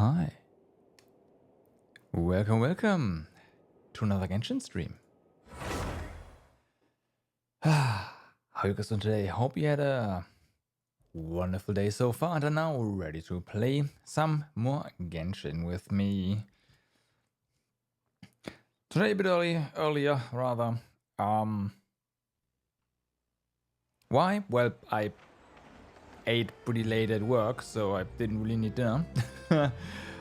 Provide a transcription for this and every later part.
Hi. Welcome to another Genshin stream. How are you guys doing today? Hope you had a wonderful day so far and are now ready to play some more Genshin with me. Today a bit earlier rather. Why? Well, I ate pretty late at work, so I didn't really need dinner.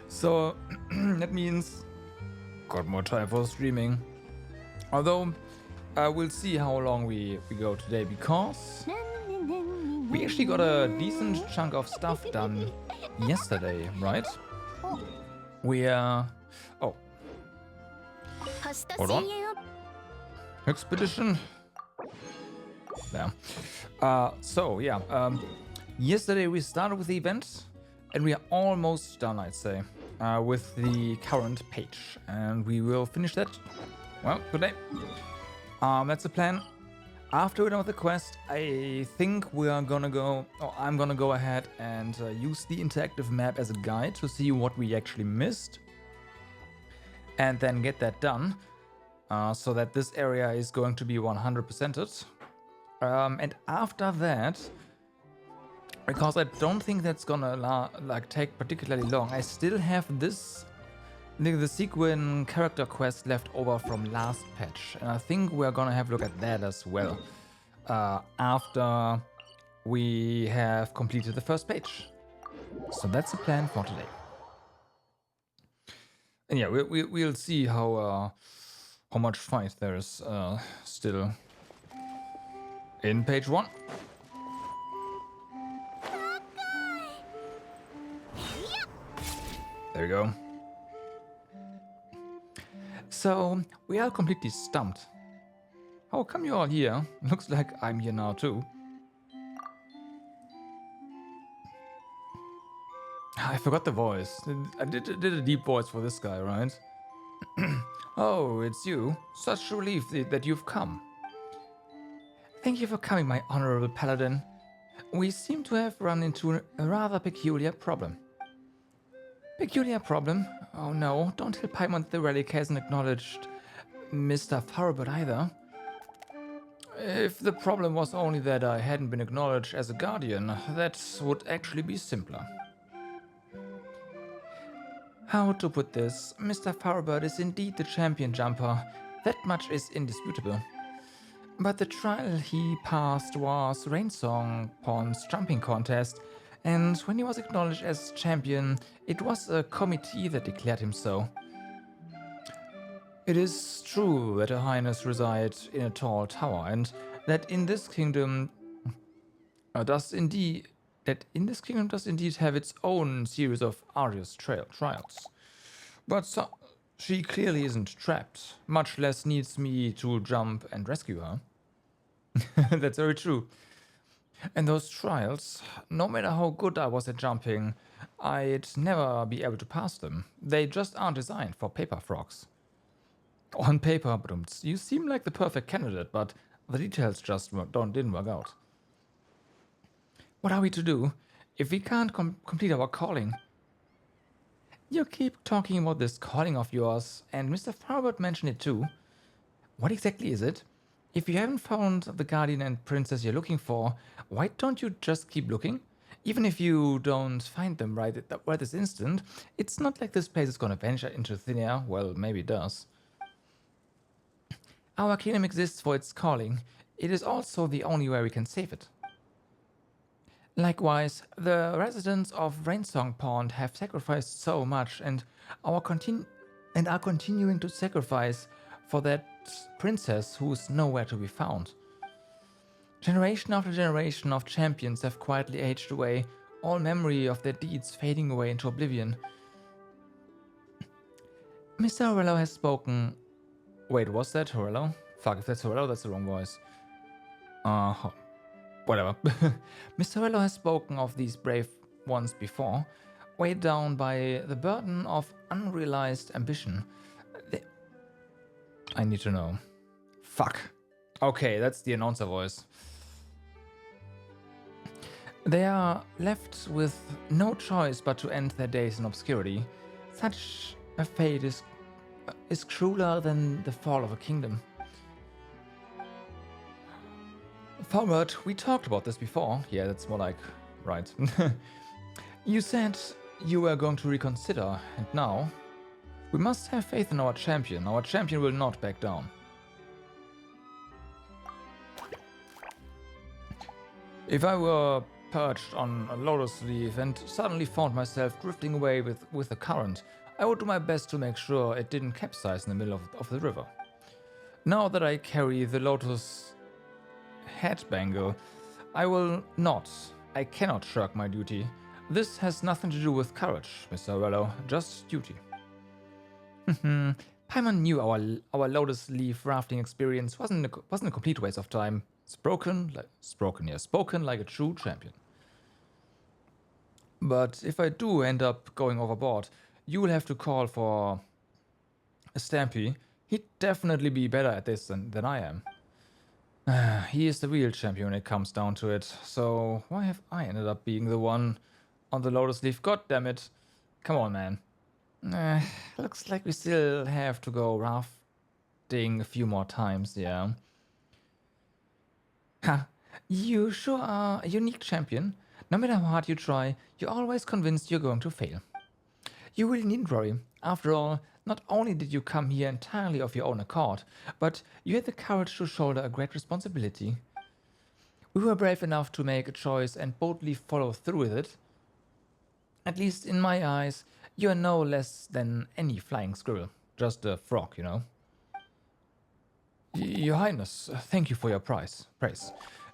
So that means got more time for streaming. Although we'll see how long we go today, because we actually got a decent chunk of stuff done yesterday, right? We oh, hold on. Expedition. There. So yeah, yesterday we started with the event, and we are almost done, I'd say, with the current page, and we will finish that. Well, today. That's the plan. After we're done with the quest, I think we are gonna go, or I'm gonna go ahead and use the interactive map as a guide to see what we actually missed, and then get that done, so that this area is going to be 100%ed. And after that, because I don't think that's gonna take particularly long, I still have this the sequin character quest left over from last patch, and I think we're gonna have a look at that as well after we have completed the first page. So that's the plan for today. And yeah, we'll see how much fight there is still in page 1. There we go. So, we are completely stumped. How come you're all here? Looks like I'm here now too. I forgot the voice. I did a deep voice for this guy, right? Oh, it's you. Such a relief that you've come. Thank you for coming, my honorable paladin. We seem to have run into a rather peculiar problem. Peculiar problem? Oh no, don't tell Paimon that the relic hasn't acknowledged Mr. Thoroughbird either. If the problem was only that I hadn't been acknowledged as a guardian, that would actually be simpler. How to put this? Mr. Thoroughbird is indeed the champion jumper. That much is indisputable. But the trial he passed was Rainsong Pond's jumping contest, and when he was acknowledged as champion, it was a committee that declared him so. It is true that Her Highness resides in a tall tower, and that in this kingdom does indeed have its own series of arduous trials. But she clearly isn't trapped, much less needs me to jump and rescue her. That's very true. And those trials, no matter how good I was at jumping, I'd never be able to pass them. They just aren't designed for paper frogs. On paper, you seem like the perfect candidate, but the details just didn't work out. What are we to do if we can't complete our calling? You keep talking about this calling of yours, and Mr. Thoroughbird mentioned it too. What exactly is it? If you haven't found the guardian and princess you're looking for, why don't you just keep looking? Even if you don't find them right this instant, it's not like this place is gonna venture into thin air. Well, maybe it does. Our kingdom exists for its calling. It is also the only way we can save it. Likewise, the residents of Rainsong Pond have sacrificed so much and are continuing to sacrifice for that princess who's nowhere to be found. Generation after generation of champions have quietly aged away, all memory of their deeds fading away into oblivion. Mr. Aurelio has spoken. Wait, was that Aurelio? Fuck, if that's Aurelio, that's the wrong voice. Whatever. Mr. Aurelio has spoken of these brave ones before, weighed down by the burden of unrealized ambition. I need to know. Fuck. Okay, that's the announcer voice. They are left with no choice but to end their days in obscurity. Such a fate is crueler than the fall of a kingdom. Forward, we talked about this before. Yeah, that's more like... right. You said you were going to reconsider, and now... We must have faith in our champion. Our champion will not back down. If I were perched on a lotus leaf and suddenly found myself drifting away with the current, I would do my best to make sure it didn't capsize in the middle of the river. Now that I carry the lotus head bangle, I cannot shirk my duty. This has nothing to do with courage, Mr. Aurello, just duty. Paimon knew our lotus leaf rafting experience wasn't a complete waste of time. Spoken like a true champion. But if I do end up going overboard, you will have to call for a Stampy. He'd definitely be better at this than I am. He is the real champion when it comes down to it. So why have I ended up being the one on the lotus leaf? God damn it. Come on, man. Looks like we still have to go rafting a few more times, yeah. Ha, you sure are a unique champion. No matter how hard you try, you're always convinced you're going to fail. You really needn't worry. After all, not only did you come here entirely of your own accord, but you had the courage to shoulder a great responsibility. We were brave enough to make a choice and boldly follow through with it. At least in my eyes, you are no less than any flying squirrel. Just a frog, you know. Your Highness, thank you for your praise,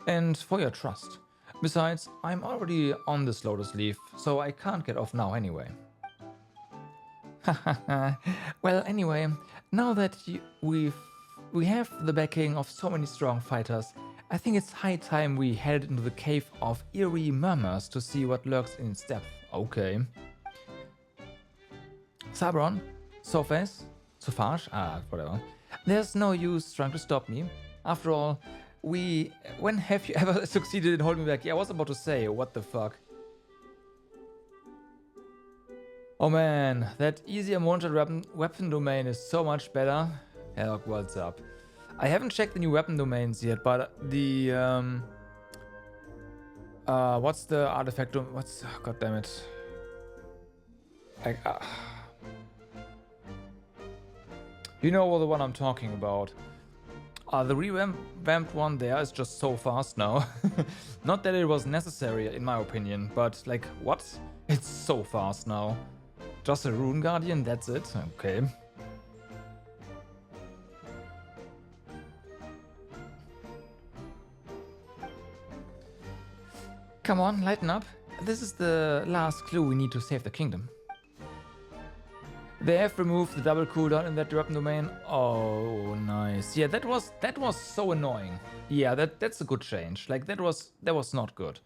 and for your trust. Besides, I'm already on this lotus leaf, so I can't get off now anyway. Well, anyway, now that we have the backing of so many strong fighters, I think it's high time we headed into the cave of eerie murmurs to see what lurks in its depth. Okay. Sabron, Sophage, whatever. There's no use trying to stop me. After all, when have you ever succeeded in holding me back? Yeah, I was about to say, what the fuck? Oh man, that easier monitored weapon domain is so much better. Hell, what's up? I haven't checked the new weapon domains yet, but the what's the artifact? God damn it? You know the one I'm talking about. The revamped one there is just so fast now. Not that it was necessary, in my opinion, but like, what? It's so fast now. Just a Rune Guardian, that's it? Okay. Come on, lighten up. This is the last clue we need to save the kingdom. They have removed the double cooldown in that weapon domain. Oh, nice. Yeah, that was so annoying. Yeah, that's a good change. Like that was not good.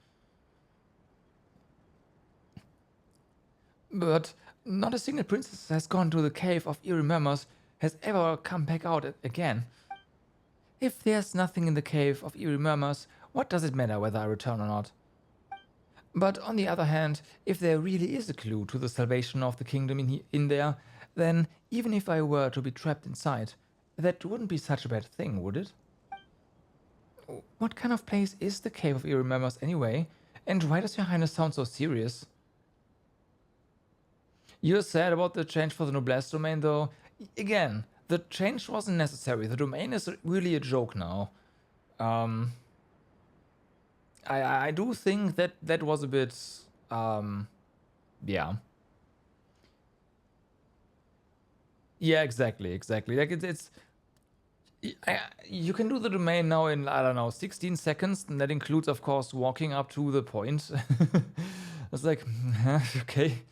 But not a single princess has gone to the cave of eerie murmurs has ever come back out again. If there's nothing in the cave of eerie murmurs, what does it matter whether I return or not? But on the other hand, if there really is a clue to the salvation of the kingdom in there, then even if I were to be trapped inside, that wouldn't be such a bad thing, would it? What kind of place is the Cave of Eerie Murmurs anyway? And why does Your Highness sound so serious? You're sad about the change for the Noblesse domain though? Again, the change wasn't necessary. The domain is really a joke now. I do think that was a bit, yeah. Yeah, exactly. Like you can do the domain now in, I don't know, 16 seconds, and that includes, of course, walking up to the point. It's like, okay.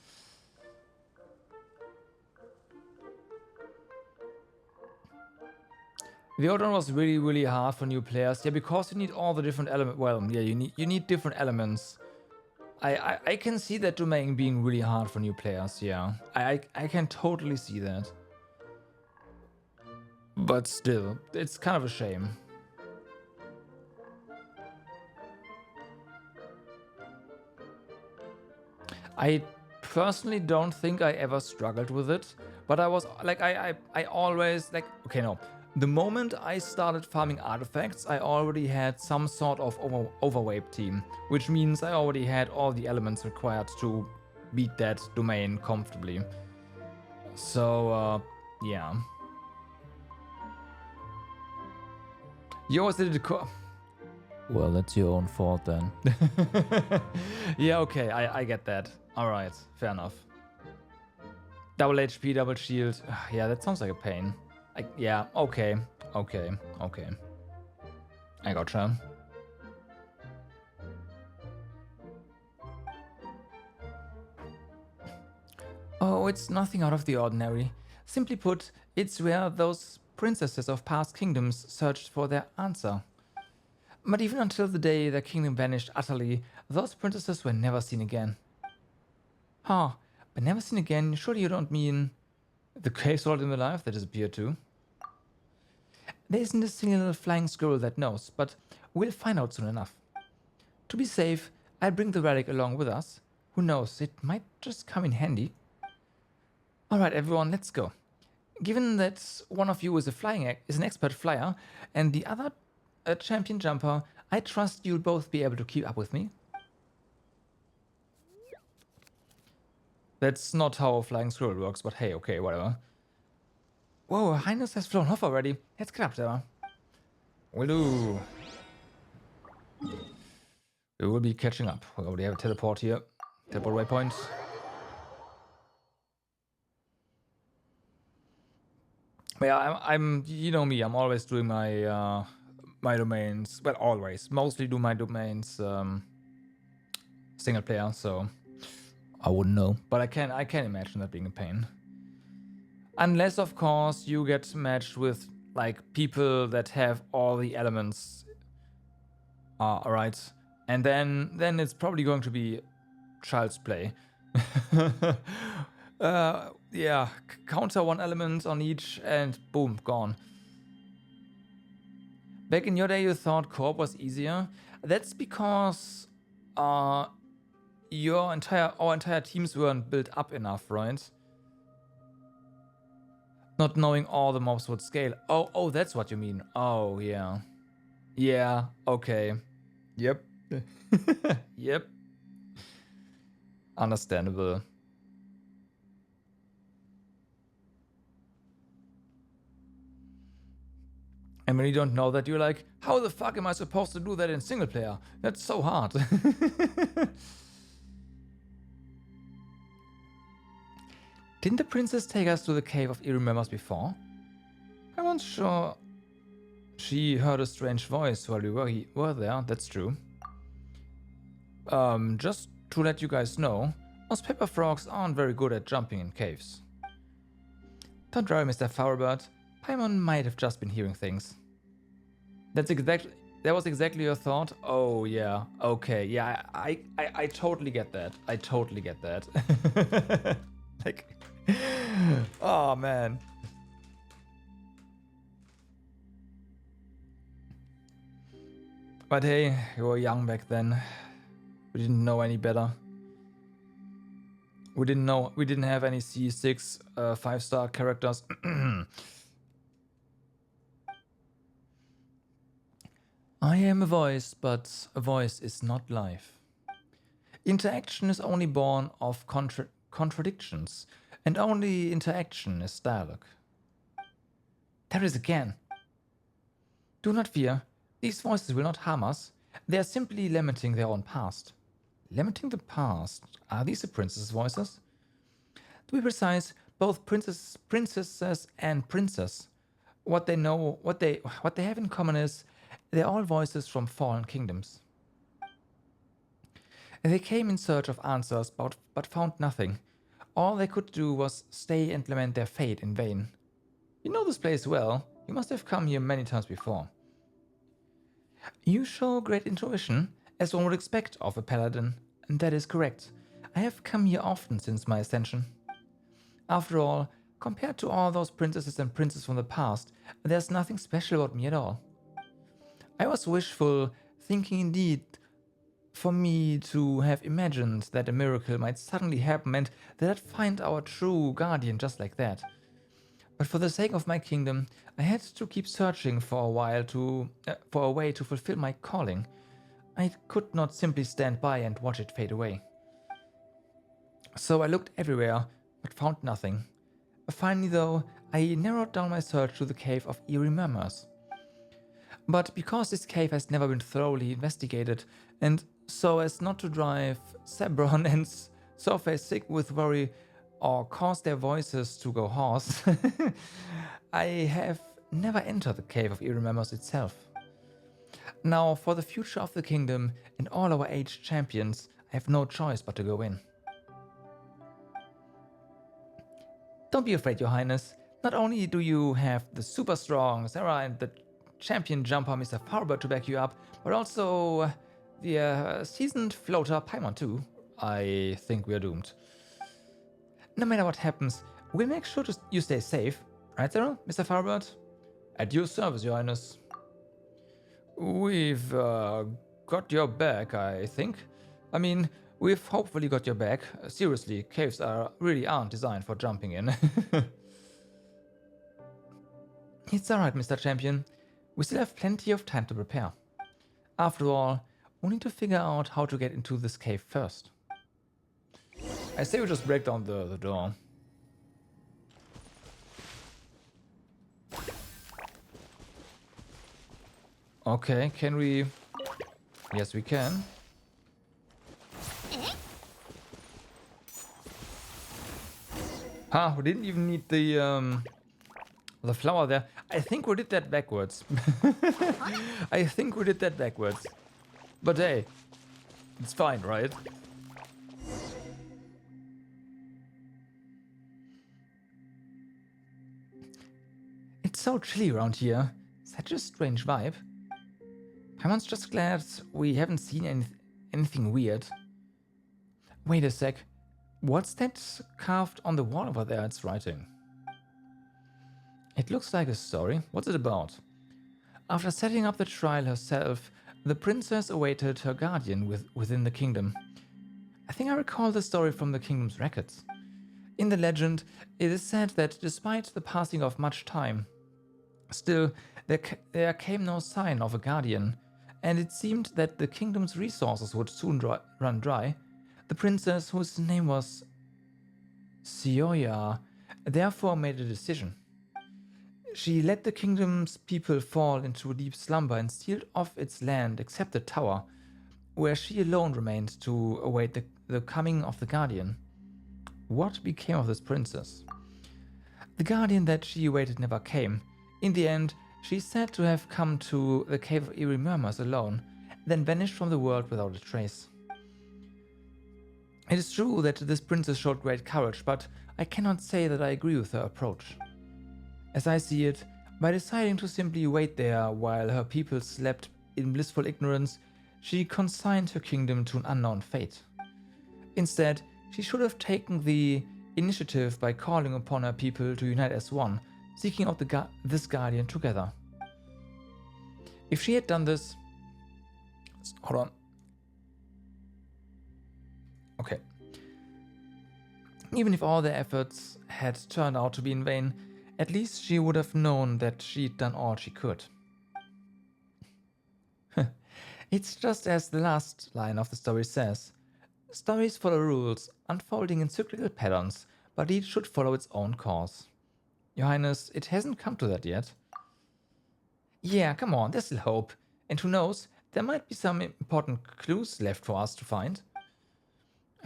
The old one was really, really hard for new players. Yeah, because you need all the different elements. Well, yeah, you need different elements. I can see that domain being really hard for new players. Yeah, I can totally see that. But still, it's kind of a shame. I personally don't think I ever struggled with it, but I was like, I always like, okay, no. The moment I started farming artifacts, I already had some sort of overweight team, which means I already had all the elements required to beat that domain comfortably. So, yeah. You always did it. Well, that's your own fault then. Yeah, okay, I get that. Alright, fair enough. Double HP, double shield. Yeah, that sounds like a pain. Yeah, okay. I gotcha. Oh, it's nothing out of the ordinary. Simply put, it's where those princesses of past kingdoms searched for their answer. But even until the day their kingdom vanished utterly, those princesses were never seen again. Huh, but never seen again, surely you don't mean the caves all in the life that disappeared too? There isn't a single little flying squirrel that knows, but we'll find out soon enough. To be safe, I'll bring the relic along with us. Who knows, it might just come in handy. Alright everyone, let's go. Given that one of you is an expert flyer and the other a champion jumper, I trust you'll both be able to keep up with me. That's not how a flying squirrel works, but hey, okay, whatever. Whoa, Her Highness has flown off already. Let's get up there. Will do. We will be catching up. We already have a teleport here. Teleport waypoint. Yeah, I'm you know me, I'm always doing my my domains. Well, always. Mostly do my domains single player, so I wouldn't know. But I can imagine that being a pain. Unless of course you get matched with like people that have all the elements. Alright. And then it's probably going to be child's play. Yeah, counter one element on each and boom, gone. Back in your day you thought co-op was easier. That's because our entire teams weren't built up enough, right? Not knowing all the mobs would scale. Oh, that's what you mean. Oh, yeah. Yeah, okay. Yep. Yep. Understandable. And when you don't know that, you're like, how the fuck am I supposed to do that in single player? That's so hard. Didn't the princess take us to the cave of eerie memories before? I once sure she heard a strange voice while we were there, that's true. Just to let you guys know, most paper frogs aren't very good at jumping in caves. Don't worry, Mr. Fourbird. Paimon might have just been hearing things. That was exactly your thought? Oh yeah, okay, yeah, I totally get that. I totally get that. Like, oh man. But hey, you were young back then. We didn't know any better. We didn't have any C6 5-star characters. I am a voice, but a voice is not life. Interaction is only born of contradictions, and only interaction is dialogue. There it is again. Do not fear. These voices will not harm us. They are simply lamenting their own past. Lamenting the past? Are these the princess' voices? To be precise, both princesses and princess. What they have in common is they're all voices from fallen kingdoms. They came in search of answers, but found nothing. All they could do was stay and lament their fate in vain. You know this place well. You must have come here many times before. You show great intuition, as one would expect of a paladin, and that is correct. I have come here often since my ascension. After all, compared to all those princesses and princes from the past, there's nothing special about me at all. I was wishful, thinking indeed for me to have imagined that a miracle might suddenly happen and that I'd find our true guardian just like that. But for the sake of my kingdom, I had to keep searching for a while for a way to fulfill my calling. I could not simply stand by and watch it fade away. So I looked everywhere, but found nothing. Finally, though, I narrowed down my search to the cave of eerie murmurs. But because this cave has never been thoroughly investigated, and so as not to drive Sabron and Surface sick with worry or cause their voices to go hoarse, I have never entered the cave of eerie murmurs itself. Now, for the future of the kingdom and all our aged champions, I have no choice but to go in. Don't be afraid, Your Highness. Not only do you have the super strong Sarah and the champion jumper Mr. Farber to back you up, but also the seasoned floater Paimon too. I think we're doomed. No matter what happens, we'll make sure you stay safe. Right, Sarah, Mr. Farbert? At your service, Your Highness. We've got your back, I think. I mean, we've hopefully got your back. Seriously, caves really aren't designed for jumping in. It's alright, Mr. Champion. We still have plenty of time to prepare. After all, we need to figure out how to get into this cave first. I say we just break down the door. Okay, can we... Yes, we can. We didn't even need the flower there. I think we did that backwards. I think we did that backwards. But hey, it's fine, right? It's so chilly around here. Such a strange vibe. Paimon's just glad we haven't seen anything weird. Wait a sec. What's that carved on the wall over there? It's writing. It looks like a story. What's it about? After setting up the trial herself, the princess awaited her guardian within the kingdom. I think I recall the story from the kingdom's records. In the legend, it is said that despite the passing of much time, still there came no sign of a guardian, and it seemed that the kingdom's resources would soon run dry. The princess, whose name was Sioya, therefore made a decision. She let the kingdom's people fall into a deep slumber and sealed off its land except the tower, where she alone remained to await the coming of the guardian. What became of this princess? The guardian that she awaited never came. In the end, she is said to have come to the Cave of Eerie Murmurs alone, then vanished from the world without a trace. It is true that this princess showed great courage, but I cannot say that I agree with her approach. As I see it, by deciding to simply wait there while her people slept in blissful ignorance, she consigned her kingdom to an unknown fate. Instead, she should have taken the initiative by calling upon her people to unite as one, seeking out this guardian together. If she had done this... Hold on. Okay. Even if all their efforts had turned out to be in vain, at least she would have known that she'd done all she could. It's just as the last line of the story says. Stories follow rules, unfolding in cyclical patterns, but each should follow its own course. Your Highness, it hasn't come to that yet. Yeah, come on, there's still hope. And who knows, there might be some important clues left for us to find.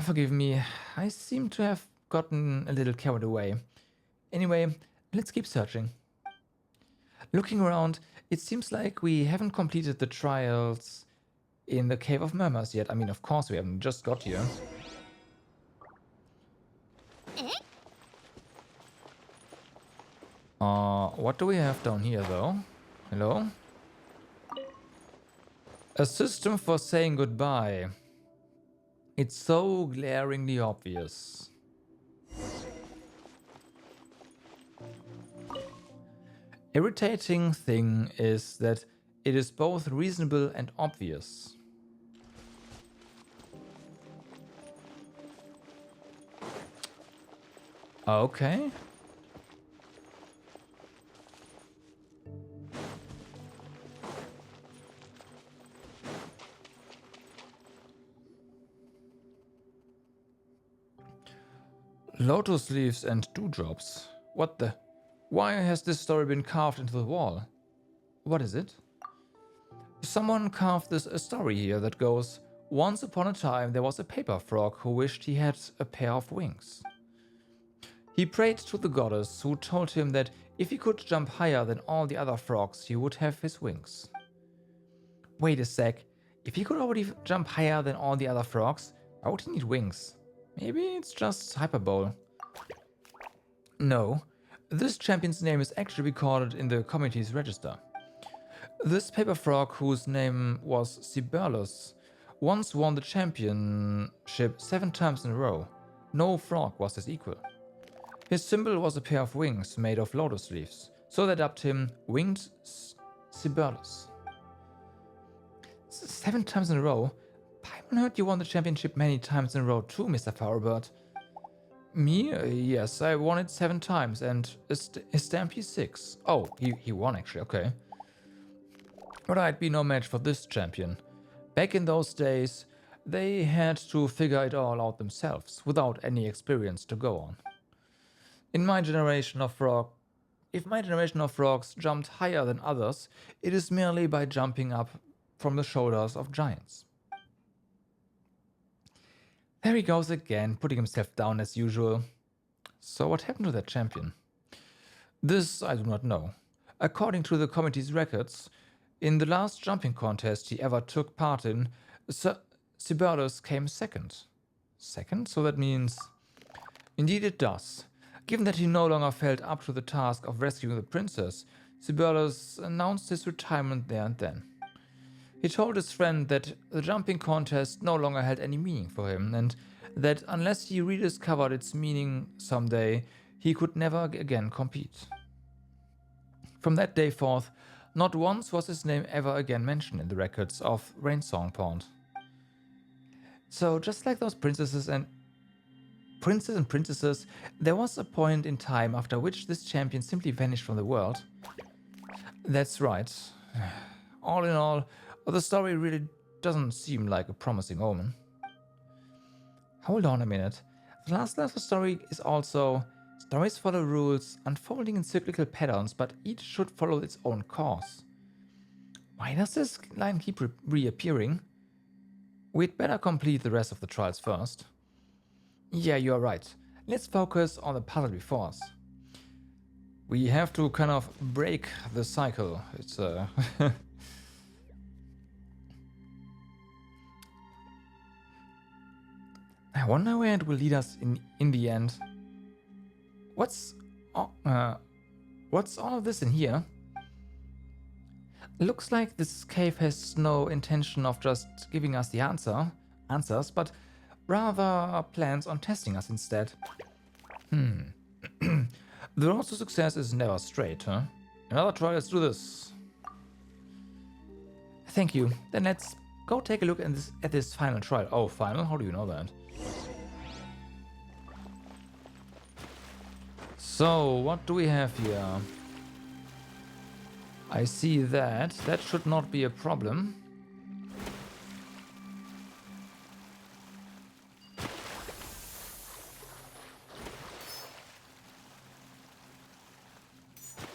Forgive me, I seem to have gotten a little carried away. Anyway, let's keep searching. Looking around, it seems like we haven't completed the trials in the Cave of Murmurs yet. I mean, of course we haven't, just got here. What do we have down here though? Hello? A system for saying goodbye. It's so glaringly obvious. Irritating thing is that it is both reasonable and obvious. Okay. Lotus leaves and dewdrops. What the? Why has this story been carved into the wall? What is it? Someone carved this a story here that goes, once upon a time there was a paper frog who wished he had a pair of wings. He prayed to the goddess who told him that if he could jump higher than all the other frogs, he would have his wings. Wait a sec, if he could already jump higher than all the other frogs, why would he need wings? Maybe it's just hyperbole. No, this champion's name is actually recorded in the committee's register. This paper frog, whose name was Sibirlus, once won the championship 7 times in a row. No frog was his equal. His symbol was a pair of wings made of lotus leaves, so they dubbed him Winged Sibirlus. 7 times in a row? Paimon heard you won the championship many times in a row too, Mr. Fauerbird. Me? Yes, I won it 7 times, and Stampy 6. Oh, he won actually, okay. But I'd be no match for this champion. Back in those days, they had to figure it all out themselves, without any experience to go on. If my generation of frogs jumped higher than others, it is merely by jumping up from the shoulders of giants. There he goes again, putting himself down as usual. So what happened to that champion? This I do not know. According to the committee's records, in the last jumping contest he ever took part in, Sibirlus came second. Second? So that means... Indeed it does. Given that he no longer felt up to the task of rescuing the princess, Sibirlus announced his retirement there and then. He told his friend that the jumping contest no longer held any meaning for him, and that unless he rediscovered its meaning someday, he could never again compete. From that day forth, not once was his name ever again mentioned in the records of Rainsong Pond. So just like those princes and princesses, there was a point in time after which this champion simply vanished from the world. That's right. All in all, the story really doesn't seem like a promising omen. Hold on a minute. The last line of the story is also, stories follow rules, unfolding in cyclical patterns, but each should follow its own course. Why does this line keep reappearing? We'd better complete the rest of the trials first. Yeah, you're right. Let's focus on the puzzle before us. We have to kind of break the cycle. It's I wonder where it will lead us in the end. What's all of this in here? Looks like this cave has no intention of just giving us the answers, but rather plans on testing us instead. The road to success is never straight, huh? Another try, let's do this. Thank you. Then let's go take a look at this final trial. Oh, final? How do you know that? So, what do we have here? I see that. That should not be a problem.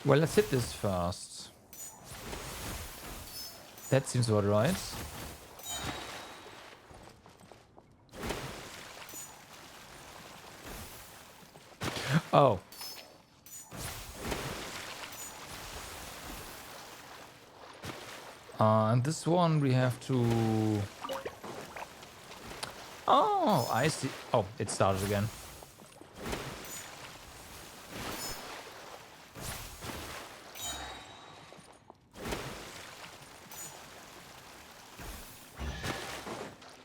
Well, let's hit this first. That seems about right. Oh. And this one we have to... Oh, I see. Oh, it started again.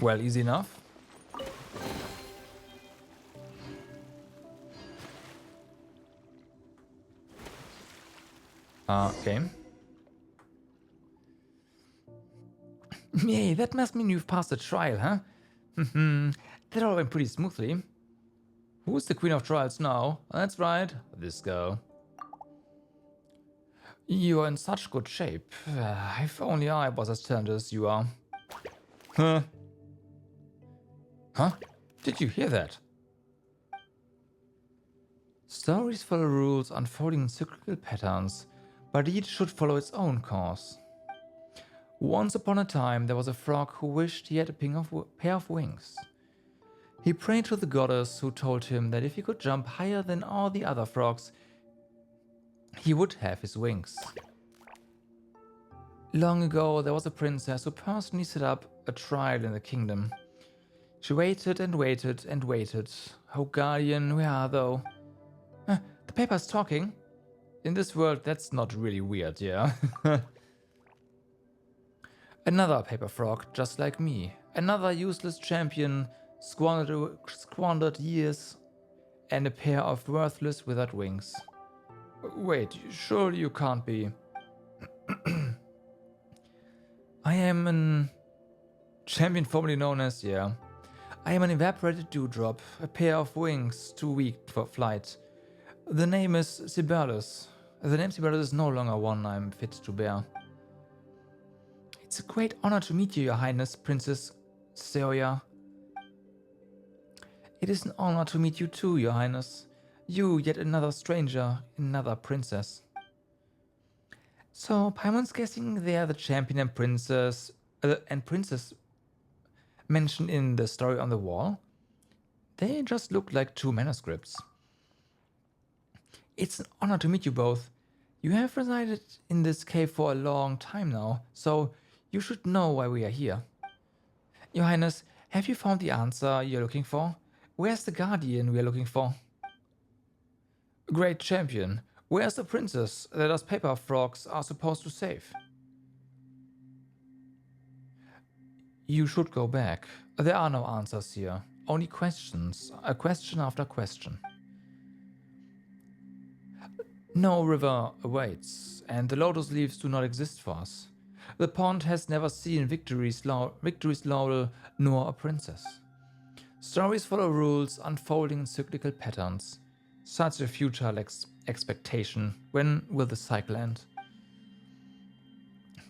Well, easy enough. Okay. Yay, that must mean you've passed the trial, huh? That all went pretty smoothly. Who's the Queen of Trials now? That's right, this girl. You are in such good shape. If only I was as talented as you are. Huh? Huh? Did you hear that? Stories follow rules unfolding in cyclical patterns, but each should follow its own course. Once upon a time, there was a frog who wished he had a pair of wings. He prayed to the goddess, who told him that if he could jump higher than all the other frogs, he would have his wings. Long ago, there was a princess who personally set up a trial in the kingdom. She waited and waited and waited. Oh, guardian, where are thou? The paper's talking. In this world, that's not really weird, yeah? Another paper frog, just like me. Another useless champion, squandered years, and a pair of worthless withered wings. Wait, surely you can't be. I am an champion formerly known as, yeah. I am an evaporated dewdrop, a pair of wings too weak for flight. The name is Sibelius. The name Sibelius is no longer one I am fit to bear. It's a great honor to meet you, Your Highness, Princess Seoya. It is an honor to meet you too, Your Highness. You, yet another stranger, another princess. So, Paimon's guessing they are the champion and princess mentioned in the story on the wall? They just look like two manuscripts. It's an honor to meet you both. You have resided in this cave for a long time now, so you should know why we are here. Your Highness, have you found the answer you're looking for? Where's the guardian we are looking for? Great champion, where's the princess that us paper frogs are supposed to save? You should go back. There are no answers here, only questions, a question after question. No river awaits, and the lotus leaves do not exist for us. The pond has never seen victory's laurel nor a princess. Stories follow rules unfolding in cyclical patterns. Such a futile expectation. When will the cycle end?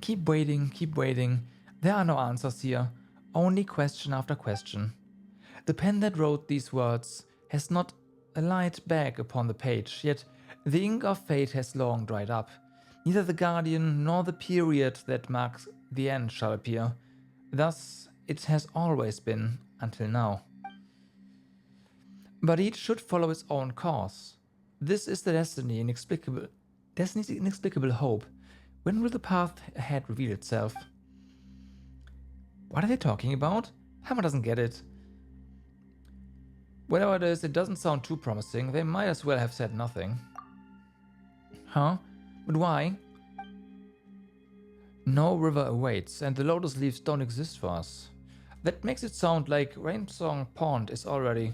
Keep waiting, keep waiting. There are no answers here, only question after question. The pen that wrote these words has not a light back upon the page, yet the ink of fate has long dried up. Neither the guardian nor the period that marks the end shall appear. Thus it has always been until now. But each should follow its own course. This is the destiny's inexplicable hope. When will the path ahead reveal itself? What are they talking about? Hammer doesn't get it. Whatever it is, it doesn't sound too promising. They might as well have said nothing. Huh? But why? No river awaits, and the lotus leaves don't exist for us. That makes it sound like Rainsong Pond is already...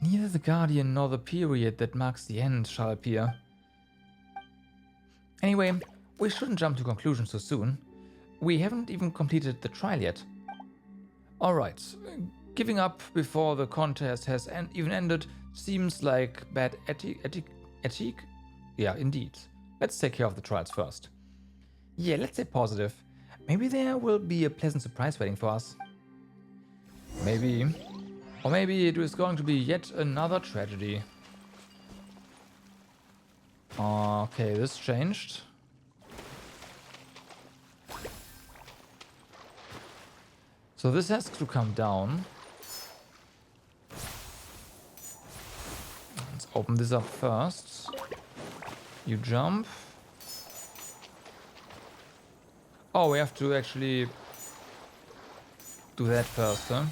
Neither the guardian nor the period that marks the end shall appear. Anyway, we shouldn't jump to conclusions so soon. We haven't even completed the trial yet. Alright, giving up before the contest has even ended seems like bad ethique? Yeah, indeed. Let's take care of the trials first. Yeah, let's stay positive. Maybe there will be a pleasant surprise waiting for us. Maybe. Or maybe it is going to be yet another tragedy. Okay, this changed. So this has to come down. Let's open this up first. You jump. Oh, we have to actually do that first, huh?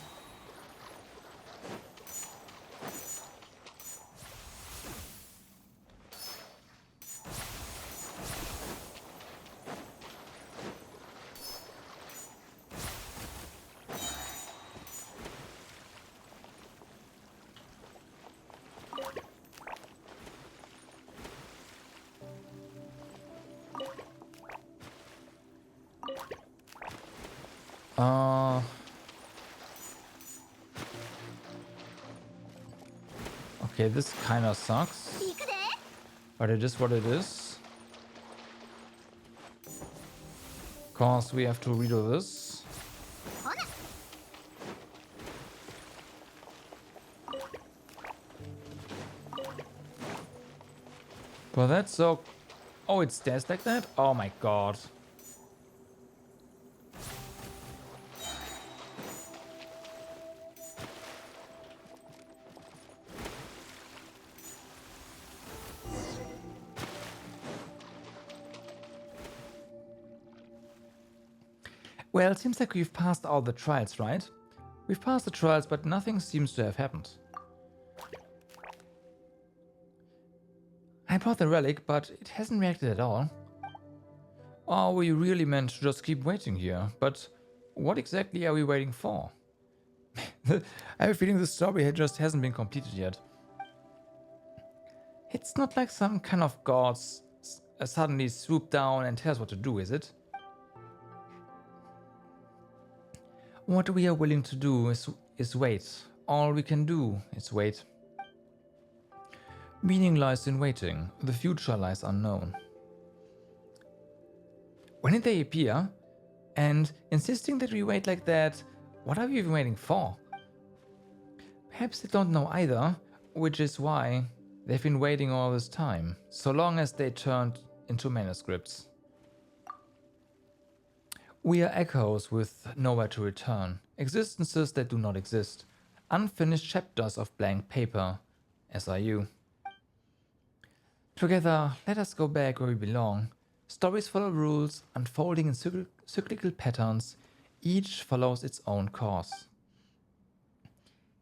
Okay, this kind of sucks. But it is what it is. Of course, we have to redo this. But that's so... Oh, it stays like that? Oh my god. Well, it seems like we've passed all the trials, right? We've passed the trials, but nothing seems to have happened. I brought the relic, but it hasn't reacted at all. Oh, we really meant to just keep waiting here, but what exactly are we waiting for? I have a feeling the story just hasn't been completed yet. It's not like some kind of gods suddenly swoop down and tell us what to do, is it? What we are willing to do is wait. All we can do is wait. Meaning lies in waiting. The future lies unknown. When did they appear? And insisting that we wait like that, what are we even waiting for? Perhaps they don't know either, which is why they've been waiting all this time, so long as they turned into manuscripts. We are echoes with nowhere to return, existences that do not exist, unfinished chapters of blank paper, as are you. Together, let us go back where we belong. Stories follow rules, unfolding in cyclical patterns. Each follows its own course.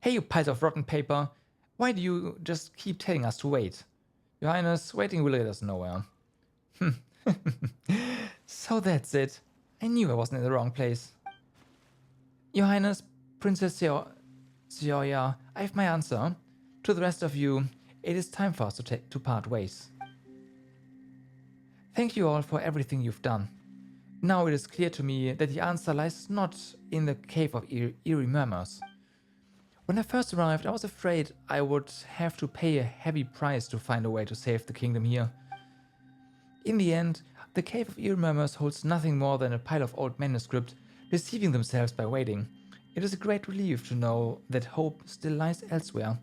Hey, you piles of rotten paper! Why do you just keep telling us to wait? Your Highness, waiting will lead us nowhere. So that's it. I knew I wasn't in the wrong place. Your Highness, Princess Xiaoya, I have my answer. To the rest of you, it is time for us to part ways. Thank you all for everything you've done. Now it is clear to me that the answer lies not in the Cave of Eerie Murmurs. When I first arrived, I was afraid I would have to pay a heavy price to find a way to save the kingdom here. In the end, the Cave of Eerie Murmurs holds nothing more than a pile of old manuscript, deceiving themselves by waiting. It is a great relief to know that hope still lies elsewhere.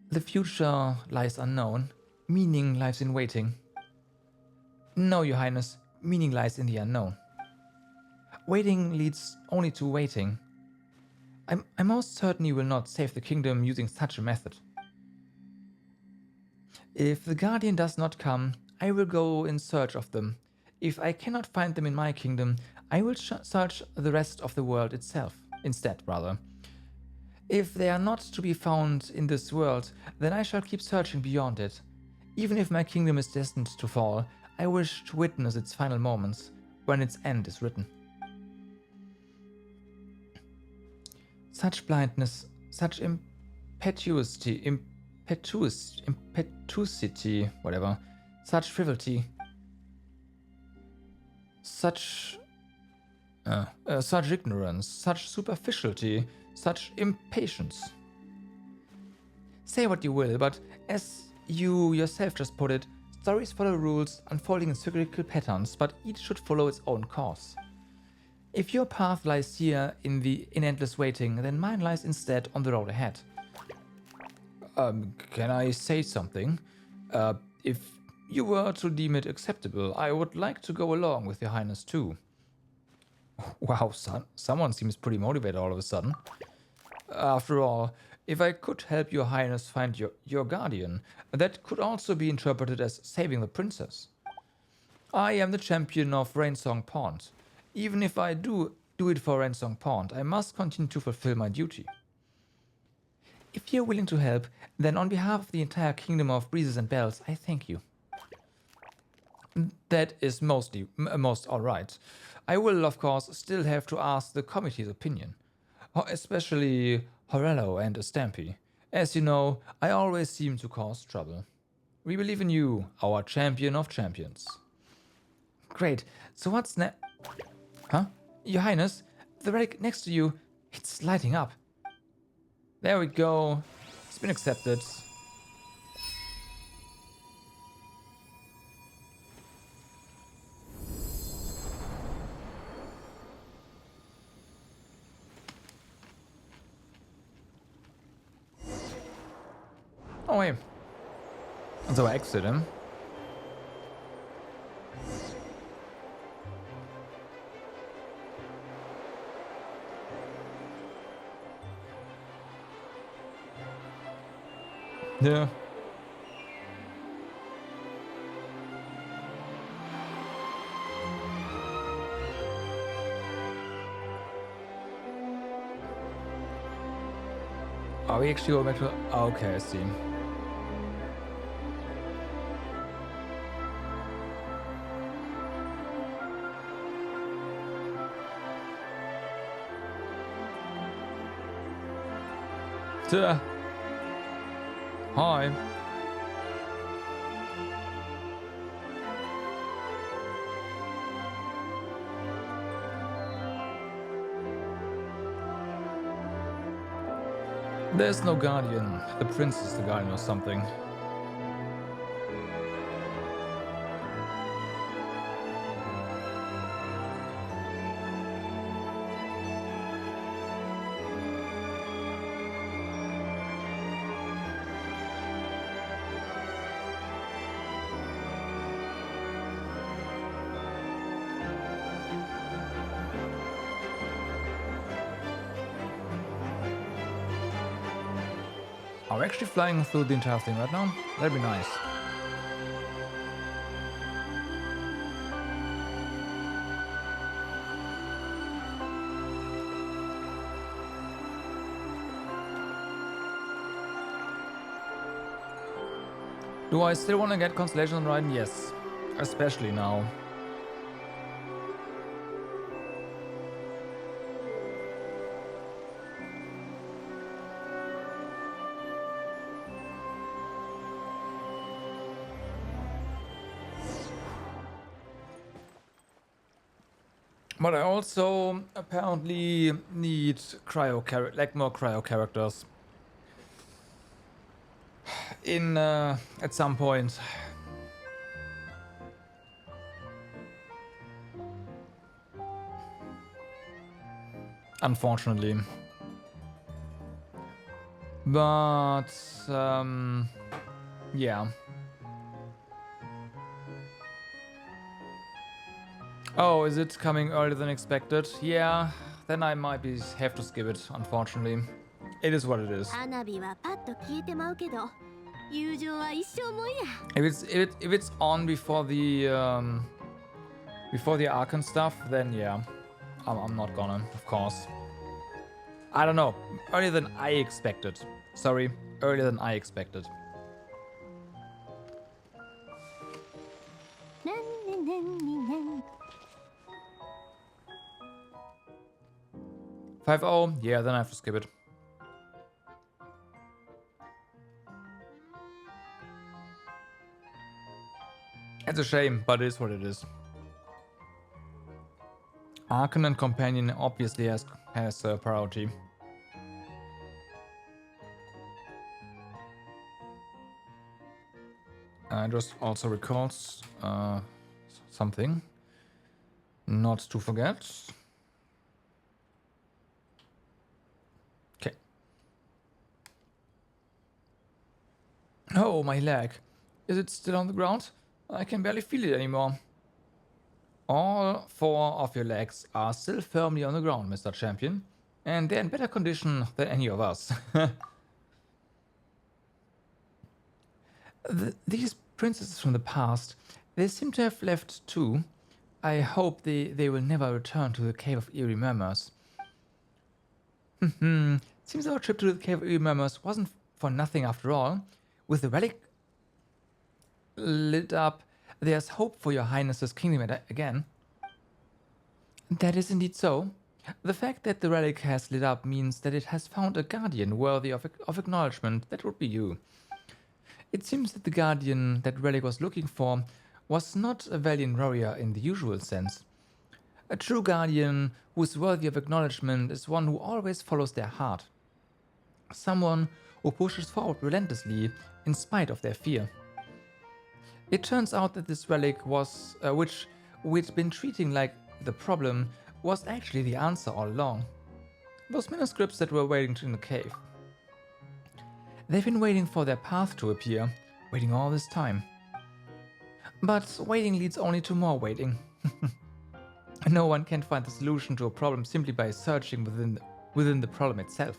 The future lies unknown. Meaning lies in waiting. No, Your Highness, meaning lies in the unknown. Waiting leads only to waiting. I most certainly will not save the kingdom using such a method. If the Guardian does not come, I will go in search of them. If I cannot find them in my kingdom, I will search the rest of the world instead. If they are not to be found in this world, then I shall keep searching beyond it. Even if my kingdom is destined to fall, I wish to witness its final moments, when its end is written. Such blindness, such impetuosity, whatever, such frivolity, such ignorance, such superficiality, such impatience. Say what you will, but as you yourself just put it, stories follow rules, unfolding in cyclical patterns, but each should follow its own course. If your path lies here in endless waiting, then mine lies instead on the road ahead. Can I say something? If you were to deem it acceptable, I would like to go along with Your Highness too. Wow, someone seems pretty motivated all of a sudden. After all, if I could help Your Highness find your guardian, that could also be interpreted as saving the princess. I am the champion of Rainsong Pond. Even if I do it for Rainsong Pond, I must continue to fulfill my duty. If you're willing to help, then on behalf of the entire kingdom of breezes and bells, I thank you. That is most alright. I will, of course, still have to ask the committee's opinion. Especially Horello and Stampy. As you know, I always seem to cause trouble. We believe in you, our champion of champions. Great, so what's next? Huh? Your Highness, the relic next to you, it's lighting up. There we go. It's been accepted. Oh, wait. So I exit him. Yeah. Are we actually going back to... Oh, okay, I see. Duh. Hi. There's no guardian. The prince is the guardian or something. Are we actually flying through the entire thing right now? That'd be nice. Do I still want to get Constellation on Ride? Yes. Especially now. But I also apparently need more cryo characters in at some point. Unfortunately. But yeah. Oh, is it coming earlier than expected? Yeah, then I might have to skip it, unfortunately. It is what it is. If it's on before the Archon stuff, then yeah. I'm not gonna, of course. I don't know. Earlier than I expected. Sorry, earlier than I expected. $5-0? Yeah, then I have to skip it. It's a shame, but it is what it is. Archon and Companion obviously has priority. I just also recalls something. Not to forget. Okay. Oh, my leg. Is it still on the ground? I can barely feel it anymore. All 4 of your legs are still firmly on the ground, Mr. Champion. And they're in better condition than any of us. These princesses from the past, they seem to have left too. I hope they will never return to the Cave of Eerie Murmurs. Seems our trip to the Cave of Eerie Murmurs wasn't for nothing after all. With the relic lit up, there's hope for your highness's kingdom again. That is indeed so. The fact that the relic has lit up means that it has found a guardian worthy of acknowledgement. That would be you. It seems that the guardian that relic was looking for was not a valiant warrior in the usual sense. A true guardian who is worthy of acknowledgement is one who always follows their heart. Someone who pushes forward relentlessly in spite of their fear. It turns out that this relic which we'd been treating like the problem, was actually the answer all along. Those manuscripts that were waiting in the cave. They've been waiting for their path to appear, waiting all this time. But waiting leads only to more waiting. No one can find the solution to a problem simply by searching within the problem itself.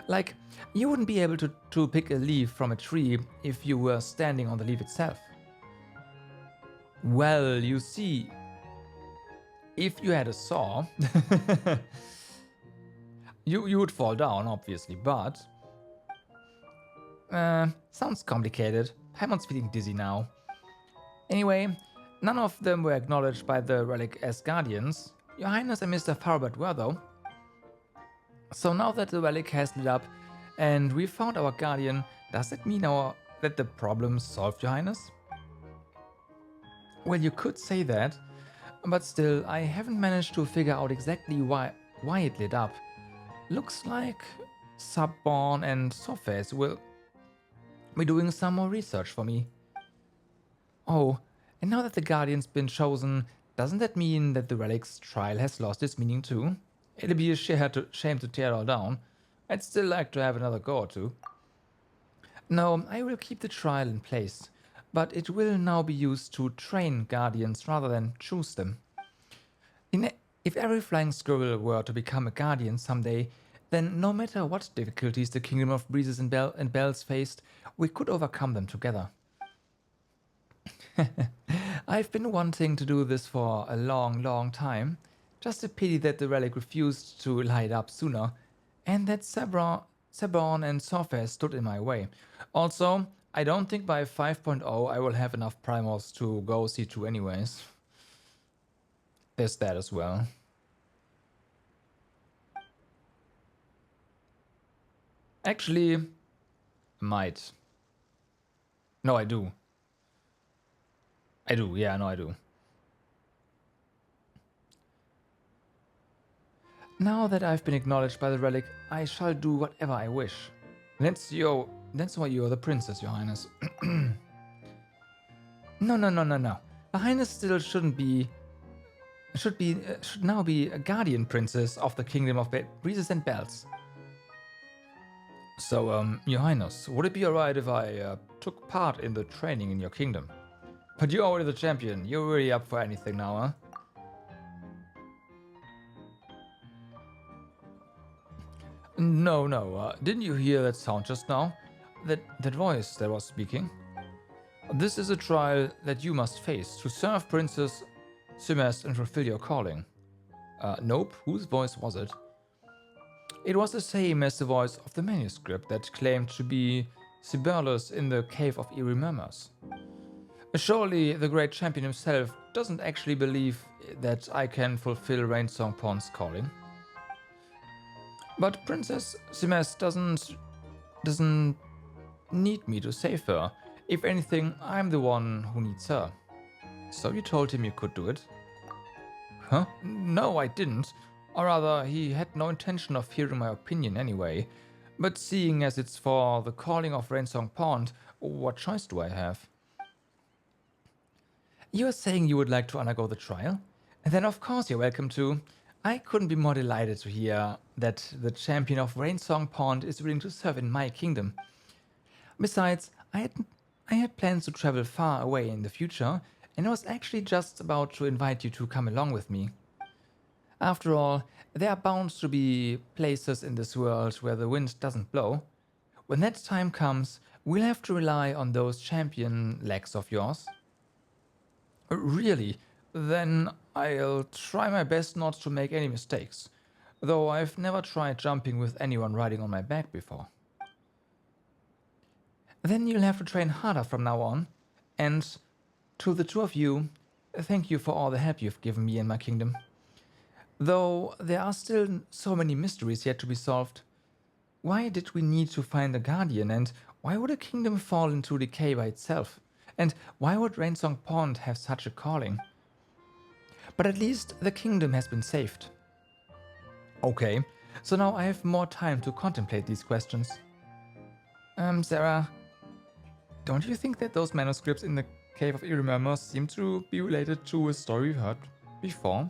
Like, you wouldn't be able to pick a leaf from a tree if you were standing on the leaf itself. Well, you see, if you had a saw, you would fall down, obviously, but... sounds complicated. Paimon's feeling dizzy now. Anyway, none of them were acknowledged by the relic as guardians. Your Highness and Mr. Farbert were, though. So now that the relic has lit up and we found our guardian, does that mean that the problem's solved, Your Highness? Well, you could say that, but still, I haven't managed to figure out exactly why it lit up. Looks like Subborn and Sophes will be doing some more research for me. Oh, and now that the Guardian's been chosen, doesn't that mean that the relic's trial has lost its meaning too? It'll be a shame to tear it all down. I'd still like to have another go or two. No, I will keep the trial in place, but it will now be used to train Guardians rather than choose them. If every flying squirrel were to become a Guardian someday, then no matter what difficulties the Kingdom of Breezes and Bells faced, we could overcome them together. I've been wanting to do this for a long time. Just a pity that the relic refused to light up sooner, and that Sabron and Sophes stood in my way. Also, I don't think by 5.0 I will have enough primals to go C2 anyways. There's that as well. Actually, might. No, I do. I do, yeah, no, I do. Now that I've been acknowledged by the relic, I shall do whatever I wish. That's why you're the princess, Your Highness. No. The Highness still should now be a guardian princess of the Kingdom of Breezes and Bells. So, Your Highness, would it be alright if I took part in the training in your kingdom? But you're already the champion. You're really up for anything now, huh? No. Didn't you hear that sound just now? That voice that was speaking? This is a trial that you must face to serve Princess Simes and fulfill your calling. Nope. Whose voice was it? It was the same as the voice of the manuscript that claimed to be Sibelius in the Cave of Eerie Murmurs. Surely the great champion himself doesn't actually believe that I can fulfill Rainsong Pond's calling. But Princess Simes doesn't need me to save her. If anything, I'm the one who needs her. So you told him you could do it? Huh? No, I didn't. Or rather, he had no intention of hearing my opinion anyway. But seeing as it's for the calling of Rainsong Pond, what choice do I have? You are saying you would like to undergo the trial? And then of course you're welcome to. I couldn't be more delighted to hear that the champion of Rainsong Pond is willing to serve in my kingdom. Besides, I had plans to travel far away in the future, and I was actually just about to invite you to come along with me. After all, there are bound to be places in this world where the wind doesn't blow. When that time comes, we'll have to rely on those champion legs of yours. Really? Then I'll try my best not to make any mistakes, though I've never tried jumping with anyone riding on my back before. Then you'll have to train harder from now on, and to the two of you, thank you for all the help you've given me in my kingdom. Though there are still so many mysteries yet to be solved. Why did we need to find a guardian, and why would a kingdom fall into decay by itself? And why would Rainsong Pond have such a calling? But at least the kingdom has been saved. Okay, So now I have more time to contemplate these questions. Sarah, don't you think that those manuscripts in the Cave of Eerie Murmurs seem to be related to a story we've heard before?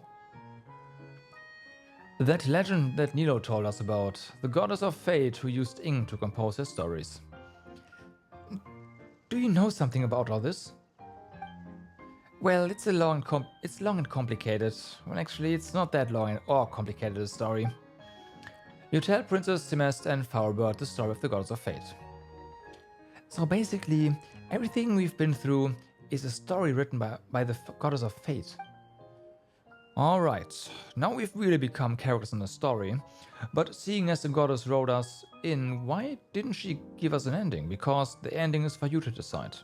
That legend that Nilo told us about, the goddess of fate who used ink to compose her stories. Do you know something about all this? Well, it's long and complicated. Well, actually, it's not that long or complicated a story. You tell Princess Semest and Fourbird the story of the goddess of fate. So basically, everything we've been through is a story written by the goddess of fate. Alright, now we've really become characters in the story, but seeing as the goddess wrote us in, why didn't she give us an ending? Because the ending is for you to decide.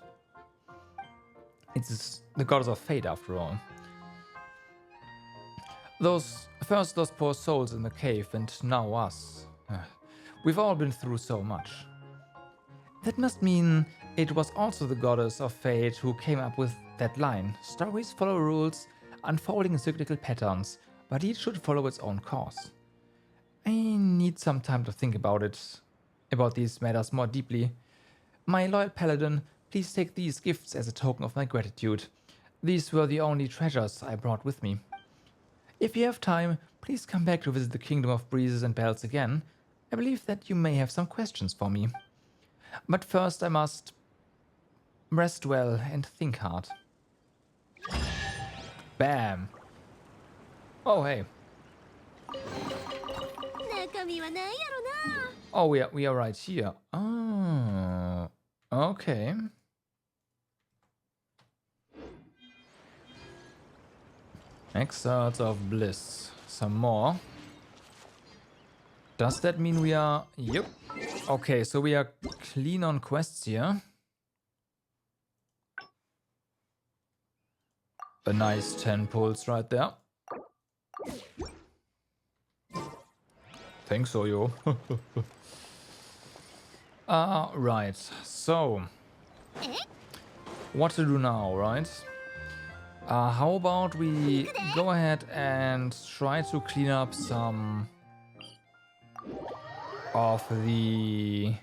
It's the goddess of fate after all. Those poor souls in the cave and now us. We've all been through so much. That must mean it was also the goddess of fate who came up with that line. Stories follow rules, unfolding in cyclical patterns, but each should follow its own course. I need some time to think about these matters more deeply. My loyal paladin, please take these gifts as a token of my gratitude. These were the only treasures I brought with me. If you have time, please come back to visit the Kingdom of Breezes and Bells again. I believe that you may have some questions for me. But first I must rest well and think hard. Bam! Oh, hey. Oh, we are right here. Oh, okay. Excerpts of Bliss. Some more. Does that mean we are... Yep. Okay, so we are clean on quests here. A nice 10 pulls right there. Thanks, Oyo. Right. So, what to do now, right? How about we go ahead and try to clean up some of the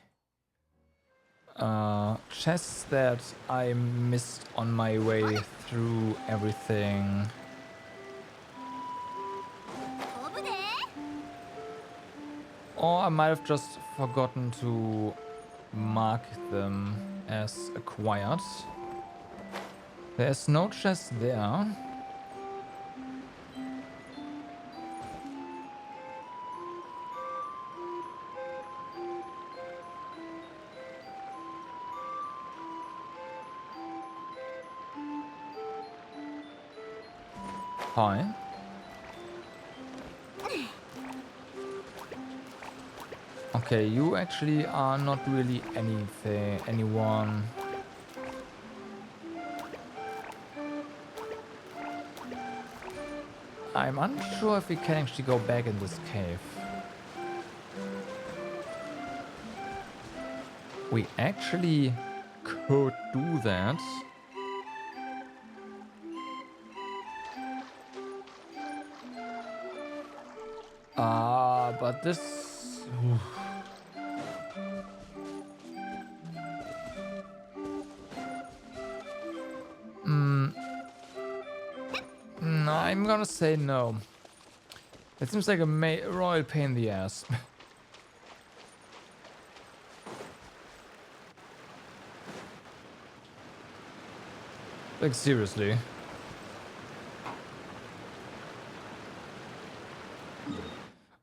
chests that I missed on my way through everything. Or I might have just forgotten to mark them as acquired. There's no chest there. Hi. Okay, you actually are not really anyone. I'm unsure if we can actually go back in this cave. We actually could do that. But this... I'm gonna say no. It seems like a royal pain in the ass. Like, seriously.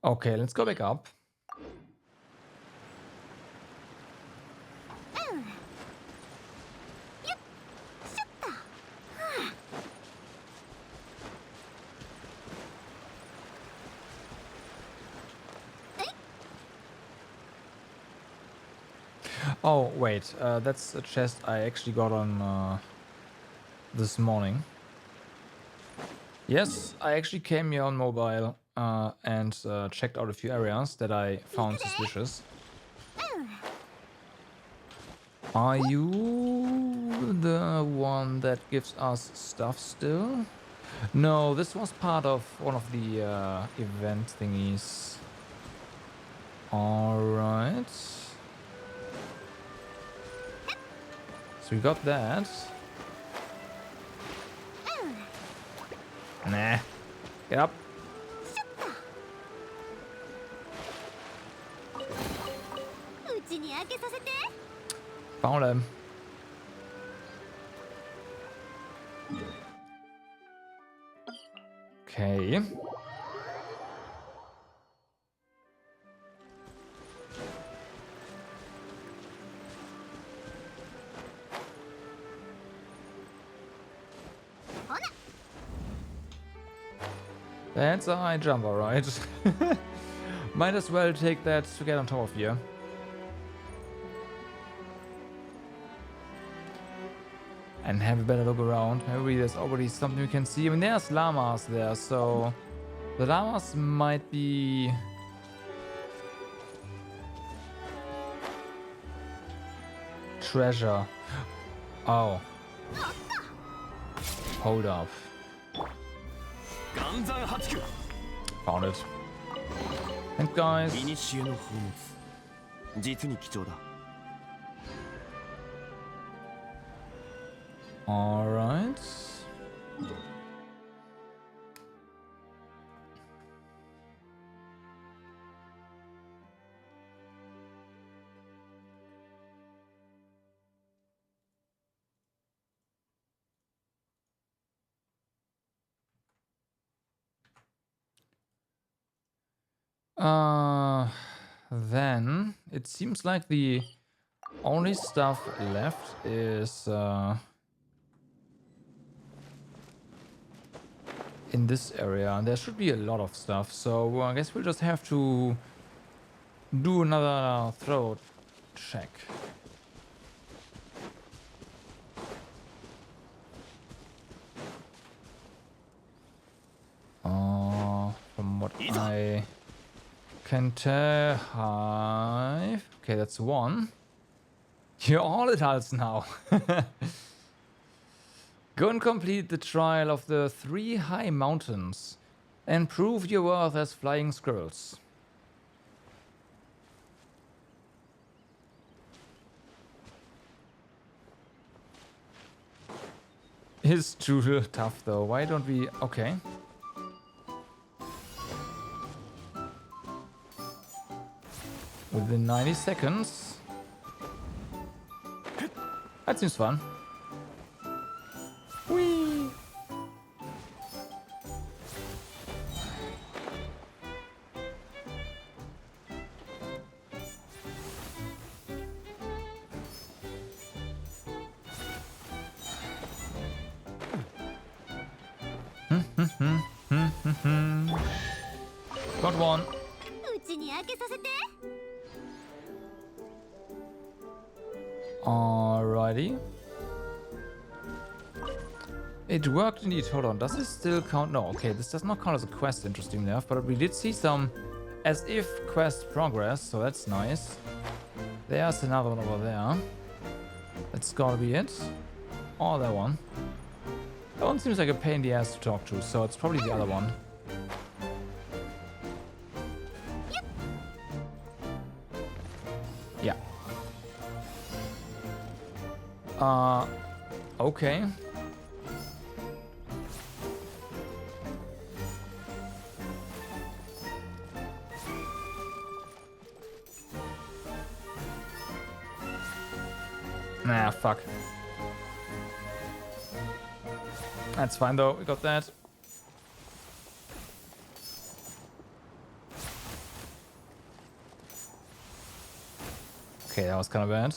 Okay, let's go back up. Oh, wait, that's a chest I actually got on this morning. Yes, I actually came here on mobile and checked out a few areas that I found suspicious. Are you the one that gives us stuff still? No, this was part of one of the event thingies. Alright. So we got that. Nah. Get up. Found him. Okay. That's a high jump, alright. Might as well take that to get on top of here. And have a better look around. Maybe there's already something we can see. I mean, there's llamas there, so the llamas might be treasure. Oh. Hold up. Found it. And guys. Alright. Then it seems like the only stuff left is in this area, and there should be a lot of stuff, so I guess we'll just have to do another throat check. From what I can tell, hive. Okay, that's one. You're all adults now. Go and complete the trial of the 3 high mountains and prove your worth as flying squirrels. It's too tough though. Why don't we... Okay. Within 90 seconds. That seems fun. Whee! Got one. Alrighty. It worked indeed. Hold on. Does this still count? No. Okay, this does not count as a quest, interesting enough. But we did see some as if quest progress, so that's nice. There's another one over there. That's gotta be it. Oh, that one. That one seems like a pain in the ass to talk to, so it's probably the other one. Yeah. Okay. Nah, fuck. That's fine though, we got that. Okay, that was kind of bad.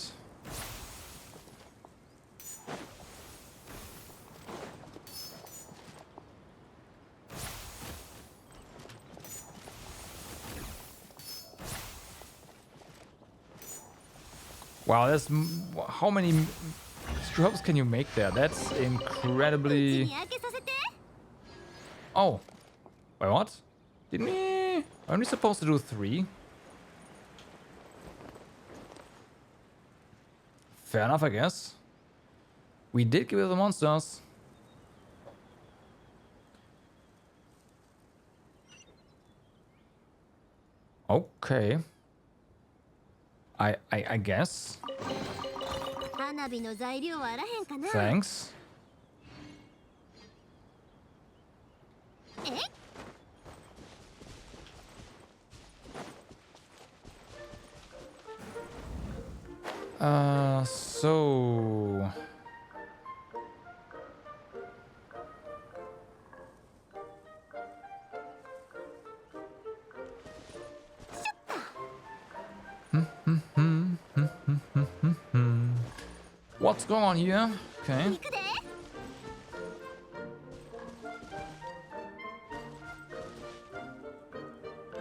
Wow, that's how many strokes can you make there? That's incredibly... Oh, wait, what? Didn't we? Aren't we supposed to do 3? Fair enough, I guess. We did give it the monsters. Okay. I guess. Thanks. So... What's going on here? Okay.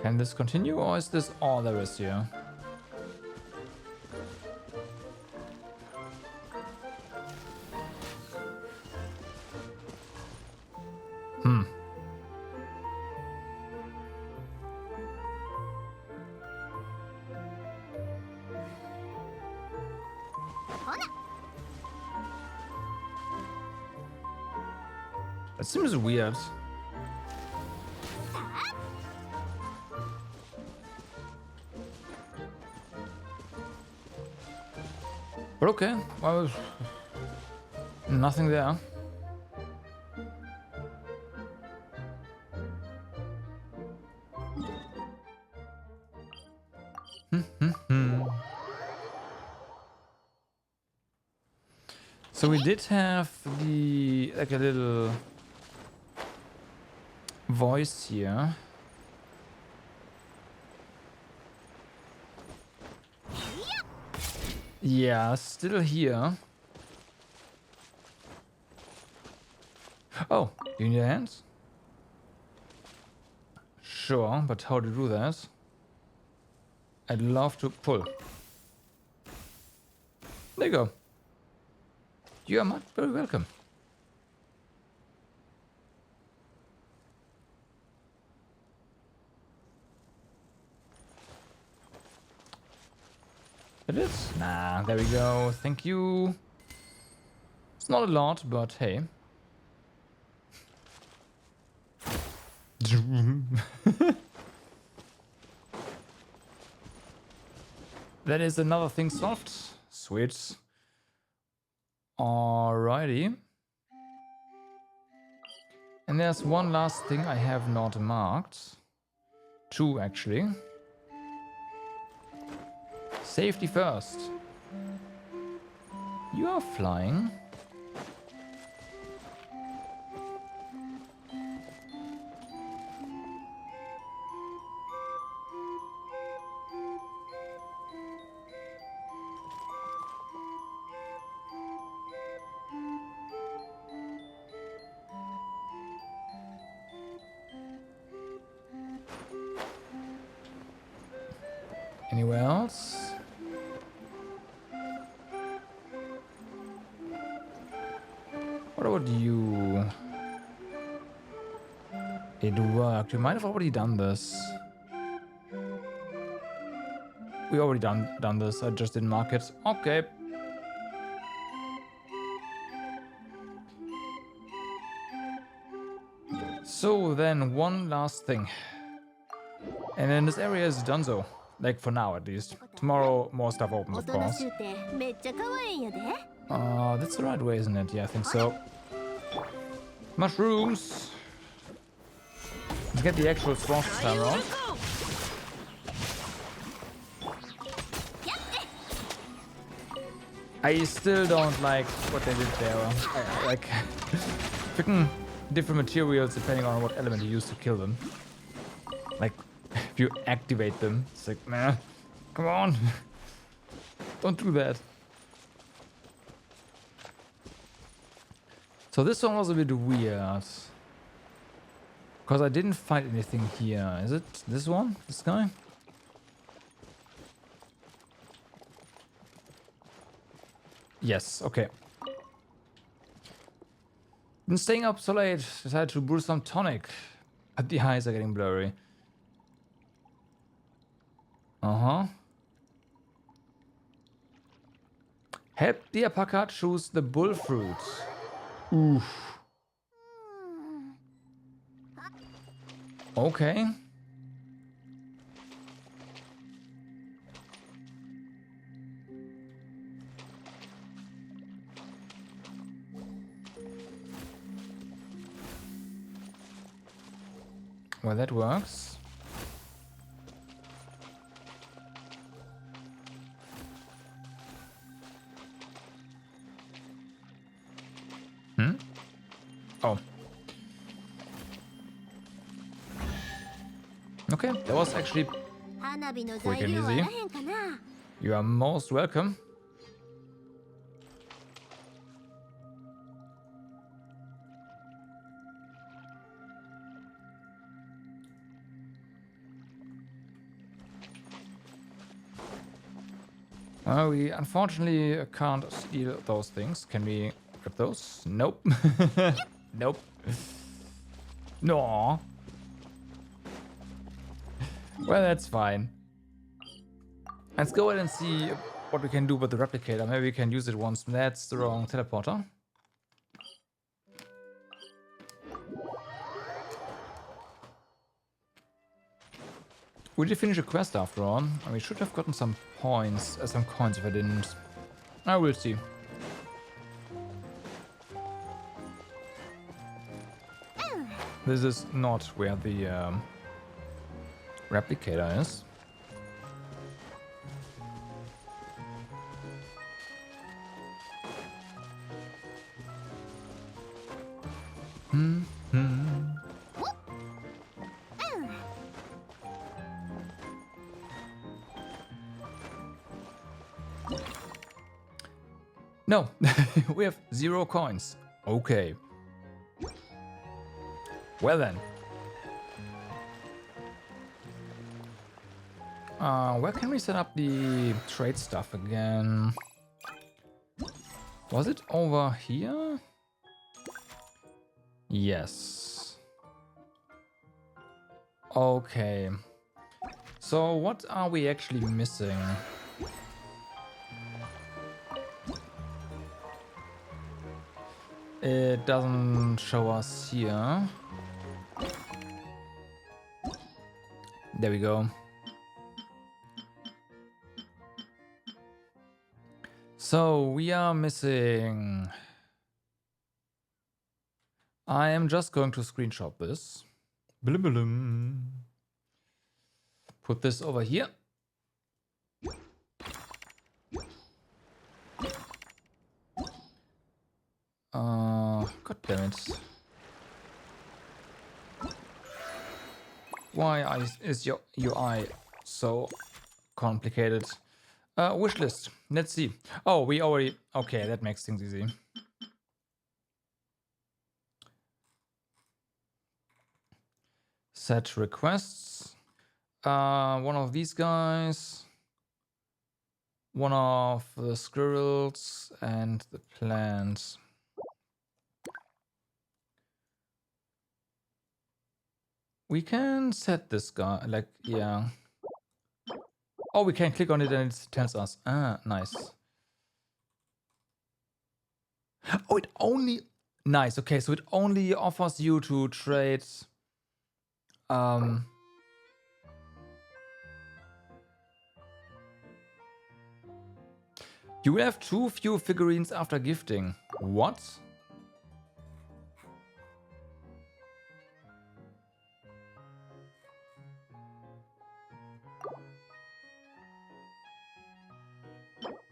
Can this continue, or is this all there is here? It seems weird. But okay, well, nothing there. So we did have the, like, a little voice here. Yeah, still here. Oh, you need hands? Sure, but how to do that? I'd love to pull. There you go. You are very welcome. It is? Nah, there we go. Thank you. It's not a lot, but hey. That is another thing solved. Sweet. Alrighty. And there's one last thing I have not marked. Two, actually. Safety first. You are flying. Anywhere else? What about you? It worked. We might have already done this. We already done this. I just didn't mark it. Okay. So then one last thing. And then this area is done so. Like for now at least. Tomorrow more stuff opens, of course. That's the right way, isn't it? Yeah, I think so. Mushrooms. Let's get the actual spawns this time around. I still don't like what they did there. Like, freaking different materials depending on what element you use to kill them. Like, if you activate them, it's like, man, come on. Don't do that. So this one was a bit weird. Because I didn't find anything here. Is it this one? This guy? Yes, okay. Been staying up so late, decided to brew some tonic. But the eyes are getting blurry. Uh-huh. Help the alpaca choose the bull fruit. Oof. Okay. Well, that works. Oh. Okay, that was actually quick and easy. You are most welcome. We unfortunately can't steal those things. Can we grab those? Nope. Nope. No. Well, that's fine. Let's go ahead and see what we can do with the replicator. Maybe we can use it once. That's the wrong teleporter. We did finish a quest after all. And we should have gotten some points, some coins if I didn't. I will see. This is not where the replicator is. No, we have 0 coins. Okay. Well then. Where can we set up the trade stuff again? Was it over here? Yes. Okay. So what are we actually missing? It doesn't show us here. There we go. So we are missing. I am just going to screenshot this. Put this over here. God damn it. Why is your UI so complicated? Wish list. Let's see. Oh, we already... Okay, that makes things easy. Set requests. One of these guys. One of the squirrels and the plants. We can set this guy, like, yeah. Oh, we can click on it and it tells us. Ah, nice. Oh, it only... Nice, okay, so it only offers you to trade... You will have too few figurines after gifting. What?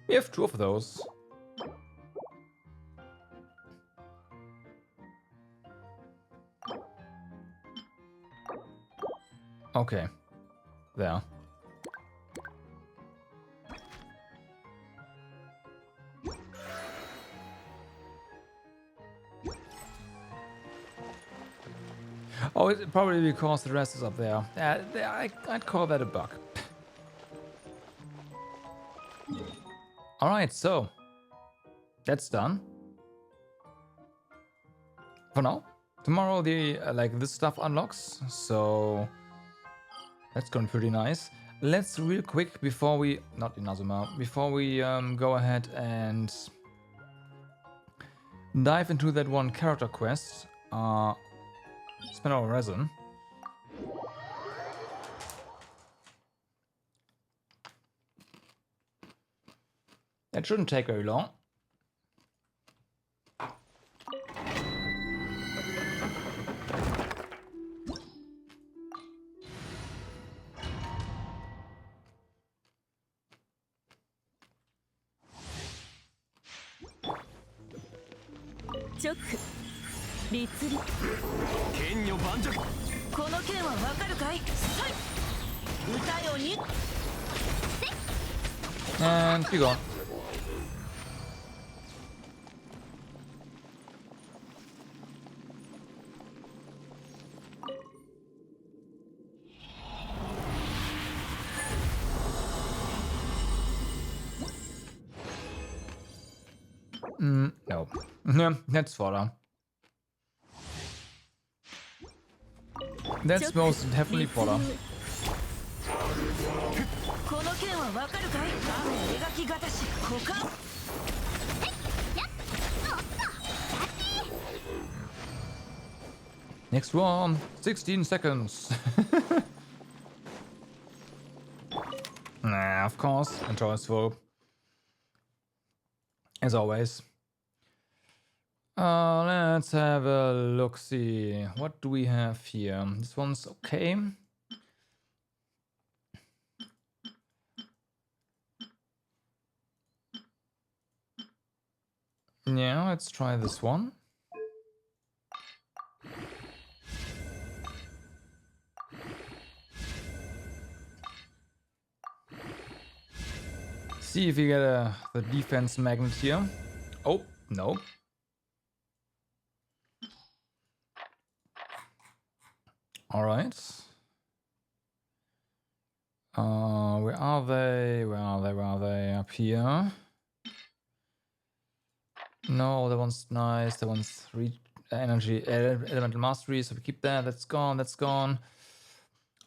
We have 2 of those. Okay. There. Oh, it's probably because the rest is up there. I'd call that a bug. Alright, so that's done. For now. Tomorrow the like this stuff unlocks, so that's going pretty nice. Let's real quick before we not Inazuma, before we go ahead and dive into that one character quest. Spend our resin. That shouldn't take very long. チョック律理剣女盤石この剣はわかるかいそい歌よに And be gone. No. Yeah, that's fodder. That's most definitely fodder. この剣はわかるかい雨描きがたし股間 Next one, 16 seconds. Nah, of course, enjoyable. As always. Let's have a look-see. What do we have here? This one's okay. Yeah, let's try this one. See if we get the defense magnet here. Oh, no. All right. Where are they? Where are they? Where are they? Up here. No, that one's nice. That one's 3 energy, elemental mastery. So we keep that. That's gone. That's gone.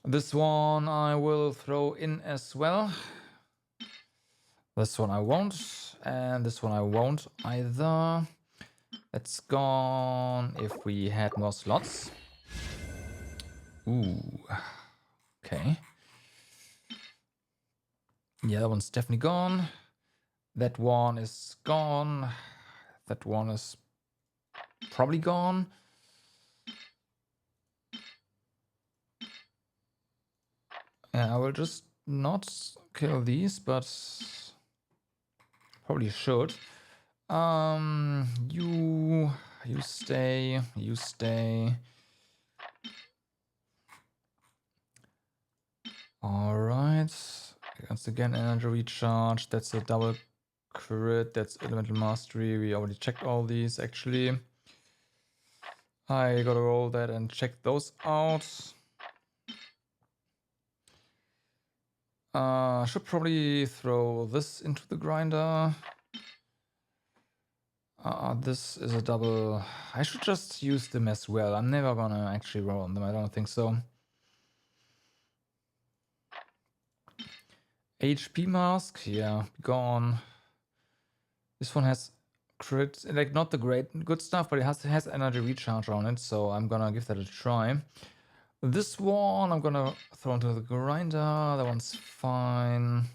This one I will throw in as well. This one I won't. And this one I won't either. That's gone if we had more slots. Ooh. Okay. Yeah, that one's definitely gone. That one is gone. That one is probably gone. Yeah, I will just not kill these, but probably should. You stay. You stay. All right. Once again, energy recharge. That's a double crit. That's elemental mastery. We already checked all these actually. I gotta roll that and check those out. Should probably throw this into the grinder. This is a double. I should just use them as well. I'm never gonna actually roll on them. I don't think so. HP mask, yeah, gone. This one has crit, like not the good stuff, but it has energy recharge on it, so I'm gonna give that a try. This one I'm gonna throw into the grinder. That one's fine.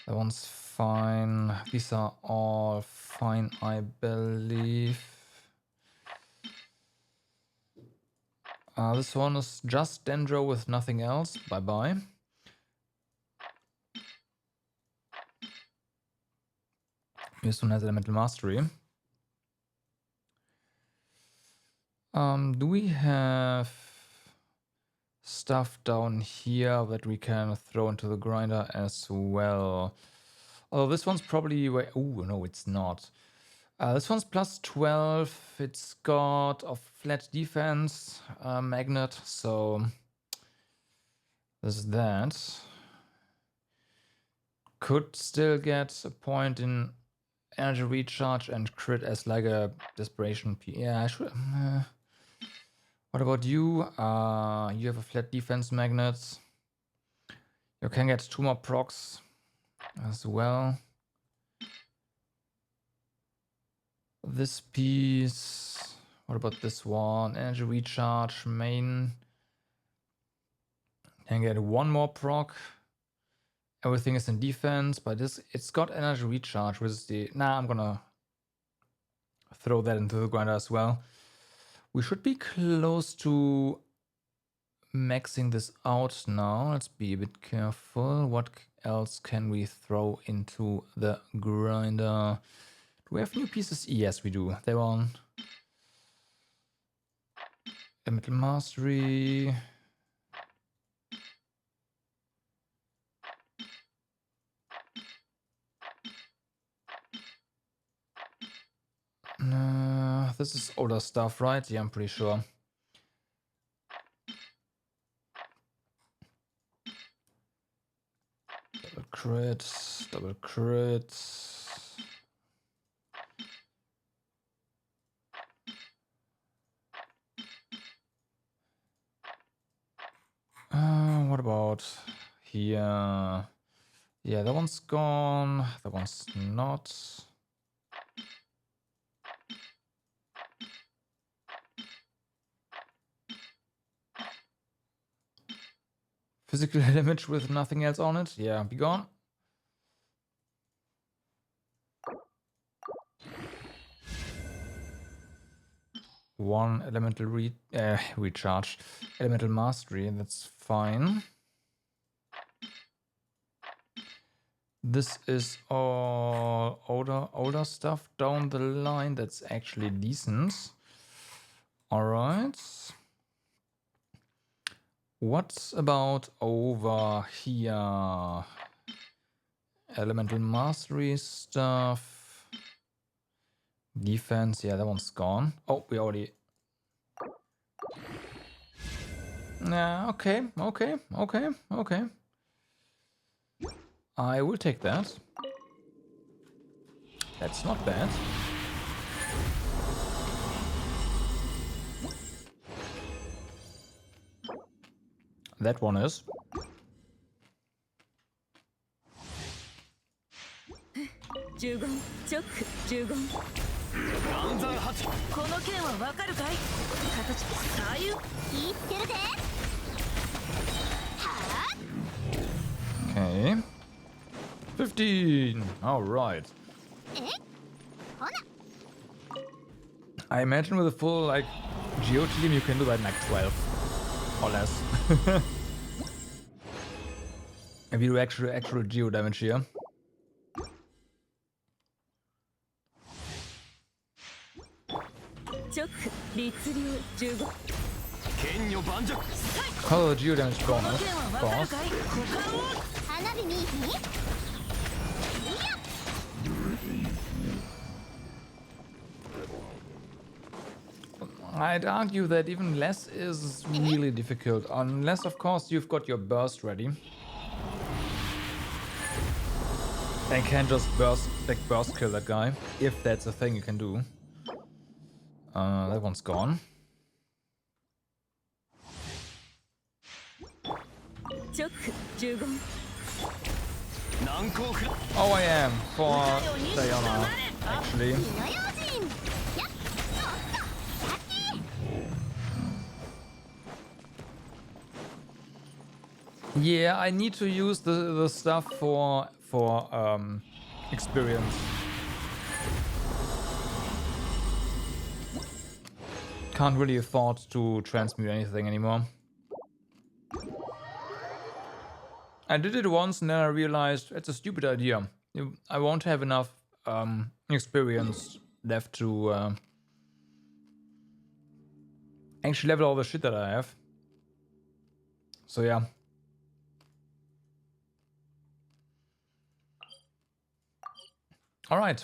That one's fine. These are all fine, I believe. This one is just Dendro with nothing else. Bye-bye. This one has elemental mastery. Do we have stuff down here that we can throw into the grinder as well? Although this one's probably way. Oh no, it's not. This one's plus 12. It's got a flat defense magnet, so there's that. Could still get a point in energy recharge and crit as like a desperation P. Yeah, I should. What about you? You have a flat defense magnet. You can get 2 more procs as well. This piece. What about this one? Energy recharge main. Can get 1 more proc. Everything is in defense, but it's got energy recharge, which is the. Nah, I'm gonna throw that into the grinder as well. We should be close to maxing this out now. Let's be a bit careful. What else can we throw into the grinder? Do we have new pieces? Yes, we do. They were on Elemental Mastery. This is older stuff, right? Yeah, I'm pretty sure. Double crits, double crits. What about here? Yeah, that one's gone. That one's not. Physical damage with nothing else on it. Yeah, be gone. One elemental recharge. Elemental mastery, that's fine. This is all older stuff down the line. That's actually decent. All right. What about over here? Elemental mastery stuff. Defense, yeah, that one's gone. Oh, we already... Nah, okay. I will take that. That's not bad. That one is. Okay. 15. All right. I imagine with a full like Geo team you can do that in like 12 or less. If you do actual Geo damage here. Color Geo damage bonus, of course. I'd argue that even less is really difficult, unless of course you've got your burst ready. And can just burst kill that guy, if that's a thing you can do. That one's gone. Oh, I am for Diana, actually. Yeah, I need to use the stuff for experience. Can't really afford to transmute anything anymore. I did it once and then I realized it's a stupid idea. I won't have enough experience left to actually level all the shit that I have. So yeah. All right.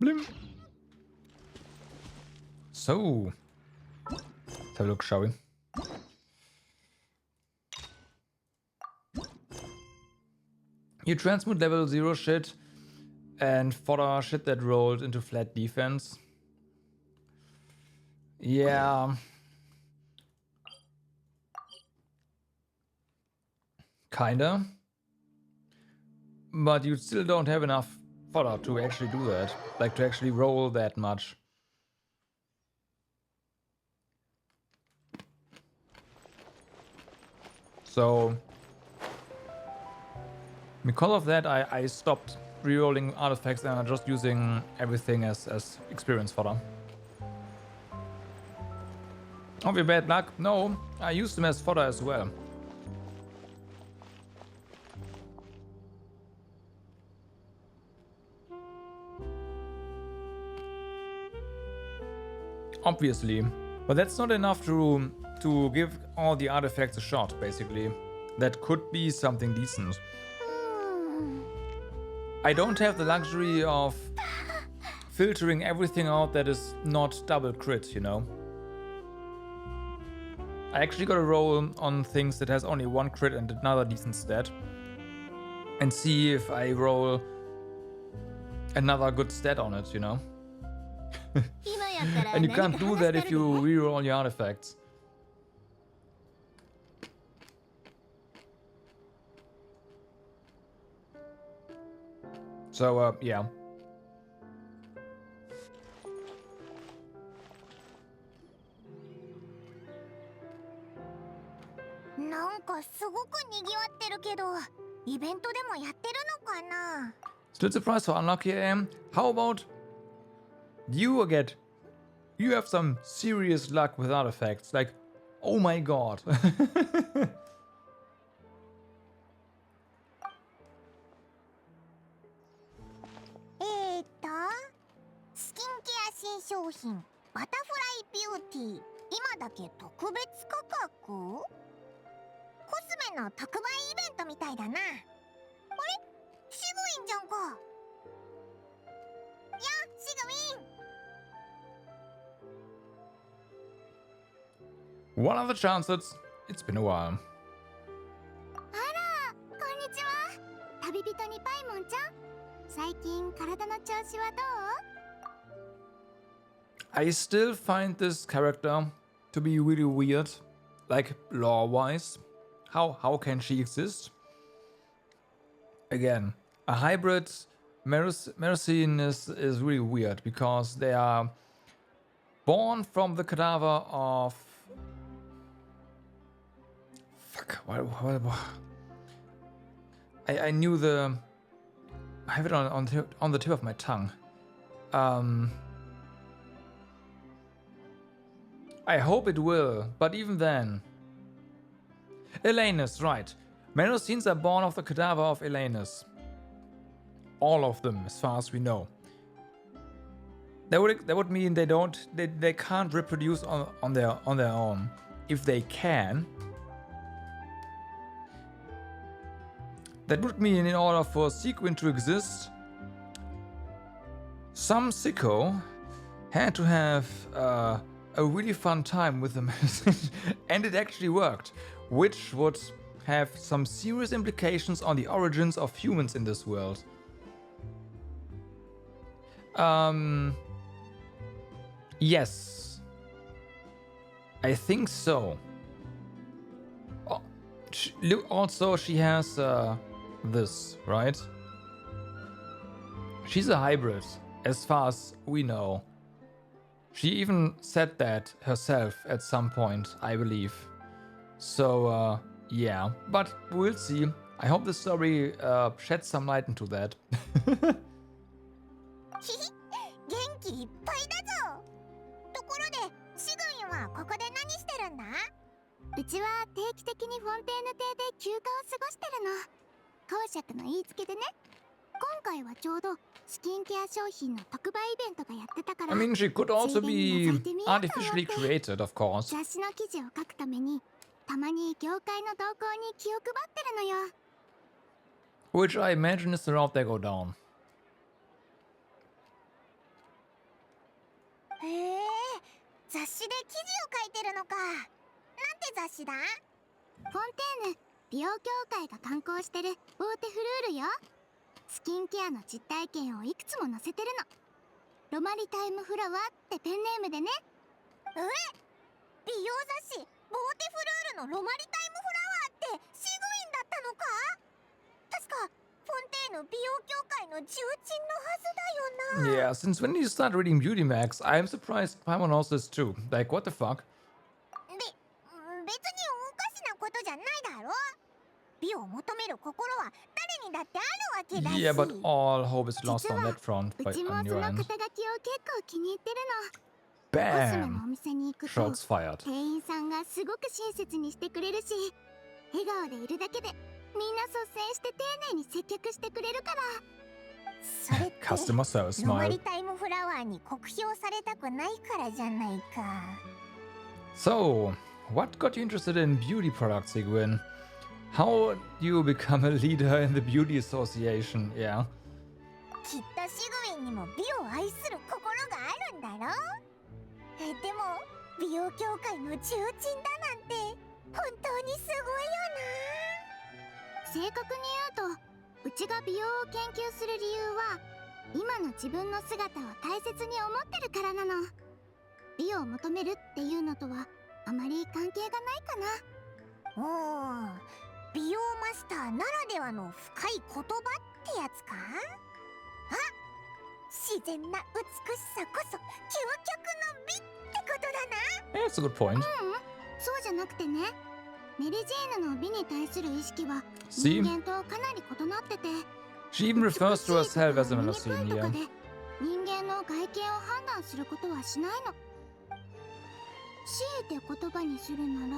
Blim. So, let's have a look, shall we? You transmute level 0 shit and fodder shit that rolled into flat defense. Yeah. Kinda. But you still don't have enough fodder to actually do that. Like to actually roll that much. So, because of that, I stopped rerolling artifacts and I'm just using everything as experience fodder. Have you bad luck? No, I used them as fodder as well. obviously. But that's not enough to give all the artifacts a shot, basically. That could be something decent. I don't have the luxury of filtering everything out that is not double crit, you know? I actually got to roll on things that has only one crit and another decent stat. And see if I roll another good stat on it, you know? And you can't do that if you reroll your artifacts. So, yeah. なんかすごく賑わってるけど、イベントでもやってるのかな? Still surprised for unlucky AM. How about you you have some serious luck with artifacts. Like, oh my god. スキンケア新商品バタフライビューティー、今だけ特別価格？コスメの特売イベントみたいだな。あれ？シグウィンじゃんか。や、シグウィン。One of the chances. It's been a while. あら、こんにちは。旅人にパイモンちゃん。最近体の調子はどう？ I still find this character to be really weird, like lore-wise. How can she exist? Again, a hybrid Mercine is really weird because they are born from the cadaver of... Fuck, what? I knew the... I have it on the tip of my tongue. I hope it will, but even then... Elanus, right. Mercines are born of the cadaver of Elanus. All of them, as far as we know. That would mean they can't reproduce on their own. If they can, that would mean in order for Sequin to exist, some sicko had to have a really fun time with the medicine, and it actually worked, which would have some serious implications on the origins of humans in this world. Yes. I think so. Oh, also, she has this, right? She's a hybrid, as far as we know. She even said that herself at some point, I believe. So, yeah. But we'll see. I hope the story sheds some light into that. 元気いっぱいだぞ。ところで、シグウィンはここで何してるんだ？うちは定期的にフォンテーヌ邸で休暇を過ごしてるの。公爵の言いつけでね。今回はちょうどスキンケア商品の特売イベントがやってたから。I mean, she could also be artificially created, of course. 雑誌の記事を書くために、たまに業界の動向に気を配ってるのよ。Which I imagine is the route they go down. へえ、雑誌で記事を書いてるのか。なんて雑誌だ？フォンテーヌ美容協会が刊行してる大手フルールよ。スキンケアの実体験をいくつも載せてるの。ロマリタイムフラワーってペンネームでね。美容雑誌ボーテフルールのロマリタイムフラワーってシグウィンだったのか？確かフォンテーヌ美容協会の重鎮のはずだよな。 Yeah, since when did you start reading Beauty Max? I'm surprised Paimon knows this too. Like, what the fuck? 別におかしなことじゃないだろ。美を求める心は誰にだってあるわけだし。 Yeah, but all hope is lost on that front うちも on そ your の end. 肩書きを結構気に入ってるの。コスメのお Bam! 店に行くと Shots fired. 店員さんがすごく親切にしてくれるし、笑顔でいるだけでみんな率先して丁寧に接客してくれるから。それって Customer service ノマ smile. リタイムフラワーに酷評されたくないからじゃないか。 So, what got you interested in beauty products, Sigwin? How do you become a leader in the beauty association? Yeah. きっとシグウィンにも美を愛する心があるんだろ。でも美容協会の重鎮だなんて本当にすごいよな。正確に言うと、うちが美容を研究する理由は今の自分の姿を大切に思ってるからなの。美を求めるっていうのとはあまり関係がないかな。おお、美容マスターならではの深い言葉ってやつか。あ、自然な美しさこそ究極の美ってことだな。 That's a good point. そうじゃなくてね、メリジーヌの美に対する意識は See? 人間とかなり異なってて、 She even refers to herself as a 美しいとか Melusine 醜いとか here. で人間の外見を判断することはしないの。強いて言葉にするなら、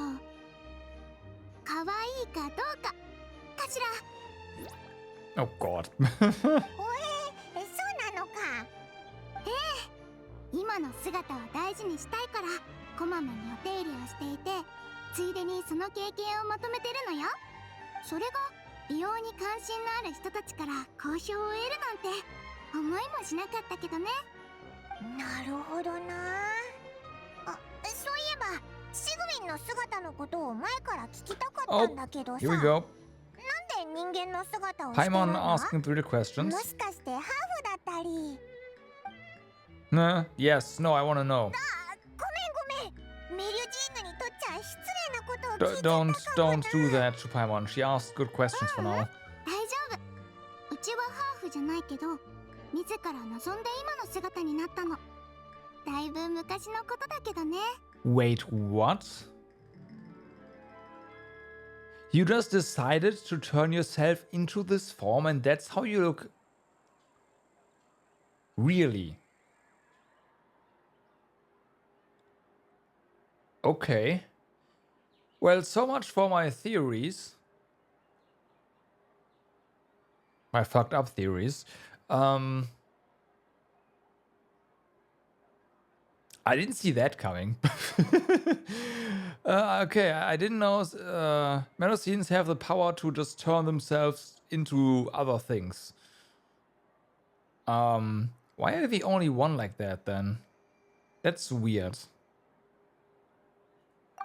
可愛いかどうかかしら。 Oh god. そうなのか。今の姿を大事にしたいからこまめにお手入れをしていて、ついでにその経験をまとめてるのよ。それが美容に関心のある人たちから好評を得るなんて思いもしなかったけどね。なるほどな。あ、そういえばシグウィンの姿のことを前から聞きたかったんだけどさ、 Here we go. なんで人間の姿をしてる Paimon んだ？ asking 3 questions. もしかしてハーフだったり。 Nah, yes, no, I wanna know. ごめんごめん。メリュジーヌにとっちゃ失礼なことを聞い D- ちゃったかもな。 don't do that to Paimon. She asked good questions for now. 大丈夫。うちはハーフじゃないけど、自ら望んで今の姿になったの。だいぶ昔のことだけどね。 Wait, what? You just decided to turn yourself into this form and that's how you look? Really? Okay. Well, so much for my theories. My fucked up theories. I didn't see that coming. Okay, I didn't know Melusines have the power to just turn themselves into other things. Why are the only one like that then? That's weird.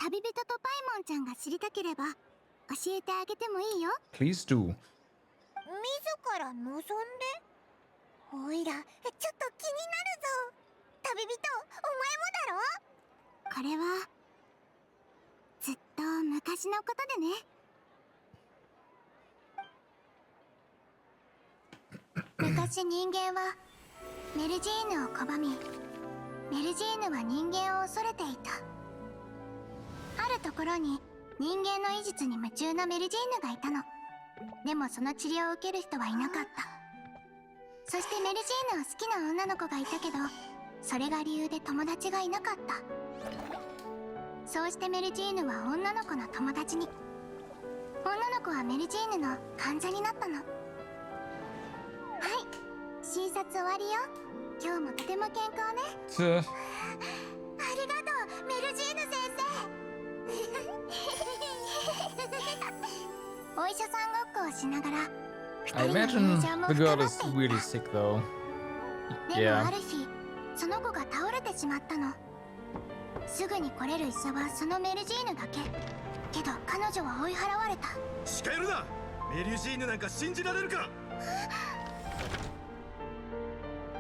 旅人とパイモンちゃんが知りたければ教えてあげてもいいよ。 Please do. 自ら望んで？おいら、ちょっと気になるぞ。旅人、お前もだろ？これはずっと昔のことでね。昔人間はメルジーヌを拒み、メルジーヌは人間を恐れていた。あるところに人間の医術に夢中なメルジーヌがいたの。でもその治療を受ける人はいなかった。そしてメルジーヌは好きな女の子がいたけど、それが理由で友達がいなかった。そうしてメルジーヌは女の子の友達に。女の子はメルジーヌの患者になったの。はい、診察終わりよ。今日もとても健康ね。ありがとう、メルジーヌ先生。お医者さんごっこをしながら I imagine the girl is really sick though. でも Yeah. ある日、その子が倒れてしまったの。すぐに来れる医者はそのメルジーヌだけ。けど彼女は追い払われた。近寄るな。メリュジーヌなんか信じられるか。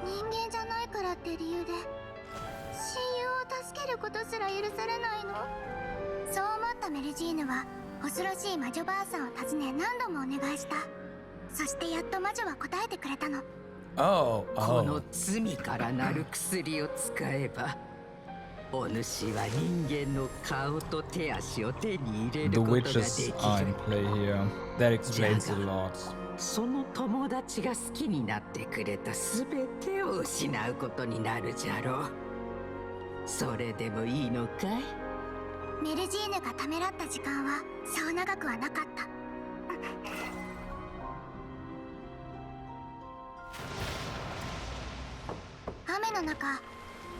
人間じゃないからって理由で親友を助けることすら許されないの。そう思ったメルジーヌは恐ろしい魔女ばあさんを訪ね何度もお願いした。そしてやっと魔女は答えてくれたの。 Oh, この oh. 罪からなる薬を使えば、お主は人間の顔と手足を手に入れ The ることがで witches き are in る。 play here. That explains a lot. その友達が好きになってくれたすべてを失うことになるじゃろう。それでもいいのかい？メルジーヌがためらった時間はそう長くはなかった。の中、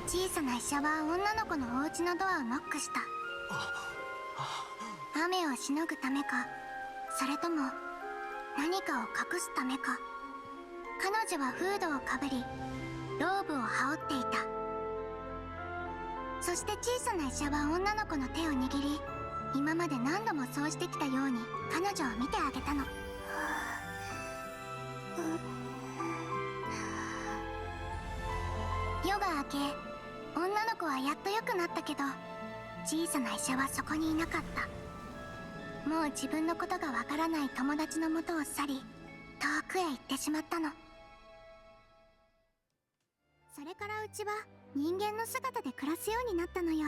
小さな医者は女の子のお家のドアをノックした。雨をしのぐためか、それとも何かを隠すためか。彼女はフードをかぶり、ローブを羽織っていた。そして小さな医者は女の子の手を握り、今まで何度もそうしてきたように彼女を見てあげたの。夜が明け、女の子はやっと良くなったけど、小さな医者はそこにいなかった。もう自分のことがわからない友達の元を去り、遠くへ行ってしまったの。それからうちは人間の姿で暮らすようになったのよ。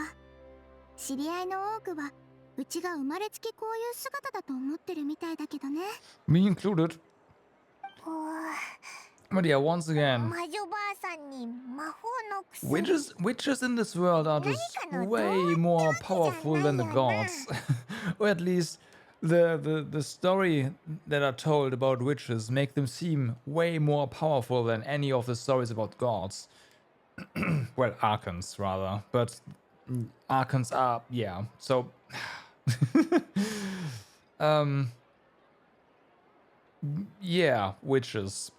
知り合いの多くはうちが生まれつきこういう姿だと思ってるみたいだけどね。 Me included. But yeah, once again, 魔女ばあさんに魔法の薬。 witches in this world are just way more powerful than the gods. Or at least the story that are told about witches make them seem way more powerful than any of the stories about gods. Well, archons rather, but archons are, yeah, so yeah, witches,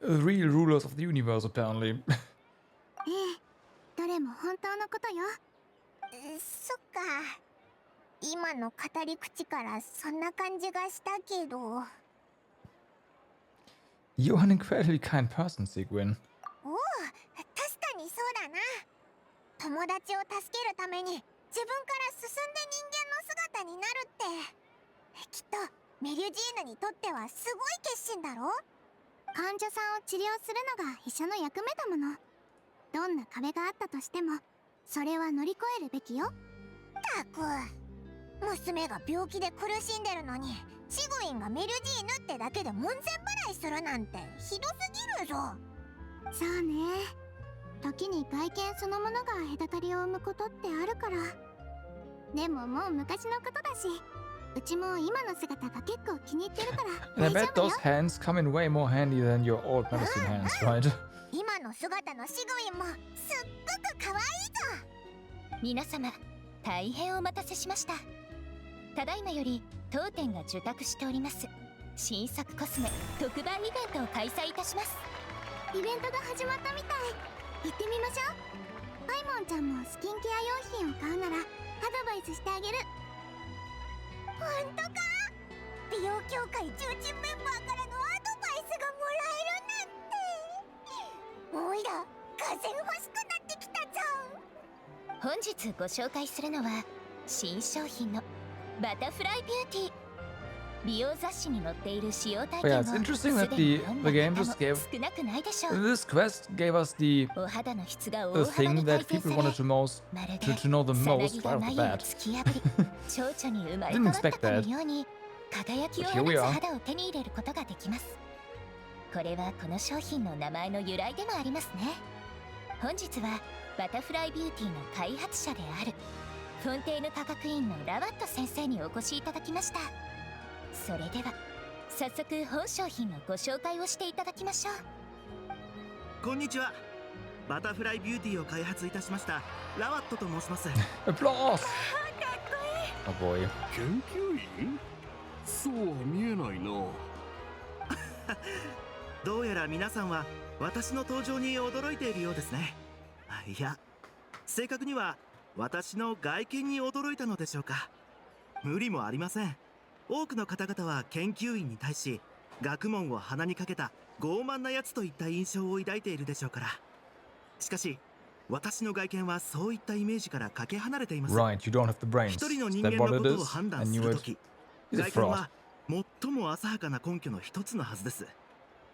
real rulers of the universe apparently. ええ、どれも本当のことよ。そっか。今の語り口からそんな感じがしたけど。 You're an incredibly kind person, Sigwin. おお、確かにそうだな。友達を助けるために自分から進んで人間の姿になるって、きっとメリュジーヌにとってはすごい決心だろ。患者さんを治療するのが医者の役目だもの。どんな壁があったとしてもそれは乗り越えるべきよ。たく、娘が病気で苦しんでるのにシグウィンがメリュジーヌってだけで門前払いするなんてひどすぎるぞ。そうね、時に外見そのものが隔たりを生むことってあるから。でももう昔のことだし、うちも今の姿が結構気に入ってるから And I 大 bet 丈夫よ。 those hands come in way more handy than your old medicine hands, right? 今の姿のシグウィンもすっごく可愛いぞ。皆様、大変お待たせしました。ただいまより当店が受託しております新作コスメ特番イベントを開催いたします。イベントが始まったみたい。行ってみましょう。パイモンちゃんもスキンケア用品を買うならアドバイスしてあげる。ほんとか？美容協会重鎮メンバーからのアドバイスがもらえるなんて。おいら、がぜん欲しくなってきたじゃん。本日ご紹介するのは新商品のバタフライビューティー。美容雑誌に載っている使用体 But yeah, 験を it's す interesting で that に the 読ん the だ game 方 just も gave 少なくないでしょう。 this quest gave us the お肌の質が the 大幅 thing に that 改善 people され wanted to most まるで to know the さな most ぎ right が off the 眉を bat. 突き破り蝶々に生まれ変 Didn't わった expect かの that. ように輝きを But 放 here we つ are. 肌を手に入れることができます。これはこの商品の名前の由来でもありますね。本日はバタフライビューティーの開発者であるフォンテーヌ科学院のラワット先生にお越しいただきました。それでは早速本商品のご紹介をしていただきましょう。こんにちは。バタフライビューティーを開発いたしましたラワットと申します。 Applause! Oh boy. 研究員？そうは見えないな。どうやら皆さんは私の登場に驚いているようですね。いや、正確には私の外見に驚いたのでしょうか。無理もありません。多くの方々は研究員に対し学問を鼻にかけた傲慢なやつといった印象を抱いているでしょうから。しかし私の外見はそういったイメージからかけ離れています。 Right, you don't have the brains. 一人の Is 人 that 間の what こ it とを is? 判 I 断す knew る it. とき、 He's a 外見 fraud. は最も浅はかな根拠の一つのはずです。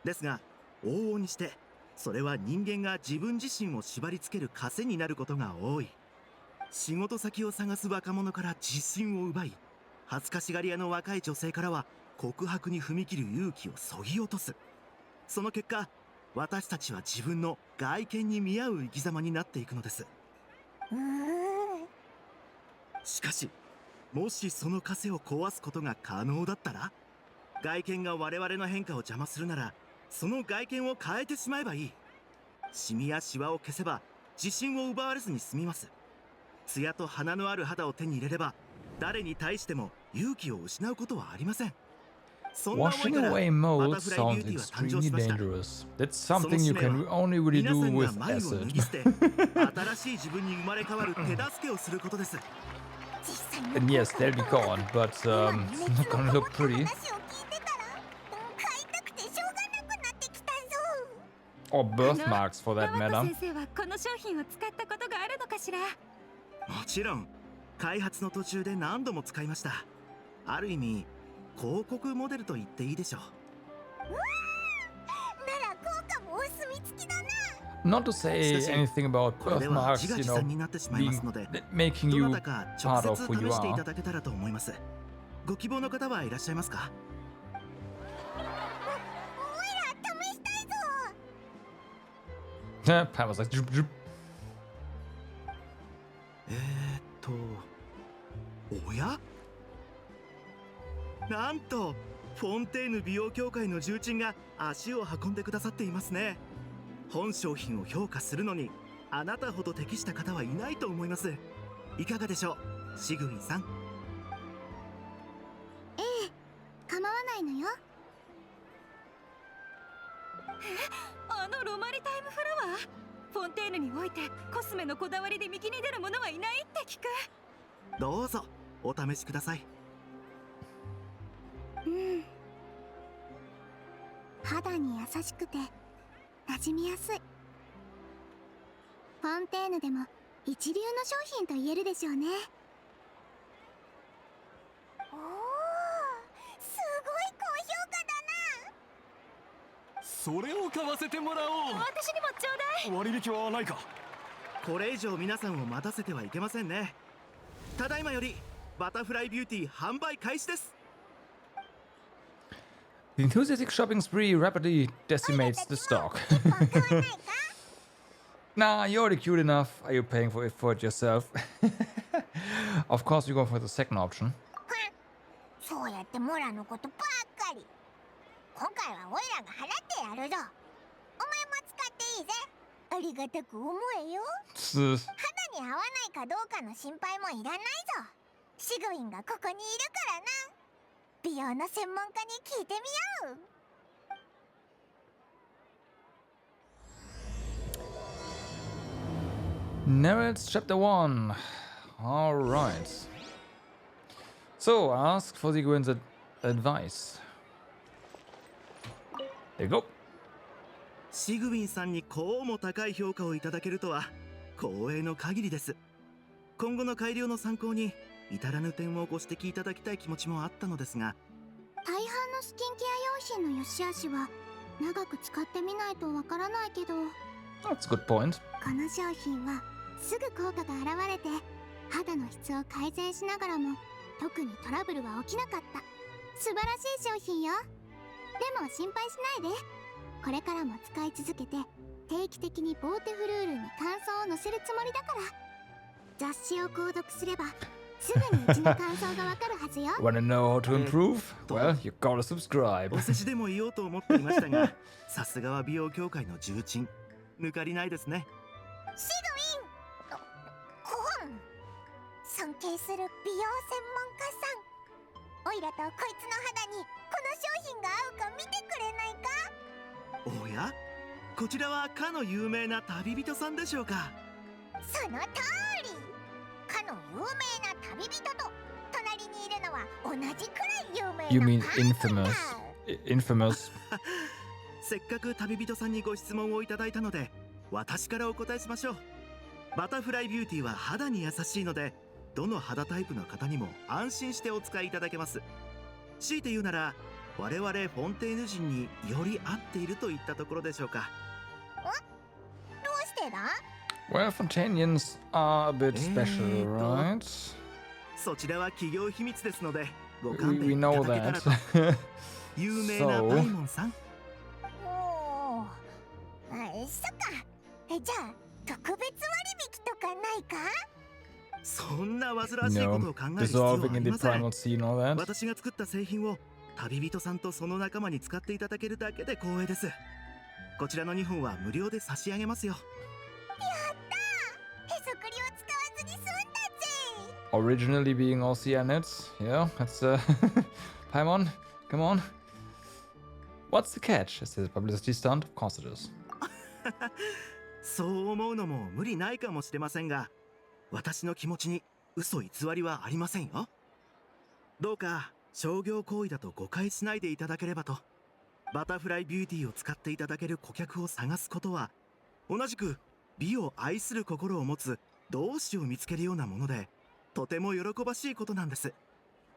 ですが往々にしてそれは人間が自分自身を縛り付ける枷になることが多い。仕事先を探す若者から自信を奪い、恥ずかしがり屋の若い女性からは告白に踏み切る勇気をそぎ落とす。その結果、私たちは自分の外見に見合う生き様になっていくのです。しかしもしその枷を壊すことが可能だったら、外見が我々の変化を邪魔するならその外見を変えてしまえばいい。シミやシワを消せば自信を奪われずに済みます。艶と花のある肌を手に入れれば誰に対しても勇気を失うことはありません。そんな思い Washing から away バ mold タフライビュ sounds ーティーは誕生 extremely しました。 dangerous. That's その something 使 you 命は can only really 皆 do さんが with 眉を脱 acid. ぎ捨て新しい自分に生まれ変わる手助けをすることです。実際の And yes, they'll be gone, but 今 it's not gonna look 熱の pretty. 話を聞いてたら、買いたくてしょうがなくなってきたぞ。 Or birthmarks for that ママ matter. 先生はこの商品を使ったことがあるのかしら。もちろん開発の途中で何度も使いました。ある意味広告モデルと言っていいでしょう。なら効果もお墨付きだな。 Not to say anything about これでは birthmarks, 自画 you 自 know, 賛になってしまいます being ので、 making ど you なたか part 直 of 接 who you 試してい are. ただけたらと思います。ご希望の方はいらっしゃいますか？おいら試したいぞ。 Pam was like, "Zoop, zoop." おや？なんとフォンテーヌ美容協会の重鎮が足を運んでくださっていますね。本商品を評価するのにあなたほど適した方はいないと思います。いかがでしょう、シグウィンさん。構わないのよ。あのロマリタイムフラワー、フォンテーヌにおいてコスメのこだわりで右に出る者はいないって聞く。どうぞお試しください。肌に優しくて馴染みやすい。フォンテーヌでも一流の商品と言えるでしょうね。おお、すごい高評価だな。それを買わせてもらおう。私にもちょうだい。割引はないか？これ以上皆さんを待たせてはいけませんね。ただいまよりバタフライビューティー販売開始です。 The enthusiastic shopping spree rapidly decimates the stock. 一本買わないか？ Nah, you're already cute enough. Are you paying for it yourself? Of course, you go for the second option. そうやってモラのことばっかり。今回はオイラが払ってやるぞ。お前も使っていいぜ。ありがたく思えよ。肌に合わないかどうかの心配もいらないぞ。シグウィンがここにいるからな。美容の専門家に聞いてみよう。Narrates Chapter 1. Alright. So, ask for Sigurd's advice. There you go. シグウィンさんにこうも高い評価をいただけるとは光栄の限りです。今後の改良の参考に至らぬ点をご指摘いただきたい気持ちもあったのですが、大半のスキンケア用品の良し悪しは長く使ってみないとわからないけど、 That's a good point. この商品はすぐ効果が現れて肌の質を改善しながらも特にトラブルは起きなかった。素晴らしい商品よ。でも心配しないで。これからも使い続けて定期的にボーテフルールに感想を載せるつもりだから。雑誌を購読すればすぐにうちの感想がわかるはずよ。 Wanna know how to improve? Well, you gotta subscribe. お世辞でも言おうと思っていましたが、さすがは美容協会の重鎮、抜かりないですね。シグウィン、コーン、尊敬する美容専門家さん。オイラとこいつの肌にこの商品が合うか見てくれないか？おや、こちらはかの有名な旅人さんでしょうか？その通り。かの有名な旅人と隣にいるのは同じくらい有名な You mean パーソンだ。 infamous? せっかく旅人さんにご質問をいただいたので私からお答えしましょう。バタフライビューティーは肌に優しいのでどの肌タイプの方にも安心してお使いいただけます。強いて言うなら我々フォンテーヌ人により合っているといったところでしょうか。どうしてだ？ Well, Fontanians are a bit special, right? そちらは企業秘密ですのでご We, 勘弁 we いた know だけたらと。 that. 有名な So 大門さん。おお、そっか。じゃあ特別割引とかないか？そんな煩わしいことを No, 考える必要はあ dissolving in り the ません。 primal sea and all that. 私が作った製品を旅人さんとその仲間に使っていただけるだけで光栄です。こちらの2本は無料で差し上げますよ。へそくりを使わずに済んだぜ。 Originally being Oceanid. Yeah, that's Paimon, come on. What's the catch? Is it a publicity stunt? Of course it is. そう思うのも無理ないかもしれませんが、私の気持ちに嘘偽りはありませんよ。どうか商業行為だと誤解しないでいただければと。バタフライビューティーを使っていただける顧客を探すことは、同じく美を愛する心を持つ同志を見つけるようなもので、とても喜ばしいことなんです。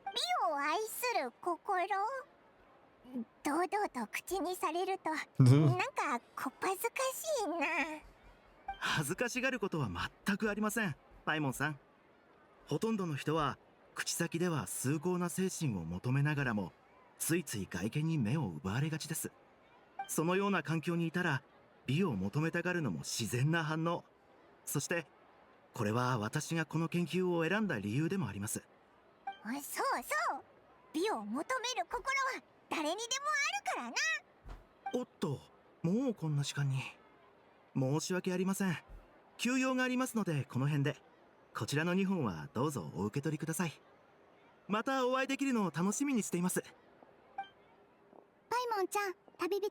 美を愛する心、堂々と口にされるとなんかこっぱずかしいな。恥ずかしがることは全くありません、パイモンさん。ほとんどの人は口先では崇高な精神を求めながらも、ついつい外見に目を奪われがちです。そのような環境にいたら美を求めたがるのも自然な反応。そしてこれは私がこの研究を選んだ理由でもあります。そうそう、美を求める心は誰にでもあるからな。おっと、もうこんな時間に。申し訳ありません。休養がありますのでこの辺で。こちらの2本はどうぞお受け取りください。またお会いできるのを楽しみにしています。パイモンちゃん、旅人、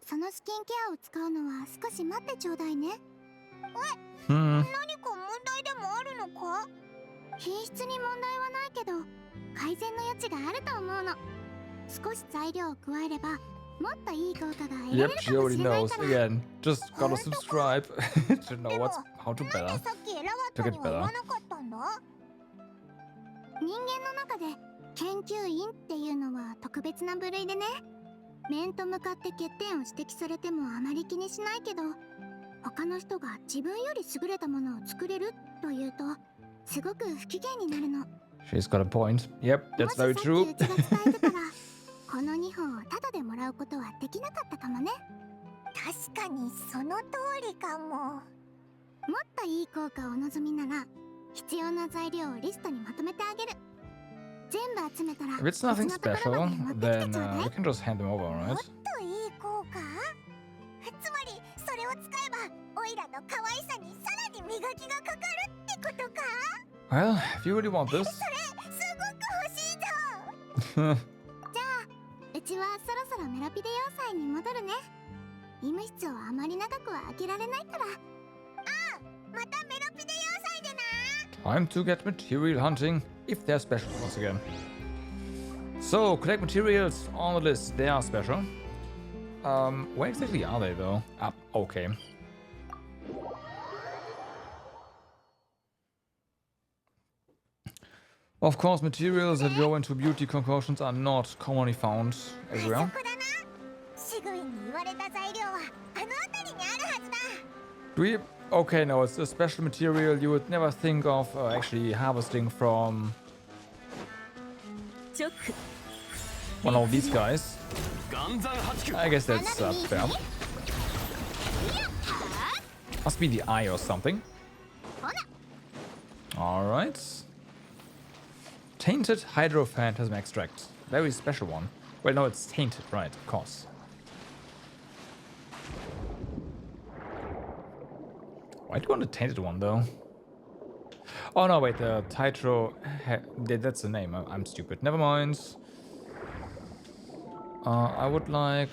そのスキンケアを使うのは少し待ってちょうだいね。Hmm. 何か問題でもあるのか？品質に問題はないけど改善の余地があると思うの。少し材料を加えればもっといい効果が得られ Yep, る she かも already しれない knows. から。 Again, just gotta subscribe to know でも how to なん better. でさっきエラワッ To ト get には言 better. わなかったんだ？人間の中で研究員っていうのは特別な部類でね。面と向かって欠点を指摘されてもあまり気にしないけど、他の人が自分より優れたものを作れるというとすごく不機嫌になるの。 She's got a point. Yep, も that's しさ very っき true. うちが伝えてたらこの2本をタダでもらうことはできなかったかもね。確かにその通りかも。もっといい効果をお望みなら必要な材料をリストにまとめてあげる。全部集めたら If it's nothing うちのところ special, まで持ってきて then ちょうだい。 we can just hand them over, も alright? っといい効果？つまりそれを使えばオイラの可愛さにさらに磨きがかかるってことか？ Well, if you really want this. それすごく欲しいぞ。うちはそろそろメロピデ要塞に戻るね。医務室をあまり長くは開けられないから。またメロピデ要塞でな。 Time to get material hunting, if they're special once again. So, collect materials on the list. They are special. Where exactly are they though? Ah, okay. Of course, materials that go into beauty concoctions are not commonly found あそ everywhere. こだな。シグウィンに言われた材料はあの辺りにあるはずだ。 Do we? Okay, no, it's a special material you would never think of actually harvesting from チョック one of these guys. 岩山八九 I guess that's fair. Must be the eye or something. Alright. Tainted Hydrophantasm Extract. Very special one. Well, no, it's tainted, right, of course. Why do you want a tainted one, though? Oh, no, wait, the Titro... That's the name. I'm stupid. Never mind. I would like...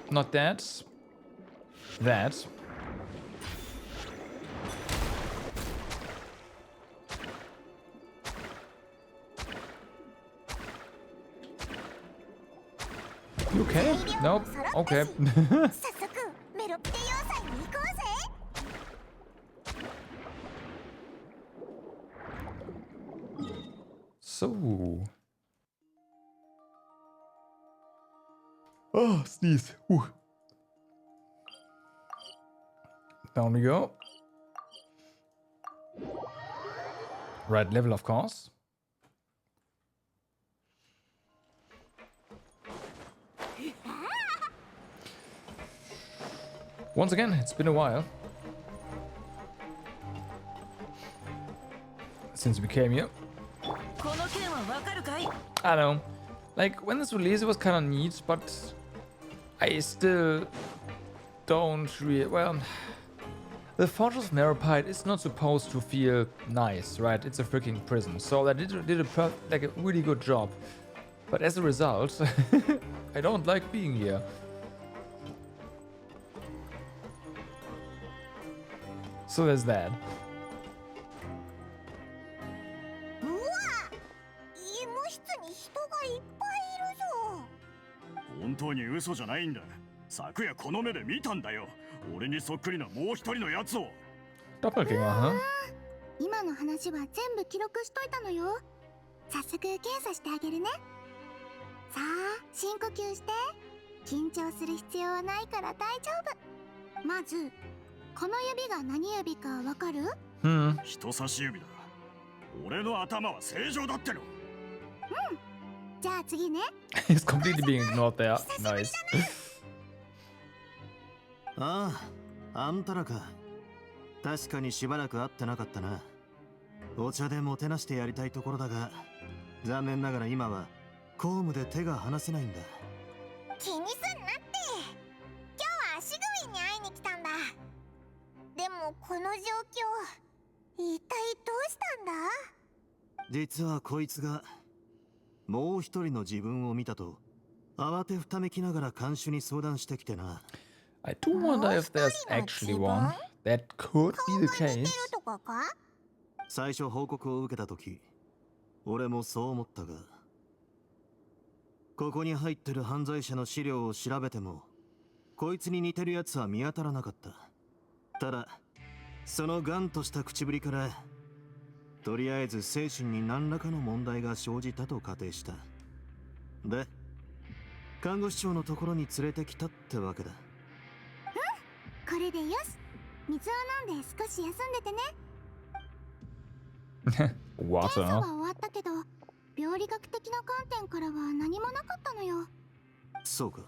Not that. That. You okay? 材料 Nope. も揃った Okay. し早速メロピデ要塞に行こうぜ。 So. Oh, sneeze. Whew. Down we go. Right level, of course. Once again, it's been a while since we came here. この件はわかるかい？ I don't know. Like, when this release, it was kind of neat, but I still don't really. Well, the Fortress of Meropide is not supposed to feel nice, right? It's a freaking prison. So they did a really good job. But as a result, I don't like being here. So there's that. うわ、医務室に人がいっぱいいるぞ。本当に嘘じゃないんだ。昨夜この目で見たんだよ。俺にそっくりなもう一人のやつを。Doppelgänger, huh? 今の話は全部記録しといたのよ。早速検査してあげるね。さあ、深呼吸して。緊張する必要はないから大丈夫。まずこの指が何指かわかる？人差し指だ。俺の頭は正常だっての。じゃあ次ね。He's completely being ignored there. Nice. ああ、あんたらか。確かにしばらく会ってなかったな。お茶でもてなしてやりたいところだが、残念ながら今は公務で手が離せないんだ。気にすんなって。今日は足首に会いに来たんだ。でもこの状況、一体どうしたんだ？実はこいつがもう一人の自分を見たと慌てふためきながら看守に相談してきてな。I do wonder if there's actually one. That could be the 顔が似 case. てるとかか？最初報告を受けた時、俺もそう思ったが、ここに入ってる犯罪者の資料を調べてもこいつに似てるやつは見当たらなかった。ただそのガンとした口ぶりからとりあえず精神に何らかの問題が生じたと仮定した。で看護師長のところに連れてきたってわけだ。これでよし。水を飲んで少し休んでてね。検査 Water. は終わったけど、病理学的な観点からは何もなかったのよ。そうか。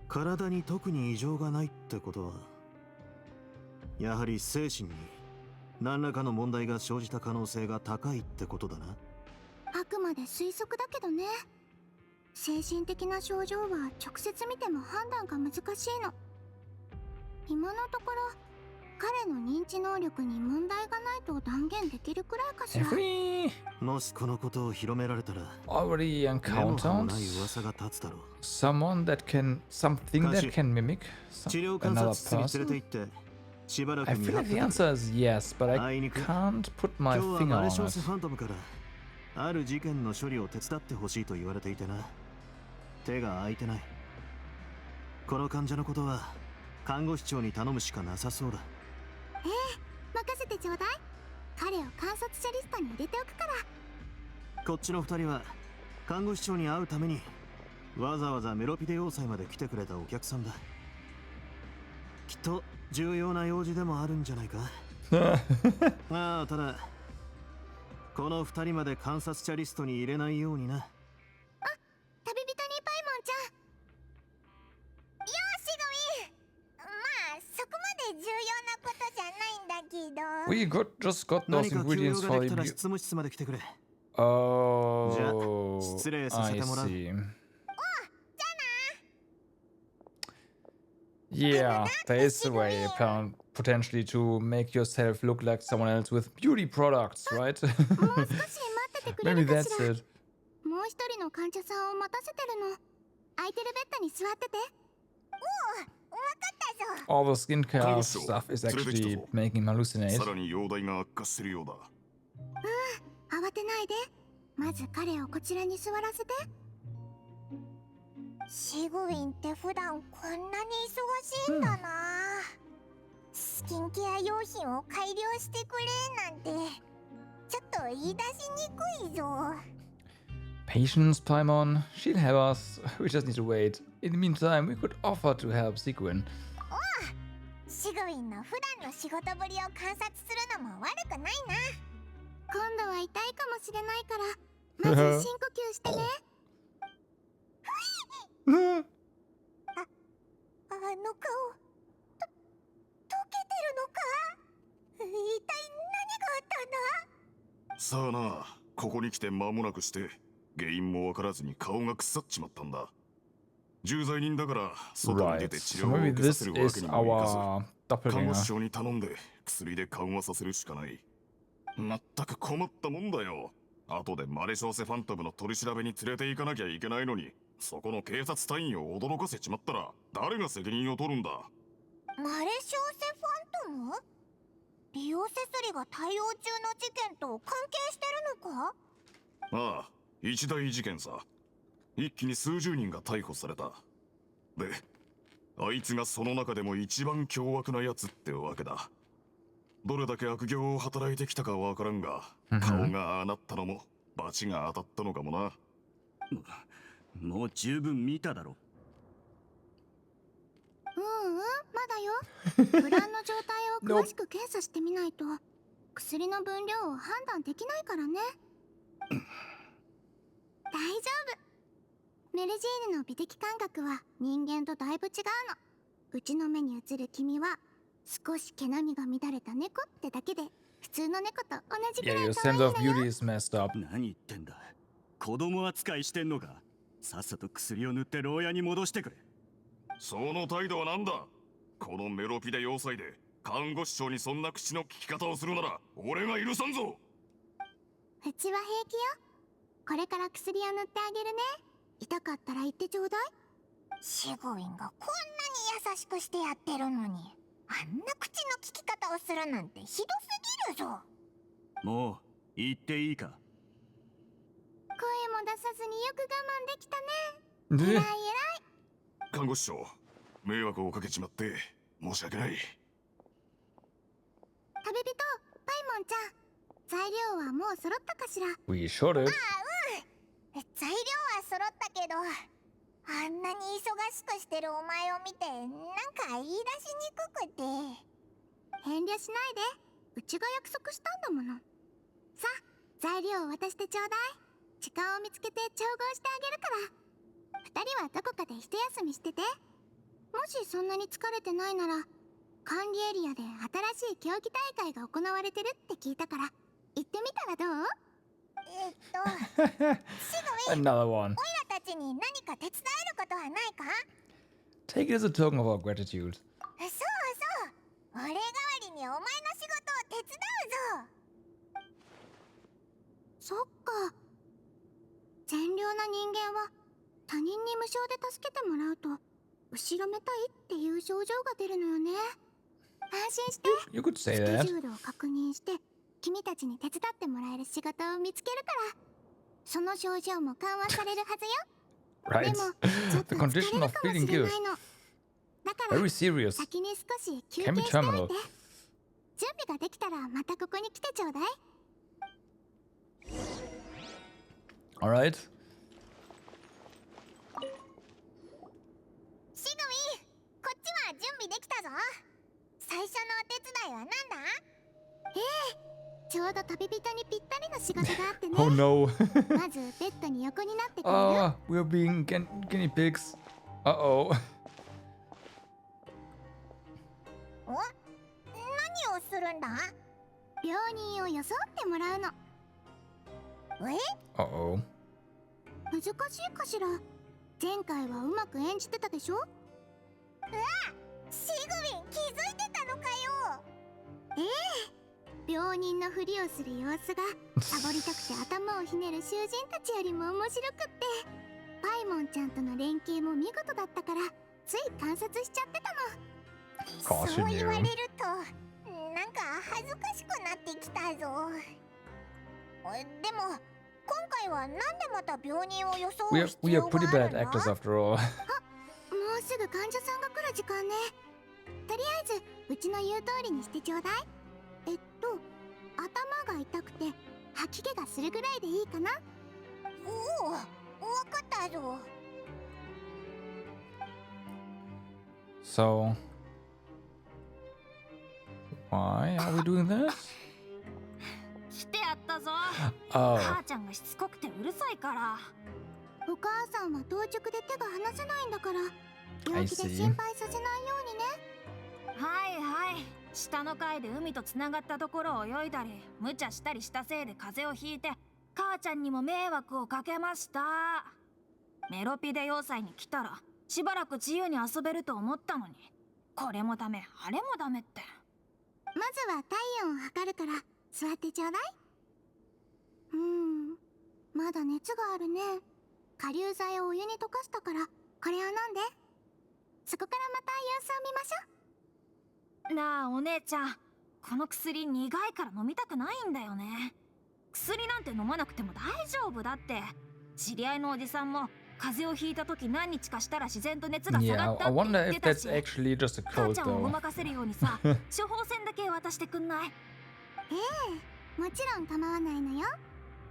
体に特に異常がないってことは、やはり精神に何らかの問題が生じた可能性が高いってことだな。あくまで推測だけどね。精神的な症状は直接見ても判断が難しいの。今のところ彼の認知能力に問題がないと断言できるくらいかしら。 Have we もしこのことを広められたら already 根も葉も encountered ない噂が立つだろう。 something that can mimic 治療観 another 察室に連れて person? 行ってしばらく I 見 feel 張っ like the てくれ。 answer is yes, but I あいにく can't put 今 my 日は finger マレ on ショー it. スファントムからある事件の処理を手伝ってほしいと言われていてな。手が空いてない。この患者のことは看護師長に頼むしかなさそうだ。任せてちょうだい。彼を観察者リストに入れておくから。こっちの二人は看護師長に会うためにわざわざメロピデ要塞まで来てくれたお客さんだ。きっと重要な用事でもあるんじゃないか。ああ、ただこの二人まで観察者リストに入れないようにな。旅人にパイモンちゃん。よしごみ。まあそこまで重要なことじゃないんだけど。 We just got 何 those か休養 ingredients が for できたら the. 執務室まで来てくれ。 Oh, 失礼させ I てもらう。 see. Yeah, there is a way potentially to make yourself look like someone else with beauty products, right? もう少し待っててくれ Maybe るか that's しら。 it. もう一人の患者さんを待たせてるの。空いてるベッドに座ってて。おお、わかったぞ。 All the skincare Congress, stuff is 連れてきた actually ぞ。 making him hallucinate. さらに容体が悪化してるようだ。慌てないで。まず彼をこちらに座らせて。シグウィンって普段こんなに忙しいんだな。スキンケア用品を改良してくれなんてちょっと言い出しにくいぞ。 Patience, Paimon. She'll help us. We just need to wait. In the meantime, we could offer to help Sequin. シグウィンの普段の仕事ぶりを観察するのも悪くないな。今度は痛いかもしれないからまず深呼吸してね。あの顔溶けてるのか。一体何があったんだ。さあな、ここに来て間もなくして原因もわからずに顔が腐っちまったんだ。重罪人だから外に出 Right. て治 So 療を maybe 受けさ this せるわ is けにもいか our ず、看護 doppelganger. 師長に頼んで薬で緩和させるしかない。まったく困ったもんだよ。後でマレショーセファントムの取り調べに連れて行かなきゃいけないのに、そこの警察隊員を驚かせちまったら誰が責任を取るんだ。マレショーセファントム？リオセスリが対応中の事件と関係してるのか？ああ、一大事件さ。一気に数十人が逮捕された。で、あいつがその中でも一番凶悪なやつってわけだ。どれだけ悪行を働いてきたかわからんが、顔がああなったのも罰が当たったのかもな。もう十分見ただろ。まだよ。ブランの状態を詳しく検査してみないと薬の分量を判断できないからね。大丈夫。メルジーヌの美的感覚は人間とだいぶ違うの。うちの目に映る君は少し毛並みが乱れた猫ってだけで普通の猫と同じく Yeah, らい your 可愛い sense の of よ。 beauty is messed up. 何言ってんだ。子供扱いしてんのか。さっさと薬を塗って牢屋に戻してくれ。その態度はなんだ。このメロピデ要塞で看護師長にそんな口の利き方をするなら俺が許さんぞ。うちは平気よ。これから薬を塗ってあげるね。痛かったら言ってちょうだい。シグウィンがこんなに優しくしてやってるのに、あんな口の利き方をするなんてひどすぎるぞ。もう言っていいか。声も出さずによく我慢できたね。偉い偉い。看護師長、迷惑をかけちまって申し訳ない。旅人、パイモンちゃん、材料はもう揃ったかしら？ We should it. 材料は揃ったけど、あんなに忙しくしてるお前を見てなんか言い出しにくくて。遠慮しないで、うちが約束したんだもの。さあ、材料を渡してちょうだい。時間を見つけて調合してあげるから。2人はどこかで一休みしてて。もしそんなに疲れてないなら、管理エリアで新しい競技大会が行われてるって聞いたから行ってみたらどう？シグウィン、 Another one. オイラたちに何か手伝えることはないか？ Take it as a token of our gratitude. そうそう、俺代わりにお前の仕事を手伝うぞ。そっか。善良な人間は他人に無償で助けてもらうと後ろめたいっていう症状が出るのよね。安心して。 You could say スケ that. ジュールを確認して君たちに手伝ってもらえる仕事を見つけるから、その症状も緩和されるはずよ。 Right. でもちょっと The 疲れ condition る of かも feeling しれ good. ないの。だから Very serious. 先に少し休 Can 憩 be しておい terminal. て。準備ができたらまたここに来てちょうだい。 Alright. シグウィン、こっちは準備できたぞ。最初のお手伝いはなんだ？ちょうど旅人にぴったりの仕事があってね。Oh no. まずベッドに横になってくれる？ We're being guinea pigs. Uh-oh. お？何をするんだ？病人を装ってもらうの。Uh-oh. 難しいかしら。前回はうまく演じてたでしょ？シグウィン気づいてたのかよ。病人のふりをする様子がサボりたくて頭をひねる囚人たちよりも面白くって、パイモンちゃんとの連携も見事だったからつい観察しちゃってたの。そう言われるとなんか恥ずかしくなってきたぞ。でも今回はなんでまた病人を装う We 必要 are が pretty ある bad の？ actors after all. もうすぐ患者さんが来る時間ね。とりあえずうちの言う通りにしてちょうだい。頭が痛くて吐き気がするぐらいでいいかな。おお、わかったぞ。 So, why are we doing this? してやったぞ。 Oh. 母ちゃんがしつこくてうるさいから。お母さんは当直で手が離せないんだから、病気で I see. 心配させないようにね。はいはい。下の階で海とつながったところを泳いだり無茶したりしたせいで風邪をひいて母ちゃんにも迷惑をかけました。メロピデ要塞に来たらしばらく自由に遊べると思ったのに、これもダメあれもダメって。まずは体温を測るから座ってちょうだい。まだ熱があるね。顆粒剤をお湯に溶かしたからこれを飲んで。そこからまた様子を見ましょう。なあお姉ちゃん、この薬苦いから飲みたくないんだよね。薬なんて飲まなくても大丈夫だって。知り合いのおじさんも風邪をひいた時何日かしたら自然と熱が下が Yeah, った I って wonder 言っ if てた that's し、 actually just a 母 code ちゃんをご though. まかせるようにさ処方箋だけ渡してくんない？もちろん構わないのよ。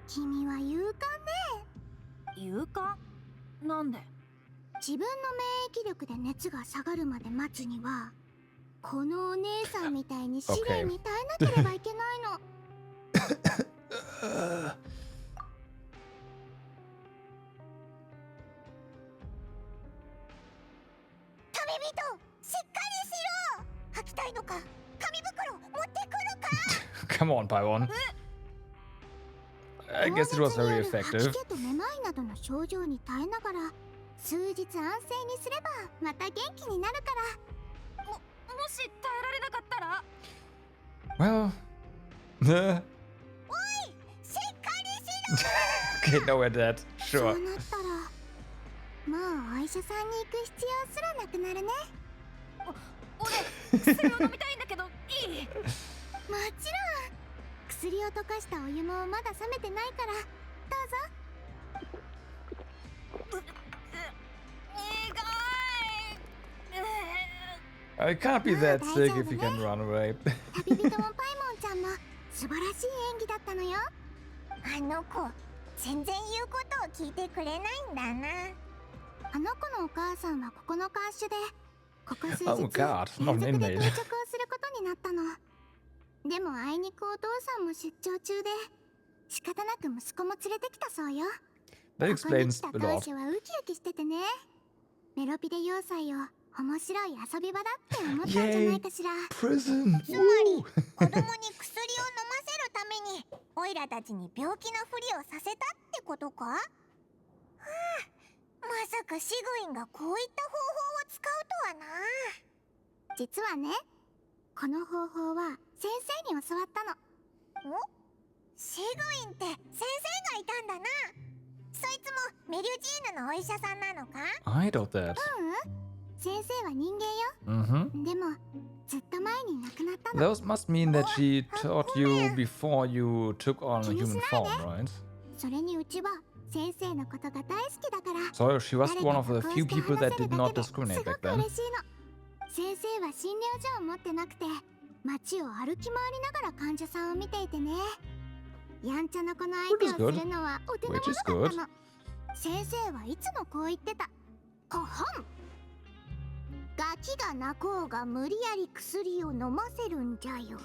君は勇敢ね。勇敢？なんで？自分の免疫力で熱が下がるまで待つには、このお姉さんみたいに試練に耐えなければいけないの。旅人、しっかりしろ。吐きたいのか？紙袋持ってくるか？ Come on, Paimon. I guess it was very 吐 effective. き気とめまいなどの症状に耐えながら数日安静にすればまた元気になるから。もし耐えられなかったら？ Well, おい、しっかりしろ。 okay, no, we're dead. そ Sure. うなったらもうお医者さんに行く必要すらなくなるね。俺薬を飲みたいんだけどいい？もちろん。薬を溶かしたお湯もまだ冷めてないからどうぞ。I can't be that sick if you can run away. 旅人もパイモンちゃんも素晴らしい演技だったのよ。あの子全然言うことを聞いてくれないんだな。あの子のお母さんはここの看守で、ここ数日 Oh 連 God, 続 not で an 到 inmate. 着をすることになったの。でもあいにくお父さんも出張中で仕方なく息子も連れてきたそうよ。 That ここに explains 来た a 当 lot. 初はウキウキしててね。メロピデ要塞を面白い遊び場だって思ったんじゃないかしら。 Prison. つまり子供に薬を飲ませるためにオイラたちに病気のふりをさせたってことか？はあ、まさかシグインがこういった方法を使うとはな。実はね、この方法は先生に教わったの。お？シグインって先生がいたんだな。そいつもメリュジーヌのお医者さんなのか？ I thought that. 先生は人間よ。 Mm-hmm. でもずっと前に亡くなったの。 Those must mean that she taught you before you took on a human form, right? それにうちは先生のことが大好きだから。 So she was one of the few people that did not discriminate すご back く then. 嬉しいの。先生は診療所を持ってなくて街を歩き回りながら患者さんを見ていてね。やんちゃな子の相手をするのはお手の物だったの。先生はいつもこう言ってた。ほほん。ガキが泣こうが無理やり薬を飲ませるんじゃよ。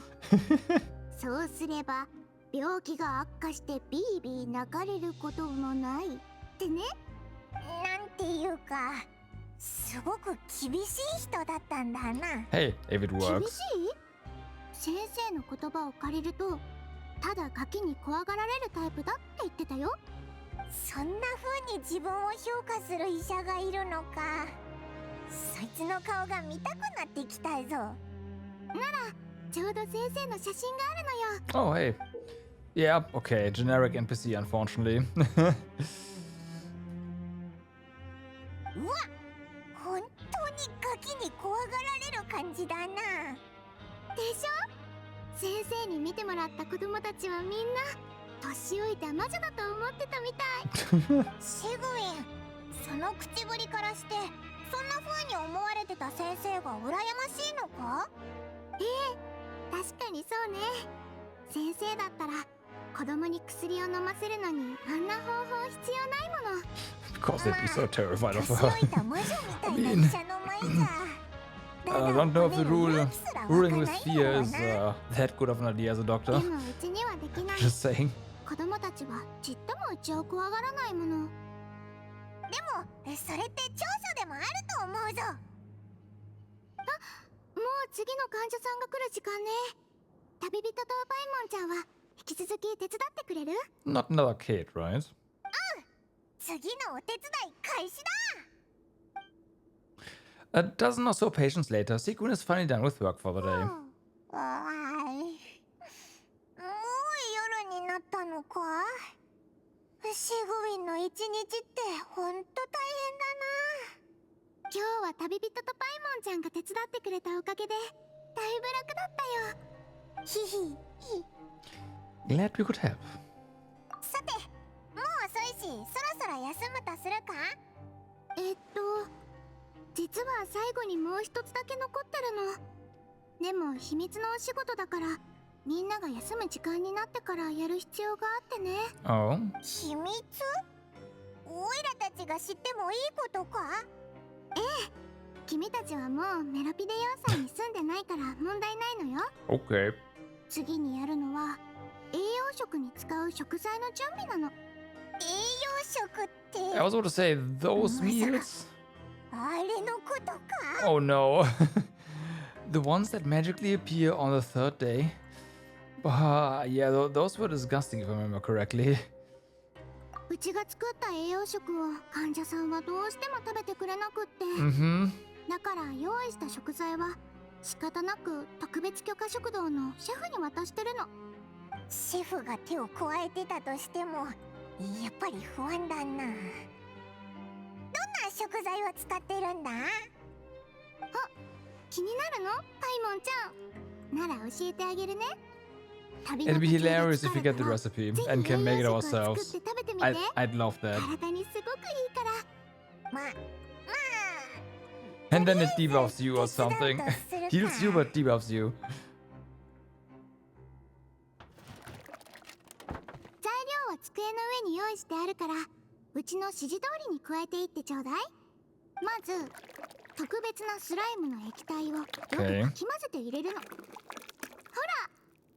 そうすれば病気が悪化してビービー泣かれることもないってね。なんていうかすごく厳しい人だったんだな。 Hey, if it 厳 works. しい？先生の言葉を借りるとただガキに怖がられるタイプだって言ってたよ。そんな風に自分を評価する医者がいるのか。そいつの顔が見たくなってきたぞ。ならちょうど先生の写真があるのよ。 Oh, hey. Yeah, okay. Generic NPC, unfortunately. うわ、本当にガキに怖がられる感じだな。でしょ？先生に見てもらった子供たちはみんな年老いた魔女だと思ってたみたい。シグイン、その口ぶりからしてそんな風に思われてた先生が羨ましいのか？確かにそうね。先生だったら子供に薬を飲ませるのにあんな方法必要ないもの。 Of course, they'd be so terrified of 年 her. 老いた魔女みたいな医者の前じゃ。 I don't know if the ruling with fear is that good of an idea as a で doctor. もうちにはできない。 Just saying. 子供たちはちっともうちを怖がらないもの。でもそれって長所でもあると思うぞ。あ、もう次の患者さんが来る時間ね。旅人とパイモンちゃんは引き続き手伝ってくれる？ Not another kid, right? 次のお手伝い開始だ。A dozen or so patients later, Sigrun is finally done with work for the day. あーい。もう夜になったのか。シグウィンの一日ってほんと大変だな。今日は旅人とパイモンちゃんが手伝ってくれたおかげでだいぶ楽だったよ。ひひひ。 Glad we could help. さて、もう遅いし、そろそろ休むとするか？実は最後にもう一つだけ残ってるの。でも秘密のお仕事だから、みんなが休む時間になってからやる必要があってね。Oh. 秘密？オイラたちが知ってもいいことか？ええ。君たちはもうメロピデ要塞に住んでないから問題ないのよ。Okay. 次にやるのは栄養食に使う食材の準備なの。栄養食って I was about to say, those meals? あれのことか。 Oh no. The ones that magically appear on the third day? Yeah, those were disgusting if I remember correctly. うちが作った栄養食を患者さんはどうしても食べてくれなくって、Mm-hmm. だから用意した食材は仕方なく特別許可食堂のシェフに渡してるの。シェフが手を加えてたとしてもやっぱり不安だな。どんな食材を使ってるんだ？あ、気になるの？パイモンちゃんなら教えてあげるね。 It'd be hilarious if we get the recipe and can make it ourselves. I'd love that. 体にすごくいいから。まあ And then it debuffs you or something. Heals you but debuffs you. 材料は机の上に用意してあるから、うちの指示通りに加えていってちょうだい。まず特別なスライムの液体をよくかき混ぜて入れるの。ほら、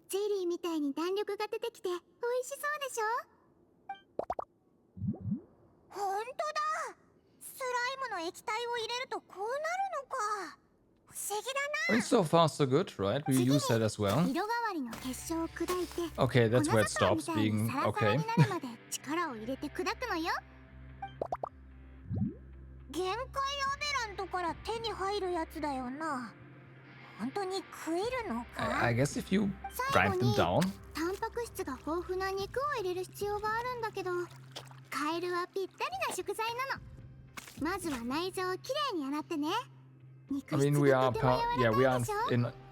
ゼリーみたいに弾力が出てきて美味しそうでしょ。ほんとだ。スライムの液体を入れるとこうなるのか。不思議だ I な。 mean, so far so good, right? We use that as well. 色変わりの結晶を砕いて、 Okay, that's where it 粉砂糖み stops たいに being サラサラ okay. になるまで力を入れて砕くのよ。限界アベラントから手に入るやつだよな。本当に食えるのか？ I guess if you 最 drive 後 them に down. タンパク質が豊富な肉を入れる必要があるんだけど、カエルはぴったりな食材なの。まずは内臓をきれいに洗ってね。 I 肉 mean, 質 we が are とても柔ら we か are いでしょ。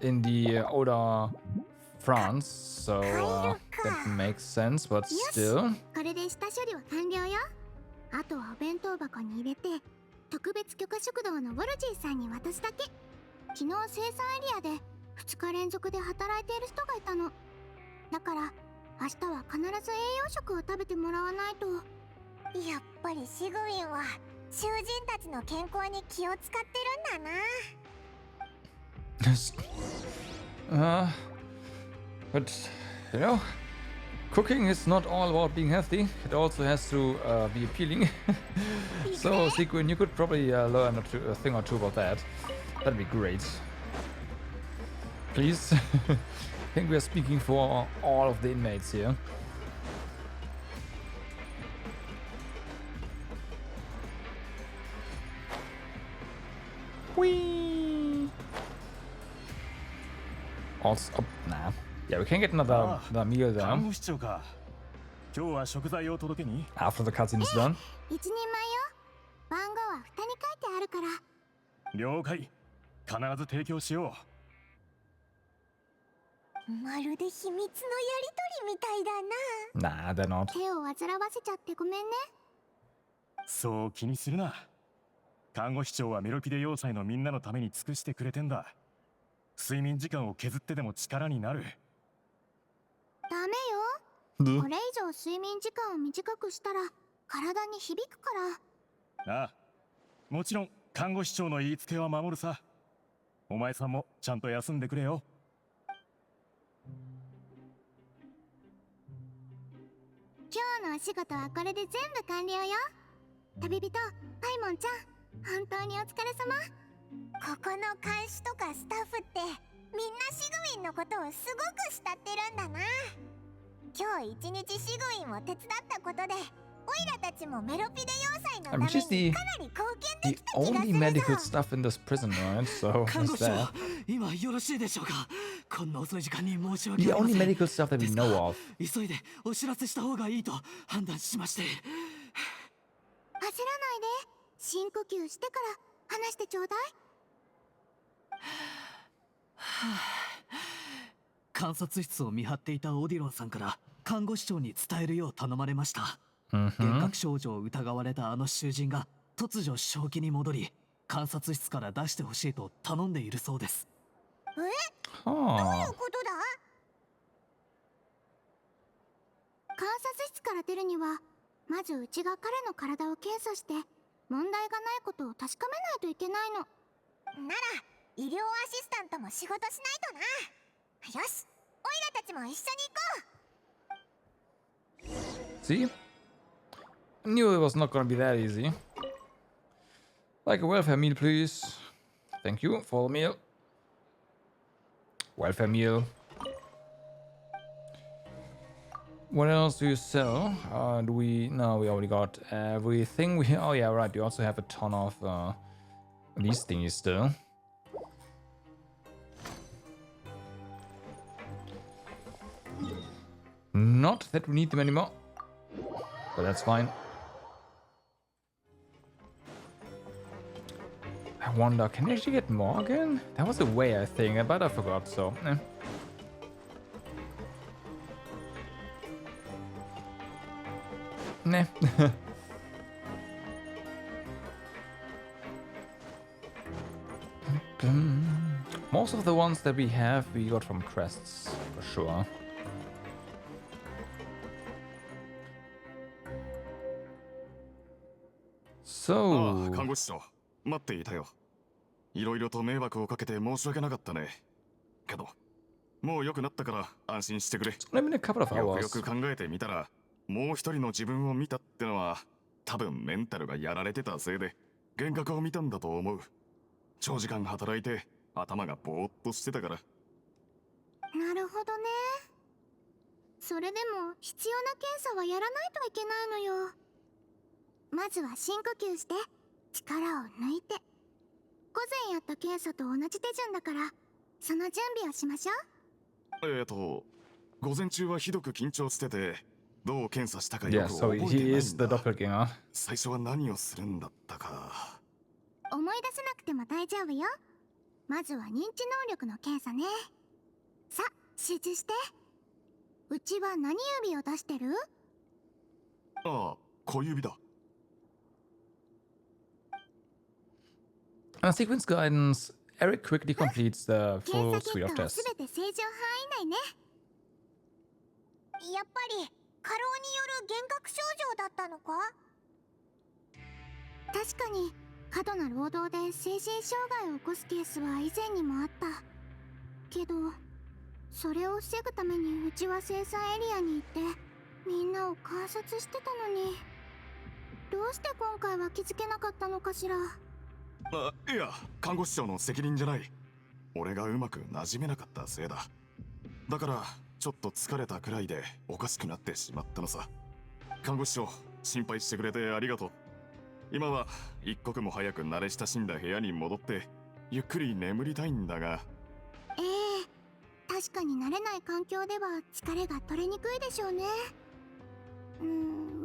in the older France, so that makes sense. But still, これで下処理は完了よ。あとはお弁当箱に入れて特別許可食堂のウォルジーさんに渡すだけ。昨日生産エリアで2日連続で働いている人がいたの。だから明日は必ず栄養食を食べてもらわないと。やっぱりシグウィンは囚人たちの健康に気を使ってるんだな。but you know, cooking is not all about being healthy. It also has to be appealing. So, Sigrun, you could probably learn a thing or two about that. That'd be great. Please. I think we are speaking for all of the inmates here. Whee! Also, oh, nah. Yeah, we can get another meal 看 there 護師長か。今日は食材を届けに？ after the cutscene is done. 一人前よ。番号は蓋に書いてあるから。了解。必ず提供しよまるで秘密のやりとりみたいだな。 Nah, they're not. 手を煩わせちゃってごめんね。う。そう気にするな。看護師長はメロピデ要塞のみんなのために尽くしてくれてんだ。睡眠時間を削ってでも力になる。ダメよ。これ以上睡眠時間を短くしたら体に響くから。ああ、もちろん看護師長の言いつけは守るさ。お前さんもちゃんと休んでくれよ。今日のお仕事はこれで全部完了よ。旅人、パイモンちゃん、本当にお疲れ様。ここの監視とかスタッフってみんなシグウィンのことをすごく慕ってるんだな。今日一日シグウィンを手伝ったことで Which is the only medical stuff in this prison, right? So, 看 is 護師 that は今よろしいでしょうか。こんな遅い時間に申し訳 the ありま only せん。 medical stuff that we ですが know of? 急いでお知らせした方がいいと判断しまして。焦らないで、深呼吸してから話してちょうだい。観察室を見張っていたオディロンさんから看護師長に伝えるよう頼まれました。幻覚症状を疑われたあの囚人が突如正気に戻り、観察室から出してほしいと頼んでいるそうです。どういう Huh. ことだ？観察室から出るにはまずうちが彼の体を検査して問題がないことを確かめないといけないの。なら医療アシスタントも仕事しないとな。よし、オイラたちも一緒に行こう。 See? I knew it was not gonna be that easy. Like a welfare meal, please. Thank you for the meal. Welfare meal. What else do you sell? Do we... No, we already got everything. Oh yeah, right. You also have a ton of these thingies still. Not that we need them anymore. But that's fine. I wonder, can you actually get more again? That was a way, I think, but I forgot, so... Nah. Most of the ones that we have, we got from crests, for sure. So... ああ、看護師長、待っていたよ。いろいろと迷惑をかけて申し訳なかったね。けど、もう良くなったから安心してくれ。It's only been a couple of よ hours. くよく考えてみたら、もう一人の自分を見たってのは、多分メンタルがやられてたせいで、幻覚を見たんだと思う。長時間働いて、頭がぼーっとしてたから。なるほどね。それでも必要な検査はやらないといけないのよ。まずは深呼吸して力を抜いて。午前やった検査と同じ手順だから、その準備をしましょう。午前中はひどく緊張してて、どう検査したか Yeah, よく so 覚えてない he is ん the だ。 doppelganger. 最初は何をするんだったか。思い出せなくても大丈夫よ。まずは認知能力の検査ね。さ、集中して。うちは何指を出してる？ああ、小指だ。Sequence guidance. Eric quickly completes the 検 full 査 suite of 結果は tests. すべて正常範囲内ね。やっぱり過労による幻覚症状だったのか？確かに過度な労働で精神障害を起こすケースは以前にもあった。けどそれを防ぐためにうちは生産エリアに行ってみんなを観察してたのに、どうして今回は気づけなかったのかしら。いや、看護師長の責任じゃない。俺がうまく馴染めなかったせいだ。だからちょっと疲れたくらいでおかしくなってしまったのさ。看護師長、心配してくれてありがとう。今は一刻も早く慣れ親しんだ部屋に戻ってゆっくり眠りたいんだが。確かに慣れない環境では疲れが取れにくいでしょうね。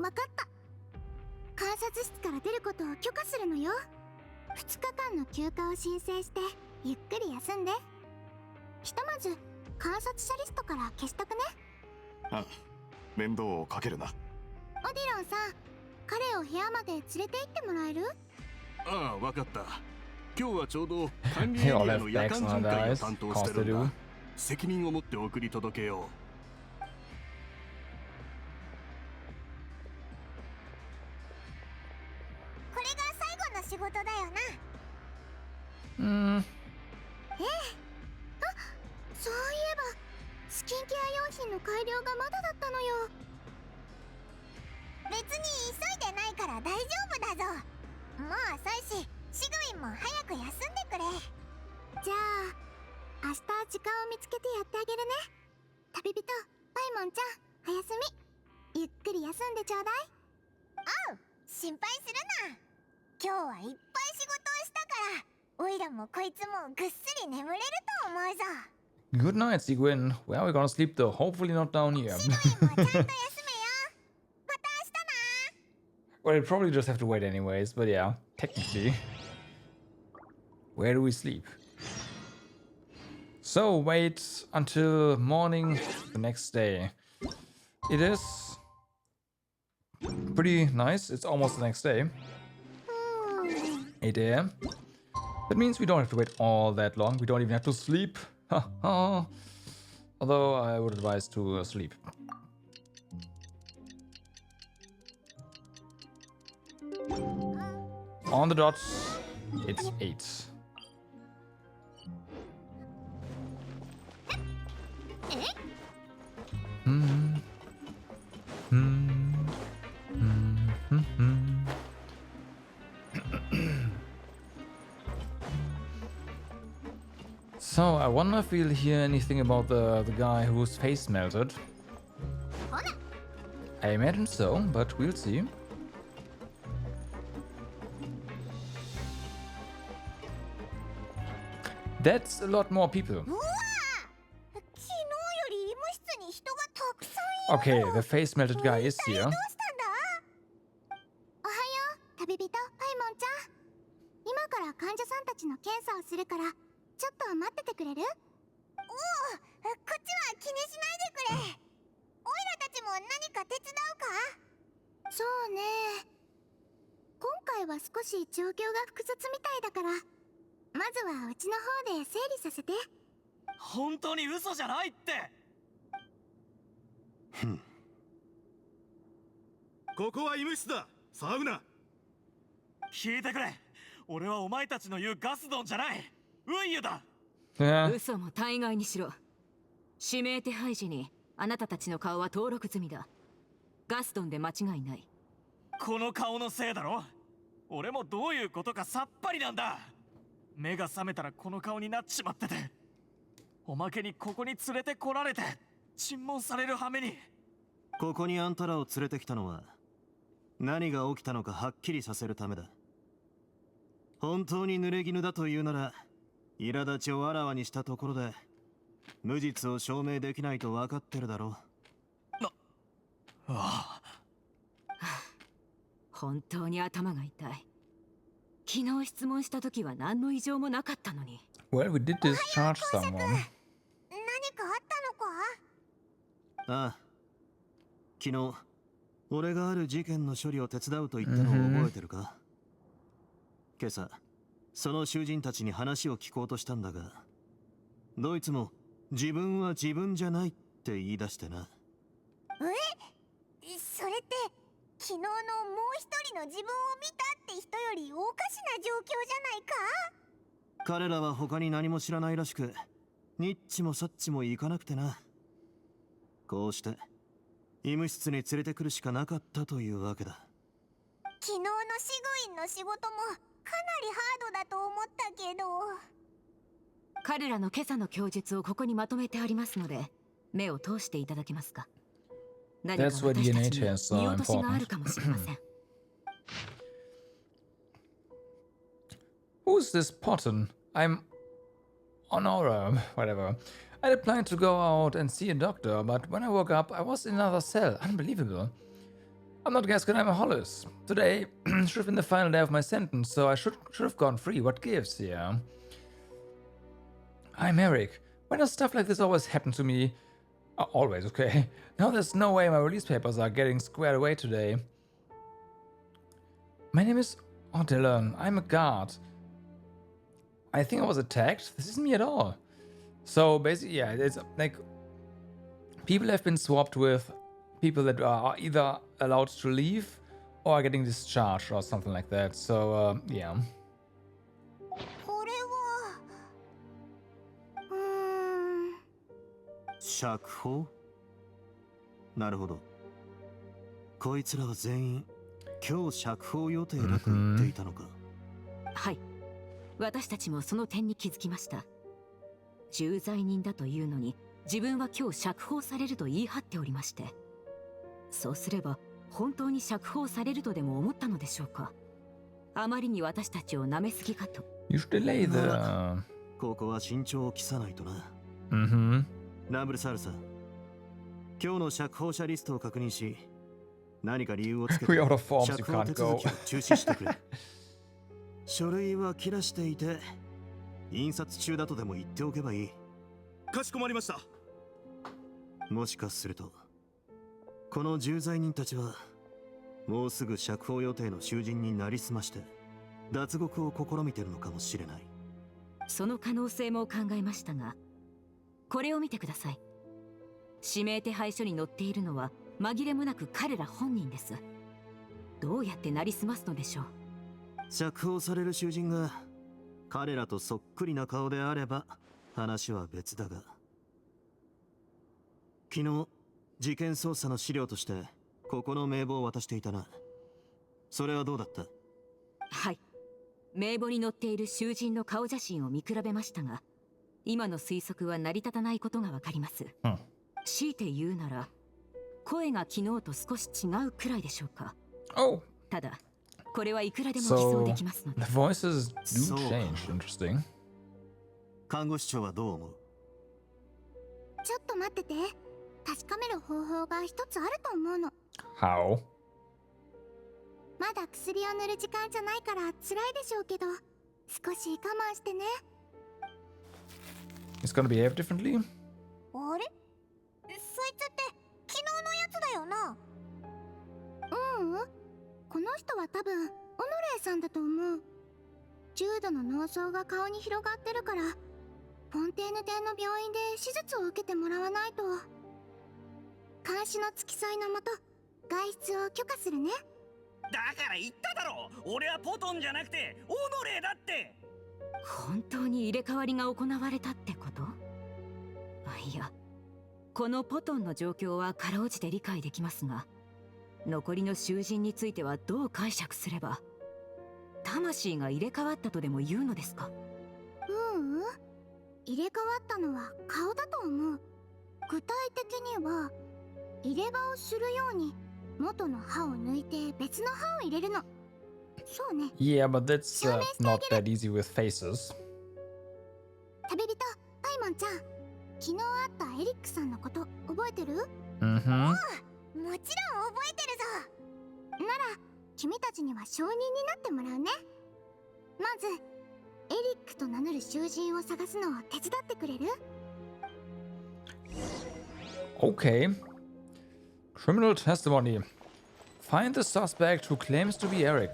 わかった。観察室から出ることを許可するのよ。2日間の休暇を申請してゆっくり休んで。ひとまず観察者リストから消しとくね。あ、面倒をかけるな。オディロンさん、彼を部屋まで連れて行ってもらえる？ああ、わかった。今日はちょうど管理エ He リア all の have 夜 bags 間 on 巡 their 回を eyes. 担当して Cost る to ん do. だ。責任を持って送り届けよう。これが最後の仕事だよな。そういえばスキンケア用品の改良がまだだったのよ。別に急いでないから大丈夫だぞ。もう遅いし、シグウィンも早く休んでくれ。じゃあ明日時間を見つけてやってあげるね。旅人パイモンちゃん、おやすみ。ゆっくり休んでちょうだい。心配するな。今日はいっぱい仕事をしたから、オイラもこいつもぐっすり眠れると思うぞ。 Good night, Sigwin. Where are we gonna sleep though? Hopefully not down here. シドエンもちゃんと休めよ。また明日な。 Well, we'll probably just have to wait anyways, but yeah, technically. Where do we sleep? So, wait until morning the next day. It is pretty nice. It's almost the next day. 8 a.m. That means we don't have to wait all that long. We don't even have to sleep. Although I would advise to sleep. On the dot, it's 8. So, I wonder if we'll hear anything about the guy whose face melted. I imagine so, but we'll see. That's a lot more people. うわー、昨日より医務室に人がたくさんいる。 Okay, the face melted guy is here. どうしたんだ？おはよう、旅人パイモンちゃん。今から患者さんたちの検査をするから、ちょっと待っててくれる？おお、こっちは気にしないでくれ。オイラたちも何か手伝うか？そうね。今回は少し状況が複雑みたいだから、まずはうちの方で整理させて。本当に嘘じゃないって。ここは医務室だ。騒ぐな。聞いてくれ。俺はお前たちの言うガスドンじゃない。ウイユだ。Yeah. 嘘も大概にしろ。指名手配時にあなたたちの顔は登録済みだ。ガストンで間違いない。この顔のせいだろ。俺もどういうことかさっぱりなんだ。目が覚めたらこの顔になっちまってて、おまけにここに連れてこられて尋問される羽目に。ここにあんたらを連れてきたのは何が起きたのかはっきりさせるためだ。本当に濡れ衣だというなら苛立ちをあらわにしたところで無実を証明できないと分かってるだろう。ああ。本当に頭が痛い。昨日質問した時は何の異常もなかったのに。Well, we did discharge someone. 何かあったのか？ああ、昨日俺がある事件の処理を手伝うと言ったのを覚えてるか？今朝その囚人たちに話を聞こうとしたんだが、どいつも自分は自分じゃないって言い出してな。それって昨日のもう一人の自分を見たって人よりおかしな状況じゃないか？彼らは他に何も知らないらしく、ニッチもサッチも行かなくてな。こうして医務室に連れてくるしかなかったというわけだ。昨日のシグインの仕事もかなりハードだと思ったけど。彼らの今朝の供述をここにまとめてありますので、目を通していただけますか？何か That's why 私た DNA ちに tests 見 are 落としがある important. かもしれません。Who's this Potten? I'm on aura, whatever. I had planned to go out and see a doctor, but when I woke up, I was in another cell. Unbelievable. I'm not Gaskin, I'm a Hollis. Today should have been the final day of my sentence, so I should have gone free. What gives, yeah? I'm Eric. Why does stuff like this always happen to me? Always, okay. Now there's no way my release papers are getting squared away today. My name is Dylan. I'm a guard. I think I was attacked. This isn't me at all. So basically, yeah, it's like people have been swapped with people that are either allowed to leave or are getting discharged or something like that. So yeah. これは釈放？なるほど。こいつらは全員今日釈放予定だと言っていたのか。はい。私たちもその点に気づきました。重罪人だというのに自分は今日釈放されると言い張っておりまして、そうすれば本当に釈放されるとでも思ったのでしょうか。あまりに私たちを舐めすぎかと。 You should delay the... ここは慎重を期さないとな。Mm-hmm. ラブルサルさん、今日の釈放者リストを確認し、何か理由をつけて We're out of forms, you 釈放 can't 手続 go. きを中止してくれ。書類は切らしていて、印刷中だとでも言っておけばいい。かしこまりました。もしかすると、この重罪人たちは、もうすぐ釈放予定の囚人になりすまして、脱獄を試みてるのかもしれない。その可能性も考えましたが、これを見てください。指名手配書に載っているのは紛れもなく彼ら本人です。どうやってなりすますのでしょう。釈放される囚人が彼らとそっくりな顔であれば話は別だが、昨日事件捜査の資料としてここの名簿を渡していたな。それはどうだった？はい、名簿に載っている囚人の顔写真を見比べましたが、今の推測は成り立たないことがわかります。強いて言うなら、声が昨日と少し違うくらいでしょうか。ただ、これはいくらでも偽装できますので。The voices do change. Interesting. 看護師長はどう思う？ちょっと待ってて。確かめる方法が一つあると思うの。How? まだ薬を塗る時間じゃないから辛いでしょうけど、少し我慢してね。He's gonna behave differently? あれ？そいつって昨日のやつだよな。この人は多分オノレイさんだと思う。重度の脳症が顔に広がってるから、フォンテーヌ邸の病院で手術を受けてもらわないと。監視の付き添いのもと外出を許可するね。だから言っただろ、俺はポトンじゃなくてオノレイだって。本当に入れ替わりが行われたってこと？いや、このポトンの状況はかろうじて理解できますが、残りの囚人についてはどう解釈すれば、魂が入れ替わったとでも言うのですか？入れ替わったのは顔だと思う。具体的には入れ歯をするように元の歯を抜いて別の歯を入れるの。そうね。Yeah, but that's not that easy with faces. 旅人、タイモンちゃん、昨日会ったエリックさんのこと覚えてる？Mm-hmm. もちろん覚えてるぞ。なら君たちには証人になってもらうね。まずエリックと名乗る囚人を探すのを手伝ってくれる？ Okay. Criminal testimony. Find the suspect who claims to be Eric.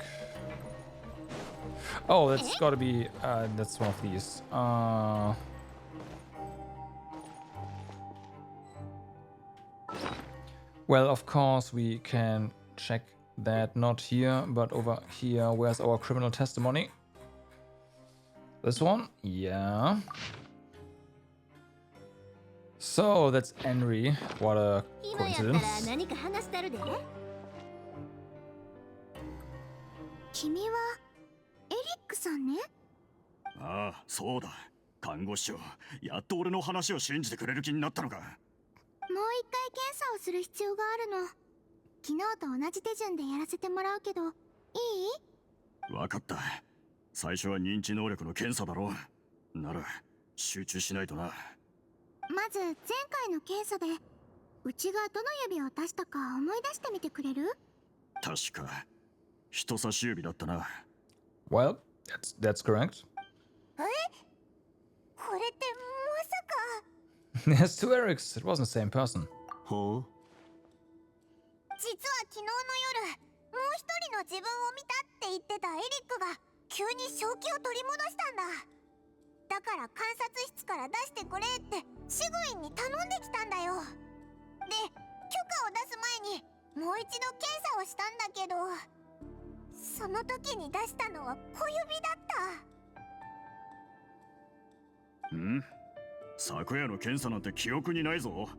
Oh, that's gotta be, that's one of these. Well, of course, we can check that not here, but over here. Where's our criminal testimony? This one? Yeah. So that's Henry. What a coincidence. 君はエリックさんね。ああ、そうだ。看護師長、やっと俺の話を信じてくれる気になったのか。もう一回検査をする必要があるの。昨日と同じ手順でやらせてもらうけど、いい？わかった。最初は認知能力の検査だろう。なら集中しないとな。まず前回の検査でうちがどの指を出したか思い出してみてくれる？確か人差し指だったな。Well, that's correct. え？これってまさか。There's two Erics. It wasn't the same person. ほう。実は昨日の夜、もう一人の自分を見たって言ってたエリックが急に正気を取り戻したんだ。だから観察室から出してくれって守護員に頼んできたんだよ。で、許可を出す前にもう一度検査をしたんだけど、その時に出したのは小指だった。ん？昨夜の検査なんて記憶にないぞ。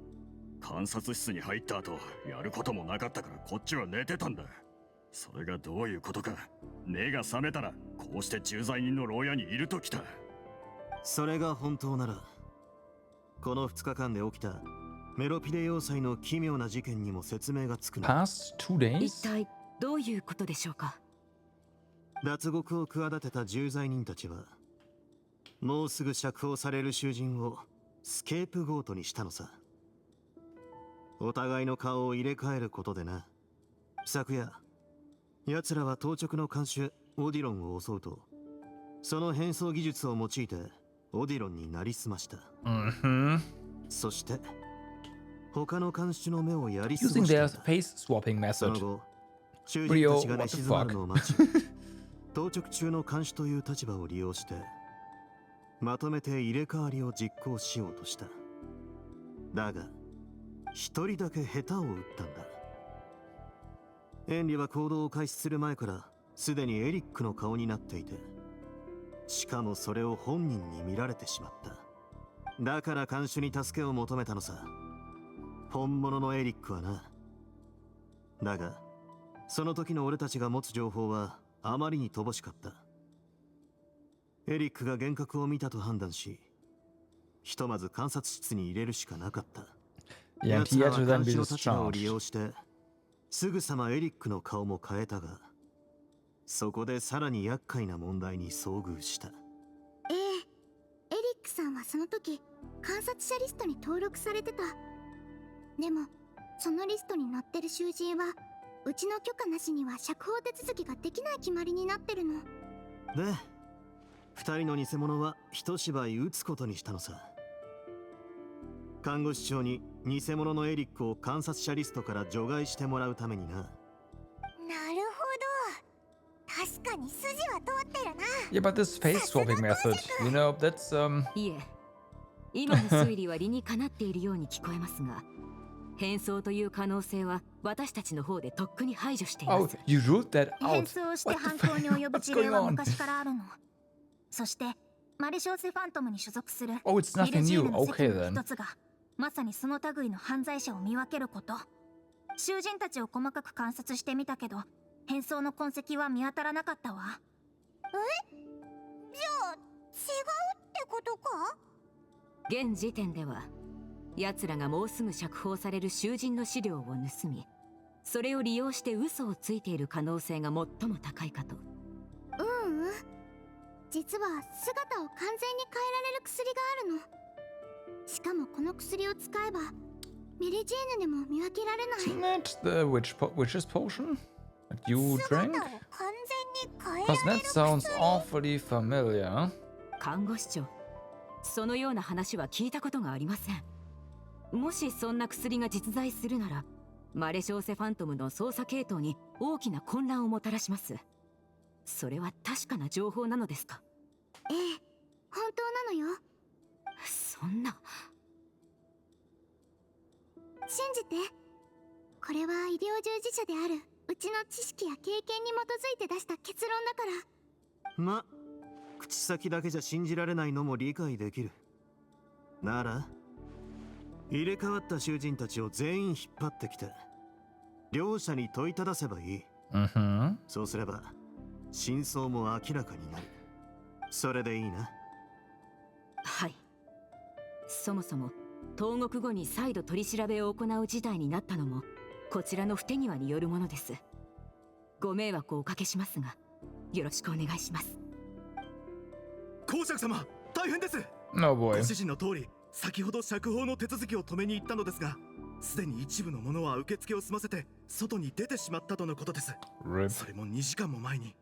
観察室に入った後、やることもなかったからこっちは寝てたんだ。それがどういうことか。目が覚めたらこうして重罪人の牢屋にいるときた。それが本当なら、この2日間で起きたメロピデ要塞の奇妙な事件にも説明がつくな。 Past 2 一 days? 体どういうことでしょうか。脱獄を企てた重罪人たちはもうすぐ釈放される囚人をスケープゴートにしたのさ。お互いの顔を入れ替えることでな。昨夜奴らは当直の看守オディロンを襲うと、その変装技術を用いてオディロンになりすました。そして他の看守の目をやり過ご Using した their んだ。 face swapping その method. 後囚人たちが Brio, 寝 what the 静まる fuck? のを待ち当直中の看守という立場を利用してまとめて入れ替わりを実行しようとした。だが一人だけ下手を打ったんだ。エンリは行動を開始する前からすでにエリックの顔になっていて、しかもそれを本人に見られてしまった。だから看守に助けを求めたのさ、本物のエリックはな。だがその時の俺たちが持つ情報はあまりに乏しかった。エリックが幻覚を見たと判断し、ひとまず観察室に入れるしかなかった。 Yeah, and 奴 he ら had は to 看 then 守 be の立場を利 discharged. 用してすぐさまエリックの顔も変えたが、そこでさらに厄介な問題に遭遇した。ええ、エリックさんはその時観察者リストに登録されてた。でもそのリストに載ってる囚人はうちの許可なしには釈放手続きができない決まりになってるの。で二人の偽物は一芝居撃つことにしたのさ。看護師長に偽物のエリックを観察者リストから除外してもらうためにな。なるほど、確かに筋は通ってるな。 Yeah, but this face swapping method, you know, that's いえ、今の推理は理にかなっているように聞こえますが、変装という可能性は私たちの方でとっくに排除していま oh, す。 you ruled that 変 out. 装して What the 犯行に及ぶ fuck? 事 What's 例 going は on? 昔からあるの。そしてマリショース・ファントムに所属する Oh, it's ビル nothing ジー new. ヌの責 Okay 務の then. 一つが、まさにその類の犯罪者を見分けること。囚人たちを細かく観察してみたけど、変装の痕跡は見当たらなかったわ。じゃあ違うってことか？現時点では奴らがもうすぐ釈放される囚人の資料を盗み、それを利用して嘘をついている可能性が最も高いかと。実は姿を完全に変えられる薬があるの。しかもこの薬を使えばメリジーヌでも見分けられない。 Isn't that the witch's potion that you 姿を drank? 完全に変え Because られ that る sounds 薬。 awfully familiar. 看護師長、そのような話は聞いたことがありません。もしそんな薬が実在するなら、マレショーセファントムの捜査系統に大きな混乱をもたらします。それは確かな情報なのですか？ええ、本当なのよ。そんな。信じて。これは医療従事者であるうちの知識や経験に基づいて出した結論だから。ま、口先だけじゃ信じられないのも理解できる。なら入れ替わった囚人たちを全員引っ張ってきて両者に問いただせばいい。そうすれば真相も明らかになる。それでいいな。はい。そもそも投獄後に再度取り調べを行う事態になったのもこちらの不手際によるものです。ご迷惑をおかけしますが、よろしくお願いします。公爵様、大変です。 No ご boy. 指示の通り、先ほど釈放の手続きを止めに行ったのですが、すでに一部の者は受付を済ませて外に出てしまったとのことです。 Rip. それも2時間も前に。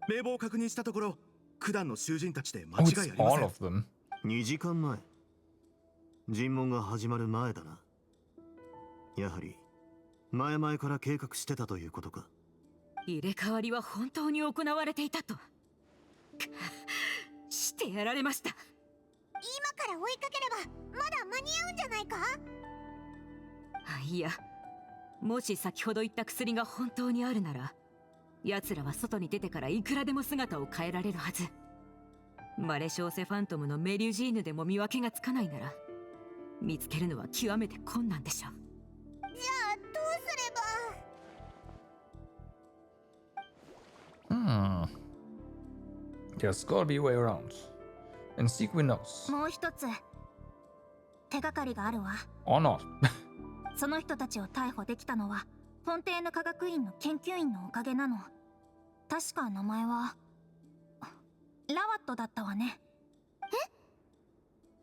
名簿を確認したところ、九段の囚人たちで間 Oh, 違 it's いありませ all ん。 of them. 2時間前。尋問が始まる前だな。やはり前々から計画してたということか。入れ替わりは本当に行われていたと。してやられました。今から追いかければまだ間に合うんじゃないか？いや、もし先ほど言った薬が本当にあるなら、奴らは外に出てからいくらでも姿を変えられるはず。マレショーセファントムのメリュジーヌでも見分けがつかないなら、見つけるのは極めて困難でしょう。じゃあどうすれば。There's gotta be a way around. And Sequin knows. もう一つ、手がかりがあるわ。 Or not. その人たちを逮捕できたのはフォンテーヌ科学院の研究員のおかげなの。確か名前はラワットだったわね。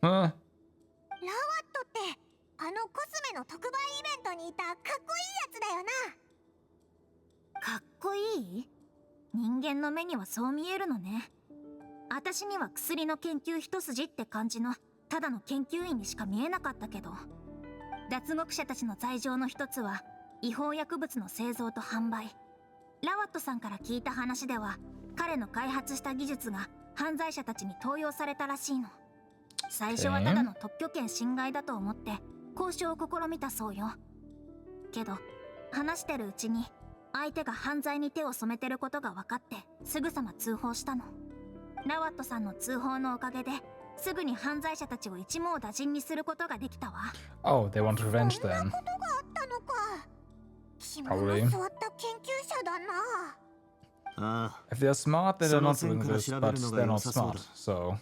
Huh? ラワットってあのコスメの特売イベントにいたかっこいいやつだよな。かっこいい？人間の目にはそう見えるのね。私には薬の研究一筋って感じのただの研究員にしか見えなかったけど、脱獄者たちの罪状の一つは違法薬物の製造と販売。ラワットさんから聞いた話では、彼の開発した技術が犯罪者たちに盗用されたらしいの。最初はただの特許権侵害だと思って交渉を試みたそうよ。けど話してるうちに相手が犯罪に手を染めてることが分かってすぐさま通報したの。ラワットさんの通報のおかげですぐに犯罪者たちを一網打尽にすることができたわ。Oh, they want revenge そんな then. ことがあったのか。肝 Probably. の座った研究者だな。ああ、 If they're smart, then they're not doing その this, 線から but 調べ they're るのが not 良さそうだ。 smart. So,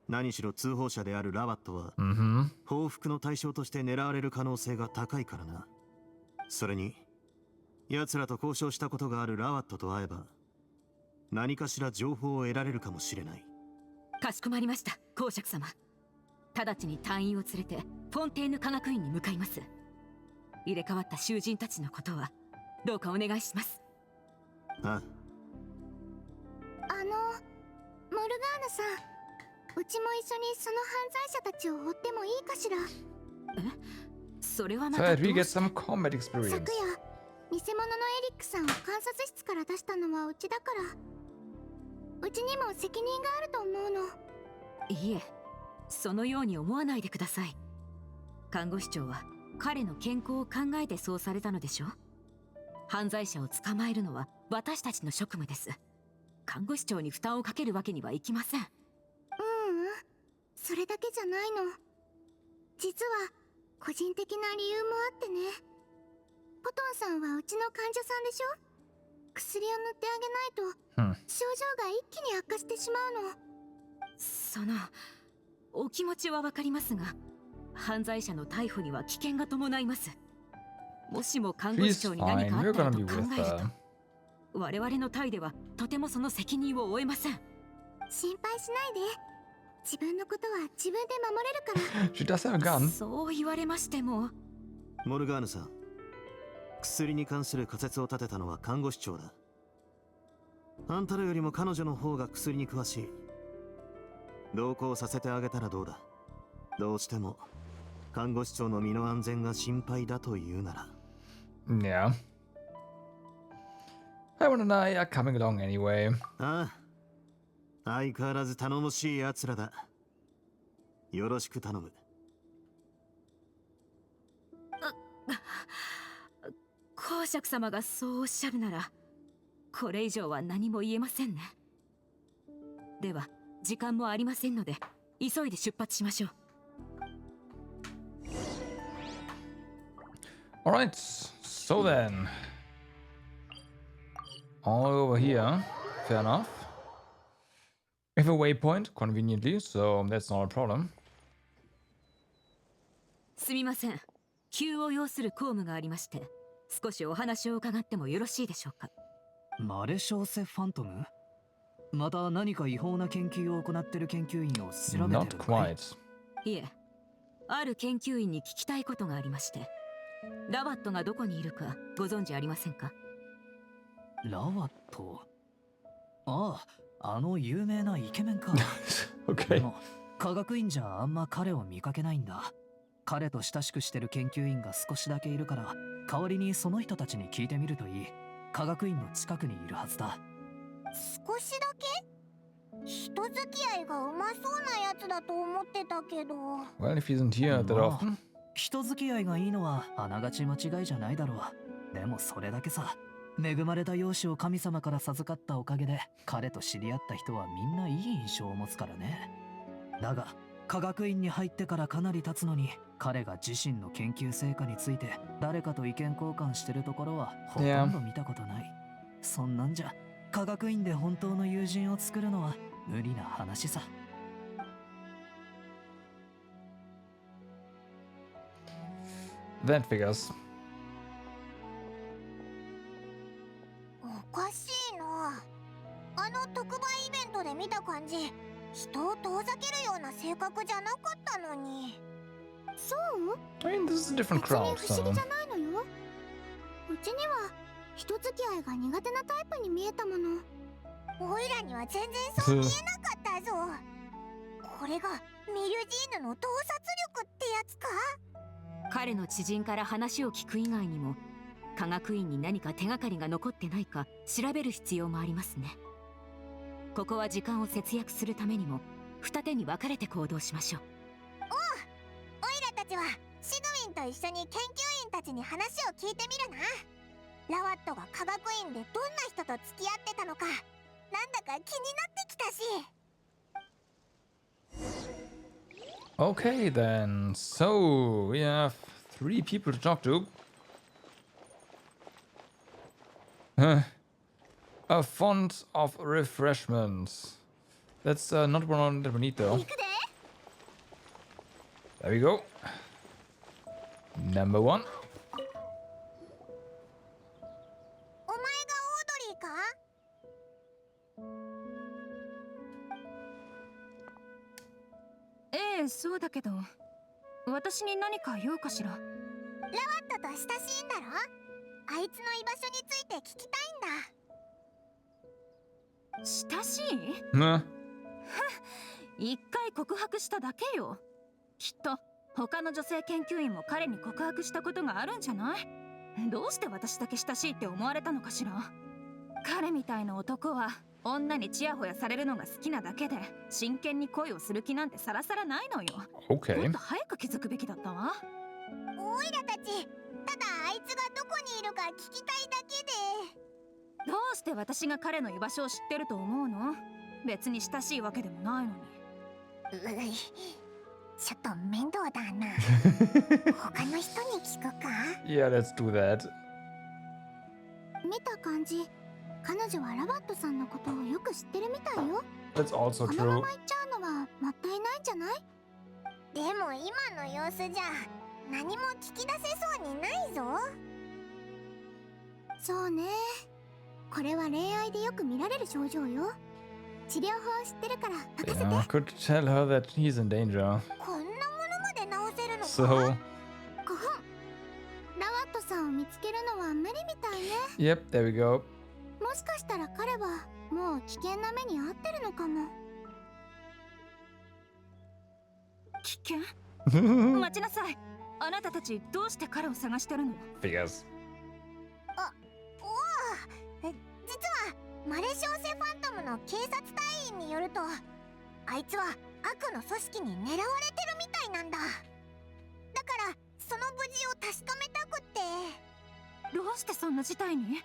何しろ通報者であるラワットは 報復の対象として狙われる可能性が高いからな。それに奴らと交渉したことがあるラワットと会えば何かしら情報を得られるかもしれない。かしこまりました、公爵様。直ちに隊員を連れてフォンテーヌ科学院に向かいます。入れ替わった囚人たちのことはどうかお願いします。ああ、モルガーナさん、うちも一緒にその犯罪者たちを追ってもいいかしら。それはま so た that ど we う get して some combat 昨 experience. 夜、偽物のエリックさんを観察室から出したのはうちだから、うちにも責任があると思うの。いえ、そのように思わないでください。看護師長は彼の健康を考えてそうされたのでしょう。犯罪者を捕まえるのは私たちの職務です。看護師長に負担をかけるわけにはいきません。それだけじゃないの。実は個人的な理由もあってね。ポトンさんはうちの患者さんでしょ。薬を塗ってあげないと症状が一気に悪化してしまうの。そのお気持ちはわかりますが、犯罪者の逮捕には危険が伴います。もしも看護師 She's 長に何 fine. かあっ We're たら gonna と be 考 with える her. と、我々の隊ではとてもその責任を負えません。心配しないで。自分のことは自分で守れるから。She does have a gun. そう言われましても。モルガーヌさん、薬に関する仮説を立てたのは看護師長だ。あんたらよりも彼女の方が薬に詳しい。同行させてあげたらどうだ。どうしても看護師長の身の安全が心配だというなら。Yeah. Ivan and I are coming along anyway. ああ、相変わらず頼もしい奴らだ。よろしく頼む。公爵様がそうおっしゃるなら、これ以上は何も言えませんね。では時間もありませんので急いで出発しましょう。Alright, so then. All over here. Fair enough. We have a waypoint, conveniently, so that's not a problem. すみません、急を要する公務がありまして、少しお話を伺ってもよろしいでしょうか。マレショーセファントム？また何か違法な研究を行っている研究員を調べて Not るのかい？ quite. いえ、ある研究員に聞きたいことがありまして、ラバットがどこにいるかご存知ありませんか？ラワット。ああ、あの有名なイケメンか。Okay. でも科学院じゃあんま彼を見かけないんだ。彼と親しくしてる研究員が少しだけいるから、代わりにその人たちに聞いてみるといい。科学院の近くにいるはずだ。少しだけ？人付き合いがうまそうなやつだと思ってたけど。 Well, if he isn't here that まあ often. 人付き合いがいいのはあながち間違いじゃないだろう。でもそれだけさ。恵まれた容姿を神様から授かったおかげで彼と知り合った人はみんないい印象を持つからね。だが科学院に入ってからかなり経つのに、彼が自身の研究成果について誰かと意見交換してるところはほとんど見たことない。そんなんじゃ科学院で本当の友人を作るのは無理な話さ。That figures. おかしいな。あの特売イベントで見た感じ、人を遠ざけるような性格じゃなかったのに。そう？ I mean, this is a different 別に crowd, 不思 so. 議じゃないのよ。うちには人付き合いが苦手なタイプに見えたもの。おいらには全然そう見えなかったぞ。これがミリュジーヌの洞察力ってやつか？彼の知人から話を聞く以外にも、科学院に何か手がかりが残ってないか調べる必要もありますね。ここは時間を節約するためにも二手に分かれて行動しましょう。おいらたちはシグウィンと一緒に研究員たちに話を聞いてみるな。ラワットが科学院でどんな人と付き合ってたのか、なんだか気になってきたし。Okay then, so we have 3 people to talk to. A font of refreshments. That's not one that we need though. There we go. Number 1. お前がオードリーか？ええ、そうだけど、私に何か用かしら。ラワットと親しいんだろ？あいつの居場所について聞きたいんだ。親しい？Nah. 一回告白しただけよ。きっと他の女性研究員も彼に告白したことがあるんじゃない？どうして私だけ親しいって思われたのかしら。彼みたいな男は女にチヤホヤされるのが好きなだけで、真剣に恋をする気なんてさらさらないのよ。Okay. もっと早く気づくべきだったわ。おいらたち、ただあいつがどこにいるか聞きたいだけで。どうして私が彼の居場所を知ってると思うの？別に親しいわけでもないのに。ちょっと面倒だな。他の人に聞くか？ Yeah, let's do that. 見た感じ、彼女はラバットさんのことをよく知ってるみたいよ。 That's also このま true. ま行っちゃうのはもったいないんじゃない？でも今の様子じゃ何も聞き出せそうにないぞ。そうね。これは恋愛でよく見られる症状よ。治療法を知ってるから任せて。 Yeah, could tell her that he's in danger. こんなものまで直せるのか？ So, 5分。ラワットさんを見つけるのは無理みたいね。 yep, there we go. もしかしたら彼はもう危険な目に遭ってるのかも。危険？待ちなさい。あなたたちどうして彼を探してるの？ Figures. 実はマレシオセファントムの警察隊員によると、あいつは悪の組織に狙われてるみたいなんだ。だからその無事を確かめたくって。どうしてそんな事態に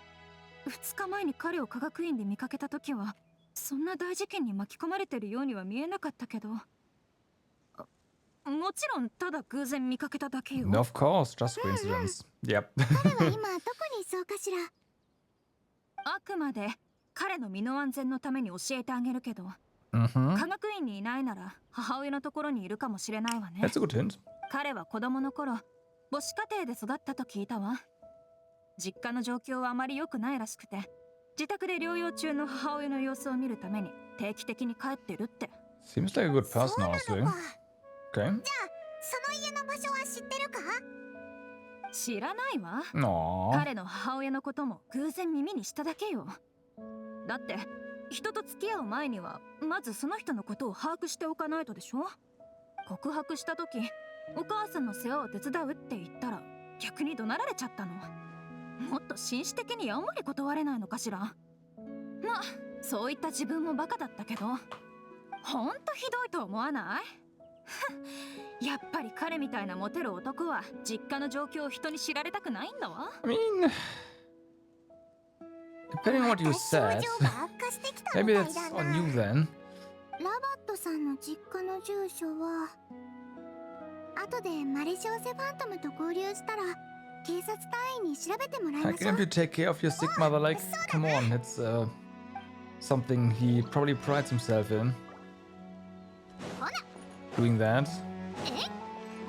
？2日前に彼を科学院で見かけた時はそんな大事件に巻き込まれてるようには見えなかったけど、もちろんただ偶然見かけただけよ。 Of course, just coincidence. Yep. 彼は今どこにいそうかしら。あくまで彼の身の安全のために教えてあげるけど、Mm-hmm. 科学院にいないなら母親のところにいるかもしれないわね。 That's a good hint. 彼は子供の頃母子家庭で育ったと聞いたわ。実家の状況はあまり良くないらしくて、自宅で療養中の母親の様子を見るために定期的に帰ってるって。 Seems like a good そう person, なの honestly. か。 Okay. じゃあその家の場所は知ってるか？知らないわ。 Aww. 彼の母親のことも偶然耳にしただけよ。だって人と付き合う前にはまずその人のことを把握しておかないとでしょ。告白した時お母さんの世話を手伝うって言ったら逆に怒鳴られちゃったの。もっと紳士的にやんわり断れないのかしら。まあそういった自分もバカだったけど、ほんとひどいと思わない？やっぱり彼みたいなモテる男は実家の状況を人に知られたくないんだわ。 I mean, depending on what you また症 said, 状が悪化してきたみ maybe たい that's だ on な。 you then. ラバットさんの実家の住所は、後でマレシオセファントムと合流したら警察隊員に調べてもらい How まし can ょ you う。 take care of your sick mother? Like, come on, it's something he probably prides himself in. Doing that.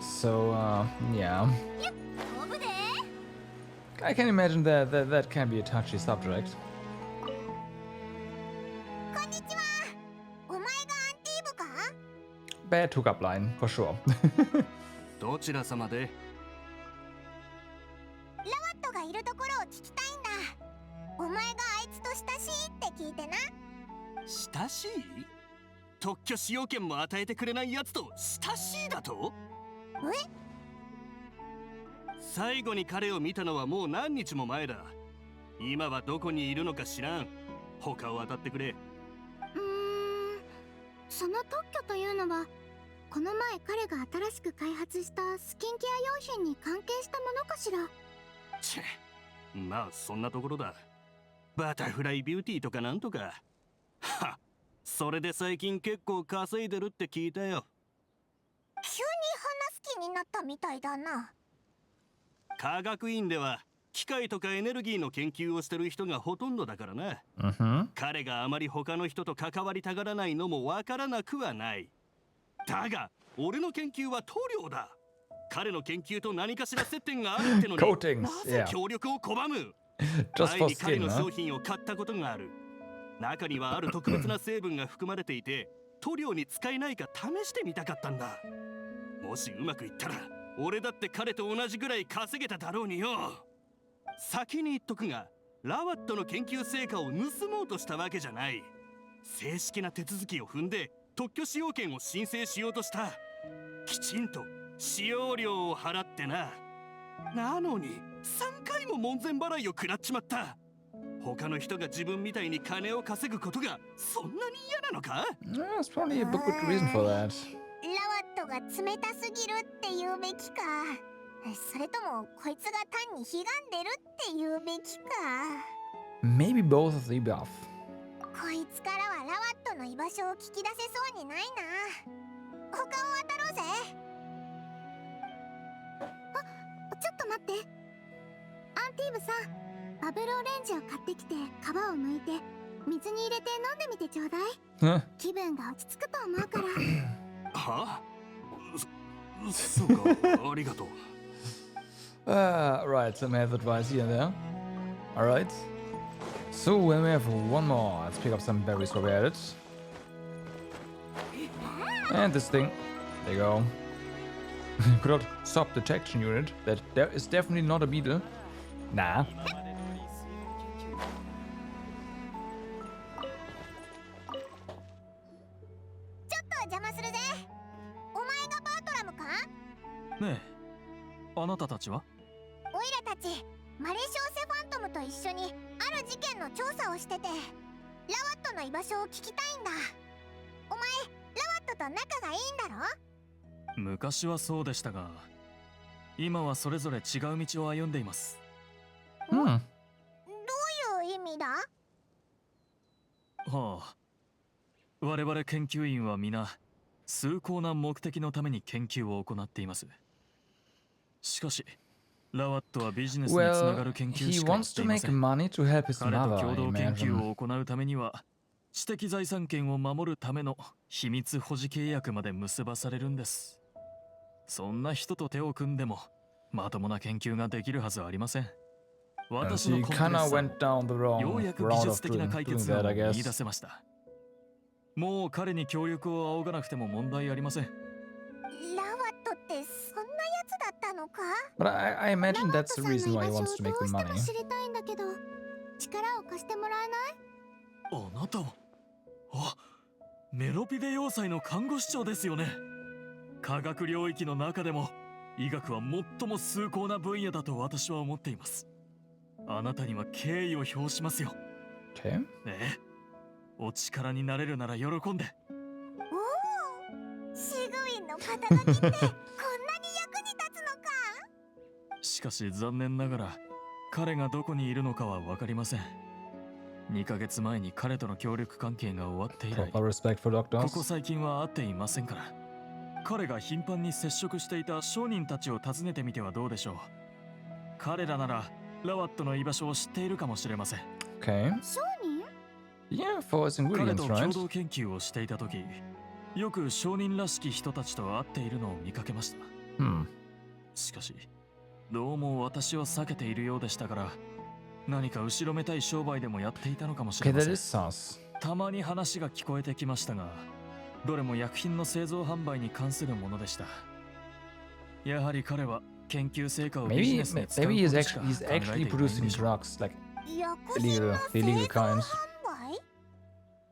So, yeah. 当分 I can imagine that can be a touchy subject. こんにちは。お前がアンティーブか？ Bad hookup line, for sure. どちら様で？ラワットがいるところを聞きたいんだ。お前があいつと親しいって聞いてな。親しい？特許使用権も与えてくれないやつと親しいだと？え？最後に彼を見たのはもう何日も前だ。今はどこにいるのか知らん。他を当たってくれ。その特許というのはこの前彼が新しく開発したスキンケア用品に関係したものかしら。チェ、まあそんなところだ。バタフライビューティーとかなんとか。はっ、それで最近結構稼いでるって聞いたよ。急に話す気になったみたいだな。科学院では機械とかエネルギーの研究をしてる人がほとんどだからな。彼があまり他の人と関わりたがらないのもわからなくはない。だが俺の研究は塗料だ。彼の研究と何かしら接点があるってのになぜ協力を拒む？前に彼の商品を買ったことがある。中にはある特別な成分が含まれていて塗料に使えないか試してみたかったんだ。もしうまくいったら俺だって彼と同じぐらい稼げただろうによ。先に言っとくが、ラワットの研究成果を盗もうとしたわけじゃない。正式な手続きを踏んで特許使用権を申請しようとした。きちんと使用料を払ってな。なのに3回も門前払いを食らっちまった。他の人が自分みたいに金を稼ぐことがそんなに嫌なのか？ That's probably a good reason for that. ラワットが冷たすぎるって言うべきか、それともこいつが単に悲願でるって言うべきか。 Maybe both of the above. こいつからはラワットの居場所を聞き出せそうにないな。他を当たろうぜ。ちょっと待って。アンティーブさん、バブルオレンジを買ってきて皮を剥いて水に入れて飲んでみてちょうだい。気分が落ち着くと思うから。は？そうか、ありがとう。Right, some health advice here and there. Alright. So when we have one more, let's pick up some berries while we're at it. And this thing. There you go. Could not stop detection unit. That there is definitely not a beetle. Nah. 邪魔するぜ。お前がバートラムか？ねえ、あなたたちは？オイラたちマレシオセファントムと一緒にある事件の調査をしてて、ラワットの居場所を聞きたいんだ。お前ラワットと仲がいいんだろ？昔はそうでしたが、今はそれぞれ違う道を歩んでいます。どういう意味だ？はあ、我々研究員は皆崇高な目的のために研究を行っています。しかしラワットはビジネスにつながる研究しかやっていません。彼と共同研究を行うためには知的財産権を守るための秘密保持契約まで結ばされるんです。そんな人と手を組んでもまともな研究ができるはずはありません。私のコンプレッサー、ようやく技術的な解決を見出せました。もう彼に協力を仰がなくても問題ありません。ラワットってそんなやつだったのか？ But I imagine that's the reason why he wants to make the money. 知りたいんだけど、力を貸してもらえない？あなたは、あ、メロピデ要塞の看護師長ですよね。科学領域の中でも医学は最も崇高な分野だと私は思っています。あなたには敬意を表しますよ。Okay. ええ、お力になれるなら喜んで。おお、シグウィンの肩書きってこんなに役に立つのか？しかし残念ながら彼がどこにいるのかは分かりません。2ヶ月前に彼との協力関係が終わって以来、ここ最近は会っていませんから。彼が頻繁に接触していた商人たちを訪ねてみてはどうでしょう。彼らならラワットの居場所を知っているかもしれません。Okay. 商人？ Yeah, for his 彼 ingredients, と共 right? 同研究をしていた時、よく商人らしき人たちと会っているのを見かけました。しかしどうも私を避けているようでしたから、何か後ろめたい商売でもやっていたのかもしれ Okay, ま that せん。 is sus. たまに話が聞こえてきましたが、どれも薬品の製造販売に関するものでした。やはり彼は研究成果をビジ Maybe ネスに使う maybe ことしか he's 考えて actually いないん producing でしょう。 drugs, like 薬品の the 製 illegal 造 kinds. 販売？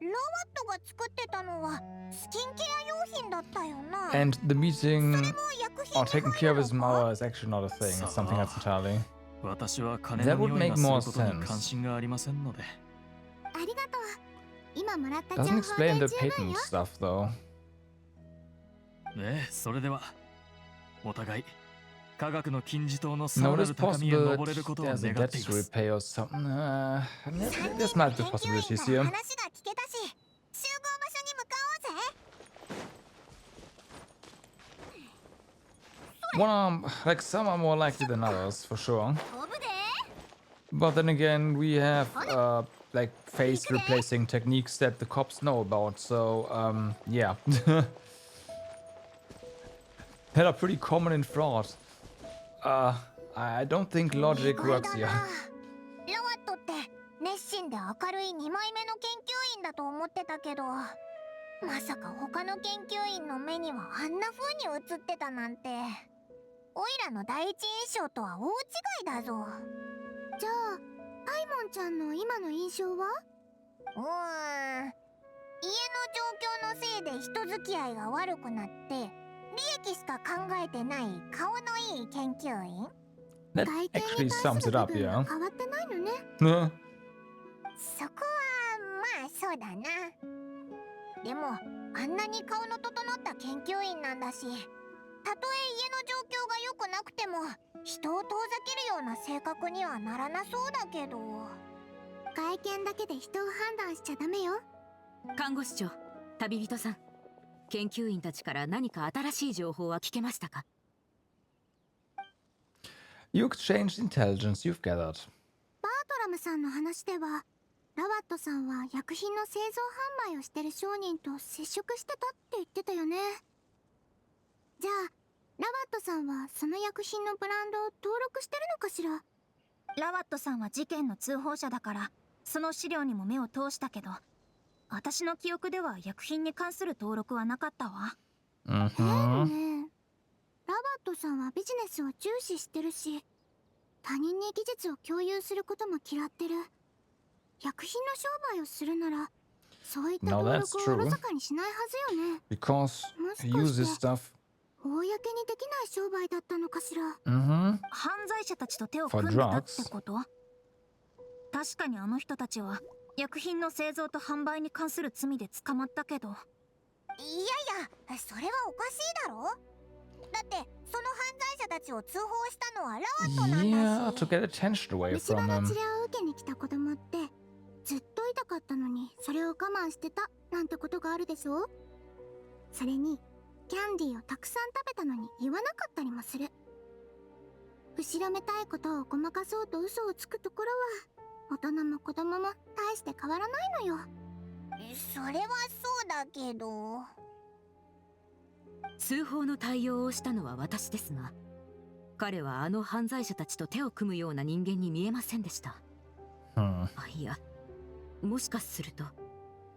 ラワットが作ってたのはスキンケア用品だったよな。 And the meeting それも薬品 or に taking 入 care of る his のか？ mother is actually not a thing. It's something else entirely. 私は金 That の would 匂い make がする more ことに sense. 関心がありませんので。ありがとう。今もらった情 Doesn't 報 explain で the 十分 patent よ。 stuff though. それではお互い科学の金字塔のさ No, ら it な is る高みへ possible 登れることを願 there's a っ debt てい to ます。 repay or something. There's 三 might 人 be 研究員 possibilities から here. 話が聞けたし、集合場所に向かおうぜ。 Like some are more likely than others, for sure. 飛ぶで。 But then again, we have like face replacing techniques that the cops know about. So yeah, that are pretty common in fraud. I don't think logic 意外 works だ here. な。ラワットって熱心で明るい2枚目の研究員だと思ってたけど、まさか他の研究員の目にはあんな風に映ってたなんて。オイラの第一印象とは大違いだぞ。じゃあ、パイモンちゃんの今の印象は？家の状況のせいで人付き合いが悪くなって、利益しか考えてない顔のいい研究員？ That 外見 actually に対 sums す it る部 up, 分 yeah. が変わってないのね。 そこはまあそうだな。でもあんなに顔の整った研究員なんだし、たとえ家の状況が良くなくても人を遠ざけるような性格にはならなそうだけど。外見だけで人を判断しちゃダメよ。看護師長、旅人さん、研究員たちから何か新しい情報は聞けましたか？ You exchanged intelligence you've gathered. バートラムさんの話では、ラワットさんは薬品の製造販売をしてる商人と接触してたって言ってたよね。じゃあ、ラワットさんはその薬品のブランドを登録してるのかしら？ラワットさんは事件の通報者だからその資料にも目を通したけど、私の記憶では薬品に関する登録はなかったわ。ね。ラワットさんはビジネスを重視してるし、他人に技術を共有することも嫌ってる。薬品の商売をするなら、そういった登録をおろそかにしないはずよね。 Because he uses stuff. 公にできない商売だったのかしら。犯罪者たちと手を組んでたってこと？確かにあの人たちは薬品の製造と販売に関する罪で捕まったけど。いやいや、それはおかしいだろ。だってその犯罪者たちを通報したのはラワットなんだし。 Yeah, to get attention away 虫 from 歯の him. 治療を受けに来た子供ってずっと痛かったのにそれを我慢してたなんてことがあるでしょ。それにキャンディーをたくさん食べたのに言わなかったりもする。後ろめたいことをごまかそうと嘘をつくところは大人も子供も大して変わらないのよ。それはそうだけど。通報の対応をしたのは私ですが、彼はあの犯罪者たちと手を組むような人間に見えませんでした。いや、もしかすると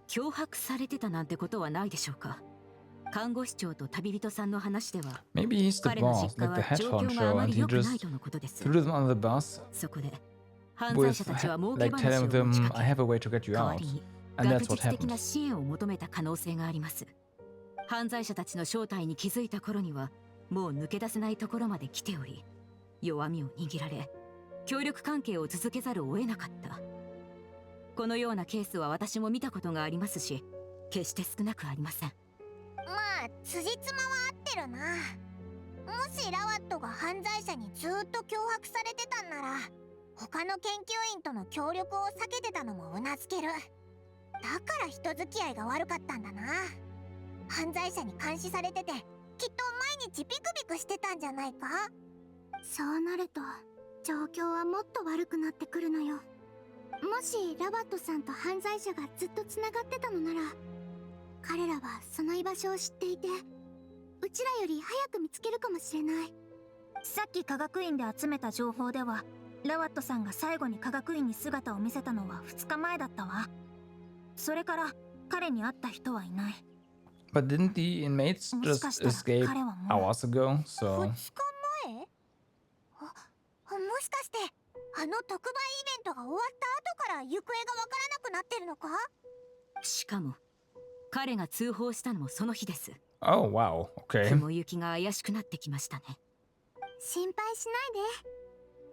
脅迫されてたなんてことはないでしょうか。看護師長と旅人さんの話では、 Maybe he's the 彼の boss, 実家 like は the head 状況があ honcho, ま and り he 良くない just とのことです。 threw them under the bus そこで犯罪 with 者たちは儲け like 話 telling を持ち them, か I け、 have a way to get you 代わ out. りに And 学 that's what 術的 happened. な支援を求めた可能性があります。犯罪者たちの正体に気づいた頃にはもう抜け出せないところまで来ており、弱みを握られ協力関係を続けざるを得なかった。このようなケースは私も見たことがありますし、決して少なくありません。まあ辻褄は合ってるな。もしラワットが犯罪者にずっと脅迫されてたんなら、他の研究員との協力を避けてたのもうなずける。だから人付き合いが悪かったんだな。犯罪者に監視されててきっと毎日ビクビクしてたんじゃないか。そうなると状況はもっと悪くなってくるのよ。もしラバットさんと犯罪者がずっとつながってたのなら、彼らはその居場所を知っていて、うちらより早く見つけるかもしれない。さっき科学院で集めた情報では、ラワットさんが最後に科学院に姿を見せたのは2日前だったわ。それから彼に会った人はいない。But didn't the inmates just escape hours ago? So 2日前？もしかしてあの特売イベントが終わった後から行方がわからなくなってるのか？しかも彼が通報したのもその日です。oh wow, okay. 雲行きが怪しくなってきましたね。心配しないで。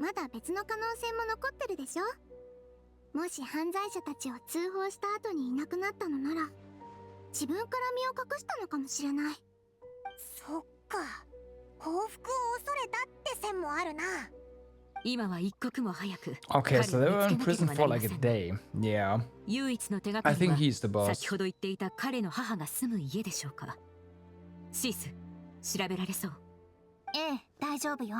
まだ別の可能性も残ってるでしょ。もし犯罪者たちを通報した後にいなくなったのなら、自分から身を隠したのかもしれない。そっか、報復を恐れたって線もあるな。今は一刻も早く。 Okay, so they were in prison for like a day. Yeah. 唯一の手がか I り think は he's the boss. 先ほど言っていた彼の母が住む家でしょうか。シース、調べられそう？ええ、大丈夫よ。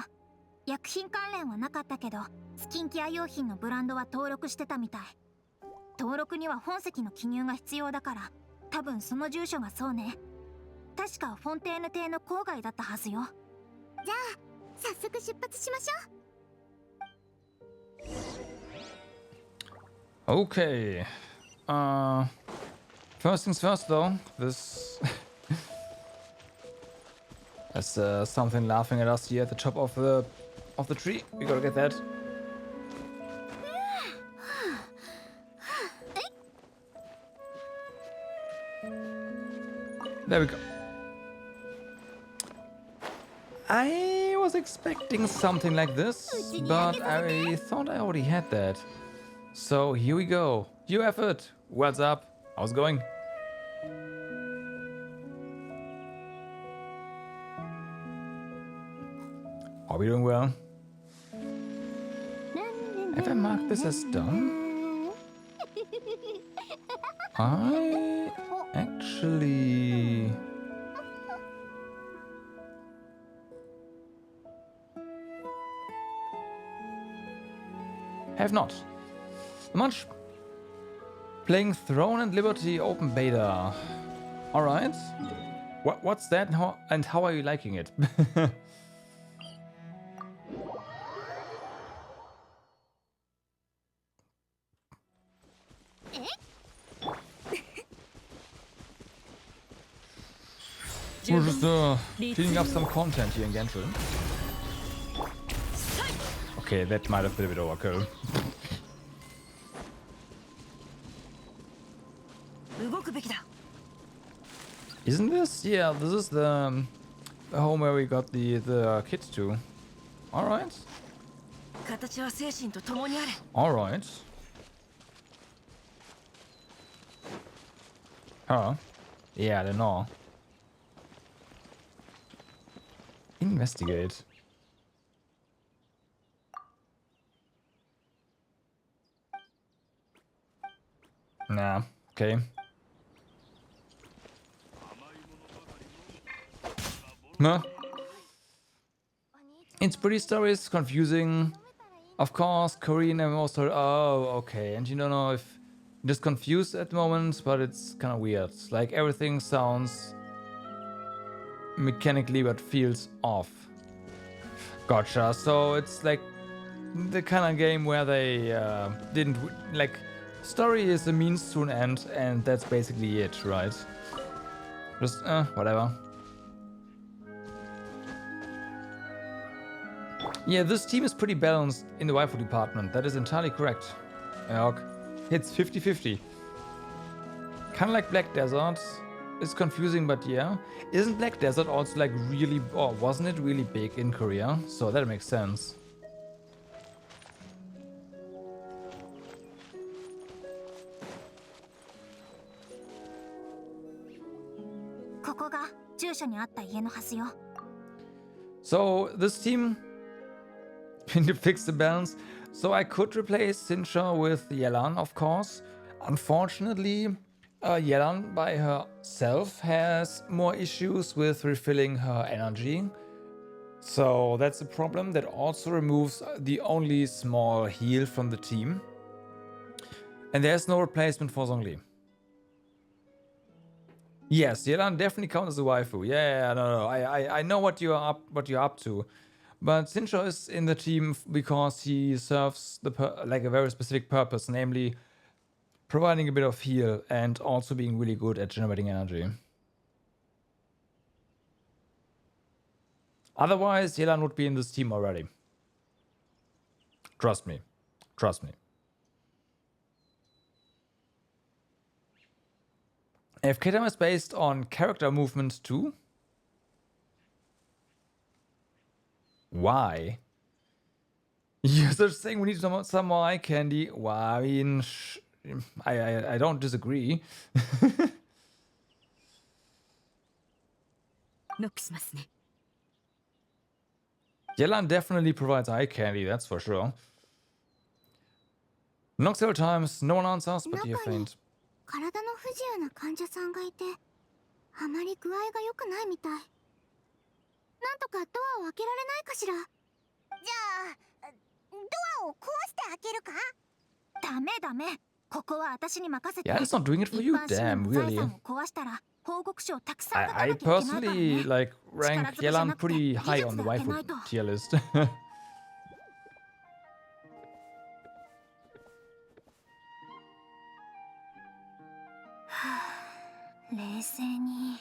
薬品関連はなかったけど、スキンケア用品のブランドは登録してたみたい。登録には本籍の記入が必要だから、多分その住所がそうね。確かフォンテーヌ邸の郊外だったはずよ。じゃあ早速出発しましょう。 Okay. First things first, though. This is something laughing at us here at the top of the tree. We gotta get that. There we go. I was expecting something like this, but I thought I already had that. So here we go. You have it. What's up? How's it going? Are we doing well? Have I marked this as done? I actually... have not. Much. Playing Throne and Liberty Open Beta. Alright. What's that and how are you liking it? We're just cleaning up some content here in Genshin. Okay, that might have been a bit overkill. Isn't this? Yeah, this is the home where we got the kids to. Alright. Alright. Huh. Yeah, I don't know. Investigate. Nah, okay. Huh? It's pretty stories, confusing. Of course, Korean MMO story. Oh, okay. And you don't know if I'm just confused at the moment, but it's kind of weird. Like everything sounds mechanically but feels off. Gotcha. So it's like the kind of game where they didn't like. Story is a means to an end, and that's basically it, right? Just whatever. Yeah, this team is pretty balanced in the waifu department. That is entirely correct. It's 50-50. Kind of like Black Desert. It's confusing, but yeah. Isn't Black Desert also like really, or wasn't it really big in Korea? So that makes sense. So this team, to fix the balance, so I could replace Sincha with Yelan, of course. Unfortunately, Yelan by herself has more issues with refilling her energy. So that's a problem that also removes the only small heal from the team. And there's no replacement for Zhongli. Yes, Yelan definitely counts as a waifu. Yeah, no, I know what you're up to. But Sincho is in the team because he serves like a very specific purpose, namely providing a bit of heal and also being really good at generating energy. Otherwise, Yelan would be in this team already. Trust me. Trust me. AFK time is based on character movement too? Why? You're saying we need some more eye candy. Well, I mean, I don't disagree. Yelan definitely provides eye candy, that's for sure. Knock several times, no one answers, but you're faint. 体の不自由な患者さんがいて、あまり具合が良くないみたい。なんとかドアを開けられないかしら。じゃあ、ドアを壊して開けるか？ダメダメ。ここは私に任せて。 Yeah, it's not doing it for you, damn, really. I personally like rank Yelan pretty high on the waifu tier list. 冷静に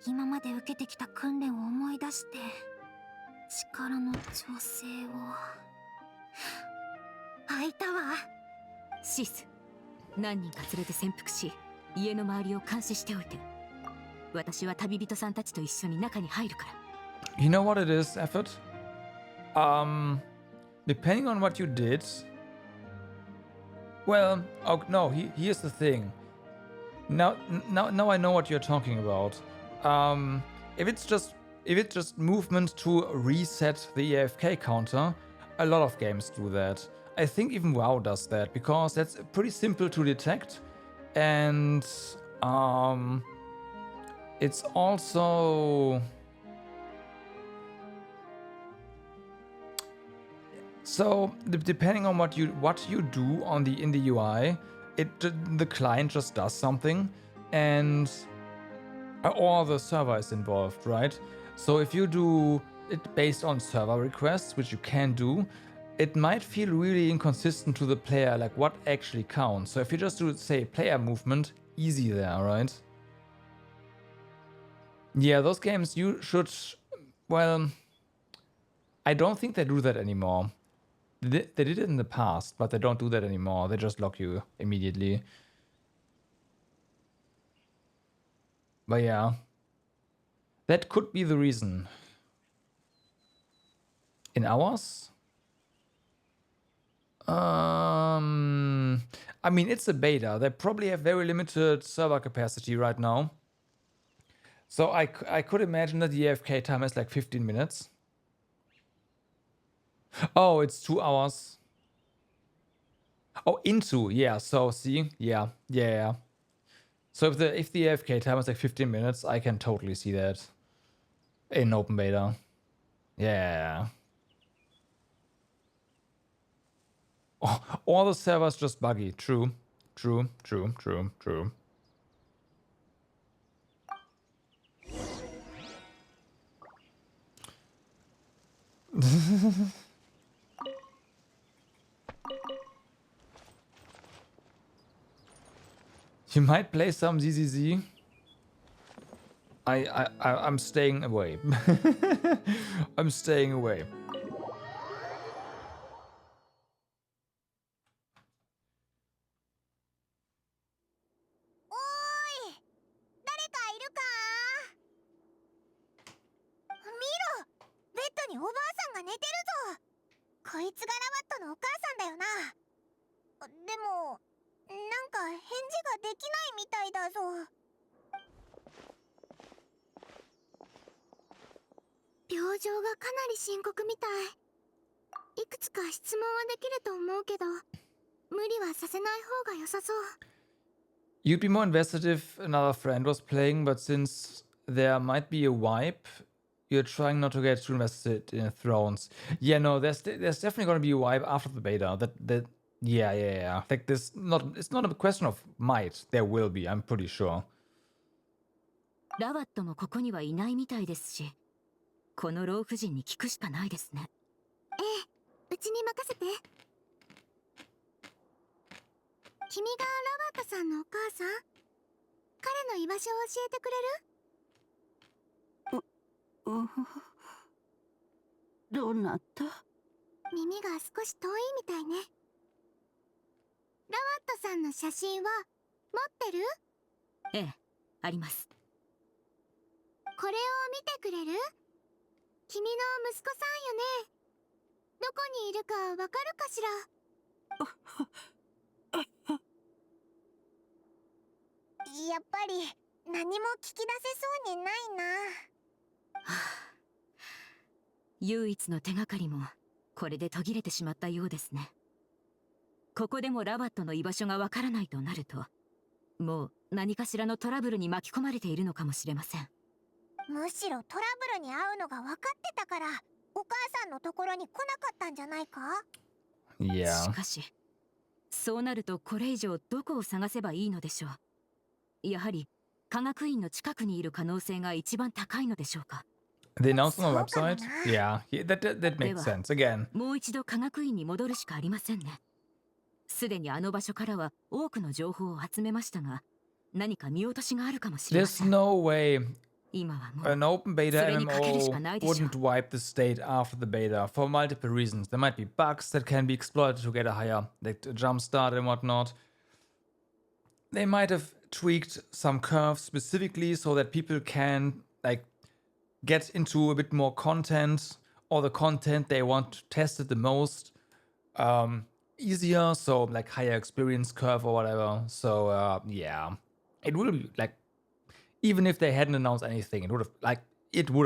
今まで受けてきた訓練を思い出して力の調整を開いたわ。シース、何人か連れて潜伏し家の周りを監視しておいて。私は旅人さんたちと一緒に中に入るから。 You know what it is, Effort? Depending on what you did. Well, oh no, here's the thing. Now I know what you're talking about. If it's just movement to reset the AFK counter, a lot of games do that. I think even WoW does that because that's pretty simple to detect, and it's also so depending on what you do on in the UI. The client just does something, and or the server is involved, right? So if you do it based on server requests, which you can do, it might feel really inconsistent to the player, like what actually counts. So if you just do, say, player movement, easy there, right? Yeah, those games you should, well, I don't think they do that anymore. They did it in the past, but they don't do that anymore. They just lock you immediately. But yeah, that could be the reason. In ours? I mean, it's a beta. They probably have very limited server capacity right now. So I could imagine that the AFK time is like 15 minutes. Oh, it's 2 hours. Oh, into, yeah. So see, yeah. So if the AFK time is like 15 minutes, I can totally see that in open beta. Yeah. Oh, all the servers just buggy. True. You might play some ZZZ. I'm staying away. I'm staying away. You'd be more invested if another friend was playing, but since there might be a wipe, you're trying not to get too invested in Thrones. Yeah, no, there's definitely going to be a wipe after the beta. Yeah. Like it's not a question of might. There will be, I'm pretty sure. ラワットもここにはいないみたいですし、この老婦人に聞くしかないですね。ええ、うちに任せて。君がラバットさんのお母さん？彼の居場所を教えてくれる？どうなった？耳が少し遠いみたいね。ラワットさんの写真は持ってる？ええ、あります。これを見てくれる？君の息子さんよね。どこにいるかわかるかしら？やっぱり何も聞き出せそうにないな。唯一の手がかりもこれで途切れてしまったようですね。ここでもラバットの居場所がわからないとなると、もう何かしらのトラブルに巻き込まれているのかもしれません。むしろトラブルに遭うのが分かってたからお母さんのところに来なかったんじゃないか？しかし、そうなるとこれ以上どこを探せばいいのでしょう。やはり科学院の近くにいる可能性が一番高いのでしょうか。They announced on the website? Yeah, that makes sense. Again. もう一度科学院に戻るしかありませんね。すでにあの場所からは多くの情報を集めましたが、何か見落としがあるかもしれませ There's ん。no way 今はもう an open beta それにかけるしかないでしょう。 MMO wouldn't wipe the state after the beta for multiple reasons. There might be bugs that can be exploited to get a higher jump start and whatnot. They might have tweaked some curves specifically so that people can like get into a bit more content, or the content they want to test it the most easier, so like higher experience curve or whatever. So yeah, it will be like, even if they hadn't announced anything, it would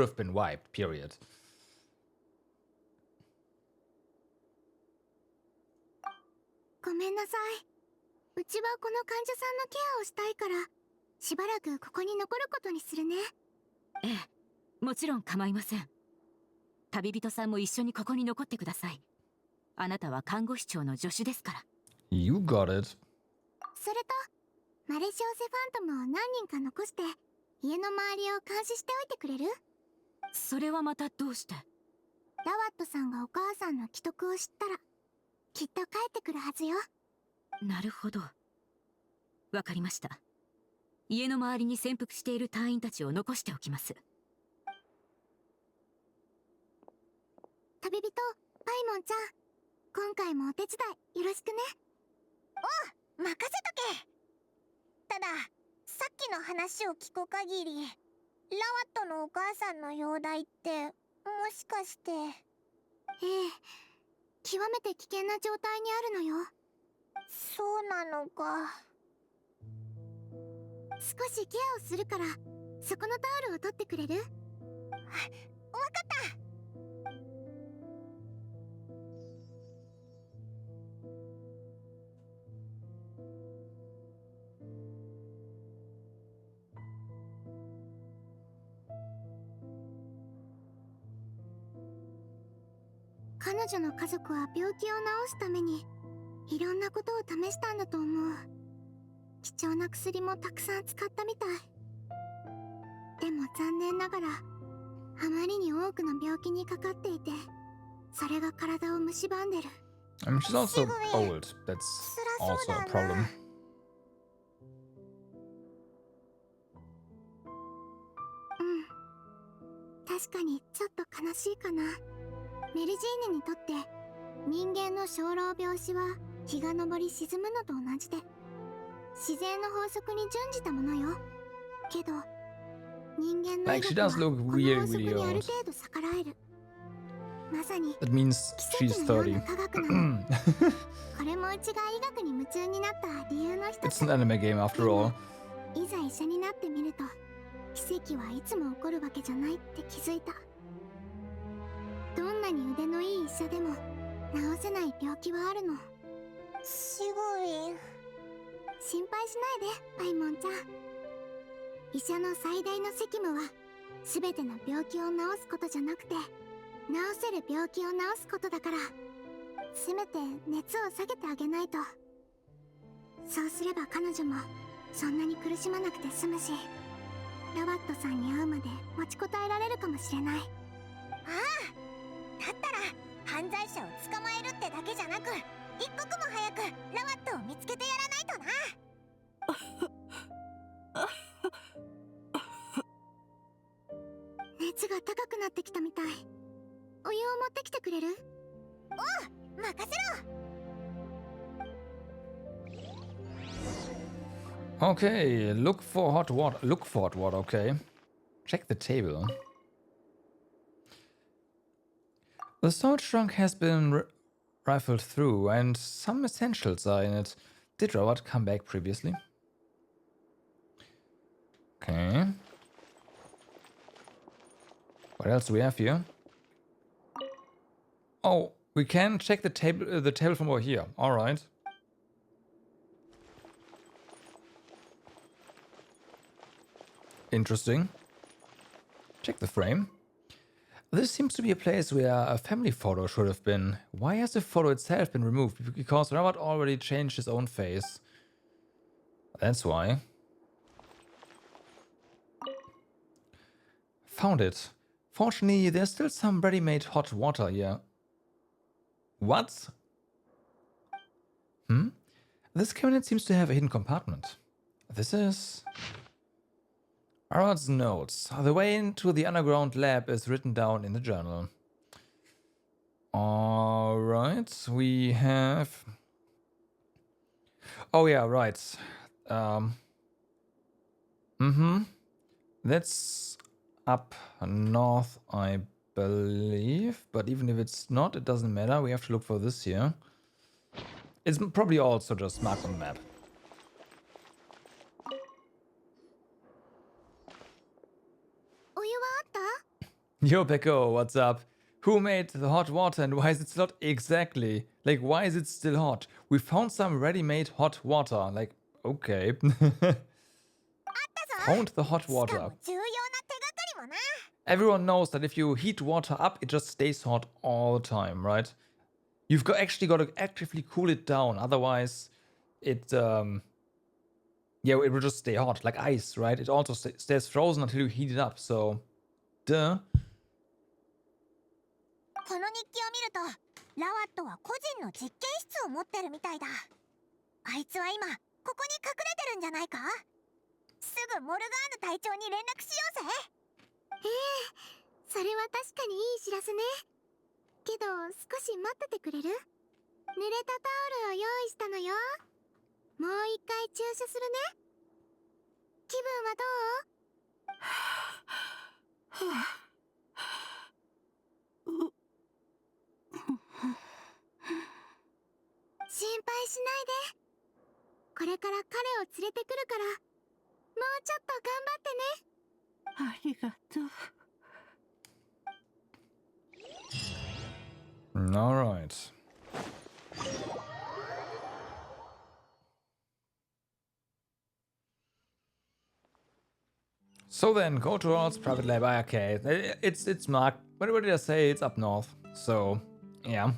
have been wiped, period. ごめんなさい。うちはこの患者さんのケアをしたいからしばらくここに残ることにするね。ええ、もちろん構いません。旅人さんも一緒にここに残ってください。あなたは看護師長の助手ですから。 You got it. それとマレシオセファントムを何人か残して家の周りを監視しておいてくれる？それはまたどうして？ラワットさんがお母さんの危篤を知ったらきっと帰ってくるはずよ。なるほど。わかりました。家の周りに潜伏している隊員たちを残しておきます。旅人、パイモンちゃん、今回もお手伝いよろしくね。おう、任せとけ。ただ、さっきの話を聞く限り、ラワットのお母さんの容体って、もしかして。ええ、極めて危険な状態にあるのよ。そうなのか。少しケアをするから、そこのタオルを取ってくれる？わかった。彼女の家族は病気を治すためにいろんなことを試したんだと思う。貴重な薬もたくさん使ったみたい。でも残念ながらあまりに多くの病気にかかっていて、それが体を蝕んでる。I mean, she's also old. That's also a problem. 確かにちょっと悲しいかな。メルジーネにとって人間の生老病死は日が昇り沈むのと同じで自然の法則に準じたものよ。けど人間の Like, she 命は does こ look の really, 法則 really にある old. 程度逆らえる。まさに That means 奇 she's 跡のような 30. 科学なの。これもうちが医学に夢中になった理由の一 It's つ。 an anime game after all. いざ医者になってみると奇跡はいつも起こるわけじゃないって気づいた。どんなに腕のいい医者でも治せない病気はあるの。シゴリン、心配しないでパイモンちゃん。医者の最大の責務は全ての病気を治すことじゃなくて治せる病気を治すことだから、せめて熱を下げてあげないと。そうすれば彼女もそんなに苦しまなくて済むし、ラワットさんに会うまで持ちこたえられるかもしれない。だったら犯罪者を捕まえるってだけじゃなく、一刻も早くラワットを見つけてやらないとな。熱が高くなってきたみたい。お湯を持ってきてくれる？おう、任せろ。 Okay, look for hot water. Look for hot water, okay. Check the table. The storage trunk has been rifled through and some essentials are in it. Did Robert come back previously? Okay. What else do we have here? Oh, we can check the table from over here. All right. Interesting. Check the frame. This seems to be a place where a family photo should have been. Why has the photo itself been removed? Because Robert already changed his own face. That's why. Found it. Fortunately, there's still some ready-made hot water here. What? This cabinet seems to have a hidden compartment. This is... Robert's notes. The way into the underground lab is written down in the journal. Alright, we have... Oh yeah, right. That's up north, I believe. But even if it's not, it doesn't matter. We have to look for this here. It's probably also just marked on the map. Yo, Peko, what's up? Who made the hot water and why is it still hot? Exactly. Like, why is it still hot? We found some ready-made hot water. Like, okay. Found the hot water. Everyone knows that if you heat water up, it just stays hot all the time, right? You've actually got to actively cool it down. Otherwise, it, yeah, it will just stay hot, like ice, right? It also stays frozen until you heat it up, so, duh. この日記を見ると、ラワットは個人の実験室を持ってるみたいだ。あいつは今ここに隠れてるんじゃないか？すぐモルガーヌ隊長に連絡しようぜ。それは確かにいい知らせね。けど少し待っててくれる？濡れたタオルを用意したのよ。もう一回注射するね。気分はどう？心配しないで。これから彼を連れてくるから、もうちょっと頑張ってね。ありがとう。All right. So then, go towards private lab. Okay, it's marked. What did I say? It's up north. So, yeah.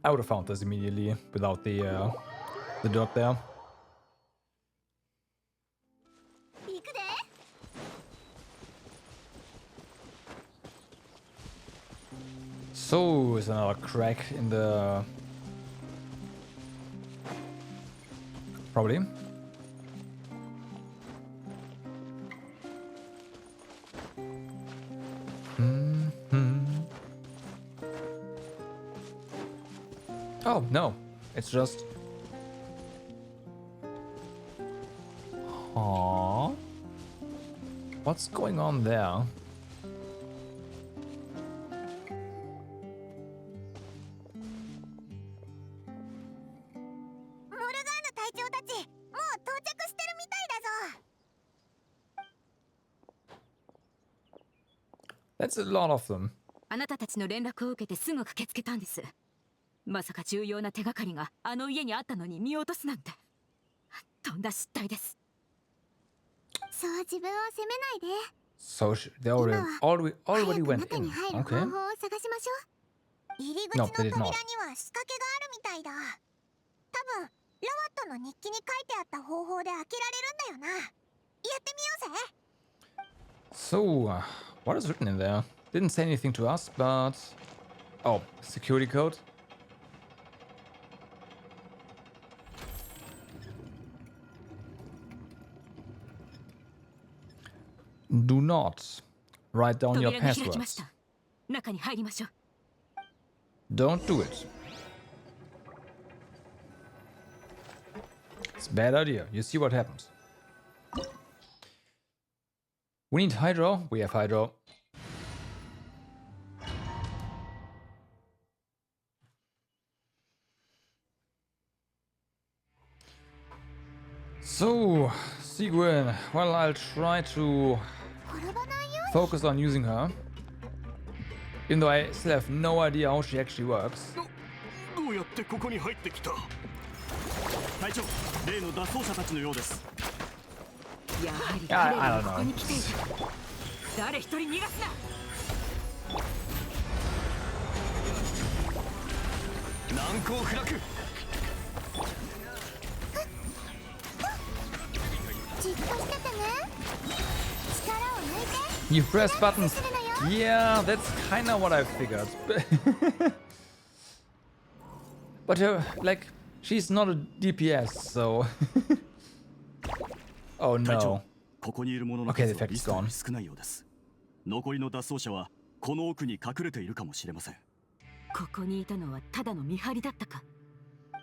I would have found this immediately without the dog there. So, is another crack in the... Probably. Oh, no. It's just... Aww. What's going on there? That's a lot of them. あなたたちの連絡を受けてすぐ駆けつけたんです。まさか重要な手がかりがあの家にあったのに見落とすなんて。とんだ失態です。そう自分を責めないで。So they already went in. Okay. 入り口の扉には仕掛けがあるみたいだ。多分ラワットの日記に書いてあった方法で開けられるんだよな。やってみようぜ。So, What is written in there? Didn't say anything to us, but... Oh, security code? Do not write down your 扉が開きま passwords. した。中に入りましょう。Don't do it. It's a bad idea. You see what happens. We need hydro. We have hydro. So, Sigwin. Well, I'll try to focus on using her. Even though I still have no idea how she actually works. どうやってここに入ってきた？隊長、例の脱走者たちのようです。やはり I 彼ら don't がここ know. に来ていた。誰一人逃がすな。難攻不落。じっとしててね。力を抜いて。 You press buttons. Yeah, that's kinda what I figured. But like, she's not a DPS, so... Oh 隊 no. 長、ここにいる者の Okay, 数 the は effect's リストよ gone. り少ないようです。残りの脱走者はこの奥に隠れているかもしれません。ここにいたのはただの見張りだったか。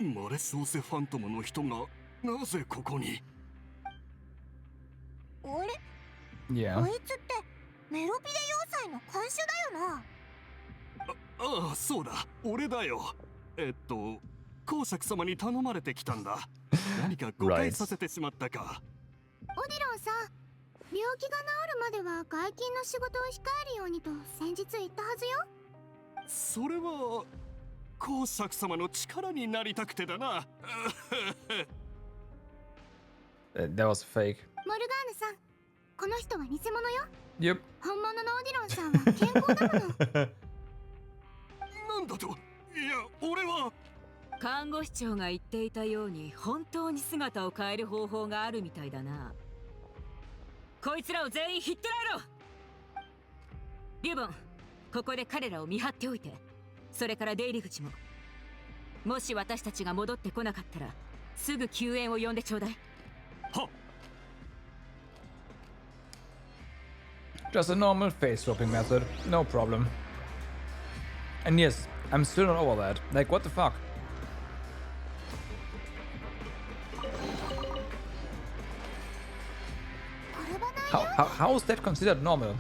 マレスオセファントムの人がなぜここに？あれ？ Yeah. こいつってメロピデ要塞の看守だよな。ああ、そうだ、俺だよ。公爵様に頼まれてきたんだ。何か誤解させてしまったか。オディロンさん、病気が治るまでは外勤の仕事を控えるようにと先日言ったはずよ。それは公爵様の力になりたくてだな。That was fake. モルガーヌさん、この人は偽物よ。Yep. 本物のオディロンさんは健康だもの。なんだと？いや、俺は。看護師長が言っていたように本当に姿を変える方法があるみたいだな。こいつらを全員ひっ捕らえろ。リュボン、ここで彼らを見張っておいて。それから出入り口も。もし私たちが戻ってこなかったらすぐ救援を呼んでちょうだい。はっ。 Just a normal face swapping method. No problem. And yes, I'm still not over that. Like, what the fuck? How is that considered normal?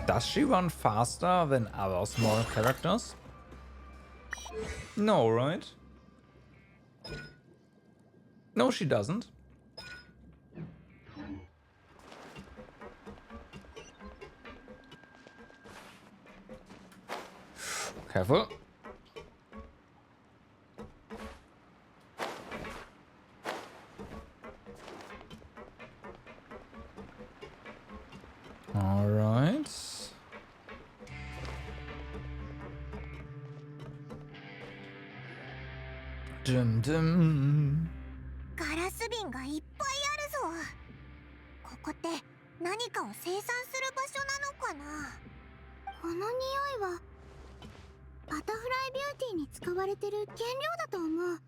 Does she run faster than other small characters? No, right? No, she doesn't. Careful. All right. Dum dum. ガラス瓶がいっぱいあるぞ。ここって何かを生産する場所なのかな。この匂いはバタフライビューティーに使われてる原料だと思う。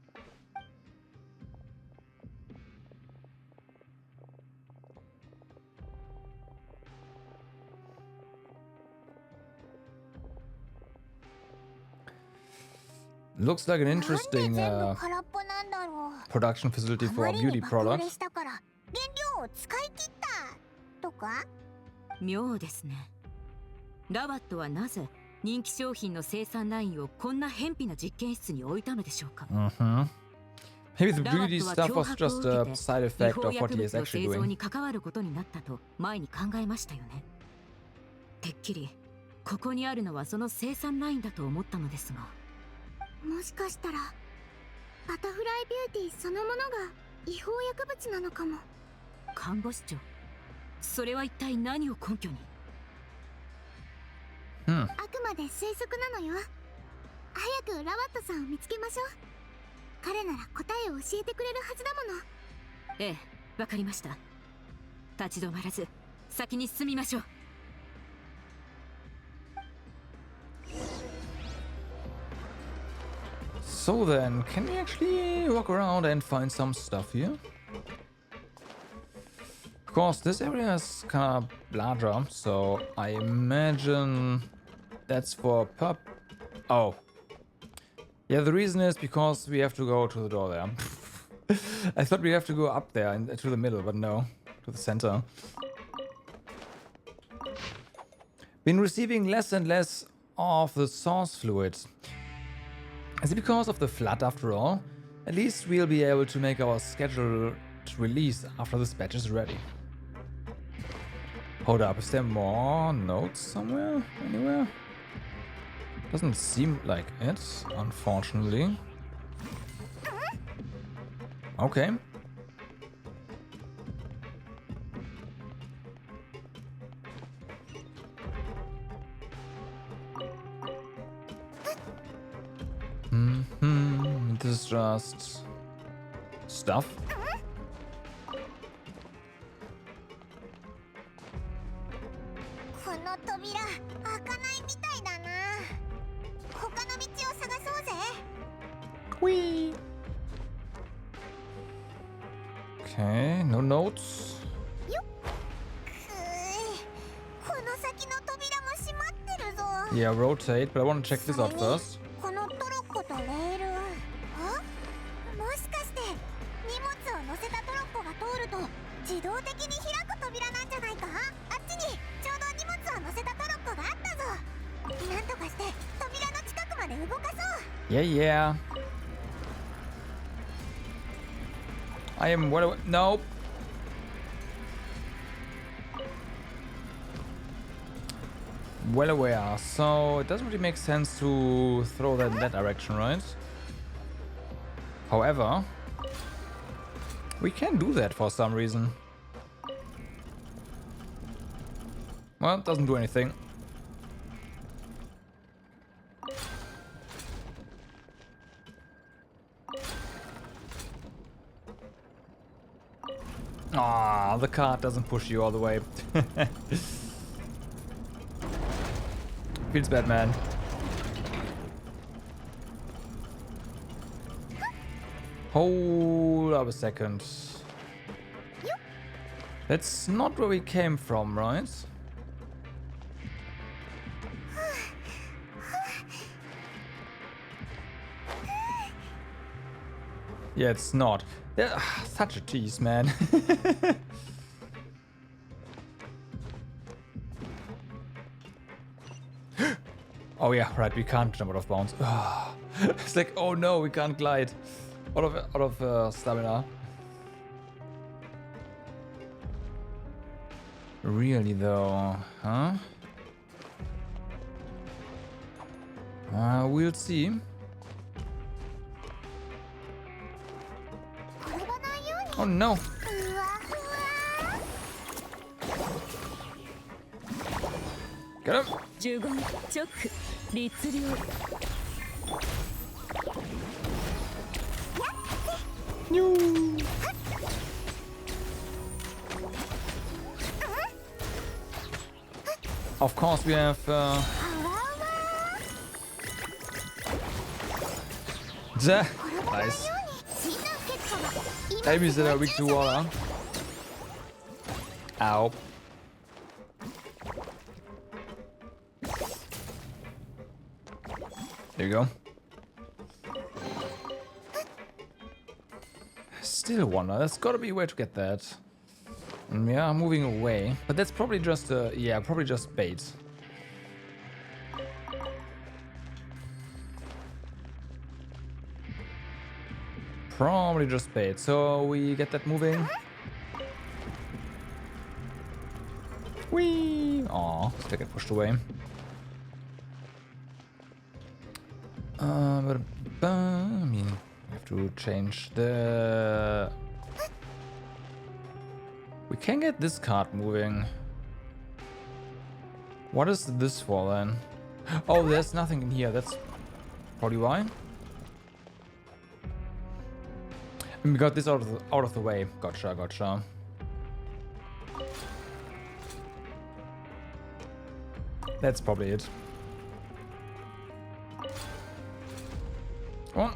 Looks like an interesting なんで全部空っぽなんだろう。 production facility あ for ま a りに beauty 爆売れ product. したから原料を使い切ったとか。妙ですね。ラバットはなぜ人気商品の生産ラインをこんな偏僻な実験室に置いたのでしょうか。Maybe the beauty stuff was just a side effect of what he is actually 製造 doing. に関わることになったと前に考えましたよね。てっきりここにあるのはその生産ラインだと思ったのですが。もしかしたらバタフライビューティーそのものが違法薬物なのかも。看護師長、それは一体何を根拠に？あくまで推測なのよ。早くラワットさんを見つけましょう。彼なら答えを教えてくれるはずだもの。ええ、わかりました。立ち止まらず先に進みましょう。So then, can we actually walk around and find some stuff here? Of course, this area is kind of larger, so I imagine that's for pub. Oh. Yeah, the reason is because we have to go to the door there. I thought we have to go up there and to the middle, but no, to the center. Been receiving less and less of the source fluid. Is it because of the flood after all? At least we'll be able to make our scheduled release after this batch is ready. Hold up, is there more notes somewhere? Anywhere? Doesn't seem like it, unfortunately. Okay. This is just stuff. この扉開かないみたいだな。他の道を探そうぜ。Whee! Okay, no notes. この先の扉も閉まってるぞ。 Yeah, rotate, but I want to check this out first. このトロッコとレール。あ？もしかして荷物を乗せたトロッコが通ると自動的に開く扉なんじゃないか？あっちにちょうど荷物を乗せたトロッコがあったぞ。なんとかして扉の近くまで動かそう。Yeah, yeah. I am well. Nope. Well aware. So it doesn't really make sense to throw that in that direction, right? However, we can do that for some reason. Well, it doesn't do anything. Ah, the cart doesn't push you all the way. Feels bad, man. Hold up a second. That's not where we came from, right? Yeah, it's not. Such a tease, man. Oh yeah, right, we can't jump out of bounds. It's like, oh no, we can't glide out of stamina. Really though, huh? We'll see. Oh no! Get him! No. Of course we have nice. Enemies that are weak to water. Ow. There you go. Still wonder. There's gotta be a way to get that. Yeah, moving away. But that's probably just yeah, probably just bait. Probably just bait. So we get that moving. Whee! Aw, still get pushed away. But I mean, we have to change the. We can get this card moving. What is this for then? Oh, there's nothing in here. That's probably why. We got this out of the way. Gotcha, gotcha. That's probably it. Come on.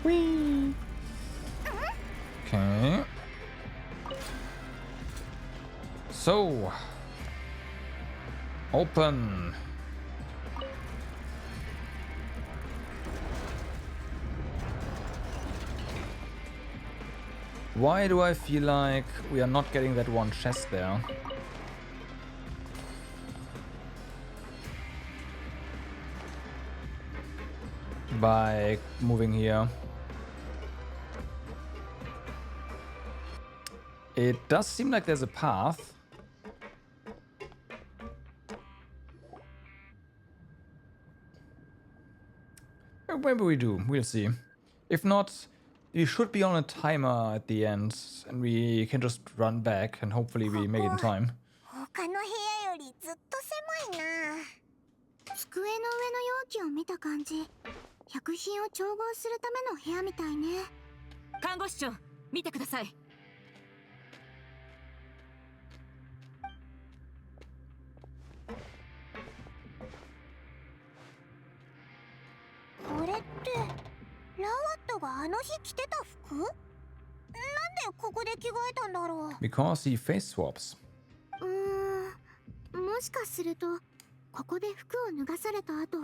Whee! Okay. So, open. Why do I feel like we are not getting that one chest there? By moving here. It does seem like there's a path. Maybe we do, we'll see. If not, we should be on a timer at the end and we can just run back and hopefully we make it in time. 他の部屋よりずっと狭いな。机の上の容器を見た感じ、薬品を調合するための部屋みたいね。看護師長、見てください。これってラワットがあの日着てた服？なんでここで着替えたんだろう。 Because he face swaps. もしかするとここで服を脱がされた後、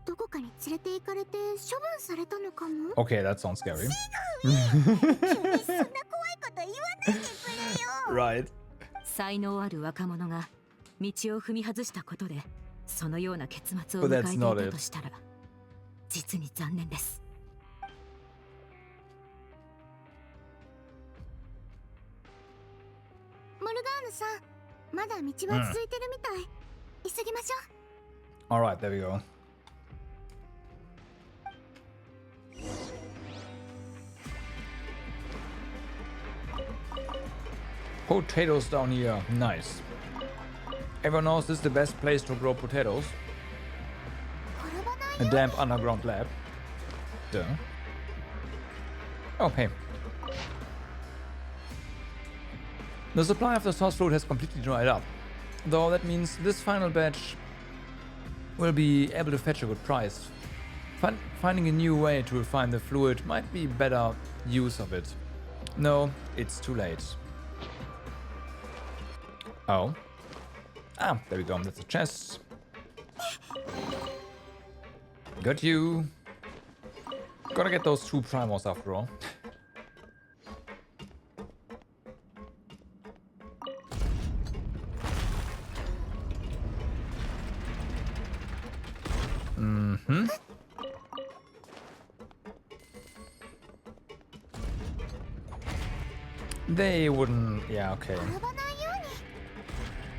どこかに連れて行かれて処分されたのかも。 Okay, that sounds scary. 君そんな怖いこと言わないでくれよ。Right. 才能ある若者が道を踏み外したことでそのような結末を But 迎え that's てい not た it. としたら実に残念です。モルガーヌさん、まだ道は続いてるみたい。急ぎましょう。 Alright, there we go. Potatoes down here. Nice. Everyone knows this is the best place to grow potatoes. A damp underground lab. Duh. Oh, hey. The supply of the source fruit has completely dried up. Though that means this final batch will be able to fetch a good price. Finding a new way to refine the fluid might be better use of it. No, it's too late. Oh. Ah, there we go. That's a chest. Got you. Gotta get those 2 primals after all. They wouldn't. Yeah, okay.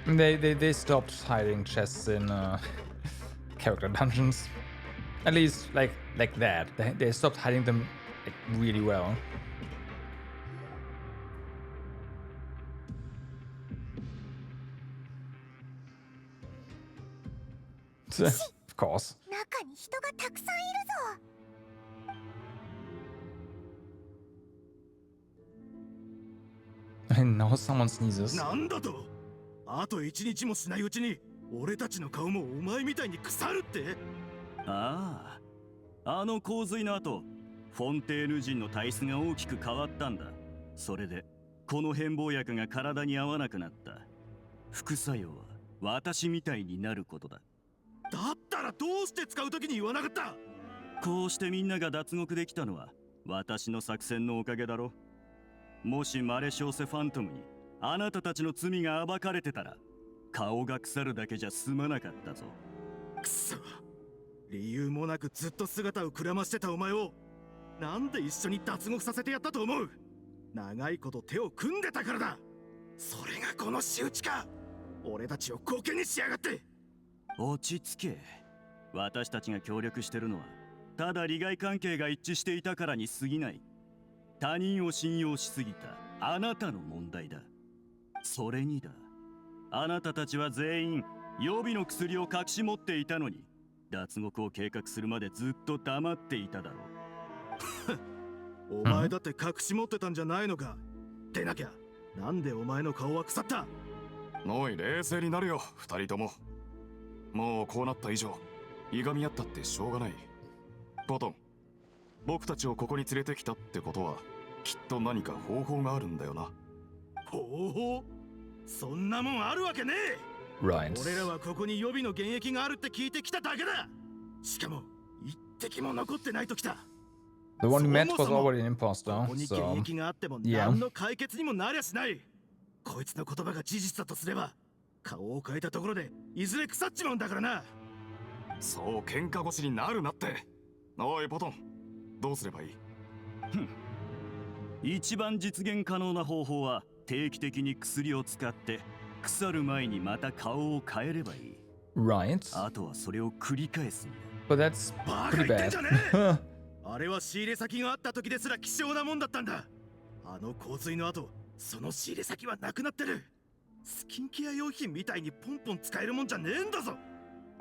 They stopped hiding chests in character dungeons. At least like that. They stopped hiding them like, really well. Of course. 中に人がたくさんいるぞ。 And now someone sneezes. なんだと？あと1日もしないうちに俺たちの顔もお前みたいに腐るって？ああ、あの洪水の後、フォンテーヌ人の体質が大きく変わったんだ。それでこの変貌薬が体に合わなくなった。副作用は私みたいになることだ。だったらどうして使う時に言わなかった？こうしてみんなが脱獄できたのは私の作戦のおかげだろ。もしマレショーセファントムにあなたたちの罪が暴かれてたら顔が腐るだけじゃ済まなかったぞ。くそ、理由もなくずっと姿をくらましてたお前をなんで一緒に脱獄させてやったと思う？長いこと手を組んでたからだ。それがこの仕打ちか。俺たちをコケにしやがって。落ち着け。私たちが協力してるのはただ利害関係が一致していたからに過ぎない。他人を信用しすぎたあなたの問題だ。それにだ、あなたたちは全員予備の薬を隠し持っていたのに、脱獄を計画するまでずっと黙っていただろお前だって隠し持ってたんじゃないのか。でなきゃなんでお前の顔は腐った。おい、冷静になるよ、二人とも。もうこうなった以上、いがみ合ったってしょうがない。ポトン、僕たちをここに連れてきたってことは、きっと何か方法があるんだよな。方法？そんなもんあるわけねえ。Right. 俺らはここに予備の現役があるって聞いてきただけだ。しかも一滴も残ってないときた。 The one we met was already an こ imposter, こに現 so 役があっても yeah. 何の解決にもなりゃしない。こいつの言葉が事実だとすれば、顔を変えたところでいずれ腐っちまうんだからな。そう喧嘩腰になるなって。おいポトン、どうすればいい？一番実現可能な方法は定期的に薬を使って腐る前にまた顔を変えればいい。 Right. あとはそれを繰り返すんだ。 But that's バカ pretty 言ってんじゃねえ。 bad. あれは仕入れ先があった時ですら希少なもんだったんだ。あの洪水の後、その仕入れ先はなくなってる。スキンケア用品みたいにポンポン使えるもんじゃねえんだぞ。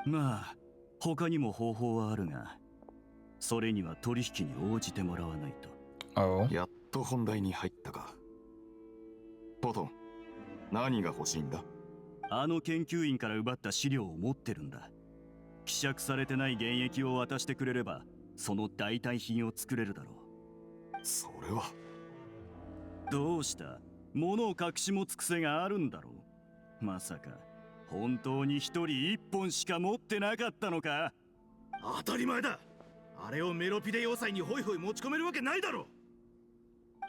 まあ他にも方法はあるが、それには取引に応じてもらわないと。Oh. やっと本題に入ったか。ポトン、何が欲しいんだ？あの研究員から奪った資料を持ってるんだ。希釈されてない原液を渡してくれれば、その代替品を作れるだろう。それは。どうした？物を隠し持つ癖があるんだろう。まさか本当に一人一本しか持ってなかったのか？当たり前だ。あれをメロピデ要塞にホイホイ持ち込めるわけないだろ。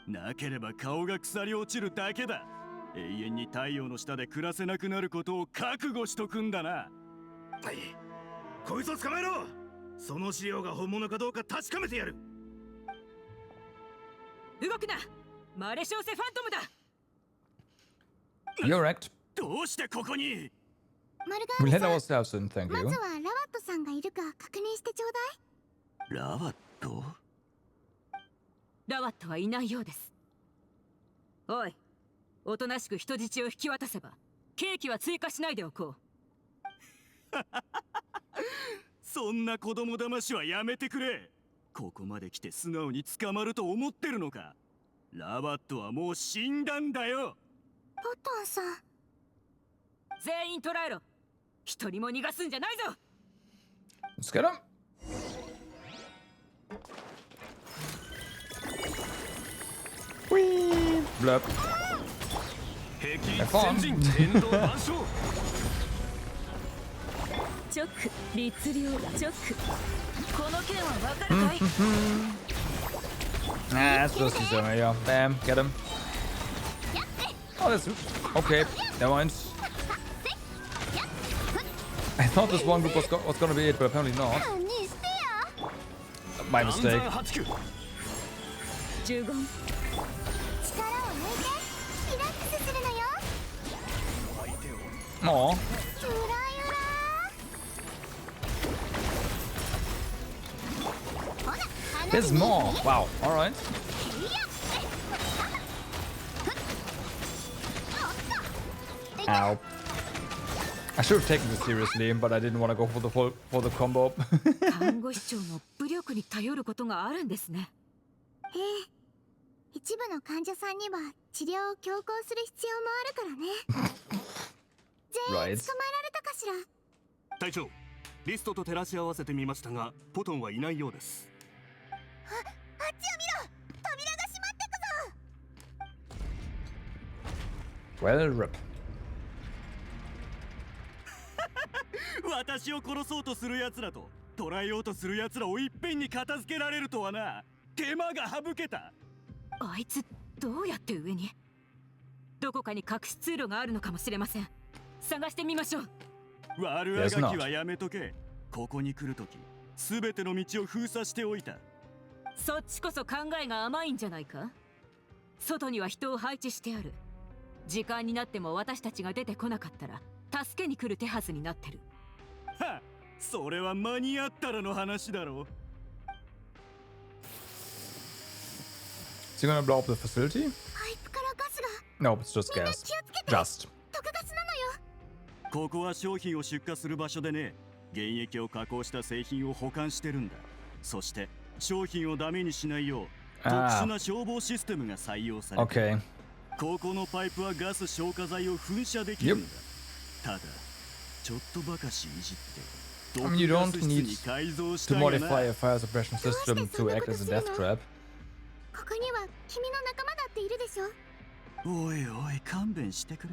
なければ顔が腐り落ちるだけだ。永遠に太陽の下で暮らせなくなることを覚悟しとくんだな。はい、こいつを捕まえろ。その資料が本物かどうか確かめてやる。動くな、マレショーセファントムだ。 You're right. どうしてここに？マル We ガ let ールさん、 ourselves in, thank ま you. ずはラワットさんがいるか確認してちょうだい。ラワット？ラワットはいないようです。おい、おとなしく人質を引き渡せばケーキは追加しないでおこう。そんな子供騙しはやめてくれ。ここまで来て素直に捕まると思ってるのか？ラバットはもう死んだんだよ。ポトンさん、全員捕らえろ。一人も逃がすんじゃないぞ。 Let's get him. Whee! Blurp. 壁 Have fun. 天道万象。チョック、律令、チョック。この件はわかるかい？ Ah, that's just his own, yeah. Bam, get him. Oh, that's okay. Never mind. I thought this one group was gonna be it, but apparently not. にしてよ。 My mistake. 15。力を抜いてリラックスするのよ。 Aw. ゆらゆら。ほら、 There's more. Wow. All right. Ow. I should have taken this seriously, but I didn't want to go for the combo. 看護師長の武力に頼ることがあるんですね。ええ、一部の患者さんには治療を強行する必要もあるからね。全員捕まえられたかしら。隊長、リストと照らし合わせてみましたが、ポトンはいないようです。あっちを見ろ。扉が閉まってくぞ。 Well, rip. 私を殺そうとする奴らと捕らえようとする奴らをいっぺんに片付けられるとはな。手間が省けた。あいつどうやって上に？どこかに隠し通路があるのかもしれません。探してみましょう。悪あがきはやめとけ。ここに来るとき全ての道を封鎖しておいた。そっちこそ考えが甘いんじゃないか？外には人を配置してある。時間になっても私たちが出てこなかったら助けに来る手はずになってる。はっ、それは間に合ったらの話だろう。 Is he gonna blow up the facility? パイプからガスが。 No, it's just gas. Just. 毒ガスなのよ。ここは商品を出荷する場所でね、原液を加工した製品を保管してるんだ。そして商品をダメにしないよう特殊な消防システムが採用されてる。ここのパイプはガス消火剤を噴射できるんだ。ただちょっとばかしいじって I mean, you don't need to modify a fire suppression system to act as a death trap. ここには君の仲間だっているでしょ。おいおい勘弁してくれ。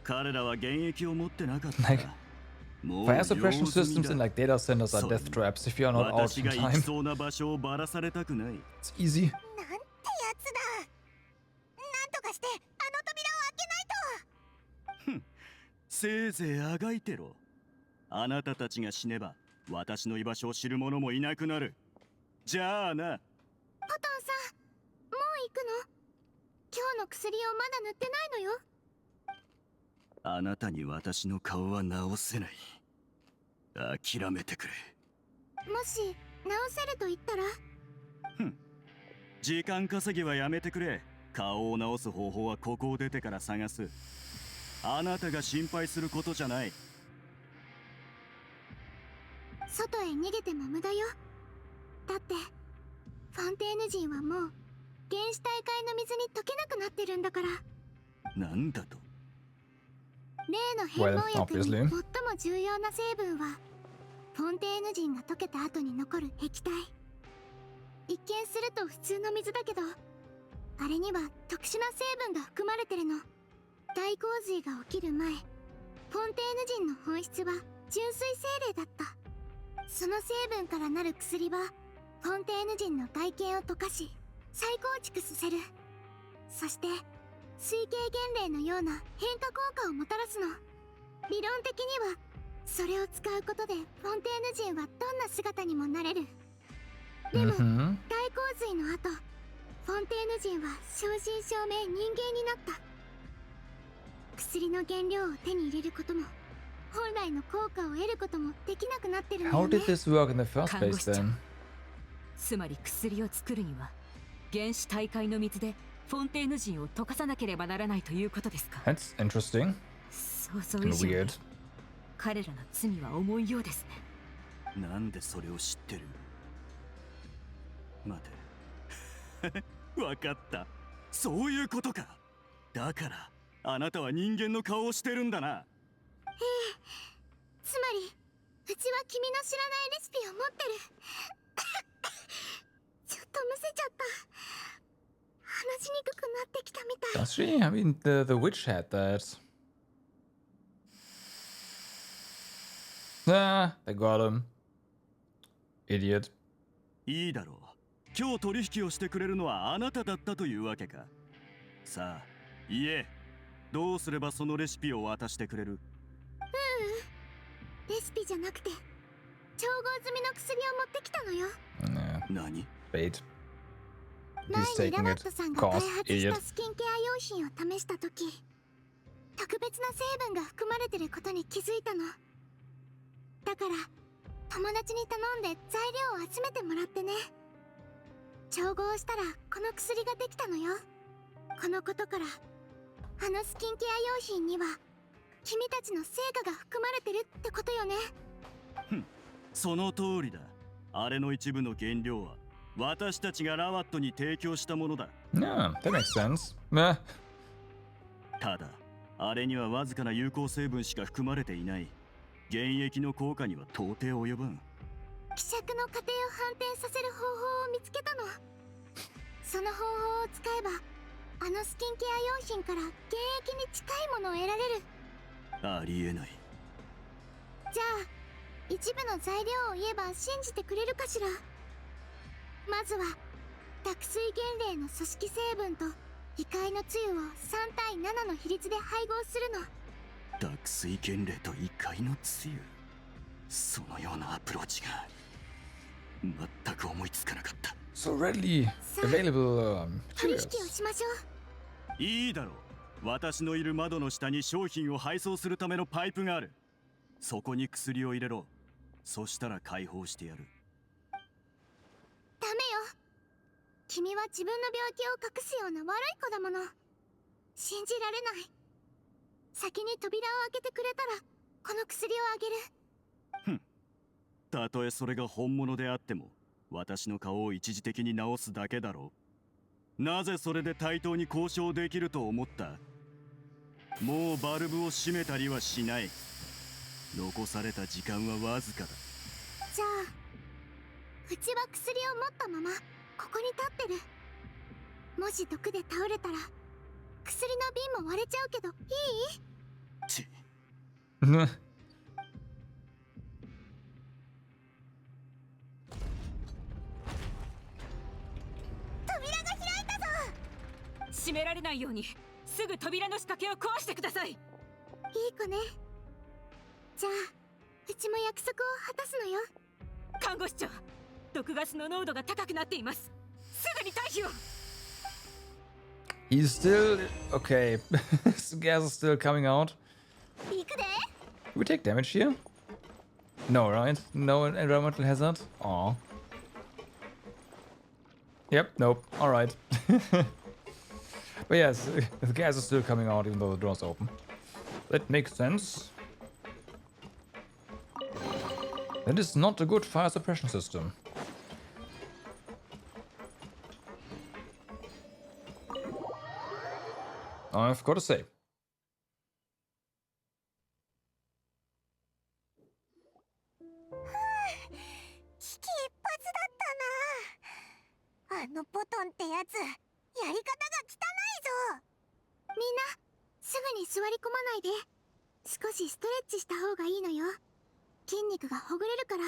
彼らは原液を持ってなかった。 Like, fire suppression systems in like data centers are death traps if you are not out in time. It's easy. なんてやつだ。なんとかしてあの扉を開けないと。せいぜいあがいてろ。あなたたちが死ねば私の居場所を知る者もいなくなる。じゃあな。ポトンさん、もう行くの？今日の薬をまだ塗ってないのよ。あなたに私の顔は直せない。諦めてくれ。もし直せると言ったら？時間稼ぎはやめてくれ。顔を直す方法はここを出てから探す。あなたが心配することじゃない。外へ逃げても無駄よ。だってフォンテーヌ人はもう原始大海の水に溶けなくなってるんだから。なんだと？例の変貌薬に最も重要な成分はフォンテーヌ人が溶けた後に残る液体。一見すると普通の水だけど、あれには特殊な成分が含まれてるの。大洪水が起きる前、フォンテーヌ人の本質は純粋精霊だった。その成分からなる薬はフォンテーヌ人の外見を溶かし再構築させる。そして水系原霊のような変化効果をもたらすの。理論的にはそれを使うことでフォンテーヌ人はどんな姿にもなれる。でも、大洪水の後フォンテーヌ人は正真正銘人間になった。薬の原料を手に入れることも本来の効果を得ることもできなくなってるのよね。 How did this work in the first place then? つまり薬を作るには原始大海の水でフォンテーヌ人を溶かさなければならないということですか。 That's interesting. 想像以上に Weird. 彼らの罪は重いようですね。なんでそれを知ってる？待て。わかった。そういうことか。だからあなたは人間の顔をしてるんだな。ええ、つまりうちは君の知らないレシピを持ってる。ちょっとむせちゃった。話しにくくなってきたみたい。 Does she? I mean, the witch had that. Ah, they got him. Idiot. いいだろう。今日取引をしてくれるのはあなただったというわけか。さあ、言え。どうすればそのレシピを渡してくれる？レシピじゃなくて調合済みの薬を持ってきたのよ。何？ Bait. 前 He's にラ taking バッ it. トさんが開 Cost. 発した Idiot. スキンケア用品を試したとき、特別な成分が含まれてることに気づいたの。だから友達に頼んで材料を集めてもらってね。調合したらこの薬ができたのよ。このことからあのスキンケア用品には君たちの成果が含まれてるってことよね。その通りだ。あれの一部の原料は私たちがラワットに提供したものだ。Yeah, that makes sense. Meh. ただ、あれにはわずかな有効成分しか含まれていない。原液の効果には到底及ばん。希釈の過程を反転させる方法を見つけたの。その方法を使えばあのスキンケア用品から原液に近いものを得られる。ありえない。じゃあ一部の材料を言えば信じてくれるかしら。まずは脱水原霊の組織成分と異界のつゆを3対7の比率で配合するの。脱水原霊と異界のつゆ。そのようなアプローチが全く思いつかなかった。 So readily available 取引 materials. をしましょう。いいだろう。私のいる窓の下に商品を配送するためのパイプがある。そこに薬を入れろ。そしたら解放してやる。ダメよ。君は自分の病気を隠すような悪い子だもの。信じられない。先に扉を開けてくれたらこの薬をあげる。たとえそれが本物であっても私の顔を一時的に治すだけだろう。なぜそれで対等に交渉できると思った？もうバルブを閉めたりはしない。残された時間はわずかだ。じゃあうちは薬を持ったままここに立ってる。もし毒で倒れたら薬の瓶も割れちゃうけどいい？ち閉められないようにすぐ扉の仕掛けを壊してください。いい子ね。じゃあうちも約束を果たすのよ。看護師長、毒ガスの濃度が高くなっています。すぐに退避を。 He's still... Okay. His gas is still coming out. 行くで。 Do we take damage here? No, right? No environmental hazard? Aw. Yep, nope. Alright. But yes, the gas is still coming out even though the door's open. That makes sense. That is not a good fire suppression system. I've got to say. 危機一髪だったな。あのポトンってやつ、やり方が汚いぞ。みんなすぐに座り込まないで。少しストレッチした方がいいのよ。筋肉がほぐれるから。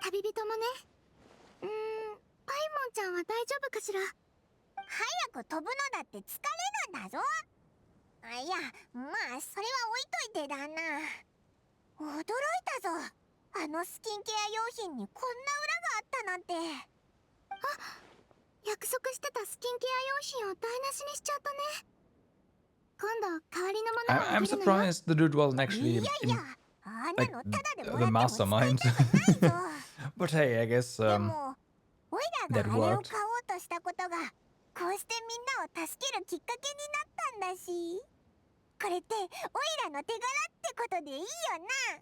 旅人もね。パイモンちゃんは大丈夫かしら。早く飛ぶのだって疲れるんだぞ。いや、まあそれは置いといてだな。驚いたぞ。あのスキンケア用品にこんな裏があったなんて。あ、約束してたスキンケア用品を台無しにしちゃったね。今度代わりのものをあ I'm げるのよ。 surprised the dude wasn't actually in, あんな like のただでも the らっても mastermind. 使いたくないぞ。 But hey, I guess でも、オイラ that があれを worked. 買おうとしたことが、こうしてみんなを助けるきっかけになったんだし。これってオイラの手柄ってことでいいよな。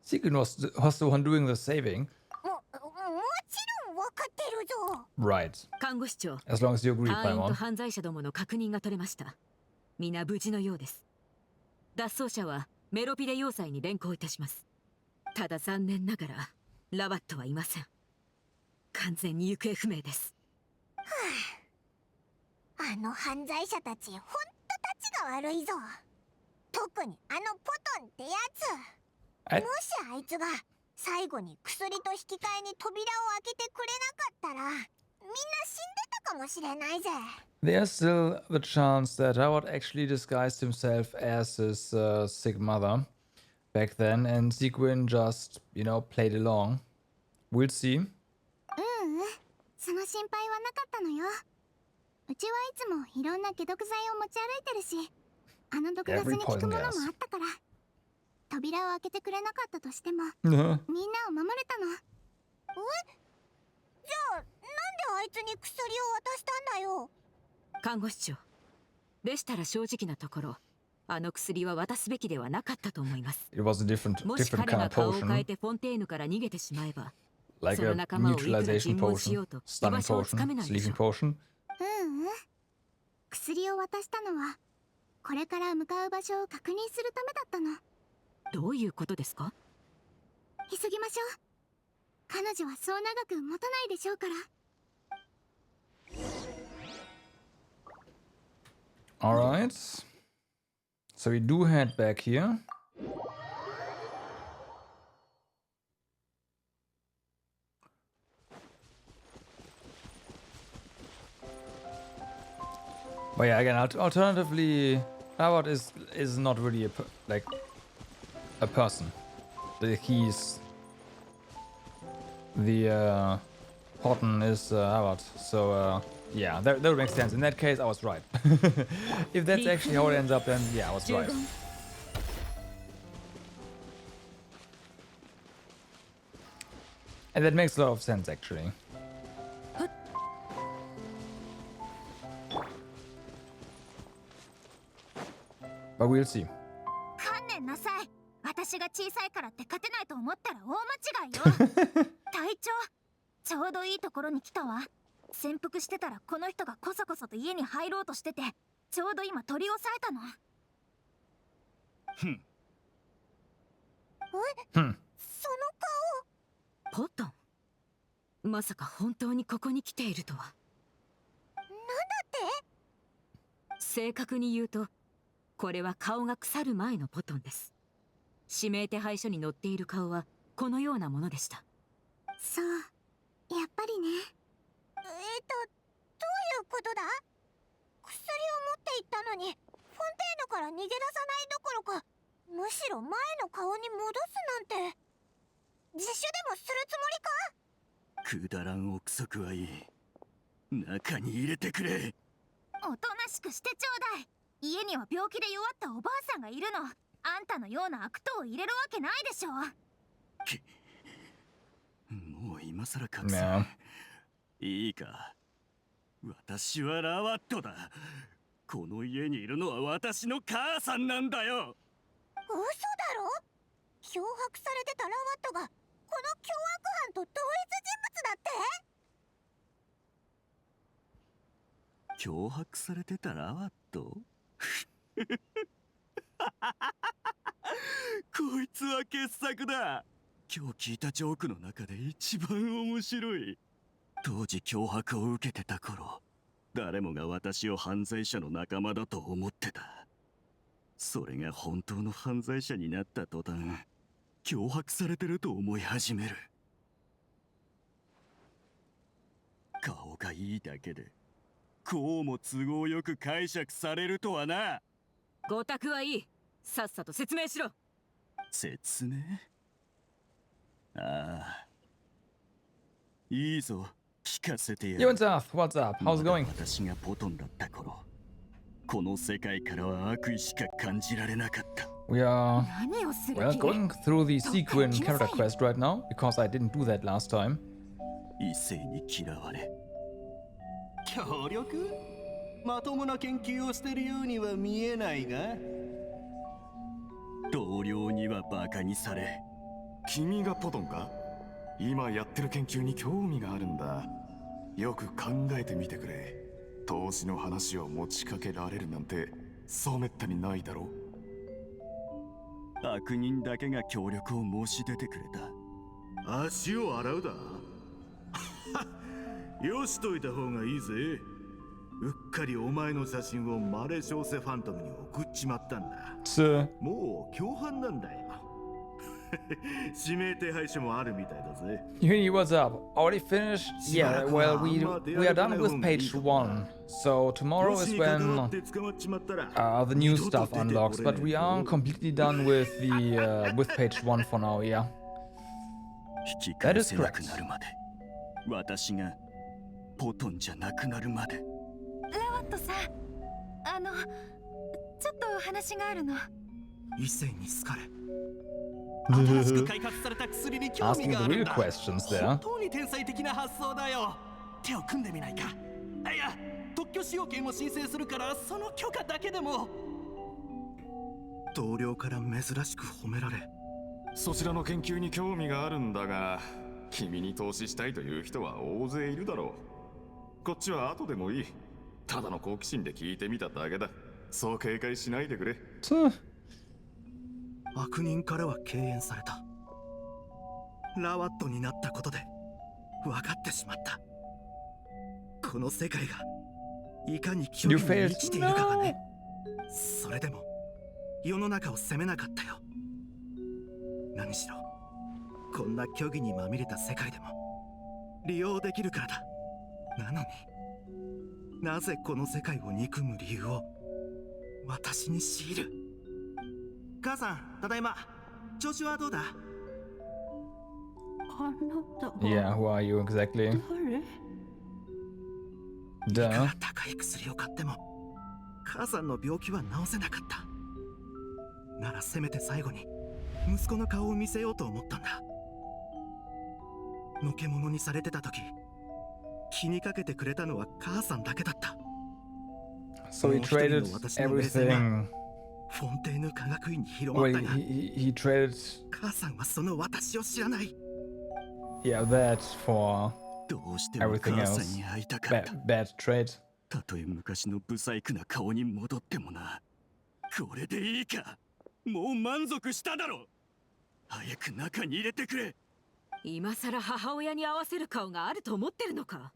Sequin was the one doing the saving. もちろんわかってるぞ。 Right. 看護師長、 As long as you agree, 隊員と Paimon. 犯罪者どもの確認が取れました。皆無事のようです。脱走者はメロピデ要塞に連行いたします。ただ残念ながらラバットはいません。完全に行方不明です。あの犯罪者たち、ほんとたちが悪いぞ。特にあのポトンってやつ。もしあいつが最後に薬と引き換えに扉を開けてくれなかったら、みんな死んでたかもしれないぜ。 There's still the chance that Howard actually disguised himself as his sick mother back then, and Sequin just, you know, played along. We'll see. その心配はなかったのよ。うちはいつもいろんな解毒剤を持ち歩いてるし、あの毒ガスに効くものもあったから。扉を開けてくれなかったとしても、みんなを守れたの。じゃあなんであいつに薬を渡したんだよ。看護師長、でしたら正直なところ、あの薬は渡すべきではなかったと思います。 It was a different もし kind 彼が of 顔を変え potion, てフォンテーヌから逃げてしまえば、 like その a 仲間をいくら neutralization 尋問しよう potion, と居 stunning 場所をつかめ potion, ないでしょ sleeping potion. 薬を渡したのはこれから向かう場所を確認するためだったの。どういうことですか？急ぎましょう。彼女はそう長く持たないでしょうから。 Alright. So we do head back here. But yeah, again, alternatively, Howard is not really a person. He's the Horton is Howard, so yeah, that would make sense. In that case, I was right. If that's actually how it ends up, then yeah, I was right. And that makes a lot of sense, actually. But we'll see. 私が小さいからって勝てないと思ったら大間違いよ。隊長、ちょうどいいところに来たわ。潜伏してたらこの人がこそこそと家に入ろうとしてて、ちょうど今取り押さえたの。ふん。その顔。ポトン、まさか本当にここに来ているとは。なんだって？正確に言うと、これは顔が腐る前のポトンです。指名手配書に載っている顔はこのようなものでした。そう、やっぱりね。どういうことだ？薬を持っていったのに、フォンテーヌから逃げ出さないどころか、むしろ前の顔に戻すなんて。自首でもするつもりか？くだらん憶測はいい。中に入れてくれ。おとなしくしてちょうだい。家には病気で弱ったおばあさんがいるの。あんたのような悪党を入れるわけないでしょ。もう今さら隠せ。いいか。私はラワットだ。この家にいるのは私の母さんなんだよ。嘘だろ？脅迫されてたラワットがこの凶悪犯と同一人物だって？脅迫されてたラワット？こいつは傑作だ。今日聞いたジョークの中で一番面白い。当時脅迫を受けてた頃、誰もが私を犯罪者の仲間だと思ってた。それが本当の犯罪者になった途端、脅迫されてると思い始める。顔がいいだけでこうも都合よく解釈されるとはな。ごたくはいい。さっさと説明しろ。説明？ああ、いいぞ、聞かせてやる。Yo, what's up? How's it going? 私がポトンだった頃、この世界からは悪意しか感じられなかった。We are 何をする well 気？ going through the sequin character quest right now because I didn't do that last time. 異性に嫌われ。協力？まともな研究をしてるようには見えないが。同僚にはバカにされ。君がポトンか？今やってる研究に興味があるんだ。よく考えてみてくれ。投資の話を持ちかけられるなんてそうめったにないだろう。悪人だけが協力を申し出てくれた。足を洗うだ。よしといた方がいいぜ。うっかりお前の写真をマレショーセファントムに送っちまったんだ。もう共犯なんだよ。指名手配書もあるみたいだぜ。Uni, what's up? Already finished? Yeah, well, we are done with page 1. So tomorrow is when the new stuff unlocks, but we are completely done with the with page 1 for now, yeah. That is correct. 私がポトンじゃなくなるまで。ラワットさん、ちょっと話があるの。異性に好かれ。新しく開発された薬に興味があるんだ。 Asking the real questions there. 本当に天才的な発想だよ。手を組んでみないか。いや、特許使用権を申請するからその許可だけでも。同僚から珍しく褒められ。そちらの研究に興味があるんだが、君に投資したいという人は大勢いるだろう。こっちは後でもいい。ただの好奇心で聞いてみただけだ。そう警戒しないでくれ。悪人からは敬遠された。ラワットになったことで分かってしまった。この世界がいかに虚偽に満ちているかがね。それでも世の中を責めなかったよ。何しろこんな虚偽にまみれた世界でも利用できるからだ。なのになぜこの世界を憎む理由を私に強いる。母さん、ただいま。調子はどうだ？あなたは Yeah, who are you exactly? 誰？いくら高い薬を買っても母さんの病気は治せなかった。ならせめて最後に息子の顔を見せようと思ったんだ。のけ者にされてた時、気にかけてくれたのは母さんだけだった。 So he traded everything フォンテーヌ科学院に広ま Well, ったが、 he traded, 母さんはその私を知らない。 yeah, that for どうしても everything 母さん else. に会いたかった。 Bad trade. たとえ昔の不細工な顔に戻ってもな。これでいいか。もう満足しただろ。早く中に入れてくれ。今さら母親に合わせる顔があると思ってるのか。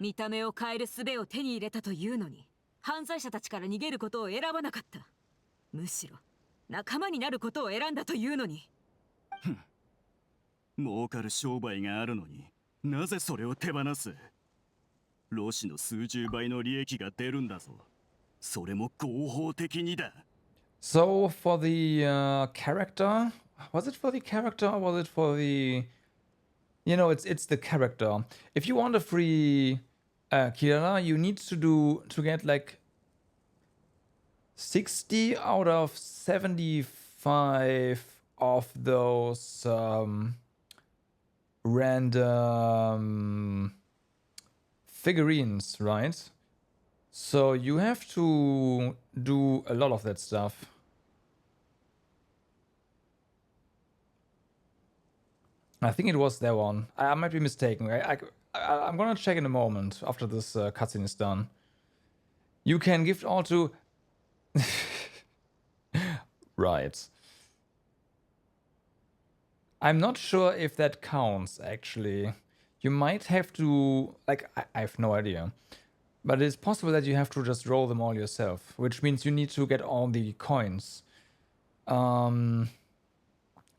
見た目を変える術を手に入れたというのに、犯罪者たちから逃げることを選ばなかった。むしろ仲間になることを選んだというのに。儲かる商売があるのになぜそれを手放す。ロシの数十倍の利益が出るんだぞ。それも合法的にだ。 So for the character, was it for the character or was it for the, you know, it's the character. If you want a free Kira, you need to get like 60 out of 75 of those random figurines, right? So you have to do a lot of that stuff. I think it was that one. I might be mistaken. I'm gonna check in a moment after this cutscene is done. You can gift all to... Right. I'm not sure if that counts, actually. You might have to... Like, I have no idea. But it's possible that you have to just roll them all yourself, which means you need to get all the coins.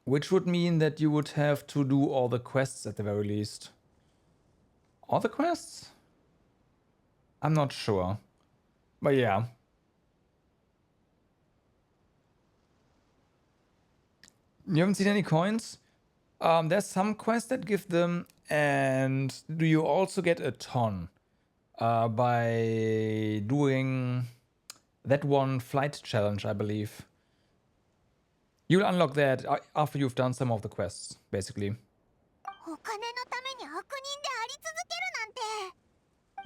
Which would mean that you would have to do all the quests at the very least. All the quests? I'm not sure. But yeah. You haven't seen any coins? There's some quests that give them, and do you also get a ton by doing that one flight challenge, I believe. You'll unlock that after you've done some of the quests, basically. お金のために悪人であり続け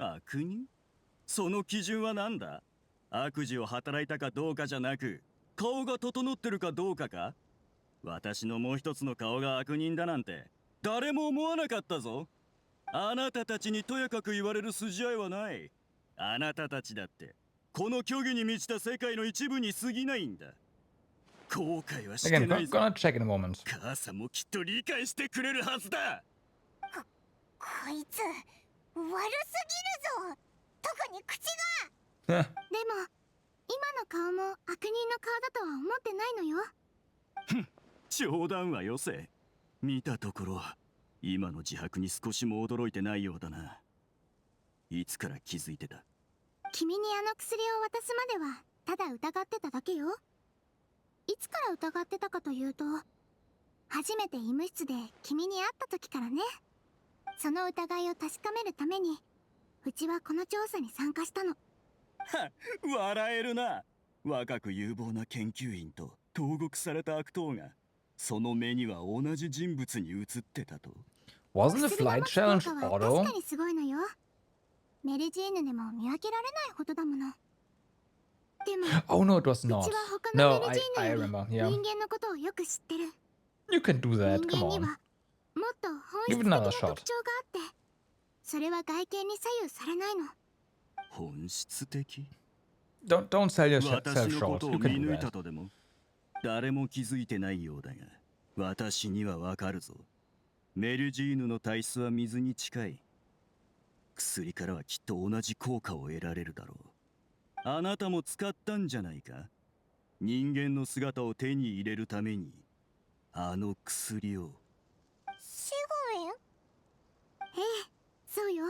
るなんて。悪人？その基準は何だ？悪事を働いたかどうかじゃなく、顔が整ってるかどうかか？私のもう一つの顔が悪人だなんて誰も思わなかったぞ。あなたたちにとやかく言われる筋合いはない。あなたたちだってこの虚偽に満ちた世界の一部に過ぎないんだ。後悔はしてないぞ。 Again, gonna check in a moment. 母さんもきっと理解してくれるはずだ。こいつ悪すぎるぞ。特に口が。でも今の顔も悪人の顔だとは思ってないのよ。冗談はよせ。見たところ今の自白に少しも驚いてないようだな。いつから気づいてた？君にあの薬を渡すまではただ疑ってただけよ。いつから疑ってたかというと、初めて医務室で君に会った時からね。その疑いを確かめるためにうちはこの調査に参加したの。はっ、笑えるな。若く有望な研究員と投獄された悪党がその目には同じ人物に映ってたと。 Wasn't the flight challenge auto? 確かにすごいのよ。メルジーヌでも見分けられないほどだもの。でも Oh no, it was う not. ちは他の No, メルジ I ーヌより remember. Yeah. 人間のことをよく知ってる。 You can do that. 人 Come 間に on. はもっと本 Give 質 it 的な another 特 shot. 徴があって、それは外見に左右されないの。本質的？ Don't sell yourself 私のこ short. とを You 見 can do 抜いた that. とでも？誰も気づいてないようだが、私にはわかるぞ。メルジーヌの体質は水に近い。薬からはきっと同じ効果を得られるだろう。あなたも使ったんじゃないか？人間の姿を手に入れるためにあの薬を。シゴメン？ええ、そうよ。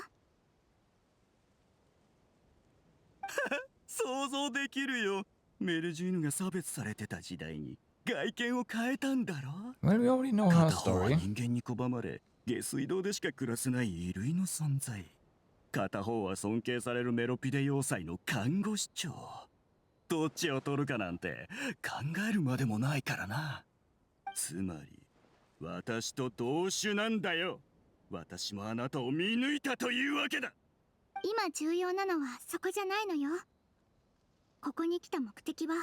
想像できるよ。メルジーヌが差別されてた時代に外見を変えたんだろ。 Well, we already know her 片方は story. 人間に拒まれ下水道でしか暮らせない異類の存在。片方は尊敬されるメロピデ要塞の看護師長。どっちを取るかなんて考えるまでもないからな。つまり私と同種なんだよ。私もあなたを見抜いたというわけだ。今重要なのはそこじゃないのよ。ここに来た目的は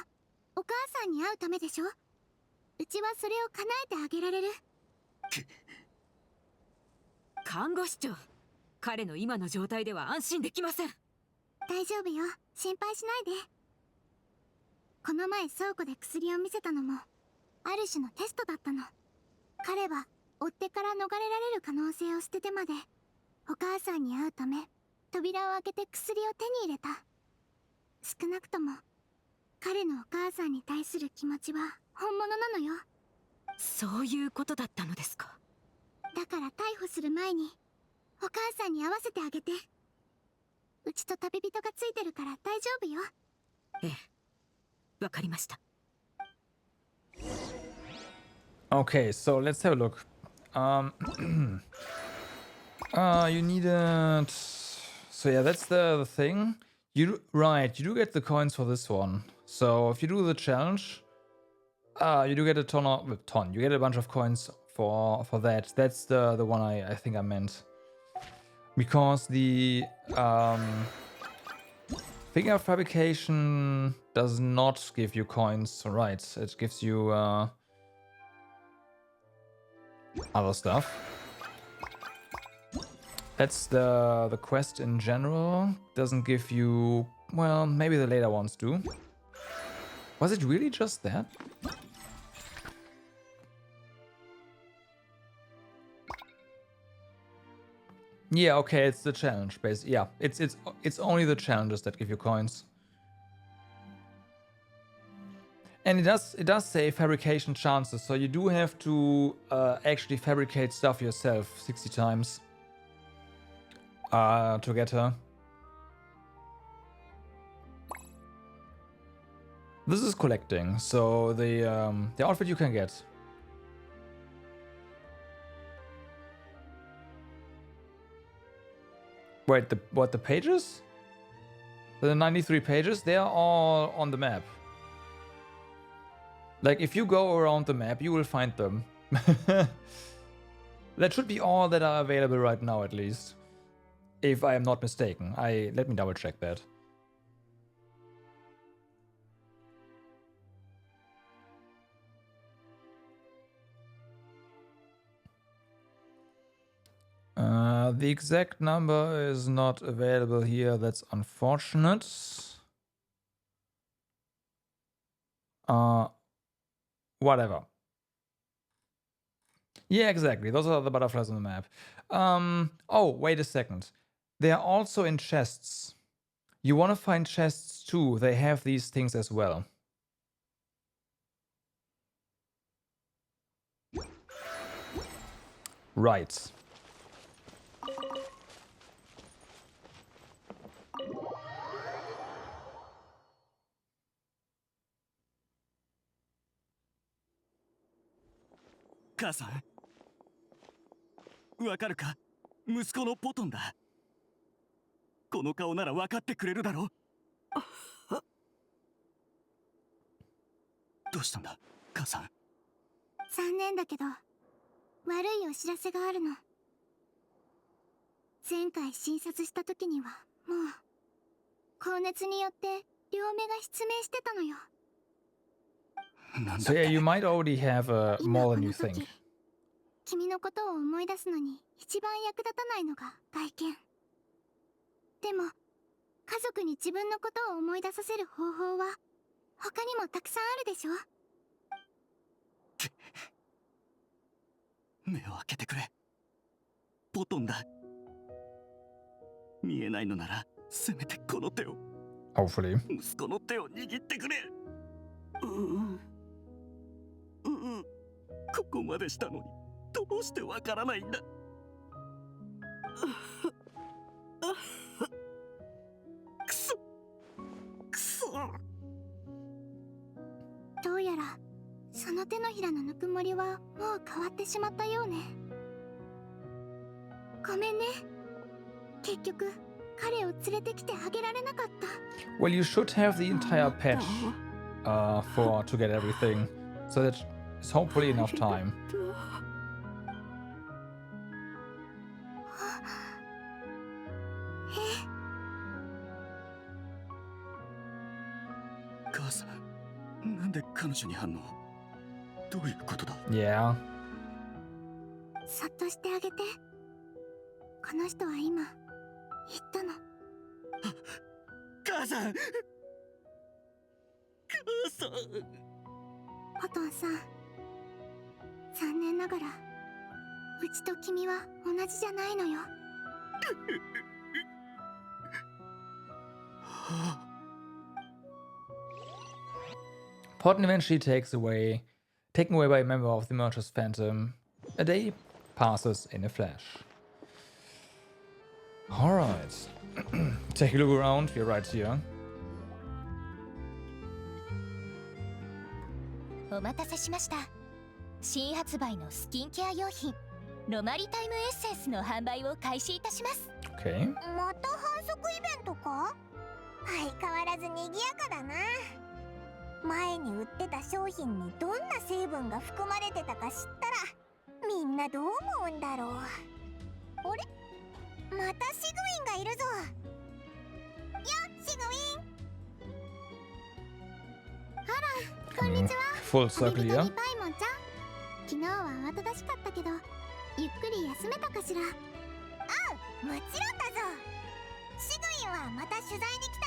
お母さんに会うためでしょ。うちはそれを叶えてあげられる。看護師長、彼の今の状態では安心できません。大丈夫よ、心配しないで。この前倉庫で薬を見せたのもある種のテストだったの。彼は追っ手から逃れられる可能性を捨ててまでお母さんに会うため扉を開けて薬を手に入れた。少なくとも彼のお母さんに対する気持ちは本物なのよ。そういうことだったのですか。だから逮捕する前にお母さんに会わせてあげて。うちと旅人がついてるから大丈夫よ。ええ、わかりました。Okay, so let's have a look. You needed. So yeah, that's the thing. You do get the coins for this one. So if you do the challenge, you do get a ton. You get a bunch of coins for that. That's the one I think I meant. Because the figure fabrication does not give you coins, right? It gives you other stuff. That's the quest in general. Doesn't give you, well, maybe the later ones do. Was it really just that? Yeah, okay, it's the challenge basically. Yeah, it's only the challenges that give you coins. And it does say fabrication chances, so you do have to actually fabricate stuff yourself 60 times to get her. This is collecting, so the outfit you can get. Wait, the pages? The 93 pages, they are all on the map. Like, if you go around the map, you will find them. That should be all that are available right now, at least. If I am not mistaken. Let me double check that. The exact number is not available here. That's unfortunate. Whatever. Yeah, exactly. Those are the butterflies on the map. Oh, wait a second. They are also in chests. You want to find chests too. They have these things as well. Right.母さん、わかるか？息子のポトンだ。この顔ならわかってくれるだろ？どうしたんだ、母さん？残念だけど悪いお知らせがあるの。前回診察した時にはもう高熱によって両目が失明してたのよ。So yeah, you might already have more than you think. 君のことを思い出すのに一番役立たないのが外見。でも家族に自分のことを思い出させる方法は他にもたくさんあるでしょ。目を開けてくれ。ポトンだ。見えないのならせめてこの手を。Hopefully. 息子の手を握ってくれ。ここまでしたのにどうしてわからないんだ。くそくそ。どうやらその手のひらのぬくもりはもう変わってしまったようね。ごめんね。結局彼を連れてきてあげられなかった。Well, you should have the entire patch to get everything, so that it's hopefully enough time. 母さん、なん彼女に反応。どういうことだ？ Yeah. そっとしてあげて。この人は今言ったの。母さん。母さん。ポトンさん、残念ながらうちと君は同じじゃないのよ。Porton eventually taken away by a member of the Merchant's Phantom. A day passes in a flash. Alright. Take a look around, we're right here. お待たせしました。新発売のスキンケア用品、ロマリタイムエッセンスの販売を開始いたします。Okay. また反則イベントか？相変わらず賑やかだな。前に売ってた商品にどんな成分が含まれてたか知ったらみんなどう思うんだろう。あれ？またシグウィンがいるぞ。よ、シグウィン。あら、こんにちは。Full circle 旅人 here. にパイモンちゃん。昨日は慌ただしかったけど、ゆっくり休めたかしら。もちろんだぞ。シグウィンはまた取材に来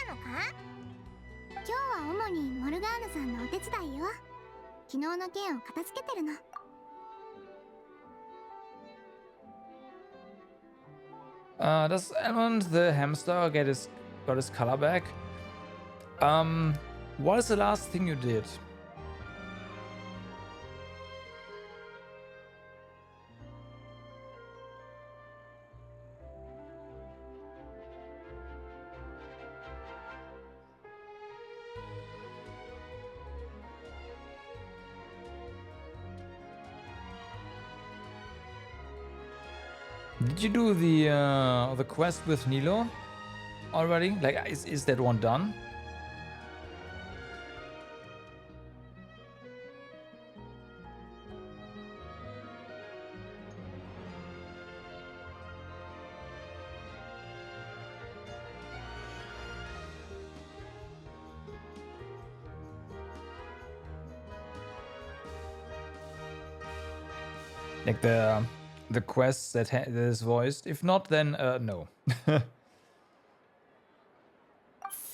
たのか？今日は主にモルガーヌさんのお手伝いよ。昨日の件を片付けてるの。Does Edmund the hamster got his color back? What is the last thing you did? Did you do the quest with Nilo already? Like, is that one done? Like the quest that is voiced. If not, then no. そ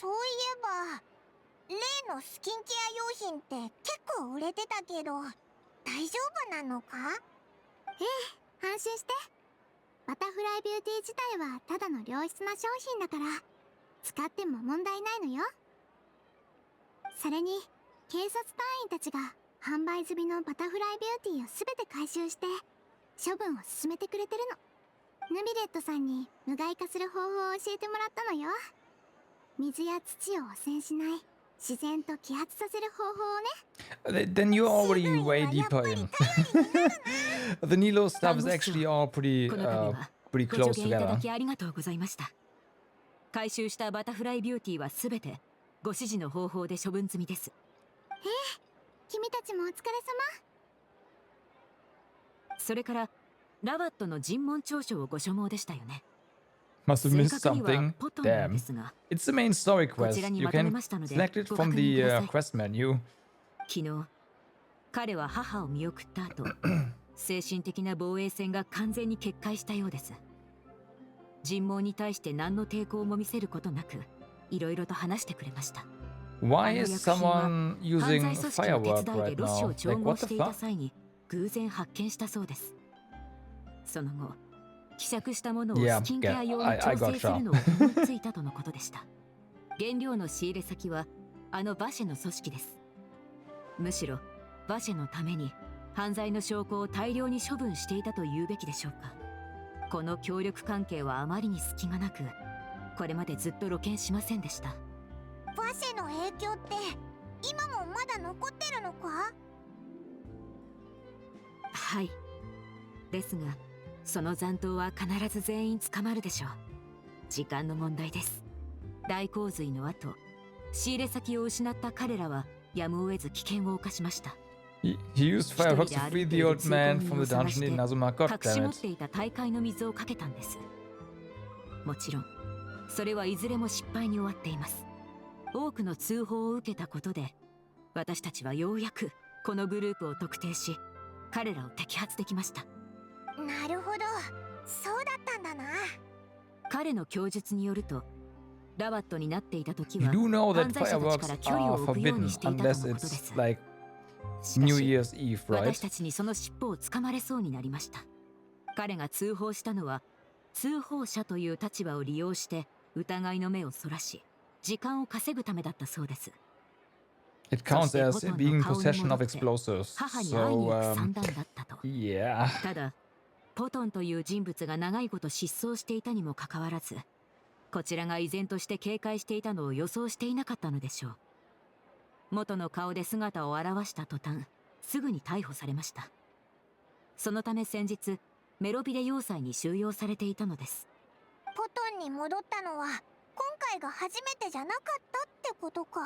ういえば例のスキンケア用品って結構売れてたけど大丈夫なのか？ええ、安心して。バタフライビューティー自体はただの良質な商品だから使っても問題ないのよ。それに警察隊員たちが販売済みのバタフライビューティーをすべて回収して処分を進めてくれてるの。ヌビレットさんに無害化する方法を教えてもらったのよ。水や土を汚染しない自然と揮発させる方法をね。Then you're already way deeper in. The Nilo stuff is actually all pretty close ご助言いただ together. きありがとうございました。回収したバタフライビューティーはすべてご指示の方法で処分済みです。君たちもお疲れ様。それからラバットの尋問調書をご所望でしたよね。 Must have missed 正確には something. ポトンなんで Damn. すが、 It's the main story こ quest. ちらに You まとめ can ましたので select it ご from 確 the 認ください。 quest menu. 昨日彼は母を見送った後精神的な防衛戦が完全に決壊したようです。尋問に対して何の抵抗も見せることなくいろいろと話してくれました。 Why is あの薬品は someone 犯 using 罪組織の手 firework 伝い right でロシを now? 調 Like, 合 what し the ていた fuck? 際に偶然発見したそうです。その後希釈したものを Yeah, スキンケア用に I 調 got 整するのを思いついたとのことでした。原料の仕入れ先はあのバシェの組織です。むしろバシェのために犯罪の証拠を大量に処分していたと言うべきでしょうか。この協力関係はあまりに隙がなくこれまでずっと露見しませんでした。バシェの影響って今もまだ残ってるのか？はい。ですがその残党は必ず全員捕まるでしょう。時間の問題です。大洪水の後仕入れ先を失った彼らはやむを得ず危険を冒しました。He used fireworks to free the old man from the dungeon in Nazuma. God 隠し damn 持っ it. ていた大海の水をかけたんです。もちろんそれはいずれも失敗に終わっています。多くの通報を受けたことで私たちはようやくこのグループを特定し、彼らを摘発できました。なるほど、そうだったんだな。彼の供述によると、ラバットになっていた時 You は do know 犯 that 罪者たち fireworks から距離を are 置くよう forbidden にしていたとの unless ことで it's す。 like し New かし Year's Eve, 私 right? たちにその尻尾をつかまれそうになりました。彼が通報したのは、通報者という立場を利用して疑いの目をそらし、時間を稼ぐためだったそうです。 It counts as being in possession of explosives. 母に会いに So, 行く算段だったと。 yeah. ただ、ポトンという人物が長いこと失踪していたにもかかわらず、こちらが依然として警戒していたのを予想していなかったのでしょう。元の顔で姿を現した途端、すぐに逮捕されました。そのため先日、メロビデ要塞に収容されていたのです。ポトンに戻ったのは今回が初めてじゃなかったってことか。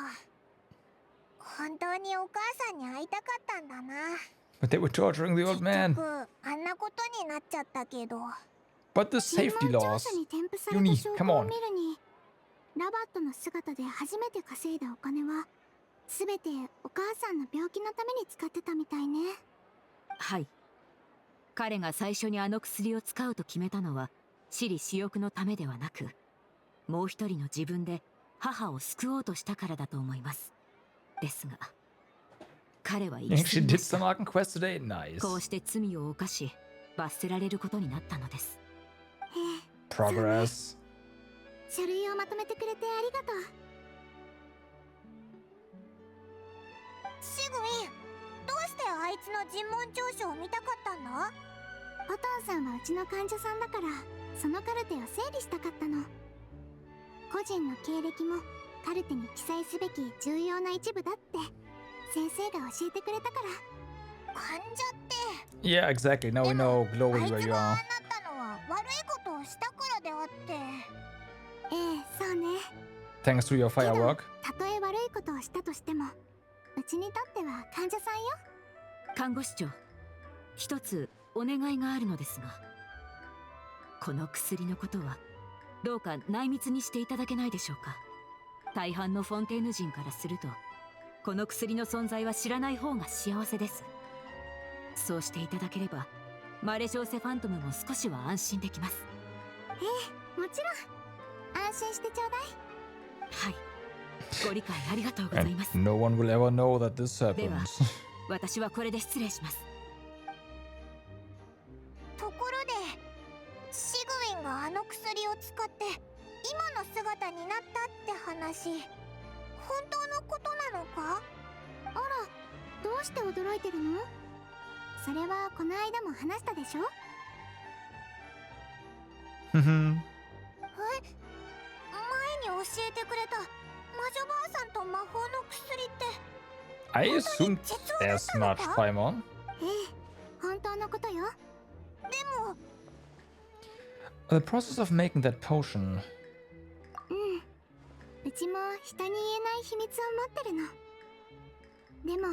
本当にお母さんに会いたかったんだな。 But they were torturing the old 結 man. 局あんなことになっちゃったけど。 But the safety 尋問調 laws. 査に添付され Uni, た証 come 拠を on. 見るに、ラバットの姿で初めて稼いだお金は全てお母さんの病気のために使ってたみたいね。はい。彼が最初にあの薬を使うと決めたのは、私利私欲のためではなく、もう一人の自分で母を救おうとしたからだと思います。ですが、彼は生き Actually 過ぎ did ました。 some Arkham Quest today. Nice. こうして罪を犯し、罰せられることになったのです。Progress. 書類をまとめてくれてありがとう。シグウィン、どうしてあいつの尋問調書を見たかったんだ？ポトンさんはうちの患者さんだから、そのカルテを整理したかったの。個人の経歴もカルテに記載すべき重要な一部だって先生が教えてくれたから。患者って。 Yeah, exactly. Now we know あ globally い where つ you がああ are. なったのは悪いことをしたからであって。ええ、そうね。 Thanks to your けど firework. たとえ悪いことをしたとしても、うちにとっては患者さんよ。看護師長、一つお願いがあるのですが、この薬のことはどうか内密にしていただけないでしょうか。大半のフォンテーヌ人からすると、この薬の存在は知らない方が幸せです。そうしていただければ、マレジョーセファントムも少しは安心できます。ええ、もちろん。安心してちょうだい。はい、ご理解ありがとうございます。 And no one will ever know that this では happens. 私はこれで失礼します。ところで、シグウィンがあの薬を使って今の姿になったって話、本当のことなのか？あら、どうして驚いてるの？それはこの間も話したでしょ？前に教えてくれた魔女ばあさんと魔法の薬って。 I assumed as much, Paimon. ええ、本当のことよ。でも The process of making that potion. うちも人に言えない秘密を持ってるの。でも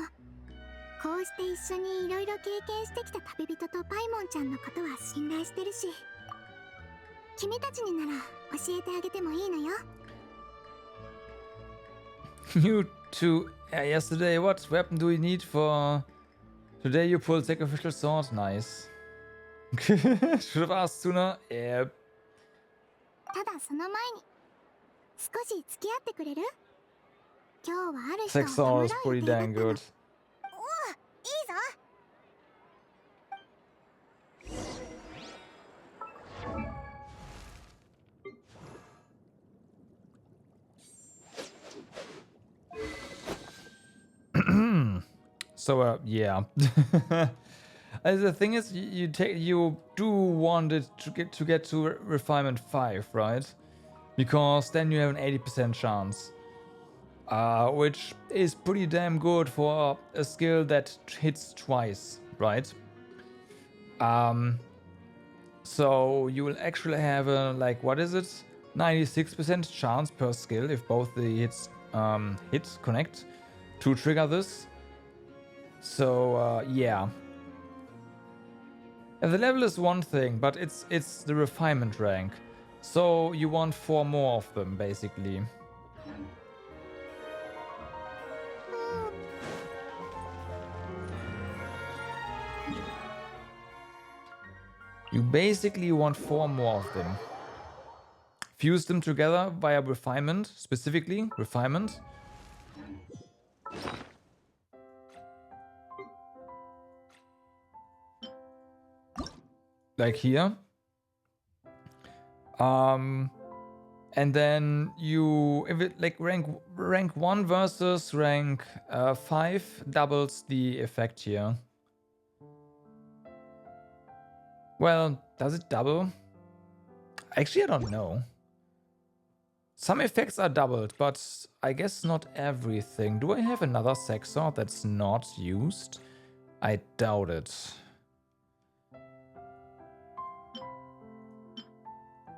こうして一緒にいろいろ経験してきた旅人とパイモンちゃんのことは信頼してるし、君たちになら教えてあげてもいいのよ。You two. Yesterday, what weapon do we need for today? You pulled sacrificial sword. Nice. Should have asked sooner. Yep. ただその前に少し付き合ってくれる？今日はある人を Sex 弔 sword う is 予 pretty 定だった dang の。 good. おう、いいぞ。So yeah. The thing is, you do want it to get to refinement 5, right? Because then you have an 80% chance, which is pretty damn good for a skill that hits twice, right? So you will actually have a, like, what is it? 96% chance per skill if both the hits connect to trigger this. So yeah. The level is one thing, but it's the refinement rank. So you want 4 more of them, basically. You basically want 4 more of them. Fuse them together via refinement, specifically refinement. Like here. And then you, if it like rank 1 versus rank 5 doubles the effect here. Well, does it double? Actually, I don't know. Some effects are doubled, but I guess not everything. Do I have another sex sword that's not used? I doubt it.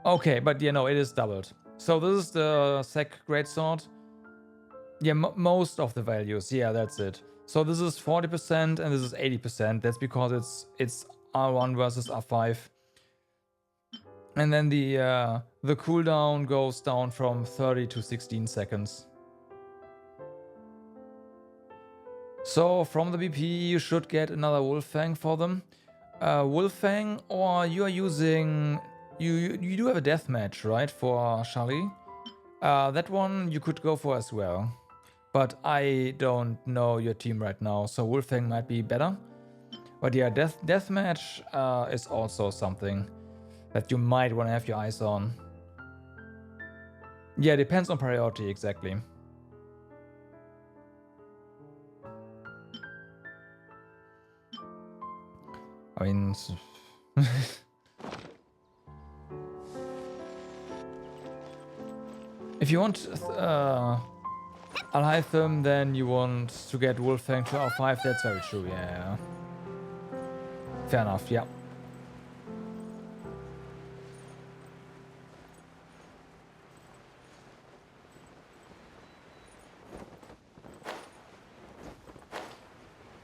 Okay, but yeah, no, it is doubled. So this is the Sec Greatsword. Yeah, most of the values. Yeah, that's it. So this is 40% and this is 80%. That's because it's R1 versus R5. And then the cooldown goes down from 30 to 16 seconds. So from the BP you should get another Wolffang for them. Wolffang, or you are using... You do have a deathmatch, right, for Charlie? That one you could go for as well. But I don't know your team right now, so Wolffang might be better. But yeah, deathmatch is also something that you might want to have your eyes on. Yeah, depends on priority, exactly. I mean... If you want Alhaitham, then you want to get Wolffang to R5, that's very true, yeah. Fair enough, yeah.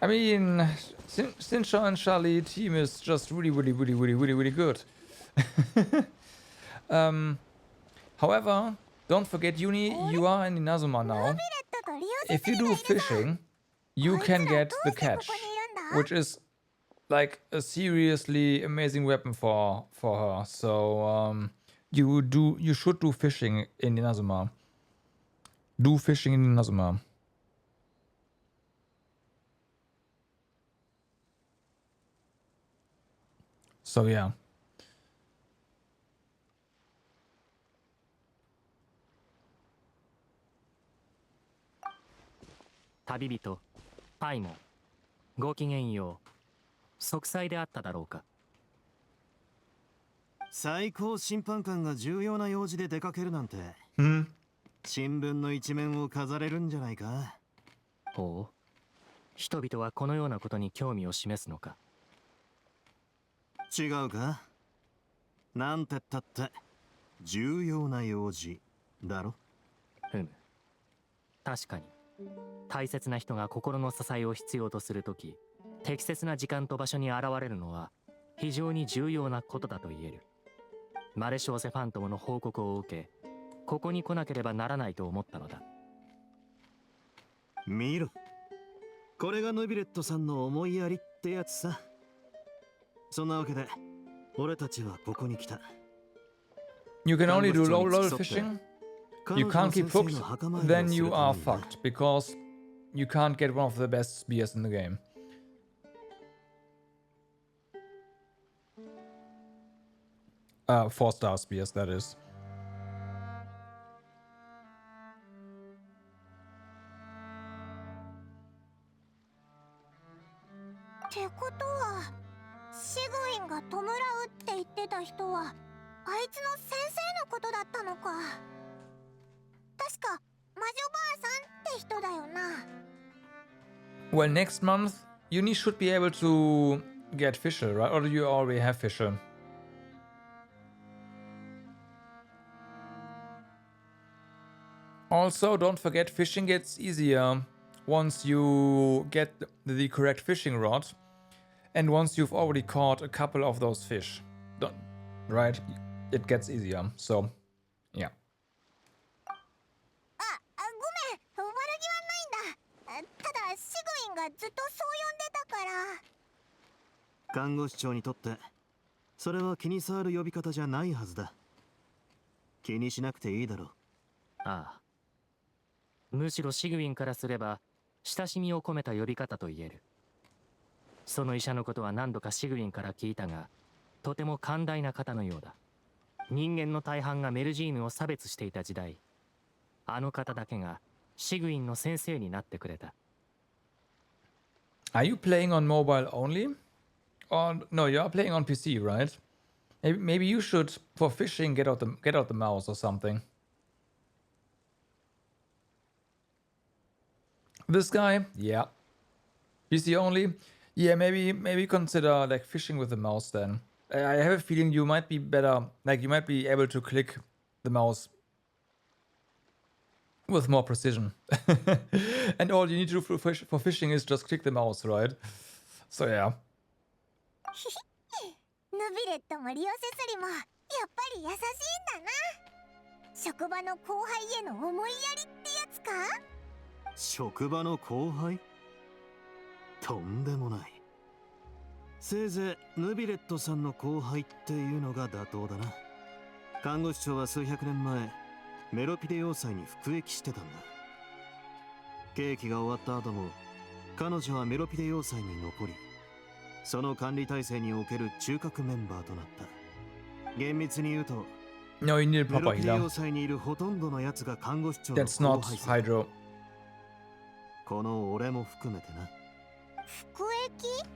I mean, Sincha and Charlie team is just really good. However, don't forget, Uni, you are in Inazuma now. If you do fishing, you can get the catch, which is like a seriously amazing weapon for her. So you should do fishing in Inazuma. Do fishing in Inazuma. So yeah. 旅人パイモンごきげんよう息災であっただろうか最高審判官が重要な用事で出かけるなんて新聞の一面を飾れるんじゃないかほう人々はこのようなことに興味を示すのか違うかなんてったって重要な用事だろふむ確かに大切な人が心の支えを必要とするとき、適切な時間と場所に現れるのは非常に重要なことだと言える。マレショーゼファントムの報告を受け、ここに来なければならないと思ったのだ。見ろ。これがノビレットさんの思いやりってやつさ。そんなわけで、俺たちはここに来た。You can only do low fishing? You can't keep hooked, then you are fucked, because you can't get one of the best spears in the game. 4-star spears, that is. Well, next month, Uni should be able to get Fisher, right? Or do you already have Fisher? Also, don't forget, fishing gets easier once you get the correct fishing rod and once you've already caught a couple of those fish. Right? It gets easier. So, yeah. 看護師長にとってそれは気に障る呼び方じゃないはずだ。気にしなくていいだろう。ああ。むしろシグウィンからすれば親しみを込めた呼び方と言える。その医者のことは何度かシグウィンから聞いたが、とても寛大な方のようだ。人間の大半がメルジーヌを差別していた時代、あの方だけがシグウィンの先生になってくれた。Are you playing on mobile only? Or no, you are playing on PC, right? Maybe you should, for fishing, get out the mouse or something. This guy, yeah. PC only, yeah. Maybe consider like fishing with the mouse then. I have a feeling you might be better, like you might be able to click the mouse with more precision. And all you need to do for fishing is just click the mouse, right? So yeah. ヌビレットもリオセスリもやっぱり優しいんだな。職場の後輩への思いやりってやつか？職場の後輩？とんでもない。せいぜいヌビレットさんの後輩っていうのが妥当だな。看護師長は数百年前メロピデ要塞に服役してたんだ。刑期が終わった後も彼女はメロピデ要塞に残り、その管理体制における中核メンバーとなった。厳密に言うと、No, you need a メ proper ロピデ healer. 要塞にいるほとんどのやつが看護師長の That's not 後輩さ。 Hydro. この俺も含めてな。服役？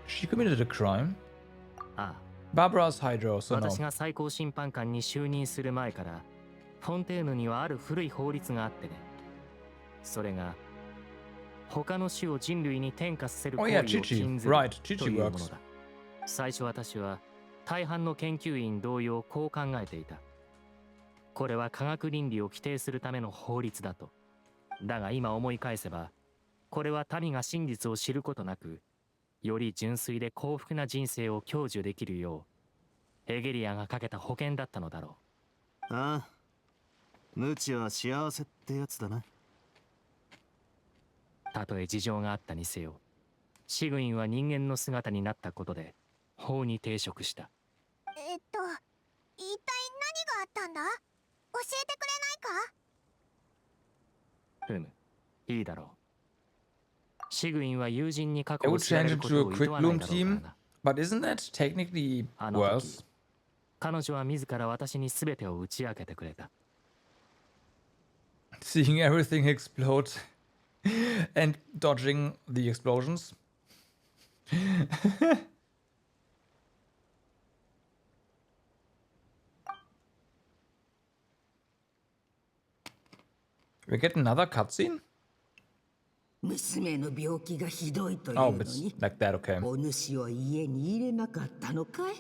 She committed a crime? ああ。 Barbara's Hydro, so no. 私が最高審判官に就任する前からフォンテーヌにはある古い法律があってね。それが他の種を人類に転化させる行 Oh 為 yeah, を Chichi. 禁ずる Right, と Chichi いうもの works. だ。最初私は大半の研究員同様こう考えていた。これは科学倫理を規定するための法律だと。だが今思い返せば、これは民が真実を知ることなく、より純粋で幸福な人生を享受できるよう、エゲリアがかけた保険だったのだろう。ああ、無知は幸せってやつだな。たとえ事情があったにせよ、シグウィンは人間の姿になったことで法に抵触した。一体何があったんだ？教えてくれないか？ふむ、いいだろう。シグウィンは友人に過 I 去 would を知ら change れ it るこ to と a を quick 厭わない bloom だろう team, からな。but isn't that technically あの worse? 時、彼女は自ら私に全てを打ち明けてくれた。Seeing everything explode and dodging the explosions. We get another cutscene? 娘の病気がひどいという Oh, の it's に、 like that, okay. お主を家に入れなかったのかい？なん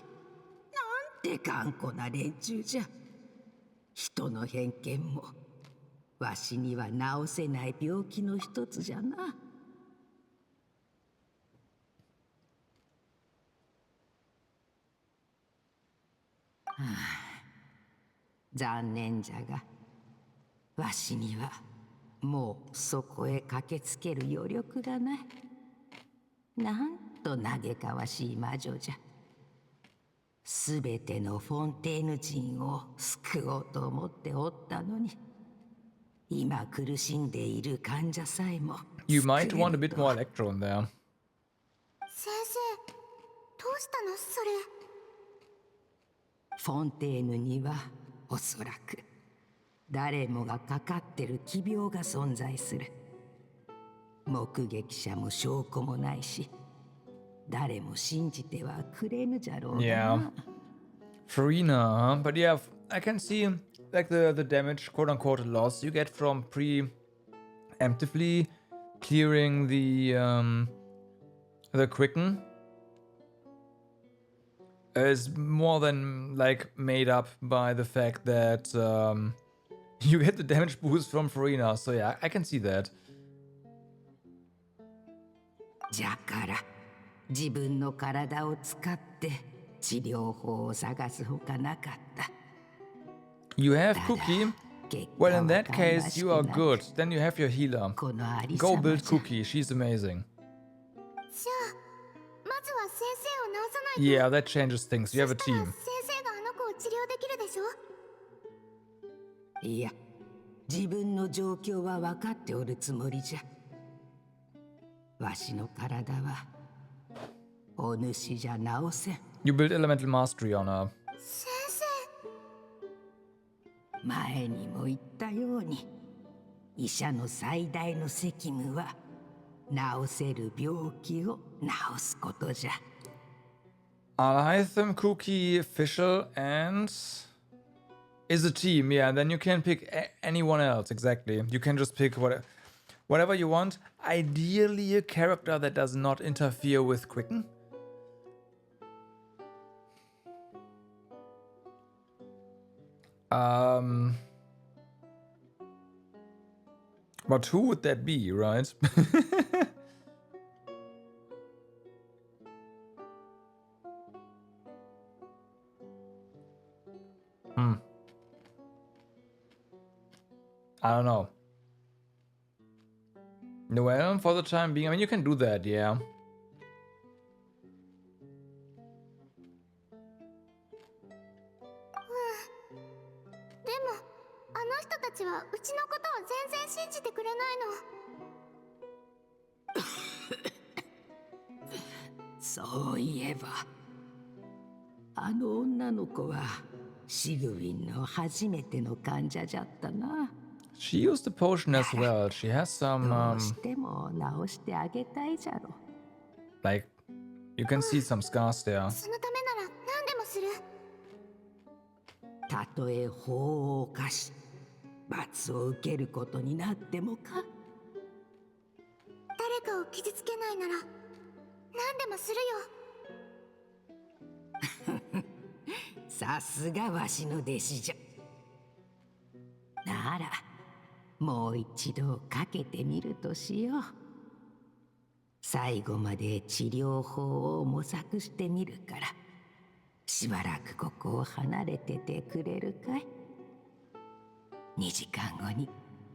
て頑固な連中じゃ。人の偏見もわしには治せない病気の一つじゃな。はあ、残念じゃが、わしにはもうそこへ駆けつける余力がない。なんと嘆かわしい魔女じゃ。すべてのフォンテーヌ人を救おうと思っておったのに、今苦しんでいる患者さえも。 You might want a bit more electro in there. 先生、どうしたのそれ？フォンテーヌにはおそらく誰もがかかってる奇病が存在する。目撃者も証拠もないし、誰も信じてはくれぬじゃろうな。 Yeah. Farina, huh? But yeah, I can see like the damage, quote unquote, loss you get from preemptively clearing the quicken is more than like made up by the fact that you get the damage boost from Farina. So yeah, I can see that. じゃから自分の体を使って治療法を探すほかなかった。 You have Cookie? Well, in that case, you are good. Then you have your healer. Go build Cookie. She's amazing. じゃあ、まずは先生を治さないと。 Yeah, that changes things. You have a そしたら team. 先生があの子を治療できるでしょ。いや、自分の状況は分かっておるつもりじゃ。わしの体はお主じゃ治せん。 You build elemental mastery on her. 先生、前にも言ったように、医者の最大の責務は治せる病気を治すことじゃ。Alhaitham, Kuki, Fischl, and is a team. Yeah, then you can pick anyone else. Exactly. You can just pick whatever you want. Ideally, a character that does not interfere with Quicken. But who would that be, right? I don't know. Noelle, for the time being. I mean, you can do that, yeah. でもあの人たちはうちのことを全然信じてくれないの。そういえば、あの女の子はシグウィンの初めての患者じゃったな。She used the potion as well. She has some, どうしても治してあげたいじゃろ。like, you can see some scars there. そのためなら何でもする。たとえ法を犯し、罰を受けることになってもか。誰かを傷つけないなら何でもするよ。さすがわしの弟子じゃ。ならもう一度かけてみるとしよう。最後まで治療法を模索してみるから、しばらくここを離れててくれるかい。2時間後に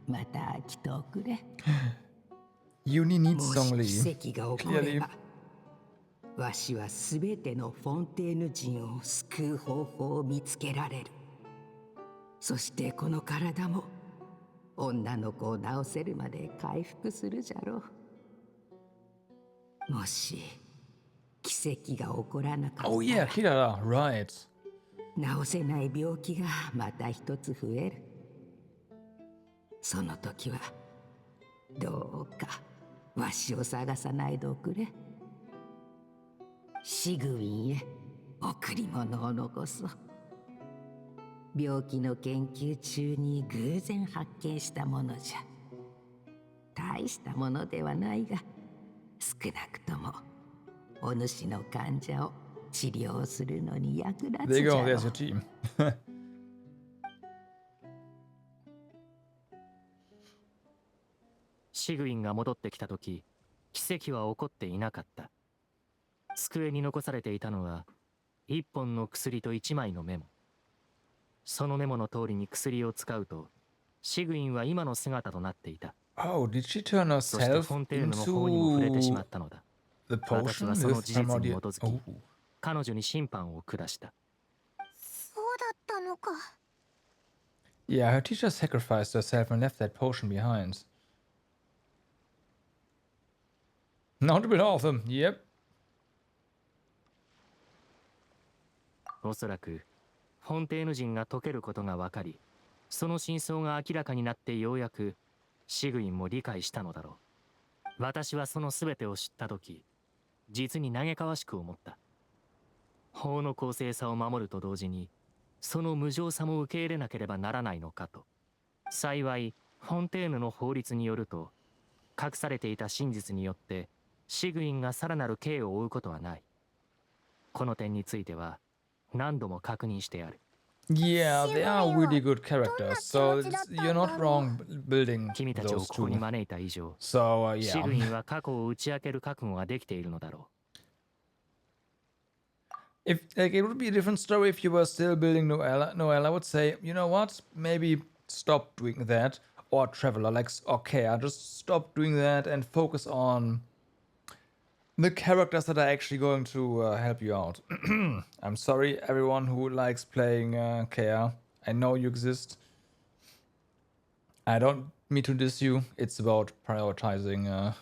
また来ておくれ。Uni needs も Songli. し奇跡が起これ Clearly. ば、わしはすべてのフォンテーヌ人を救う方法を見つけられる。そしてこの体も女の子を治せるまで回復するじゃろう。もし奇跡が起こらなかったら、 Oh yeah, Kirara, right. 治せない病気がまた一つ増える。その時はどうかわしを探さないでおくれ。シグウィンへ贈り物を残そう。病気の研究中に偶然発見したものじゃ。大したものではないが、少なくともお主の患者を治療するのに役立つ There じ you ゃ go, ろ there's your team. シグウィンが戻ってきた時、奇跡は起こっていなかった。机に残されていたのは一本の薬と一枚のメモ。そのメモの通りに薬を使うと、シグウィンは今の姿となっていた。 Oh, did she turn そして herself フォンテーヌの方にも触れてしま into ったのだ。 the 私 potion はその with 事実に基 primordial? づき、 Oh. 彼女に審判を下した。そうだったのか。 Yeah, her teacher sacrificed herself and left that potion behind. Now to build all of them. Yep. おそらくフォンテーヌ人が解けることが分かり、その真相が明らかになってようやくシグウィンも理解したのだろう。私はその全てを知った時、実に嘆かわしく思った。法の公正さを守ると同時に、その無情さも受け入れなければならないのかと。幸いフォンテーヌの法律によると、隠されていた真実によってシグウィンがさらなる刑を負うことはない。この点については何度も確認してある。Yeah, they are really good characters, so you're not wrong building 君たちを those ここに two. 招いた以上、 So, シグウィ yeah. ンは過去を打ち明ける覚悟ができているのだろ If like it would be a different story if you were still building Noelle. Noelle, I would say, you know what? Maybe stop doing that. Or Traveler, like, okay, I just stop doing that and focus on the characters that are actually going to help you out. I'm sorry, everyone who likes playing KR. I know you exist. I don't mean to diss you. It's about prioritizing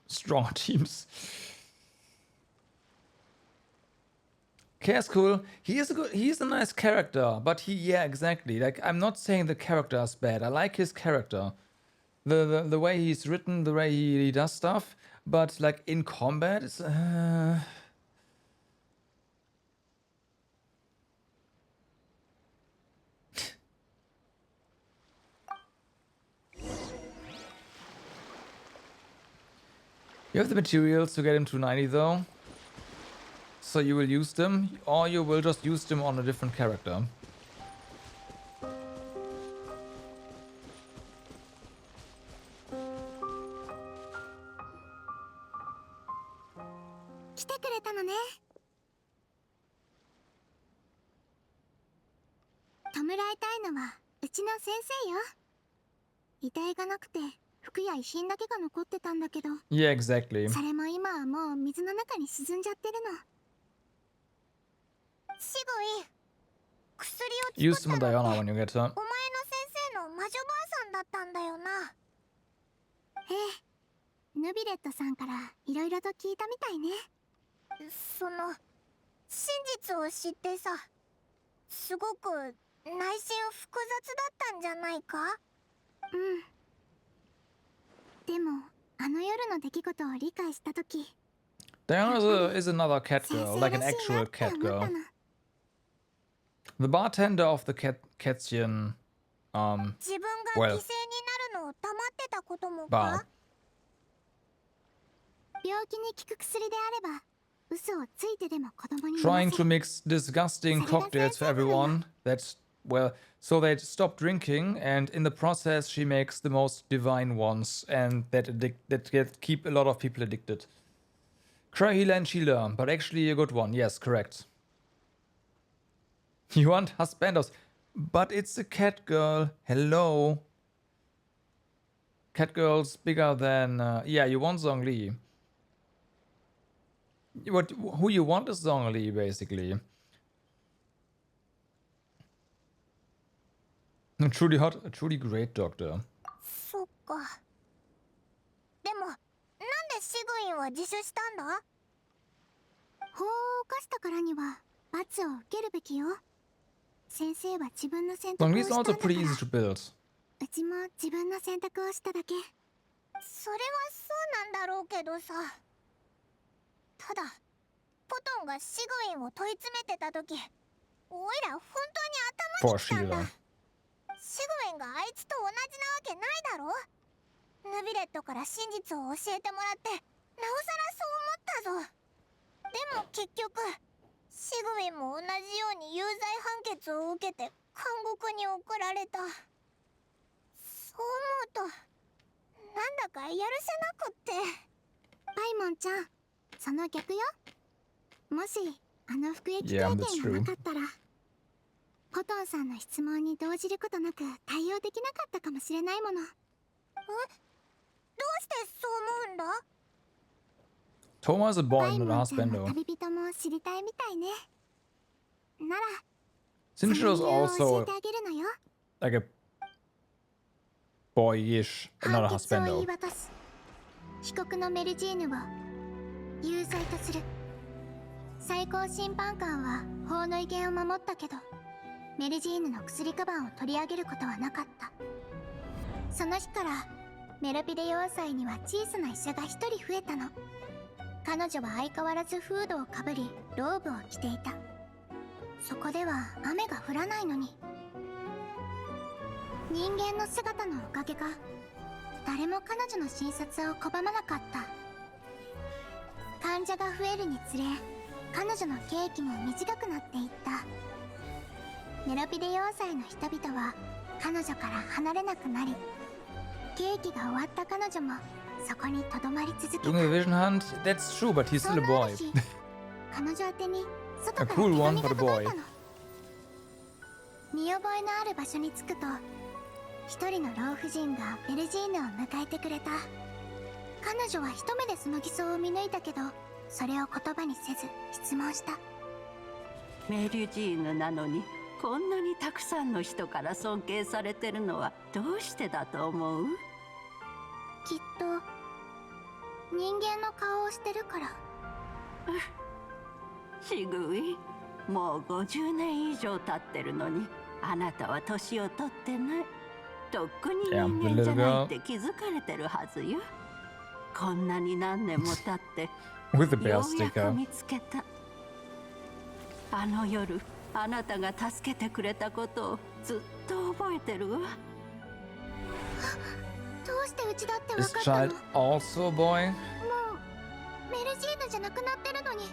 stronger teams. KR's cool. He is a nice character, but yeah, exactly. Like, I'm not saying the character is bad. I like his character. The way he's written, the way he does stuff, but like in combat, it's You have the materials to get him to 90 though, so you will use them, or you will just use them on a different character. Yeah, exactly. Use some Diana when you get her. Diana is another cat girl, like an actual cat girl. The bartender of the Catsian, well, bar. Trying to mix disgusting cocktails for everyone. That's, well, so they stop drinking, and in the process she makes the most divine ones, and that keep a lot of people addicted. Krahila and Sheila, but actually a good one. Yes, correct. You want husbandos, but it's a cat girl. Hello. Cat girl's bigger than yeah. You want Zhongli. Who you want is Zhongli, basically. A truly hot, a truly great doctor. Zhongli is also pretty easy to build. For Sheila. シグウェンがあいつと同じなわけないだろ。ヌビレットから真実を教えてもらってなおさらそう思ったぞ。でも結局シグウェンも同じように有罪判決を受けて監獄に送られた。そう思うとなんだかやるせなくって。パイモンちゃん、その逆よ。もしあの服役経験がなかったら。ポトンさんの質問に動じることなく対応できなかったかもしれないもの。え？どうしてそう思うんだ？ Thomas is a boy, not a husband. 旅人も知りたいみたいね。なら、 Sincho is also like a boyish, not a husband. 被告のメルジーヌを有罪とする。最高審判官は法の威厳を守ったけど。メルジーヌの薬カバンを取り上げることはなかった。その日からメロピデ要塞には小さな医者が一人増えたの。彼女は相変わらずフードをかぶりローブを着ていた。そこでは雨が降らないのに。人間の姿のおかげか誰も彼女の診察を拒まなかった。患者が増えるにつれ彼女の刑期も短くなっていった。メロピデ要塞の人々は彼女から離れなくなり、刑期が終わった彼女もそこにとどまり続けた。Doing a vision hunt? That's true, but he's still a boy. 彼女宛てに A cool one, but a boy. 見覚えのある場所に着くと、一人の老婦人がメルジーヌを迎えてくれた。彼女は一目でその偽装を見抜いたけど、それを言葉にせず質問した。メリュジーヌなのにこんなにたくさんの人から尊敬されてるのはどうしてだと思う？きっと人間の顔をしてるから。シグイ、もう50年以上経ってるのにあなたは年を取ってない。とっくに人間じゃないって気づかれてるはずよ。こんなに何年も経ってようやく見つけた。あの夜あなたが助けてくれたことをずっと覚えてるわ。どうしてうちだって分 Is かったの？ child also a boy? もうメルジーヌじゃなくなってるのに。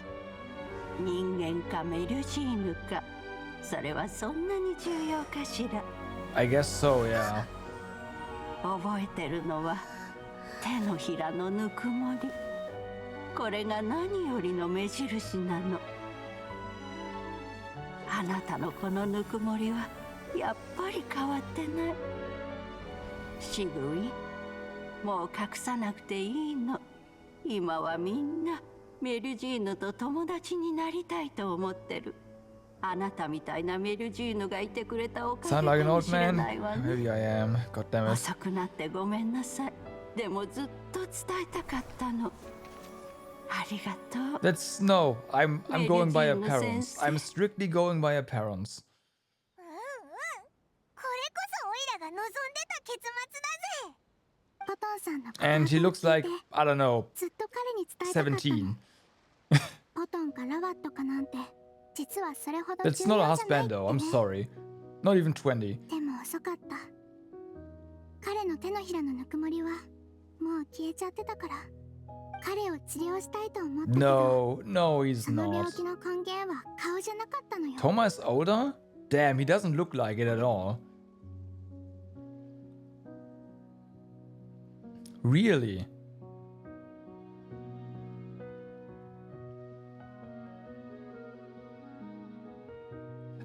人間かメルジーヌか、それはそんなに重要かしら。 I guess so, yeah. 覚えてるのは手のひらのぬくもり。これが何よりの目印なの。あなたのこのぬくもりはやっぱり変わってない。シグイ、もう隠さなくていいの。今はみんなメルジーヌと友達になりたいと思ってる。あなたみたいなメルジーヌがいてくれたおかげ Sound か like an も old しれ man? ないわね。 Maybe I am. God damn it. 遅くなってごめんなさい。でもずっと伝えたかったの。ありがとう。 That's no. I'm going by her parents. I'm strictly going by her parents. これこそオイラが望んでた結末だぜ。ポトンさんの And he looks like, I don't know, ずっと彼に伝えたかったの。 17. ポトンかラワットかなんて実はそれほど That's 重 not 要 a じゃないって husbando. ね。 I'm sorry. Not even 20. でも遅かった。彼の手のひらのぬくもりはもう消えちゃってたから、彼を治療したいと思ったけど、 No, no, he's その not. 病気の根源は顔じゃなかったのよ。 Toma is older? Damn, he doesn't look like it at all. Really?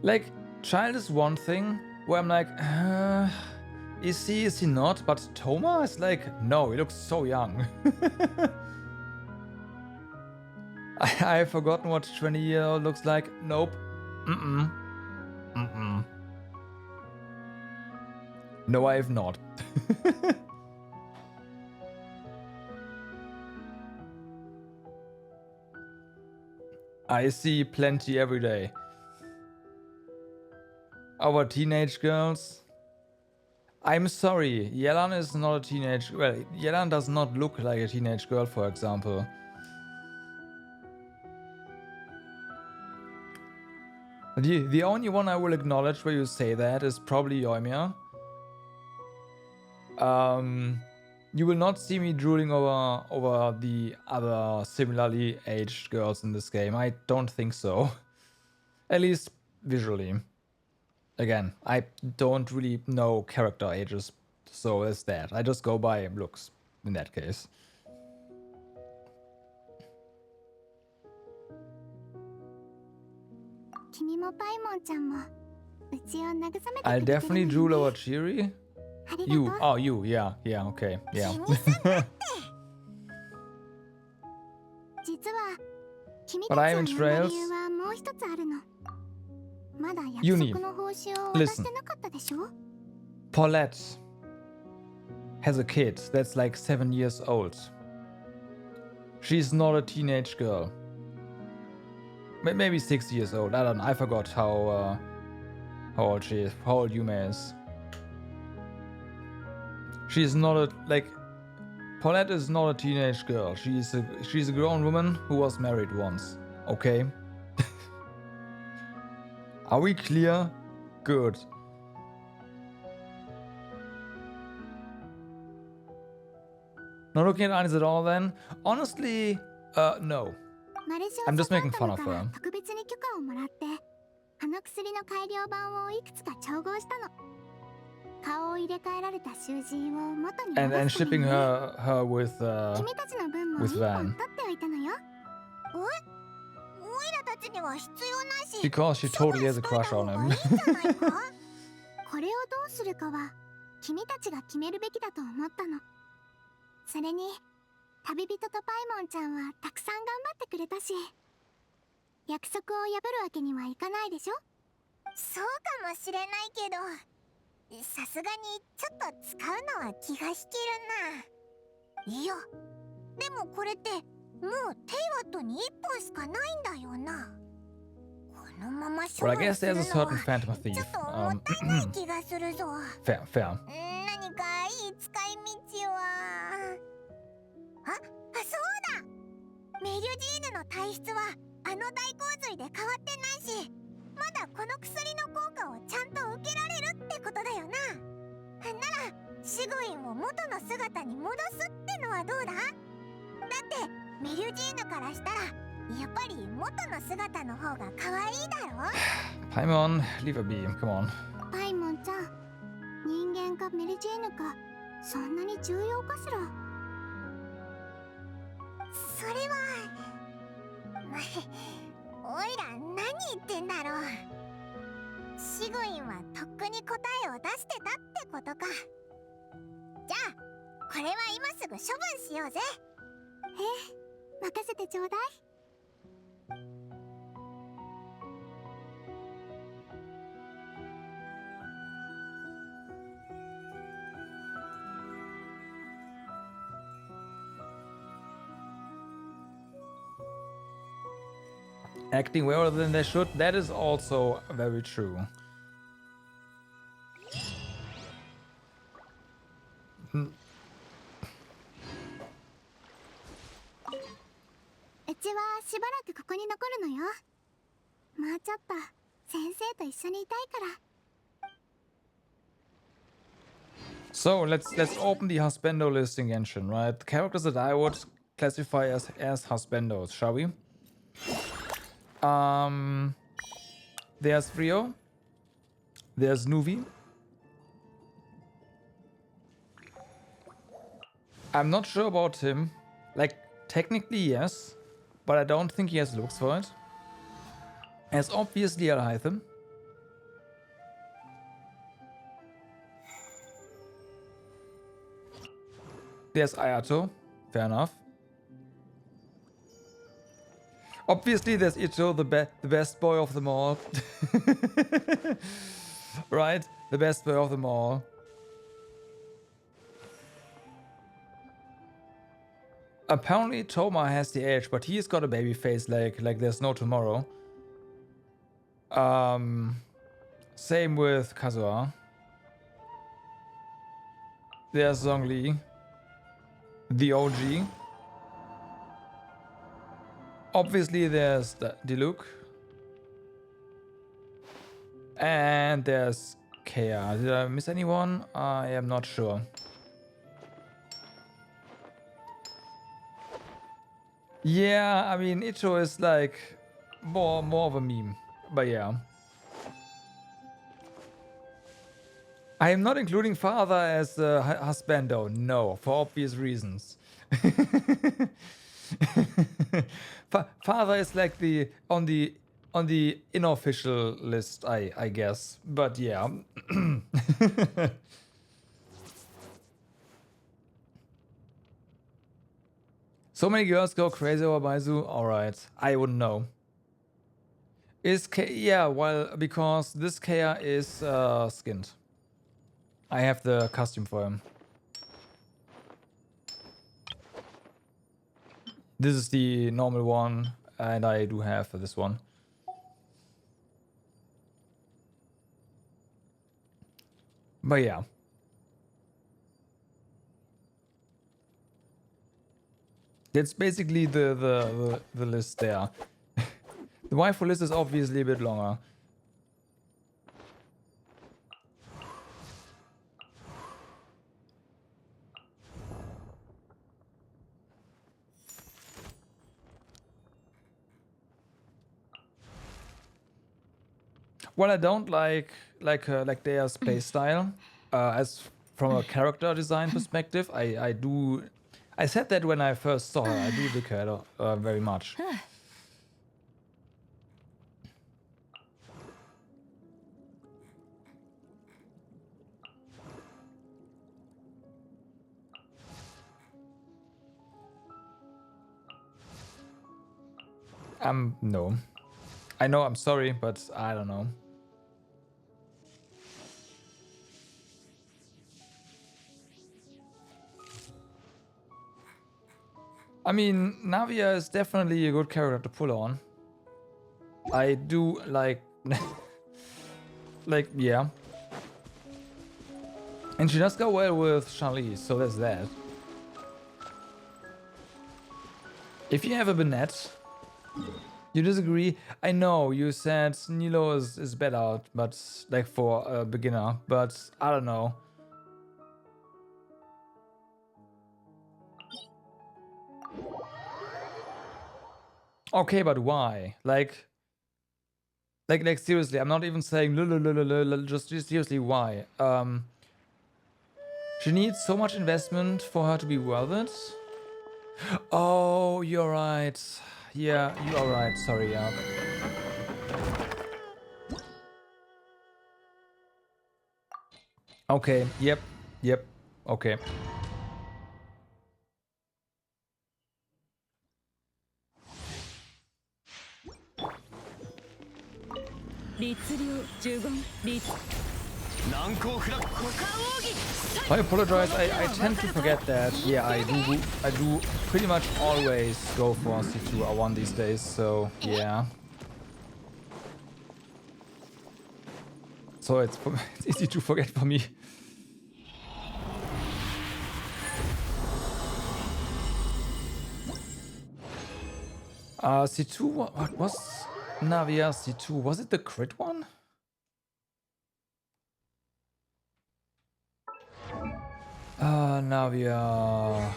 Like, child is one thing where I'm like, is he not? But Toma is like, no, he looks so young. I've forgotten what 20-year-old looks like. Nope. Mm-mm. Mm-mm. No, I have not. I see plenty every day. Our teenage girls. I'm sorry, Yelan is not a teenage... Well, Yelan does not look like a teenage girl, for example. The only one I will acknowledge where you say that is probably Yoimiya. You will not see me drooling over the other similarly aged girls in this game. I don't think so. At least visually. Again, I don't really know character ages, so it's that. I just go by looks in that case. I'll definitely drool over Chiri. You, oh you, yeah, okay, yeah. But I'm in trails. Uni, listen. Paulette has a kid that's like 7 years old. She's not a teenage girl. Maybe 6 years old. I don't know. I forgot how old she is. How old Yume is. She's not a Paulette is not a teenage girl. She's a grown woman who was married once. Okay. Are we clear? Good. Not looking at Anis at all then? Honestly, no. I'm just making fun of her. And shipping her with Van. Because she totally has a crush on him. 旅人とパイモンちゃんはたくさん頑張ってくれたし、約束を破るわけにはいかないでしょ。そうかもしれないけど、さすがにちょっと使うのは気が引けるな。いや、でもこれってもうテイワットに1本しかないんだよな。このまま処 Well, I 分 guess する there's の a は certain ち Phantom ょっ Thief. ともったいない気がするぞ。Fair, fair. 何かいい使い道は。あ、そうだ。メリュジーヌの体質はあの大洪水で変わってないし、まだこの薬の効果をちゃんと受けられるってことだよな。ならシグウィンを元の姿に戻すってのはどうだ。だってメリュジーヌからしたらやっぱり元の姿の方が可愛いだろ。 Paimon, leave a be. Come on. パイモンちゃん、人間かメルジーヌかそんなに重要かしら。それはおいら何言ってんだろう。シグウィンはとっくに答えを出してたってことか。じゃあこれは今すぐ処分しようぜ。任せてちょうだい。Acting rarer than they should, that is also very true. うちはしばらくここに残るのよ。もうちょっと先生と一緒にいたいから。 So let's open the husbando list in Genshin, right? The characters that I would classify as husbandos, shall we? There's Frio. There's Nuvi. I'm not sure about him. Like, technically yes, but I don't think he has looks for it. There's obviously Alhaitham. There's Ayato. Fair enough. Obviously, there's Icho, the best boy of them all. Right? The best boy of them all. Apparently, Toma has the edge, but he's got a baby face like there's no tomorrow. Same with Kazuha. There's Zhongli. The OG. Obviously, there's Diluc. And there's Kea. Did I miss anyone? I am not sure. Yeah, I mean, Icho is like more of a meme. But yeah. I am not including father as a husbando. No, for obvious reasons. Father is like the on the unofficial list, I guess. But yeah. So many girls go crazy over Baizu. Alright, I wouldn't know. Is yeah, well, because this Kea is skinned. I have the costume for him. This is the normal one, and I do have this one. But yeah. That's basically the list there. The waifu list is obviously a bit longer. Well, I don't like their play style. As from a character design perspective, I said that when I first saw her. I do like her very much. No. I know, I'm sorry, but I don't know. I mean, Navia is definitely a good character to pull on. I do like... like, yeah. And she does go well with Charlize, so there's that. If you have a Bennett, you disagree. I know you said Nilo is better, but like for a beginner, but I don't know. Okay, but why? Like seriously, I'm not even saying just seriously why. She needs so much investment for her to be worth it. Oh, you're right. Yeah, you are right. Sorry, yeah. Okay, yep, okay. I apologize, I tend to forget that. Yeah, I do pretty much always go for C2 R1 these days, so yeah. So it's easy to forget for me. C2, what was Navia C2? Was it the crit one? Navia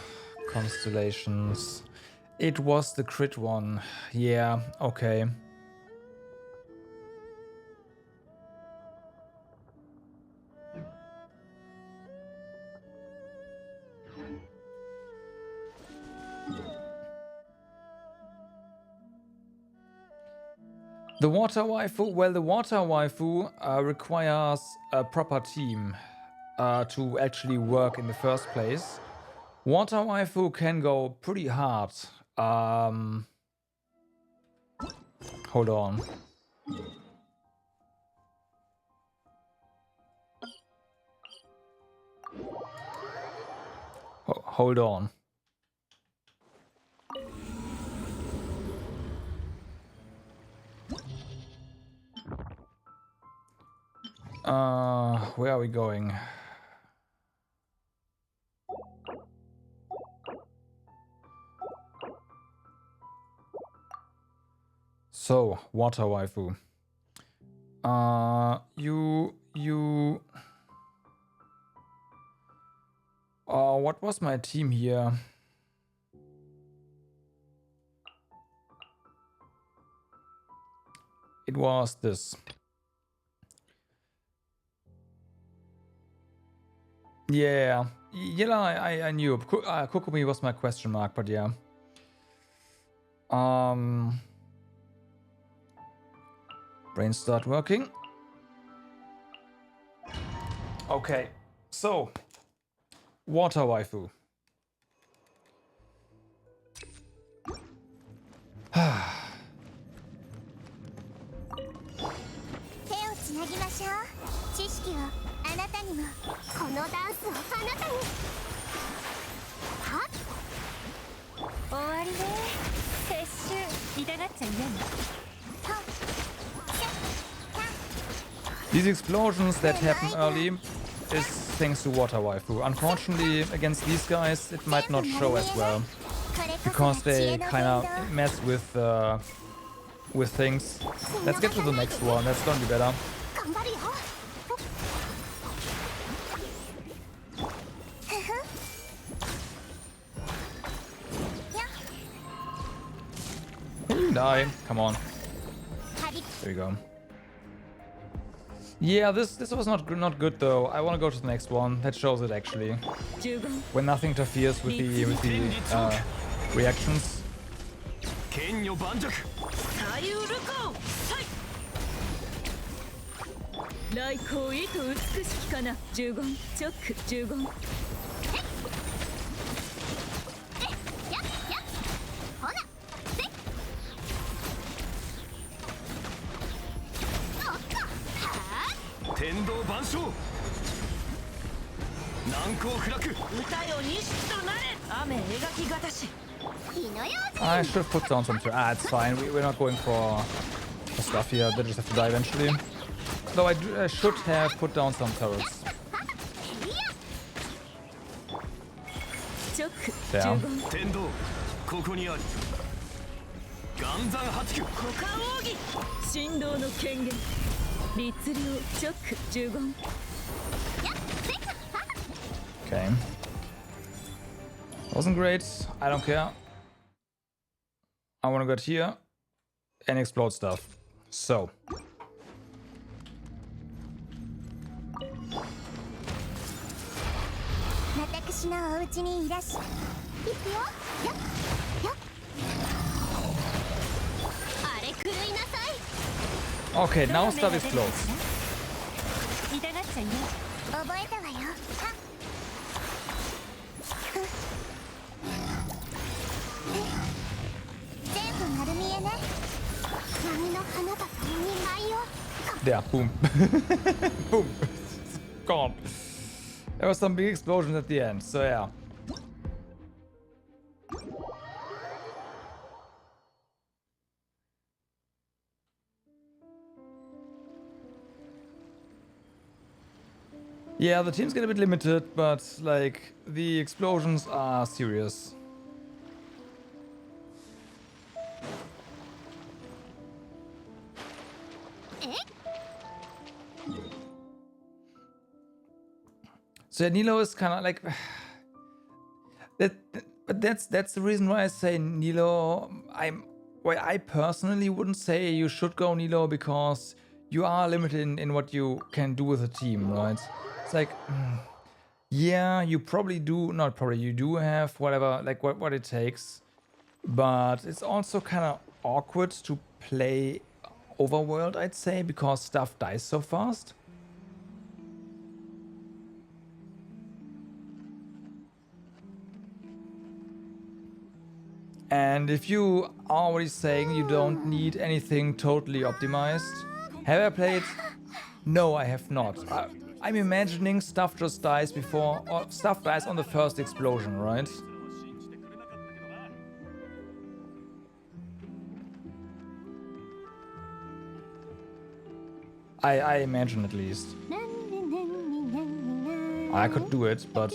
Constellations. It was the crit one. Yeah, okay. The water waifu? Well, the water waifu requires a proper team to actually work in the first place. Water waifu can go pretty hard. Hold on. Hold on. Where are we going? So, water waifu. What was my team here? It was this. Yeah, I knew. Kokumi was my question mark, but yeah. Brain start working. Okay, so water waifu. These explosions that happen early is thanks to water waifu. Unfortunately, against these guys, it might not show as well because they kind of mess with things. Let's get to the next one. That's gonna be better. You die. Come on. There you go. Yeah, this was not good though. I want to go to the next one. That shows it actually. When nothing interferes with the reactions. I should have put down some. It's fine. We're not going for stuff here. They just have to die eventually. Though I should have put down some turrets. There. ここにあり岩山八九股間奥義神道の権限律令チョック十言 Okay. Wasn't great. I don't care. I want to get here and explode stuff. So. Okay, now stuff explodes. There, boom. Boom. Gone. There was some big explosions at the end, so yeah. Yeah, the teams get a bit limited, but like the explosions are serious. So Nilo is kind of like that, but that's the reason why I say Nilo. I personally wouldn't say you should go Nilo because you are limited in what you can do with a team, right? It's like, yeah, you probably do, not probably, you do have whatever, like what it takes, but it's also kind of awkward to play Overworld, I'd say, because stuff dies so fast. And if you are already saying you don't need anything totally optimized, have I played? No, I have not. I'm imagining stuff just dies before, or stuff dies on the first explosion, right? I imagine at least. I could do it, but...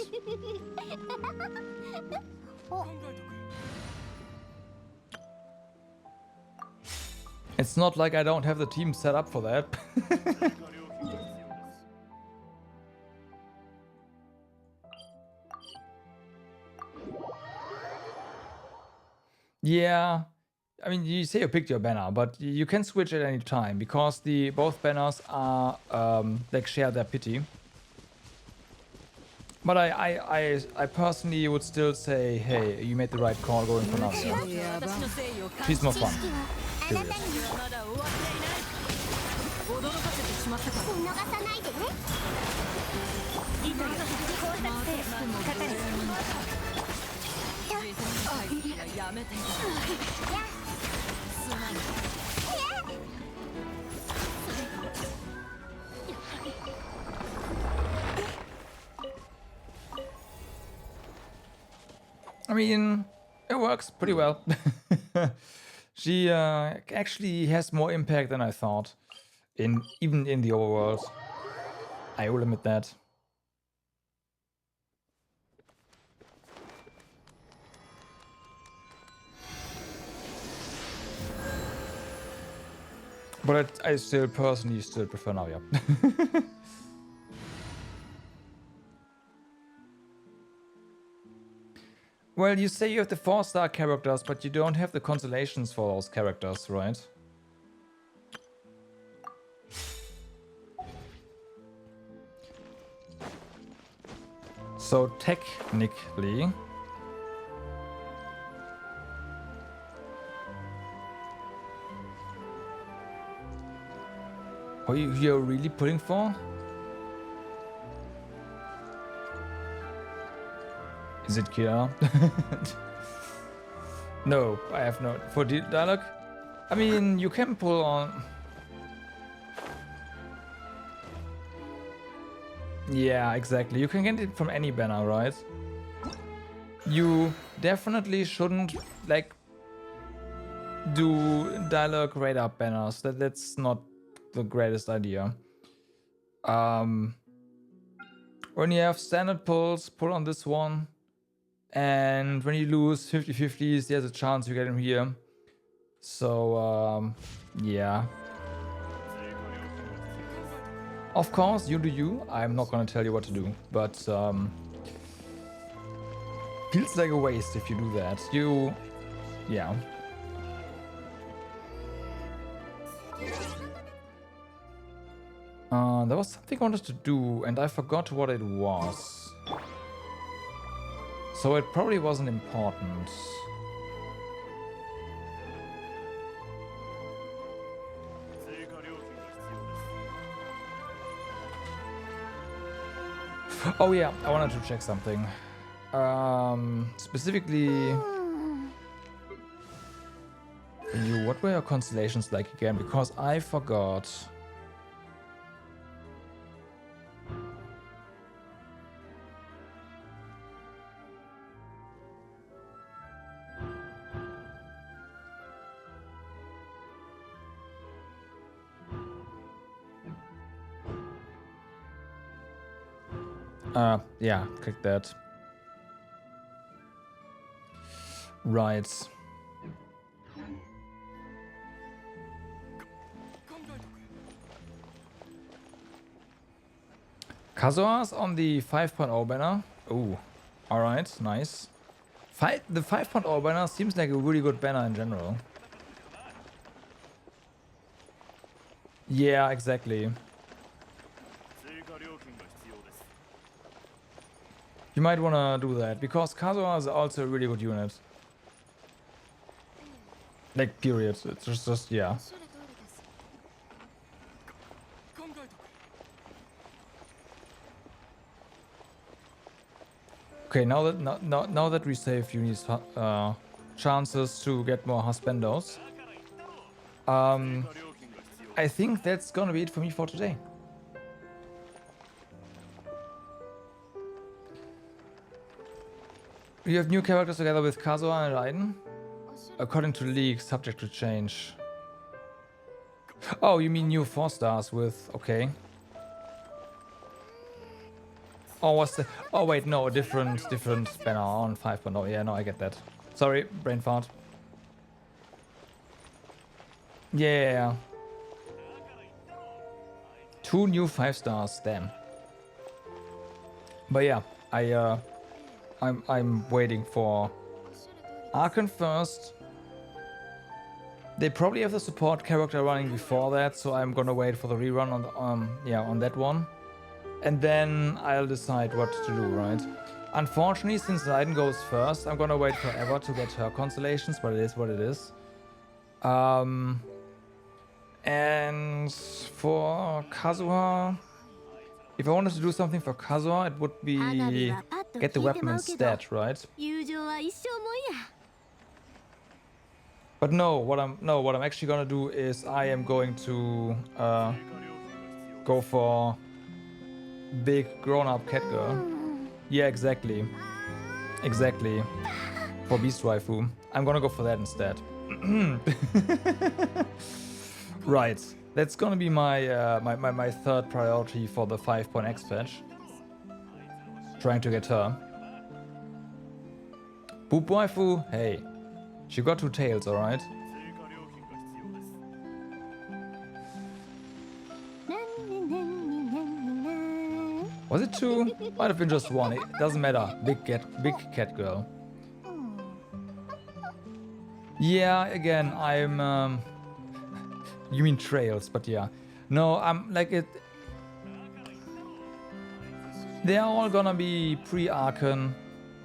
It's not like I don't have the team set up for that. Yeah, I mean, you say you picked your banner, but you can switch at any time because both banners are like share their pity. But I personally would still say, hey, you made the right call going for Navia. She's more fun. Period. I mean, it works pretty well. She actually has more impact than I thought, even in the overworld. I will admit that. But I still personally prefer Navia. Well, you say you have the 4-star characters, but you don't have the constellations for those characters, right? So technically... Are you really putting for? Is it Kira? No, I have no. For dialogue? I mean, you can pull on. Yeah, exactly. You can get it from any banner, right? You definitely shouldn't, like, do dialogue rate up banners. That's not the greatest idea. When you have standard pulls, pull on this one. And when you lose 50-50s, there's a chance you get him here. So, yeah. Of course, you do you. I'm not gonna tell you what to do, but feels like a waste if you do that. Yeah. There was something I wanted to do, and I forgot what it was. So it probably wasn't important. Oh yeah, I wanted to check something. Specifically, what were your constellations like again? Because I forgot. Yeah, click that. Right. Kazuha's on the 5.0 banner. Oh, alright, nice. The 5.0 banner seems like a really good banner in general. Yeah, exactly. You might want to do that, because Kazuha is also a really good unit. Like, period. It's just yeah. Okay, now that we save Uni's chances to get more husbandos, I think that's gonna be it for me for today. You have new characters together with Kazuha and Raiden? According to leaks, subject to change. Oh, you mean new 4-stars with... okay. Oh, what's the... oh, wait, no, a different banner on 5.0. Yeah, no, I get that. Sorry, brain fart. Yeah. 2 new 5-stars, damn. But yeah, I'm waiting for Arkan first. They probably have the support character running before that, so I'm gonna wait for the rerun on the, on that one, and then I'll decide what to do, right? Unfortunately, since Raiden goes first, I'm gonna wait forever to get her constellations, but it is what it is. And for Kazuha, if I wanted to do something for Kazuha, it would be get the weapon instead, right? But no, what I'm actually gonna do is I am going to go for big grown-up cat girl. Yeah, exactly. Exactly. For Beast Waifu. I'm gonna go for that instead. Right. That's gonna be my my third priority for the 5.x patch. Trying to get her. Boop Waifu, hey. She got 2 tails, alright? Was it 2? Might have been just 1. It doesn't matter. Big cat girl. Yeah, again, I'm you mean trails, but yeah. No, I'm like it. They're all gonna be pre-Arkan,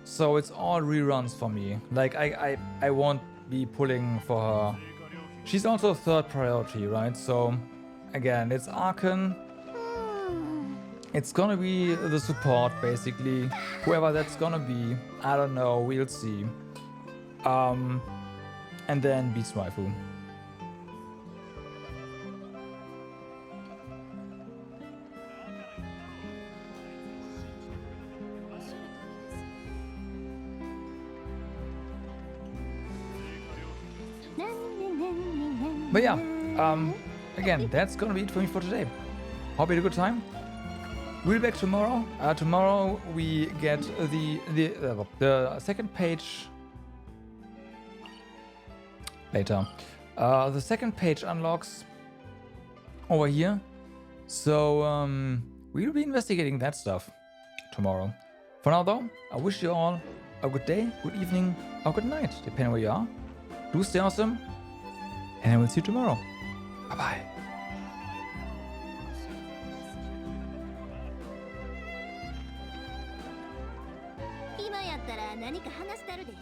so it's all reruns for me. Like I won't be pulling for her. She's also third priority, right? So again, it's Arkan. It's gonna be the support basically. Whoever that's gonna be, I don't know. We'll see. And then Beast Waifu. But yeah, again, that's gonna be it for me for today. Hope you had a good time. We'll be back tomorrow. Tomorrow we get the second page later. The second page unlocks over here, so we'll be investigating that stuff tomorrow. For now, though, I wish you all a good day, good evening, or good night, depending where you are. Do stay awesome, and I will see you tomorrow. Bye bye. 今やったら何か話したるで。